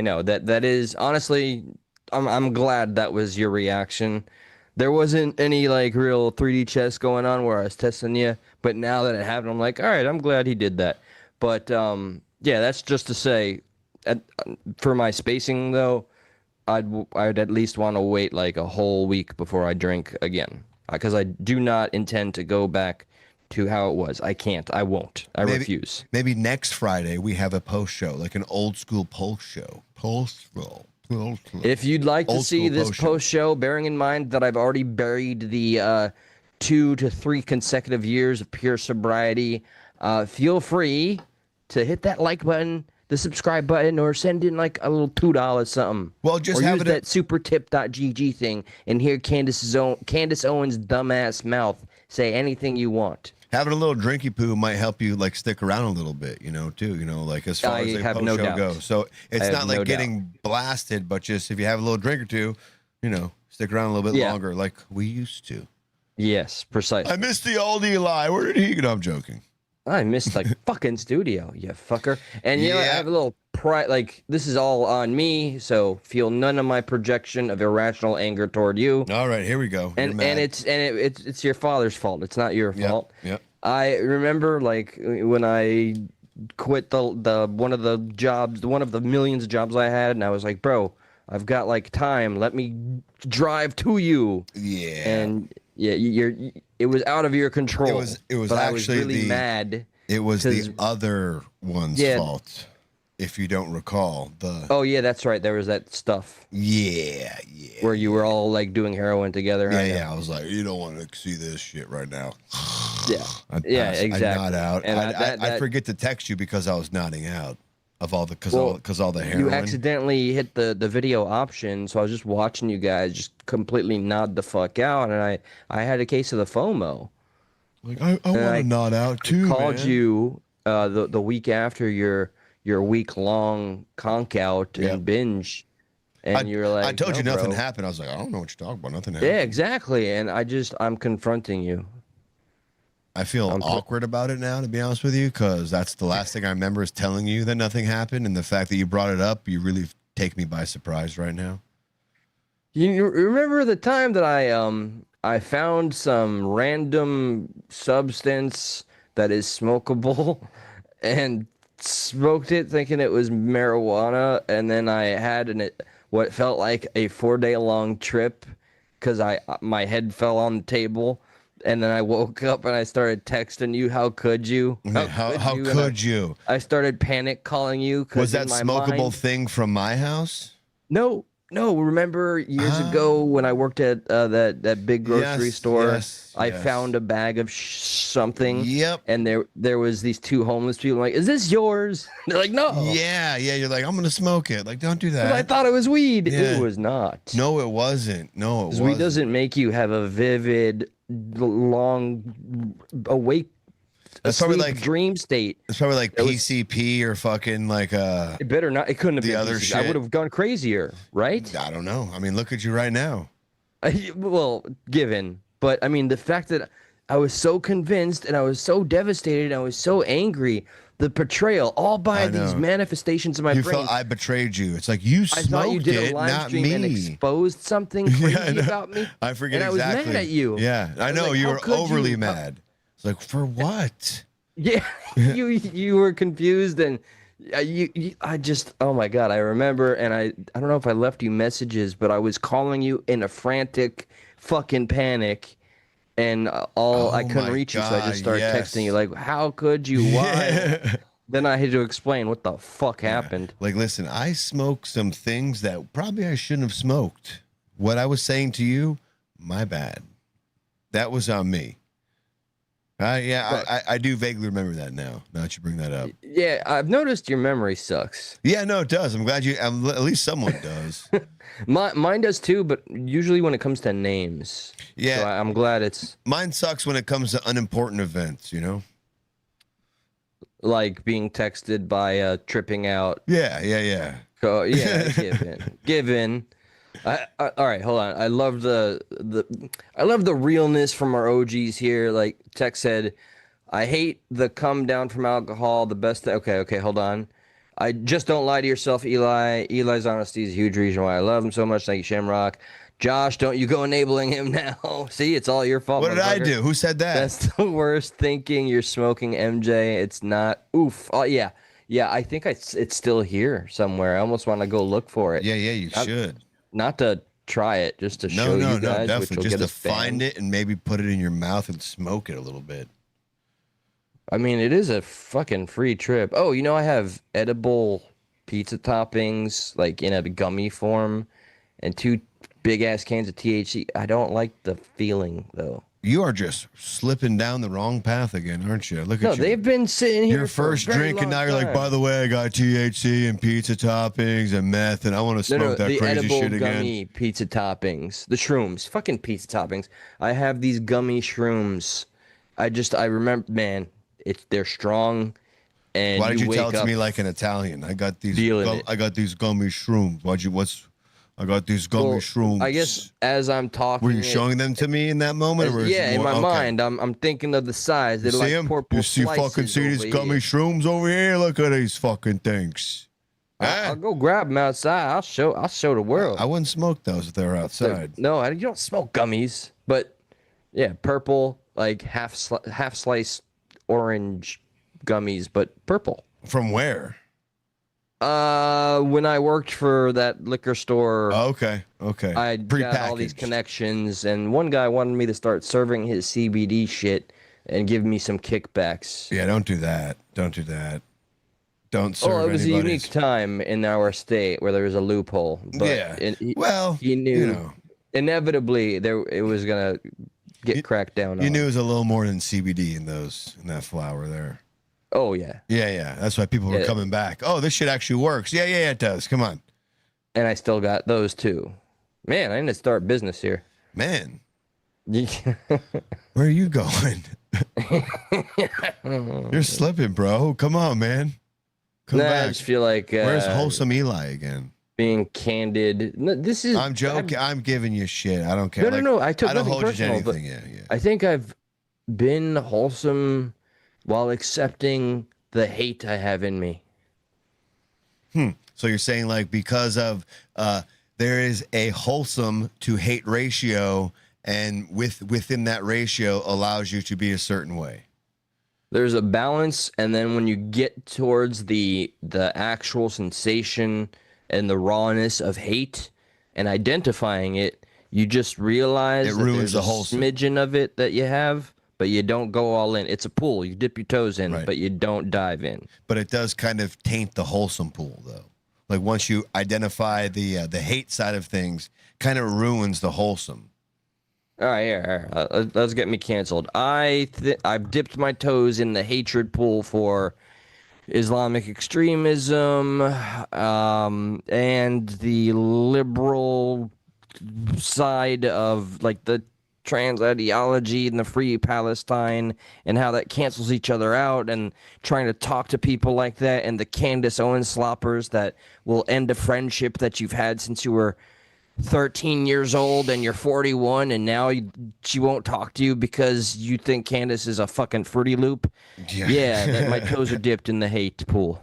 know that is honestly, I'm glad that was your reaction. There wasn't any like real 3D chess going on where I was testing you, but now that it happened, I'm like, all right, I'm glad he did that. But yeah, that's just to say, for my spacing though, I'd at least want to wait like a whole week before I drink again. Because I do not intend to go back to how it was. I can't. I won't. I refuse. Maybe next Friday we have a post show, like an old school post show. If you'd like to see this post show, bearing in mind that I've already buried the 2 to 3 consecutive years of pure sobriety, feel free to hit that like button, the subscribe button, or send in like a little $2 something. Well, just or have use that supertip.gg thing and hear Candace Owens' dumbass mouth say anything you want. Having a little drinky poo might help you like stick around a little bit, too. Like as far as the post show goes. So it's not like getting blasted, but just if you have a little drink or two, stick around a little bit longer, like we used to. Yes, precisely. I missed the old Eli. Where did he go? No, I'm joking. I missed the fucking studio, you fucker. And I have a little pride. Like this is all on me, so feel none of my projection of irrational anger toward you. All right, here we go. And it's your father's fault. It's not your fault. Yep. I remember like when I quit the one of the millions of jobs I had, and I was like, bro, I've got like time. Let me drive to you. Yeah. And it was out of your control. It was but actually I was really mad. It was the other one's fault, if you don't recall. Oh yeah, that's right. There was that stuff. Yeah. Where you were all like doing heroin together. Yeah. I was like, you don't want to see this shit right now. Yeah. Exactly. I nod out. And I forget to text you because I was nodding out of all the all the heroin. You accidentally hit the video option, so I was just watching you guys just completely nod the fuck out, and I had a case of the FOMO. Like I want to nod out too. I called you the week after your week long conk out and binge, and you were like, I told you nothing bro. happened. I was like, I don't know what you're talking about. Nothing happened. Yeah, exactly. And I'm confronting you. I feel awkward about it now, to be honest with you, because that's the last thing I remember is telling you that nothing happened, and the fact that you brought it up, you really take me by surprise right now. You remember the time that I found some random substance that is smokable and smoked it thinking it was marijuana, and then I had what felt like a 4-day long trip because my head fell on the table. And then I woke up and I started texting you. How could you? How could you? I started panic calling you. Was that smokable thing from my house? No. Remember years ago when I worked at that big grocery store? I found a bag of something. Yep. And there was these 2 homeless people. I'm like, is this yours? They're like, no. Yeah. You're like, I'm gonna smoke it. Like, don't do that. I thought it was weed. Yeah. It was not. No, it wasn't. No, it wasn't. Weed doesn't make you have a vivid, long, awake. That's probably like dream state. It's probably like PCP or fucking like It better not. It couldn't have the been other PCP. shit. I would have gone crazier, right? I don't know. I mean, look at you right now. Well, given, but I mean the fact that I was so convinced, and I was so devastated, and I was so angry. The betrayal, all by these manifestations of my you brain. felt I betrayed you. It's like you smoked I thought you did it, a live not stream me. and exposed something crazy about me. I forget and exactly. I was mad at you. Yeah, I know like, you how were could overly you? mad. It's like, for what? Yeah, you were confused, and I just, oh my God, I remember, and I don't know if I left you messages, but I was calling you in a frantic fucking panic, and I couldn't reach you, so I just started texting you like, how could you? Why? Then I had to explain what the fuck happened. Like, listen, I smoked some things that probably I shouldn't have smoked. What I was saying to you, my bad. That was on me. I do vaguely remember that now that you bring that up. Yeah, I've noticed your memory sucks. Yeah, no, it does. I'm glad at least someone does. Mine does too, but usually when it comes to names. Yeah. So I'm glad it's... Mine sucks when it comes to unimportant events, you know? Like being texted by tripping out. Yeah. Given. All right, hold on. I love the realness from our OGs here. Like Tech said, I hate the come down from alcohol. The best. Okay, hold on. I just don't lie to yourself, Eli. Eli's honesty is a huge reason why I love him so much. Thank you, Shamrock. Josh, don't you go enabling him now. See, it's all your fault. What did I do? Who said that? That's the worst thinking. You're smoking, MJ. It's not. Oof. Oh, yeah. Yeah, I think it's still here somewhere. I almost want to go look for it. Yeah, you should. Not to try it, just to show you guys. No, definitely. Which will just get to us find banned. it and maybe put it in your mouth and smoke it a little bit. I mean, it is a fucking free trip. Oh, you know, I have edible pizza toppings, like in a gummy form, and 2 big-ass cans of THC. I don't like the feeling, though. You are just slipping down the wrong path again, aren't you? Look at you. No, they've been sitting here your first for a very drink, and long now you're like, time. by the way, I got THC and pizza toppings and meth, and I want to smoke that the crazy edible shit again. gummy pizza toppings, the shrooms, fucking pizza toppings. I have these gummy shrooms. I remember, man, they're strong. And Why did you tell it to up me like an Italian? I got these. feeling it. I got these gummy shrooms. I got these gummy shrooms. I guess as I'm talking, Were you showing them to me in that moment? Or yeah, in my okay. mind, I'm thinking of the size. They're You like see 'em? purple You see slices these over gummy here. shrooms over here? Look at these fucking things. I'll go grab them outside. I'll show the world. I wouldn't smoke those if they were outside. No, you don't smoke gummies. But yeah, purple, like half slice orange gummies, but purple. From where? When I worked for that liquor store. Okay. I got all these connections, and one guy wanted me to start serving his CBD shit and give me some kickbacks. Yeah, don't do that. Don't serve it was a anybody's. unique time in our state where there was a loophole. But Yeah. he knew, you know. inevitably it was gonna get cracked down. You on. knew it was a little more than CBD in that flower there. Oh yeah. Yeah. That's why people were coming back. Oh, this shit actually works. Yeah, it does. Come on. And I still got those too. Man, I need to start business here. Man. Where are you going? You're slipping, bro. Come on, man. Come back. I just feel like Where's wholesome Eli again? Being candid. No, this is. I'm joking. I'm giving you shit. I don't care. No. I took I don't nothing hold you to personal, but anything. Yeah. I think I've been wholesome while accepting the hate I have in me. So you're saying like because of there is a wholesome to hate ratio, and within that ratio allows you to be a certain way. There's a balance, and then when you get towards the actual sensation and the rawness of hate and identifying it, you just realize It that ruins there's the a wholesome. smidgen of it that you have, but you don't go all in. It's a pool. You dip your toes in, but you don't dive in. But it does kind of taint the wholesome pool, though. Like once you identify the hate side of things, kind of ruins the wholesome. All right, let's get me canceled. I've dipped my toes in the hatred pool for Islamic extremism and the liberal side of like the trans ideology and the free Palestine and how that cancels each other out, and trying to talk to people like that, and the Candace Owens sloppers that will end a friendship that you've had since you were 13 years old and you're 41 and now she won't talk to you because you think Candace is a fucking Fruity Loop. Yeah, my toes are dipped in the hate pool.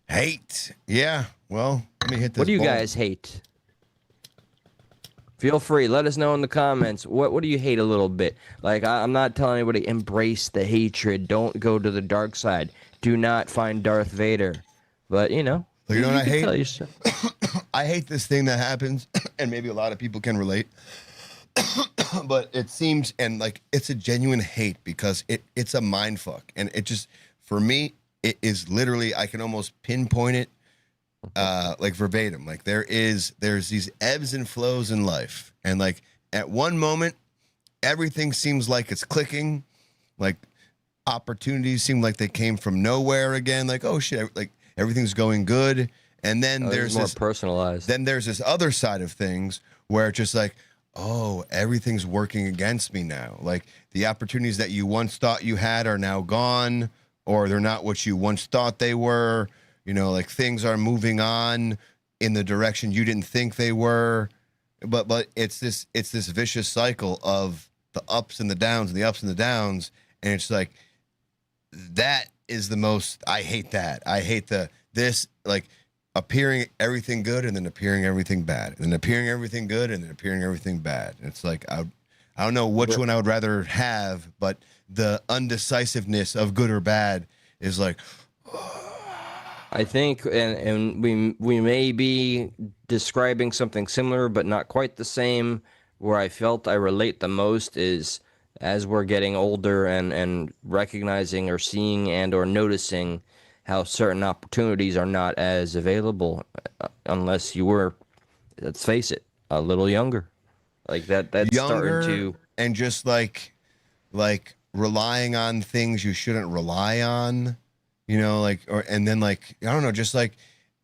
Hate? Yeah. Well, let me hit this. What do you guys hate? Feel free. Let us know in the comments. What do you hate a little bit? Like, I'm not telling anybody embrace the hatred. Don't go to the dark side. Do not find Darth Vader. But, you know. You know what I hate? Tell yourself. I hate this thing that happens, and maybe a lot of people can relate. But it seems, and like, it's a genuine hate because it's a mind fuck. And it just, for me, it is literally, I can almost pinpoint it like verbatim. Like there's these ebbs and flows in life. And like at one moment, everything seems like it's clicking. Like opportunities seem like they came from nowhere again. Like, oh shit, like everything's going good. And then there's more this personalized. Then there's this other side of things where it's just like, oh, everything's working against me now. Like the opportunities that you once thought you had are now gone, or they're not what you once thought they were. You know, like things are moving on in the direction you didn't think they were. But it's this vicious cycle of the ups and the downs and the ups and the downs. And it's like, that is the most, I hate that. I hate this like appearing everything good and then appearing everything bad, and then appearing everything good and then appearing everything bad. It's like, I don't know which one I would rather have, but the undecisiveness of good or bad is like, I think, and we may be describing something similar, but not quite the same. Where I felt I relate the most is as we're getting older and recognizing or seeing and or noticing how certain opportunities are not as available unless you were, let's face it, a little younger. Like that's younger starting to, and just like relying on things you shouldn't rely on, you know, like, and then like, I don't know, just like,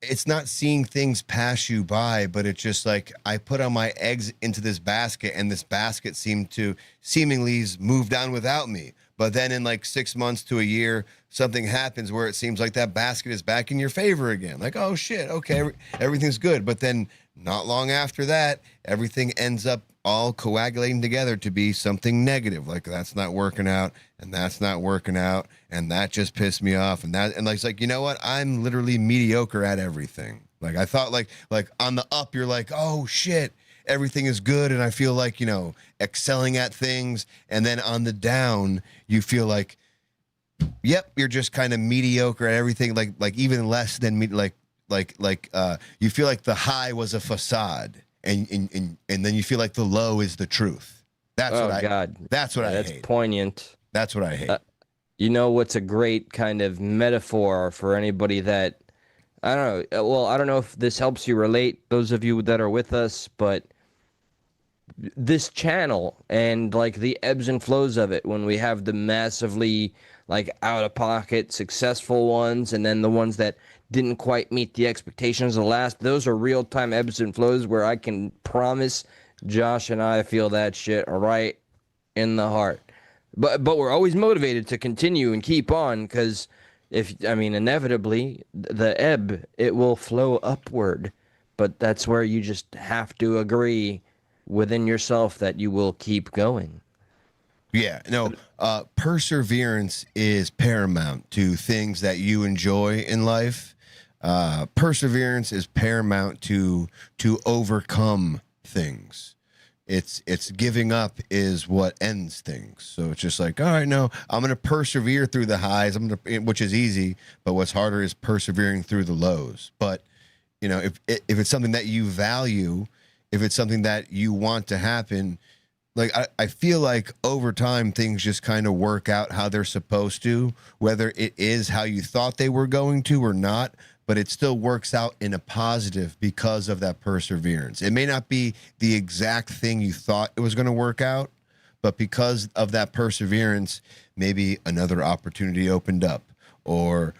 it's not seeing things pass you by, but it's just like, I put all my eggs into this basket and this basket seemingly moved on without me. But then in like 6 months to a year, something happens where it seems like that basket is back in your favor again. Like, oh shit, okay, everything's good. But then not long after that, everything ends up all coagulating together to be something negative. Like that's not working out, and that's not working out, and that just pissed me off, and it's like, you know what? I'm literally mediocre at everything. Like I thought, like on the up, you're like, oh shit, everything is good, and I feel like, you know, excelling at things, and then on the down, you feel like, yep, you're just kind of mediocre at everything, like even less than me, like you feel like the high was a facade. And then you feel like the low is the truth. That's what I hate. That's poignant. That's what I hate. You know what's a great kind of metaphor for anybody that, I don't know. Well, I don't know if this helps you relate, those of you that are with us, but this channel and like the ebbs and flows of it, when we have the massively like out of pocket successful ones, and then the ones that didn't quite meet the expectations of the last, those are real-time ebbs and flows where I can promise Josh and I feel that shit right in the heart. But we're always motivated to continue and keep on, because inevitably the ebb, it will flow upward. But that's where you just have to agree within yourself that you will keep going. Yeah, no, perseverance is paramount to things that you enjoy in life. Perseverance is paramount to overcome things. It's giving up is what ends things. So it's just like, all right, no, I'm going to persevere through the highs. Which is easy, but what's harder is persevering through the lows. But you know, if it's something that you value, if it's something that you want to happen, like I feel like over time things just kind of work out how they're supposed to, whether it is how you thought they were going to or not, but it still works out in a positive because of that perseverance. It may not be the exact thing you thought it was going to work out, but because of that perseverance, maybe another opportunity opened up, or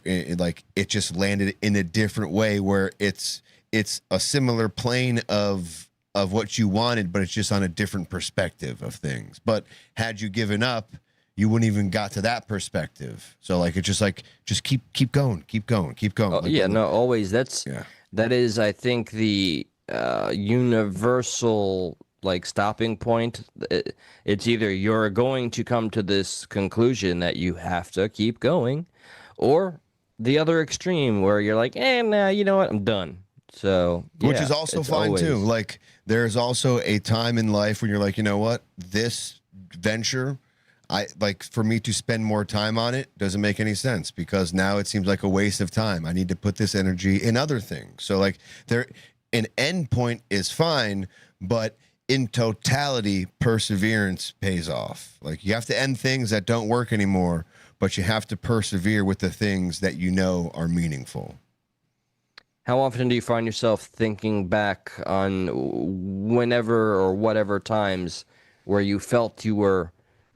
it just landed in a different way where it's a similar plane of what you wanted, but it's just on a different perspective of things. But had you given up, you wouldn't even got to that perspective. So like, it's just like, just keep going. Oh, like, yeah, no, always. That is, I think, the universal like stopping point. It's either you're going to come to this conclusion that you have to keep going, or the other extreme where you're like, nah, you know what, I'm done. So which is also fine too. Like there's also a time in life when you're like, you know what, this venture, I like for me to spend more time on it doesn't make any sense because now it seems like a waste of time. I need to put this energy in other things. So like an end point is fine, but in totality, perseverance pays off. Like you have to end things that don't work anymore, but you have to persevere with the things that you know are meaningful. How often do you find yourself thinking back on whenever or whatever times where you felt you were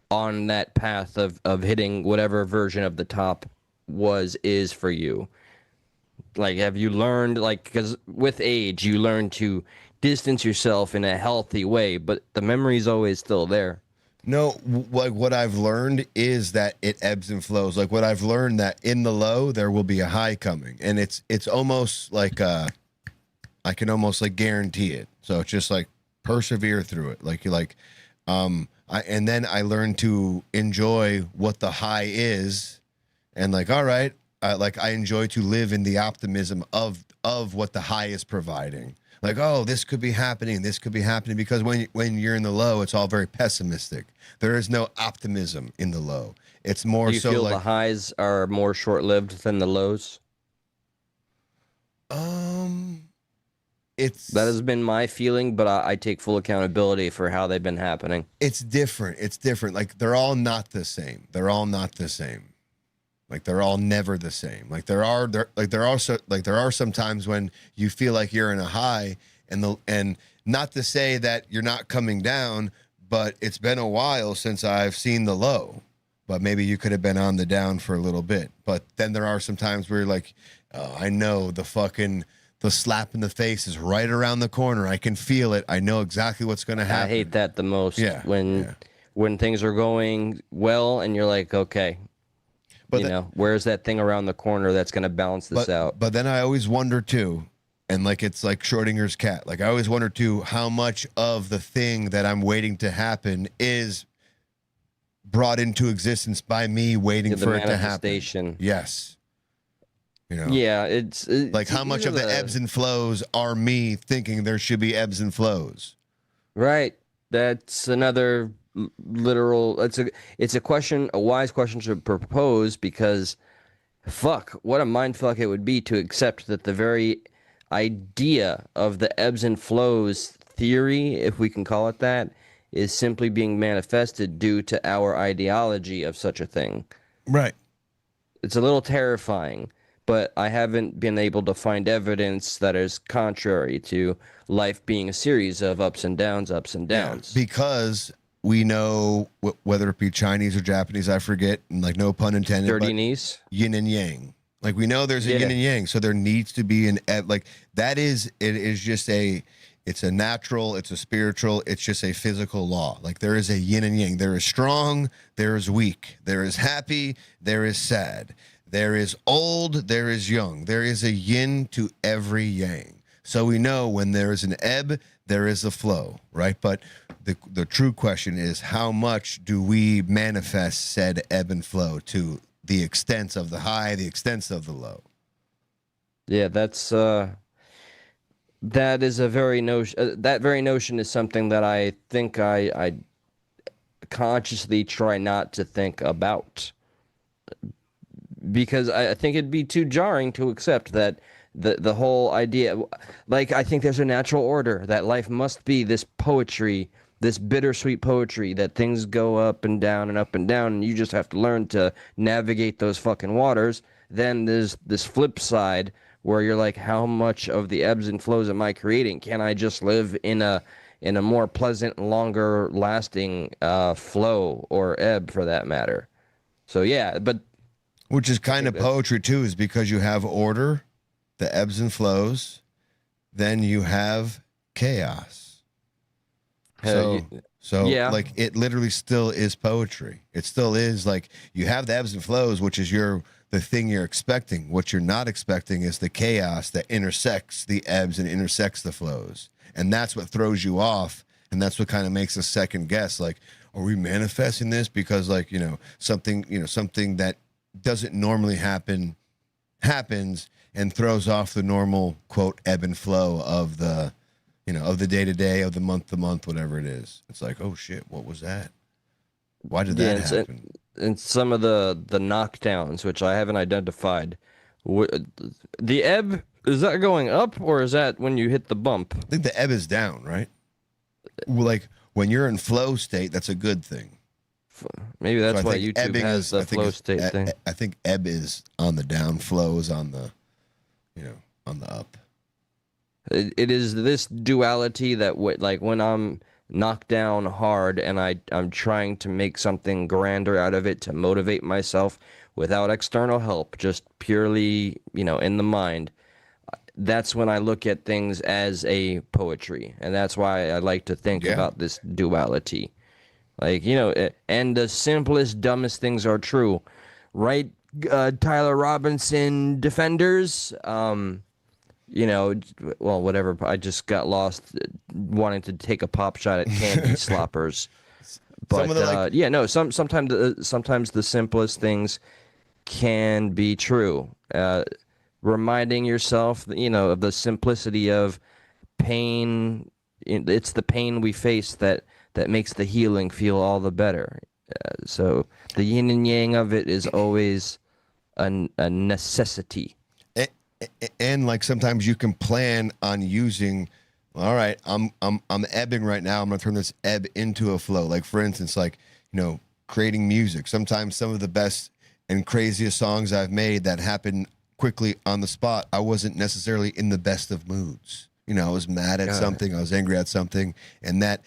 on that path of hitting whatever version of the top is for you? Like, have you learned, like, because with age, you learn to distance yourself in a healthy way, but the memory's always still there. No, like what I've learned is that it ebbs and flows. Like what I've learned that in the low, there will be a high coming. And it's almost like, I can almost like guarantee it. So it's just like persevere through it. Like you're like, and then I learned to enjoy what the high is and like, all right, like I enjoy to live in the optimism of what the high is providing. Like, oh, this could be happening. This could be happening because when you're in the low, it's all very pessimistic. There is no optimism in the low. It's more Do you so feel like the highs are more short-lived than the lows? It's that has been my feeling, but I take full accountability for how they've been happening. It's different. It's different. Like they're all not the same. They're all not the same. Like they're all never the same. Like there are some times when you feel like you're in a high, and not to say that you're not coming down, but it's been a while since I've seen the low. But maybe you could have been on the down for a little bit. But then there are some times where you're like, oh, I know the slap in the face is right around the corner. I can feel it. I know exactly what's going to happen. I hate that the most. When things are going well and you're like, okay. But where's that thing around the corner that's going to balance this out? But then I always wonder too, and like it's like Schrodinger's cat. Like I always wonder too, how much of the thing that I'm waiting to happen is brought into existence by me waiting for it to happen. Yes. Yeah, it's like how much of the ebbs and flows are me thinking there should be ebbs and flows. Right. That's another literal, it's a question, a wise question to propose, because fuck, what a mindfuck it would be to accept that the very idea of the ebbs and flows theory, if we can call it that, is simply being manifested due to our ideology of such a thing. Right. It's a little terrifying, but I haven't been able to find evidence that is contrary to life being a series of ups and downs, Yeah, because we know, whether it be Chinese or Japanese, I forget, and like no pun intended. Dirty knees? Yin and yang. Like we know there's a yin and yang, so there needs to be like that is, it is just it's a natural, it's a spiritual, it's just a physical law. Like there is a yin and yang. There is strong, there is weak. There is happy, there is sad. There is old, there is young. There is a yin to every yang. So we know when there is an ebb, there is a flow, right? But the true question is, how much do we manifest said ebb and flow to the extent of the high, the extent of the low? Yeah, that's that is a very notion. That very notion is something that I think I consciously try not to think about, because I think it'd be too jarring to accept that the whole idea, like I think there's a natural order, that life must be this poetry, this bittersweet poetry, that things go up and down and up and down, and you just have to learn to navigate those fucking waters. Then there's this flip side where you're like, how much of the ebbs and flows am I creating? Can I just live in a more pleasant, longer lasting flow, or ebb for that matter? So yeah, but which is kind of poetry too, is because you have order, the ebbs and flows, then you have chaos. So yeah. like it literally still is poetry. It still is like you have the ebbs and flows, which is the thing you're expecting. What you're not expecting is the chaos that intersects the ebbs and intersects the flows. And that's what throws you off. And that's what kind of makes us second guess. Like, are we manifesting this? Because like, something that doesn't normally happen happens and throws off the normal quote ebb and flow of the of the day to day, of the month to month, whatever it is. It's like, oh shit, what was that? Why did that happen? And some of the knockdowns, which I haven't identified, the ebb, is that going up or is that when you hit the bump? I think the ebb is down, right? Like when you're in flow state, that's a good thing. Maybe that's why YouTube has the flow state thing. I think ebb is on the down, flow is on the, on the up. It is this duality that like when I'm knocked down hard and I'm trying to make something grander out of it to motivate myself without external help, just purely, in the mind. That's when I look at things as a poetry. And that's why I like to think about this duality. Like, and the simplest, dumbest things are true. Right, Tyler Robinson defenders? Well, whatever. I just got lost wanting to take a pop shot at candy sloppers. But sometimes the simplest things can be true. Reminding yourself, of the simplicity of pain. It's the pain we face that makes the healing feel all the better. So the yin and yang of it is always a necessity. And like sometimes you can plan on using, all right, I'm ebbing right now. I'm gonna turn this ebb into a flow. Like for instance, creating music. Sometimes some of the best and craziest songs I've made that happen quickly on the spot, I wasn't necessarily in the best of moods. I was mad at something, I was angry at something, and that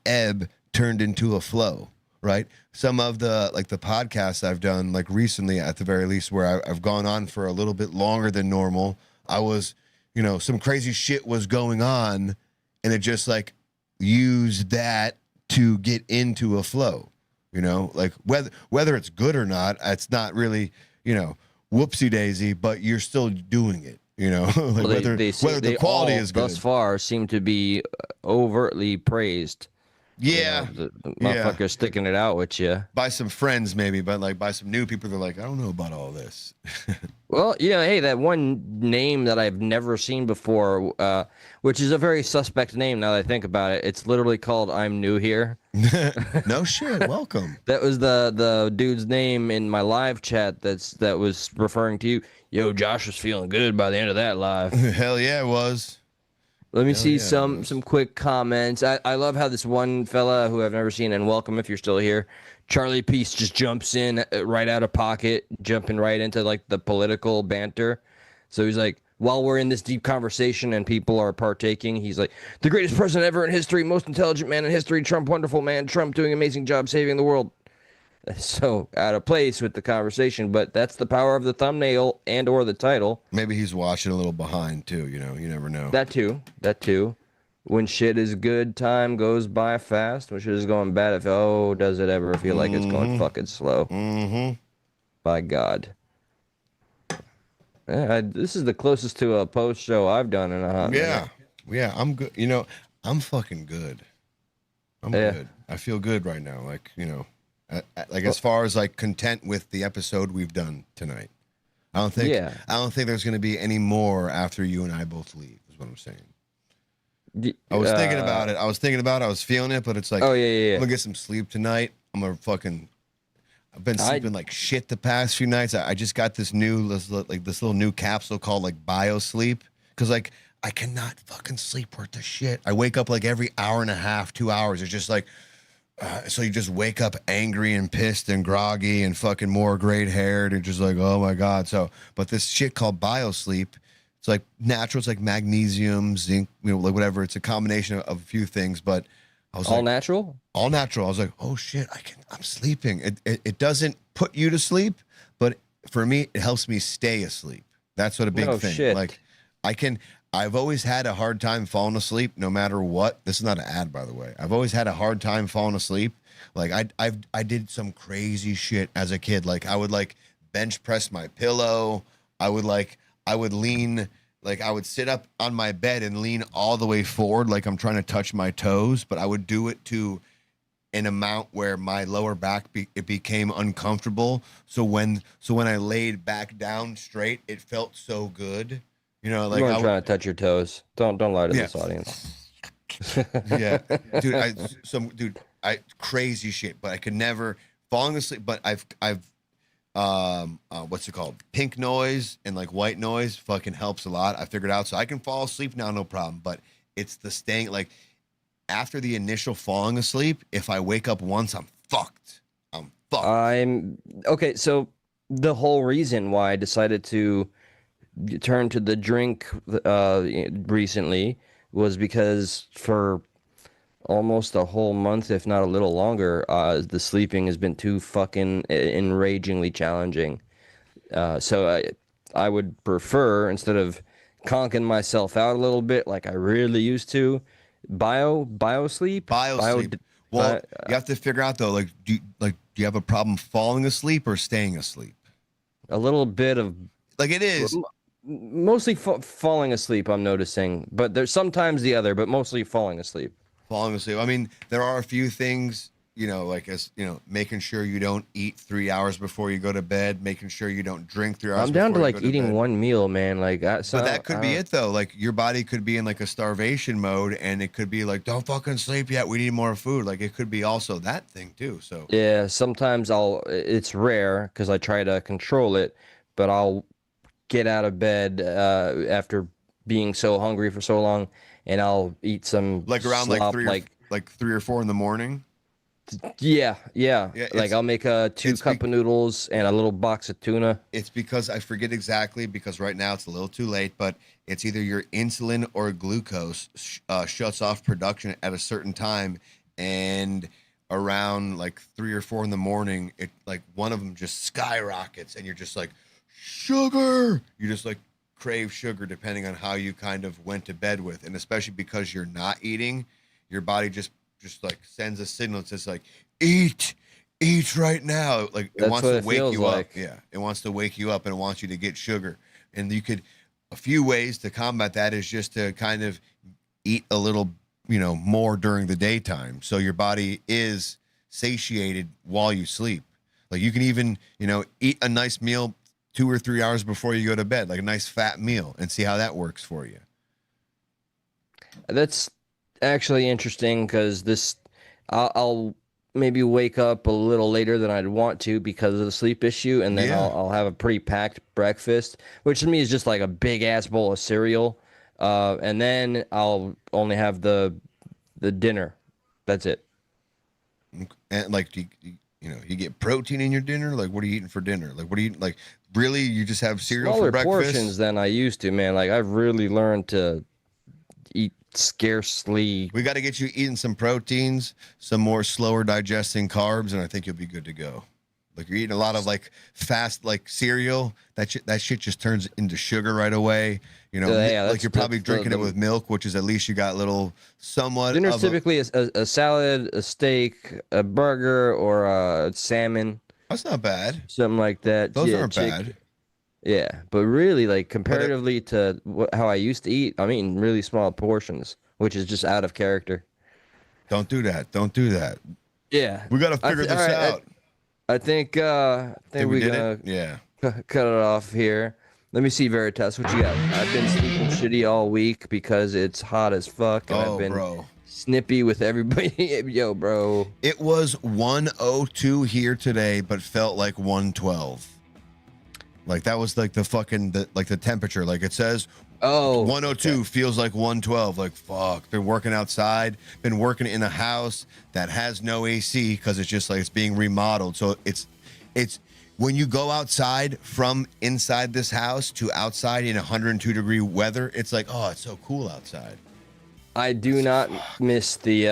ebb turned into a flow. Right. Some of the podcasts I've done recently, at the very least, where I've gone on for a little bit longer than normal. I was, some crazy shit was going on, and it just used that to get into a flow. Whether it's good or not, it's not really, whoopsie daisy, but you're still doing it. Whether the quality is good. Thus far seem to be overtly praised. Yeah, the motherfucker sticking it out with you. By some friends, maybe, but by some new people, they're like, I don't know about all this. Well, hey, that one name that I've never seen before, which is a very suspect name now that I think about it. It's literally called I'm New Here. No shit, welcome. That was the dude's name in my live chat that was referring to you. Yo, Josh was feeling good by the end of that live. Hell yeah, it was. Let me see some quick comments. I love how this one fella who I've never seen, and welcome if you're still here, Charlie Peace just jumps in right out of pocket, jumping right into the political banter. So he's like, while we're in this deep conversation and people are partaking, he's like, the greatest president ever in history, most intelligent man in history, Trump, wonderful man, Trump doing an amazing job saving the world. So out of place with the conversation, but that's the power of the thumbnail and or the title. Maybe he's watching a little behind too, you never know. That too. When shit is good, time goes by fast. When shit is going bad, does it ever feel like it's going fucking slow? Mm-hmm. By God. Yeah, this is the closest to a post show I've done in a hot minute. Yeah, I'm good. I'm fucking good. I'm good. I feel good right now. As far as content with the episode we've done tonight. I don't think there's going to be any more after you and I both leave, is what I'm saying. I was thinking about it. I was feeling it, but it's I'm going to get some sleep tonight. I've been sleeping like shit the past few nights. I just got this little new capsule called BioSleep, because I cannot fucking sleep worth the shit. I wake up every hour and a half, 2 hours. It's just so you just wake up angry and pissed and groggy and fucking more grayed haired and just oh my God. But this shit called BioSleep, it's natural. It's magnesium, zinc, whatever. It's a combination of a few things, but I was all natural. All natural. I was oh shit, I'm sleeping. It doesn't put you to sleep, but for me, it helps me stay asleep. That's what a big thing. Shit. I've always had a hard time falling asleep, no matter what. This is not an ad, by the way. I've always had a hard time falling asleep. Like I did some crazy shit as a kid. Like I would like bench press my pillow. I would lean, like I would sit up on my bed and lean all the way forward, like I'm trying to touch my toes. But I would do it to an amount where my lower back it became uncomfortable. So when I laid back down straight, it felt so good. You know, like you weren't trying to touch your toes. Don't lie to this audience. Yeah, dude, I crazy shit, but I could never falling asleep. But I've what's it called? Pink noise and like white noise fucking helps a lot. I figured out, so I can fall asleep now, no problem. But it's the staying, like after the initial falling asleep, if I wake up once, I'm fucked. I'm okay. So the whole reason why I decided to turn to the drink recently was because for almost a whole month, if not a little longer, the sleeping has been too fucking enragingly challenging. So I would prefer, instead of conking myself out a little bit like I really used to, bio sleep. Well, you have to figure out though, like do you have a problem falling asleep or staying asleep? A little bit of, like, it is mostly falling asleep, I'm noticing, but there's sometimes the other, but mostly falling asleep. I mean, there are a few things, you know, like, as you know, making sure you don't eat 3 hours before you go to bed, making sure you don't drink 3 hours. I'm down to before like eating one meal, man. Like, but that could be it though. Like your body could be in like a starvation mode, and it could be like, don't fucking sleep yet. We need more food. Like it could be also that thing too. So yeah, sometimes it's rare because I try to control it, but I'll get out of bed after being so hungry for so long, and I'll eat some like around slop, like 3 or 4 in the morning. Yeah. Like I'll make 2 cup of noodles and a little box of tuna. It's because I forget exactly, because right now it's a little too late, but it's either your insulin or glucose shuts off production at a certain time, and around like 3 or 4 in the morning, it like one of them just skyrockets, and you're just like, sugar. You just like crave sugar depending on how you kind of went to bed with, and especially because you're not eating, your body just like sends a signal. It says like, eat right now. Like it wants to wake you up. Yeah, it wants to wake you up, and it wants you to get sugar. And a few ways to combat that is just to kind of eat a little, you know, more during the daytime, so your body is satiated while you sleep. Like you can even, you know, eat a nice meal 2 or 3 hours before you go to bed, like a nice fat meal, and see how that works for you. That's actually interesting, because I'll maybe wake up a little later than I'd want to because of the sleep issue, and then I'll have a pretty packed breakfast, which to me is just like a big ass bowl of cereal, and then I'll only have the dinner. That's it. And like, you get protein in your dinner. Like, what are you eating for dinner? Like, what are you like? Really, you just have cereal Smaller for breakfast? portions than I used to, man. Like I've really learned to eat scarcely. We got to get you eating some proteins, some more slower digesting carbs, and I think you'll be good to go. Like you're eating a lot of like fast like cereal. That shit just turns into sugar right away. You know, like you're probably drinking it with milk, which is at least you got little somewhat. Dinner's typically a salad, a steak, a burger, or a salmon. That's not bad. Something like that. Those aren't bad. Yeah, but really, like comparatively to how I used to eat, I'm eating really small portions, which is just out of character. Don't do that. Yeah, we got to figure this out. I think we're gonna cut it off here. Let me see, Veritas, what you got? I've been sleeping shitty all week because it's hot as fuck, and I've been snippy with everybody. Yo, bro. It was 102 here today, but felt like 112. Like that was like the temperature. Like it says 102 feels like 112. Like fuck. Been working outside, been working in a house that has no AC because it's just like it's being remodeled. So it's when you go outside from inside this house to outside in 102-degree weather, it's like, oh, it's so cool outside. I do not miss the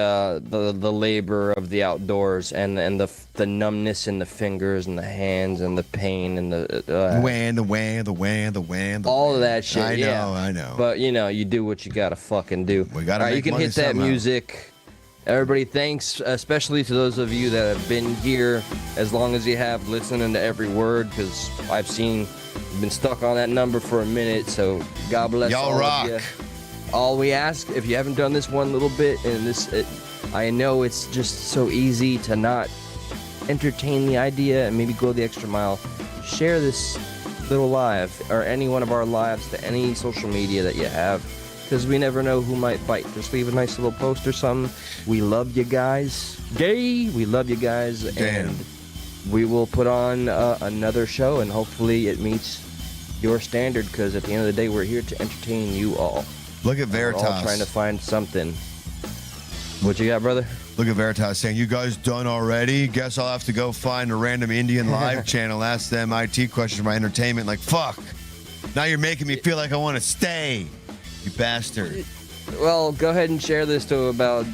labor of the outdoors and the numbness in the fingers and the hands and the pain and the all of that shit. I know. But you do what you gotta fucking do. We gotta. All right, you can hit that music. Everybody, thanks, especially to those of you that have been here as long as you have, listening to every word, because I've seen you've been stuck on that number for a minute. So God bless y'all. Rock. Of you. All we ask, if you haven't done this one little bit, and I know it's just so easy to not entertain the idea and maybe go the extra mile. Share this little live or any one of our lives to any social media that you have, because we never know who might bite. Just leave a nice little post or something. We love you guys. We love you guys. Damn. And we will put on another show, and hopefully it meets your standard, because at the end of the day, we're here to entertain you all. Look at Veritas. We're all trying to find something. What you got, brother? Look at Veritas saying, "You guys done already? Guess I'll have to go find a random Indian live channel, ask them IT questions for my entertainment." Like, fuck. Now you're making me feel like I want to stay, you bastard. Well, go ahead and share this to about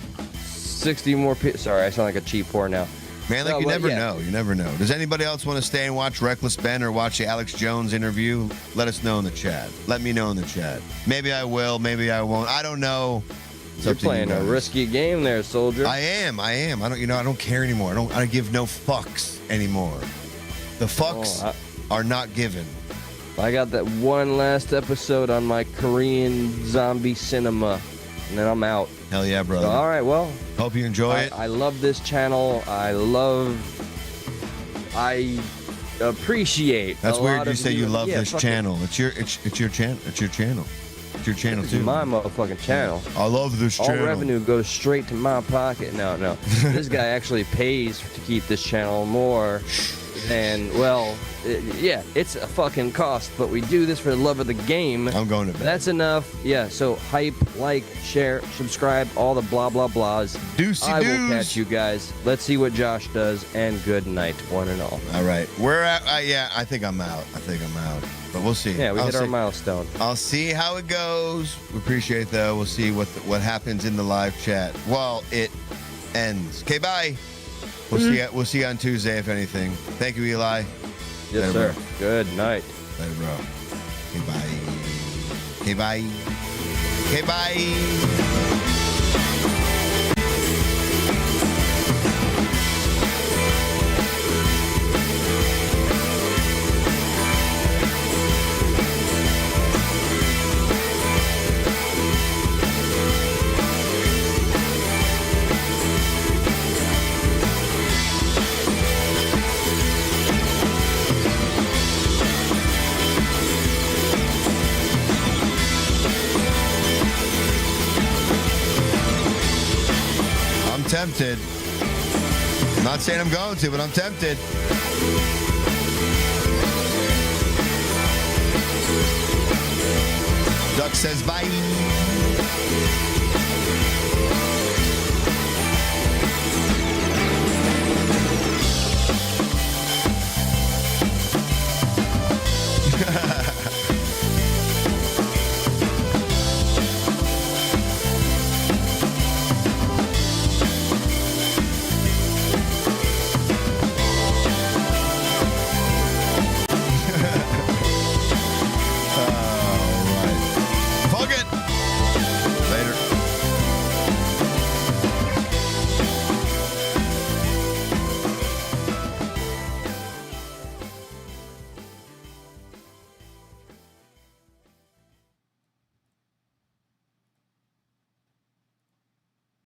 60 more people. Sorry, I sound like a cheap whore now. Man, like, you never know. You never know. Does anybody else want to stay and watch Reckless Ben or watch the Alex Jones interview? Let us know in the chat. Let me know in the chat. Maybe I will. Maybe I won't. I don't know. You're playing a risky game there, soldier. I am. I don't care anymore. I don't give no fucks anymore. The fucks are not given. I got that one last episode on my Korean zombie cinema, and then I'm out. Hell yeah, brother. So, all right, well. Hope you enjoy it. I love this channel. I appreciate. That's weird. You say you love this channel. It's your channel. It's your channel. It's your channel too. It's my motherfucking channel. I love this channel. All revenue goes straight to my pocket. No. This guy actually pays to keep this channel more. And, well, it's a fucking cost, but we do this for the love of the game. I'm going to bed. That's enough. Yeah, so hype, like, share, subscribe, all the blah, blah, blahs. I will catch you guys. Let's see what Josh does, and good night, one and all. All right. We're at, I think I'm out. But we'll see. Yeah, we hit our milestone. I'll see how it goes. We appreciate it, though. We'll see what happens in the live chat while it ends. Okay, bye. We'll see you on Tuesday, if anything. Thank you, Eli. Yes, sir. Bro. Good night. Later, bro. Okay, bye. Okay, bye. Okay, bye. Tempted. I'm not saying I'm going to, but I'm tempted. Duck says bye.